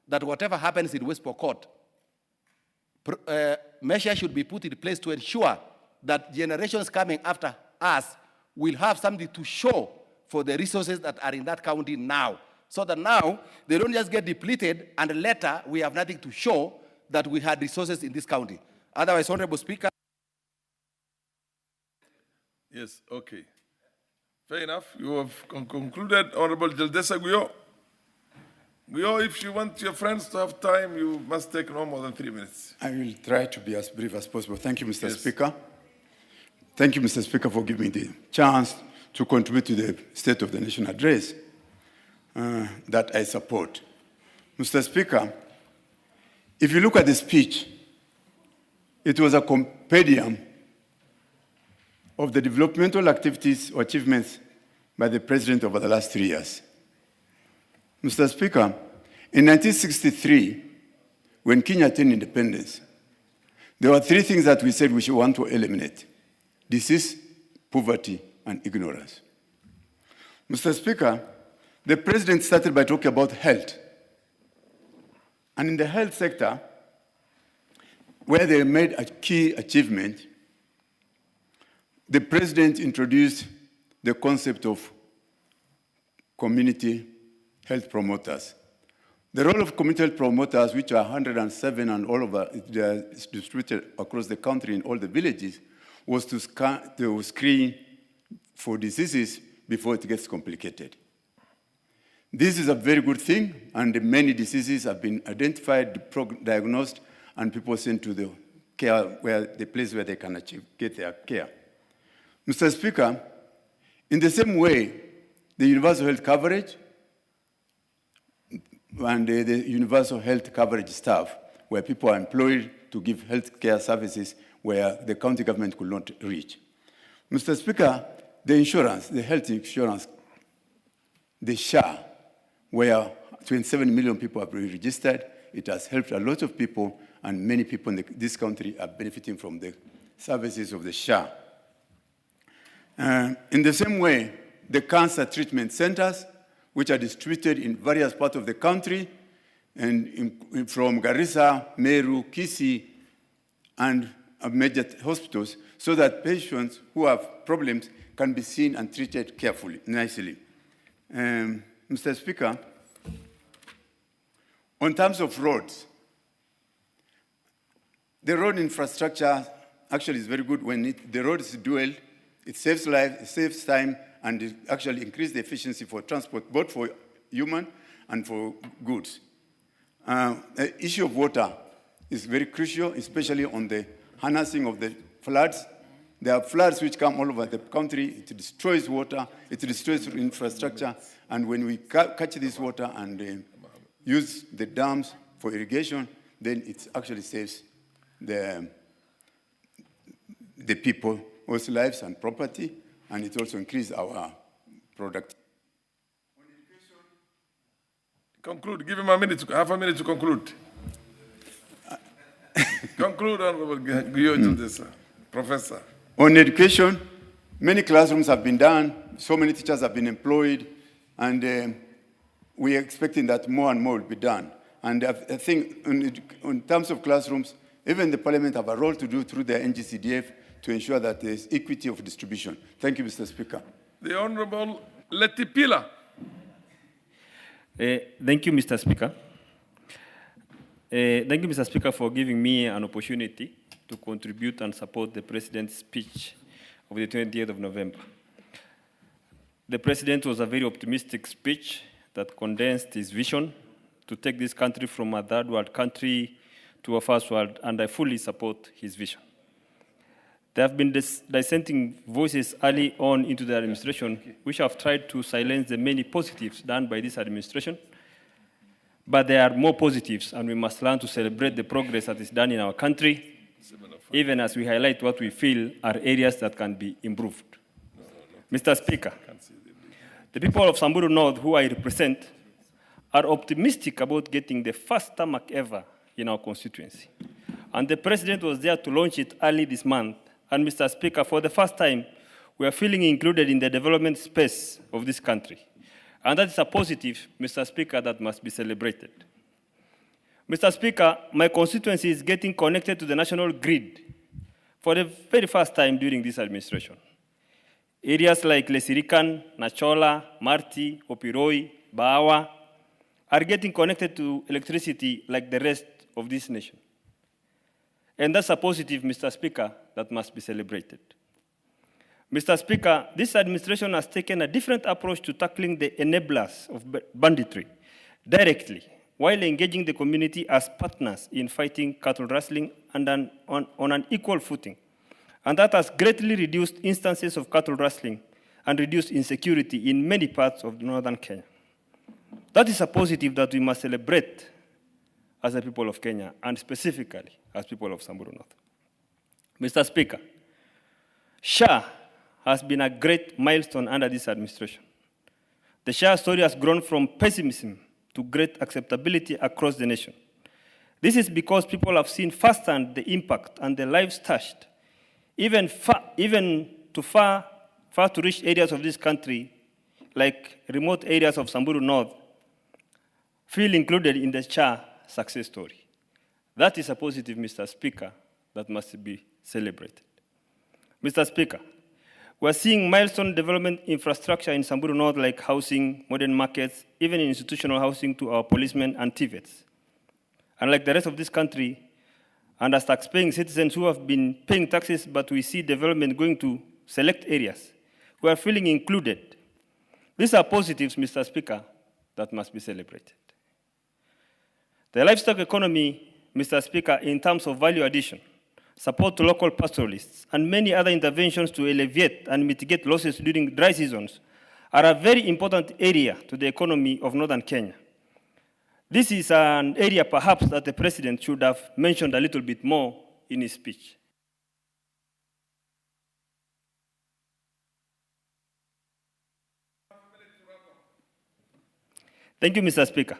that whatever happens in West Pokot, measures should be put in place to ensure that generations coming after us will have something to show for the resources that are in that county now. So that now, they don't just get depleted and later we have nothing to show that we had resources in this county. Otherwise, Honorable Speaker. Yes, okay. Fair enough. You have concluded, Honorable Jaldesa Guyo. Guyo, if you want your friends to have time, you must take no more than 3 minutes. I will try to be as brief as possible. Thank you, Mr. Speaker. Thank you, Mr. Speaker, for giving me the chance to contribute to the State of the Nation address that I support. Mr. Speaker, if you look at the speech, it was a compendium of the developmental activities or achievements by the President over the last 3 years. Mr. Speaker, in 1963, when Kenya attained independence, there were 3 things that we said we should want to eliminate: disease, poverty, and ignorance. Mr. Speaker, the President started by talking about health. And in the health sector, where they made a key achievement, the President introduced the concept of community health promoters. The role of community health promoters, which are 107 and all over, they are distributed across the country in all the villages, was to screen for diseases before it gets complicated. This is a very good thing, and many diseases have been identified, diagnosed, and people sent to the care the place where they can get their care. Mr. Speaker, in the same way, the universal health coverage and the universal health coverage staff, where people are employed to give health care services where the county government could not reach. Mr. Speaker, the insurance, the health insurance, the SHA, where 27 million people have been registered, it has helped a lot of people, and many people in this country are benefiting from the services of the SHA. In the same way, the cancer treatment centers, which are distributed in various parts of the country, and from Garissa, Meru, Kisii, and major hospitals, so that patients who have problems can be seen and treated carefully, nicely. Mr. Speaker, on terms of roads, the road infrastructure actually is very good when the road is dual. It saves lives, it saves time, and it actually increases the efficiency for transport, both for human and for goods. The issue of water is very crucial, especially on the harnessing of the floods. There are floods which come all over the country. It destroys water, it destroys infrastructure, and when we catch this water and use the dams for irrigation, then it actually saves the people's lives and property, and it also increases our product. Conclude. Give him a minute, half a minute to conclude. Conclude, Honorable Guillaume, Professor. On education, many classrooms have been done, so many teachers have been employed, and we are expecting that more and more will be done. And I think in terms of classrooms, even the parliament have a role to do through the NGCDF to ensure that there is equity of distribution. Thank you, Mr. Speaker. The Honorable Letipila. Thank you, Mr. Speaker. Thank you, Mr. Speaker, for giving me an opportunity to contribute and support the President's speech of the 28th of November. The President was a very optimistic speech that condensed his vision to take this country from a third world country to a first world, and I fully support his vision. There have been dissenting voices early on into the administration which have tried to silence the many positives done by this administration, but there are more positives, and we must learn to celebrate the progress that is done in our country, even as we highlight what we feel are areas that can be improved. Mr. Speaker, the people of Samburu North, who I represent, are optimistic about getting the first tarmac ever in our constituency. And the President was there to launch it early this month. And Mr. Speaker, for the first time, we are feeling included in the development space of this country. And that is a positive, Mr. Speaker, that must be celebrated. Mr. Speaker, my constituency is getting connected to the national grid for the very first time during this administration. Areas like Lesirikan, Nachola, Marti, Opiroi, Baawa are getting connected to electricity like the rest of this nation. And that's a positive, Mr. Speaker, that must be celebrated. Mr. Speaker, this administration has taken a different approach to tackling the enablers of banditry directly, while engaging the community as partners in fighting cattle rustling and on an equal footing. And that has greatly reduced instances of cattle rustling and reduced insecurity in many parts of northern Kenya. That is a positive that we must celebrate as the people of Kenya, and specifically as people of Samburu North. Mr. Speaker, SHA has been a great milestone under this administration. The SHA story has grown from pessimism to great acceptability across the nation. This is because people have seen firsthand the impact and the lives touched, even to far to reach areas of this country, like remote areas of Samburu North, feel included in the SHA success story. That is a positive, Mr. Speaker, that must be celebrated. Mr. Speaker, we're seeing milestone development infrastructure in Samburu North, like housing, modern markets, even institutional housing to our policemen and TVETs. And like the rest of this country, and as tax-paying citizens who have been paying taxes, but we see development going to select areas, we are feeling included. These are positives, Mr. Speaker, that must be celebrated. The livestock economy, Mr. Speaker, in terms of value addition, support to local pastoralists, and many other interventions to alleviate and mitigate losses during dry seasons are a very important area to the economy of northern Kenya. This is an area perhaps that the President should have mentioned a little bit more in his speech. Thank you, Mr. Speaker.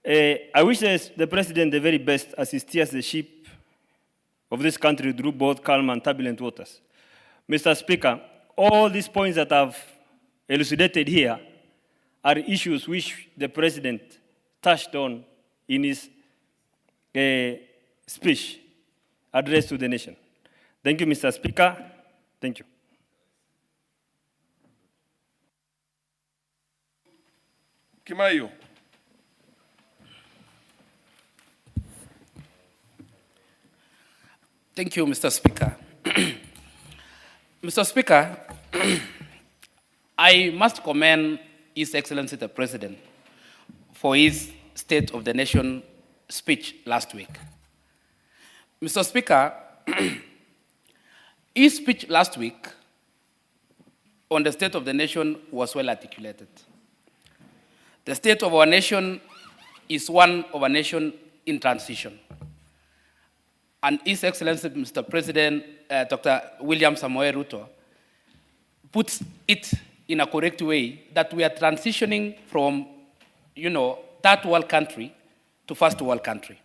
I wish the President the very best as he steers the ship of this country through both calm and turbulent waters. Mr. Speaker, all these points that I've elucidated here are issues which the President touched on in his speech addressed to the nation. Thank you, Mr. Speaker. Thank you. Kimayo. Thank you, Mr. Speaker. Mr. Speaker, I must commend His Excellency the President for his State of the Nation speech last week. Mr. Speaker, his speech last week on the State of the Nation was well articulated. The state of our nation is one of a nation in transition. And His Excellency, Mr. President, Dr. William Samoei Ruto, puts it in a correct way that we are transitioning from, third world country to first world country.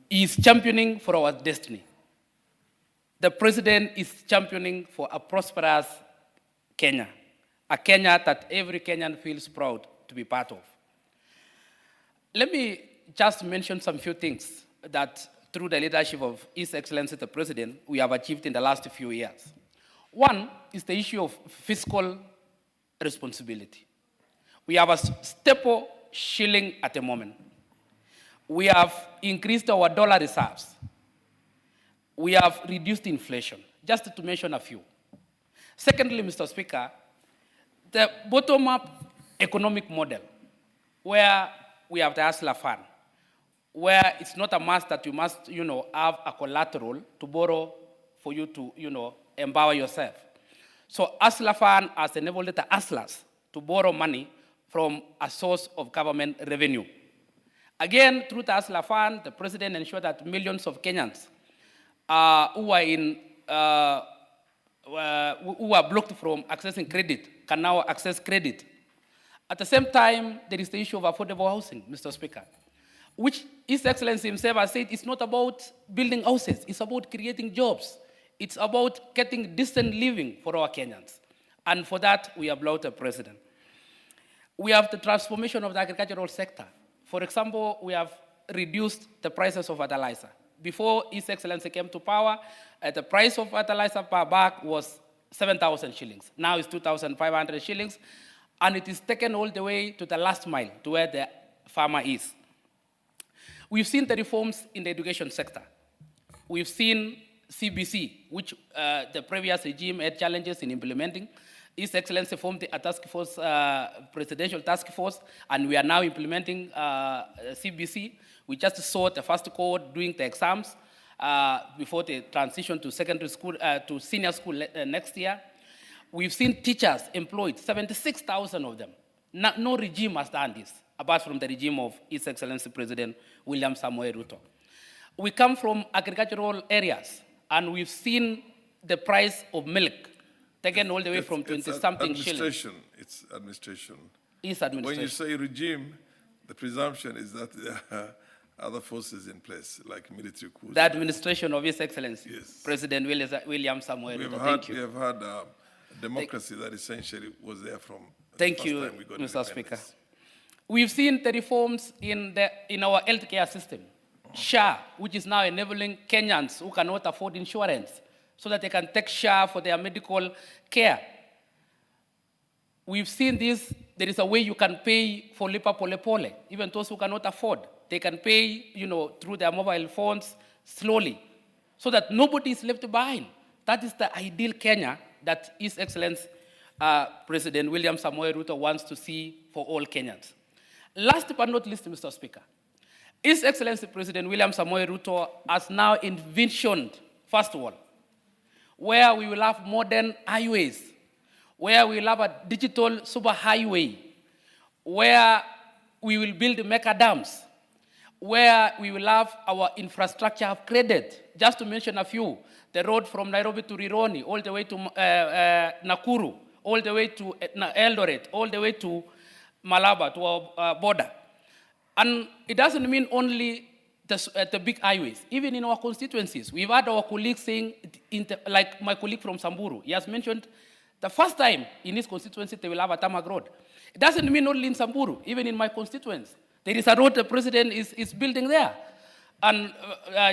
He is championing for our destiny. The President is championing for a prosperous Kenya, a Kenya that every Kenyan feels proud to be part of. Let me just mention some few things that through the leadership of His Excellency the President, we have achieved in the last few years. One is the issue of fiscal responsibility. We have a staple shilling at the moment. We have increased our dollar reserves. We have reduced inflation, just to mention a few. Secondly, Mr. Speaker, the bottom-up economic model, where we have the Hustler Fund, where it's not a must that you must, have a collateral to borrow for you to, empower yourself. So Hustler Fund has enabled the hustlers to borrow money from a source of government revenue. Again, through the Hustler Fund, the President ensured that millions of Kenyans who are blocked from accessing credit can now access credit. At the same time, there is the issue of affordable housing, Mr. Speaker, which His Excellency himself has said it's not about building houses, it's about creating jobs. It's about getting decent living for our Kenyans. And for that, we applaud the President. We have the transformation of the agricultural sector. For example, we have reduced the prices of fertilizer. Before His Excellency came to power, the price of fertilizer per bag was 7,000 shillings. Now it's 2,500 shillings, and it is taken all the way to the last mile, to where the farmer is. We've seen the reforms in the education sector. We've seen CBC, which the previous regime had challenges in implementing. His Excellency formed a task force, presidential task force, and we are now implementing CBC. We just saw the first cohort doing the exams before the transition to secondary school, to senior school next year. We've seen teachers employed, 76,000 of them. No regime has done this, apart from the regime of His Excellency President William Samoei Ruto. We come from agricultural areas, and we've seen the price of milk taken all the way from 20-something shillings. It's administration. It's administration. When you say regime, the presumption is that there are other forces in place, like military coups. The administration of His Excellency, yes. President William Samoei Ruto. Thank you. We have had democracy that essentially was there from Thank you, Mr. Speaker. We've seen the reforms in our healthcare system. SHA, which is now enabling Kenyans who cannot afford insurance so that they can take SHA for their medical care. We've seen this. There is a way you can pay for Lipa Pole Pole, even those who cannot afford. They can pay, through their mobile phones slowly, so that nobody is left behind. That is the ideal Kenya that His Excellency President William Samoei Ruto wants to see for all Kenyans. Last but not least, Mr. Speaker, His Excellency President William Samoei Ruto has now envisioned first world, where we will have modern highways, where we will have a digital superhighway, where we will build mega dams, where we will have our infrastructure upgraded. Just to mention a few, the road from Nairobi to Rironi, all the way to Nakuru, all the way to Eldoret, all the way to Malaba, to our border. And it doesn't mean only the big highways. Even in our constituencies, we've had our colleagues saying, like my colleague from Samburu, he has mentioned the first time in his constituency they will have a tarmac road. It doesn't mean only in Samburu, even in my constituents. There is a road the president is building there. And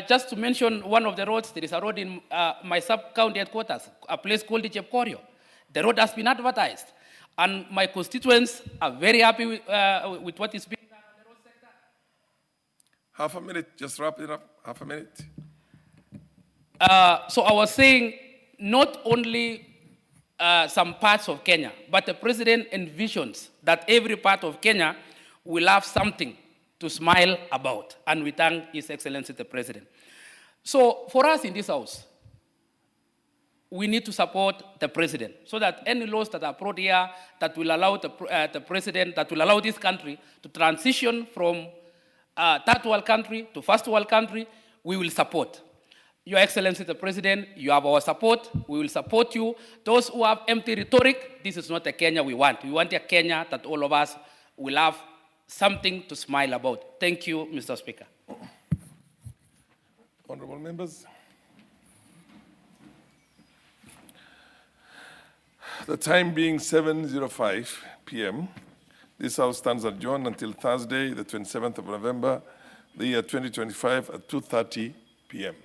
just to mention one of the roads, there is a road in my sub-county headquarters, a place called Chepkorio. The road has been advertised. And my constituents are very happy with what is being done on the road sector. Half a minute, just wrap it up, half a minute. So I was saying, not only some parts of Kenya, but the president envisions that every part of Kenya will have something to smile about. And we thank His Excellency the President. So for us in this House, we need to support the President so that any laws that are brought here that will allow the President, that will allow this country to transition from third world country to first world country, we will support. Your Excellency the President, you have our support. We will support you. Those who have empty rhetoric, this is not a Kenya we want. We want a Kenya that all of us will have something to smile about. Thank you, Mr. Speaker. Honorable members. The time being 7:05 p.m., this House stands adjourned until Thursday, the 27th of November, the year 2025 at 2:30 p.m.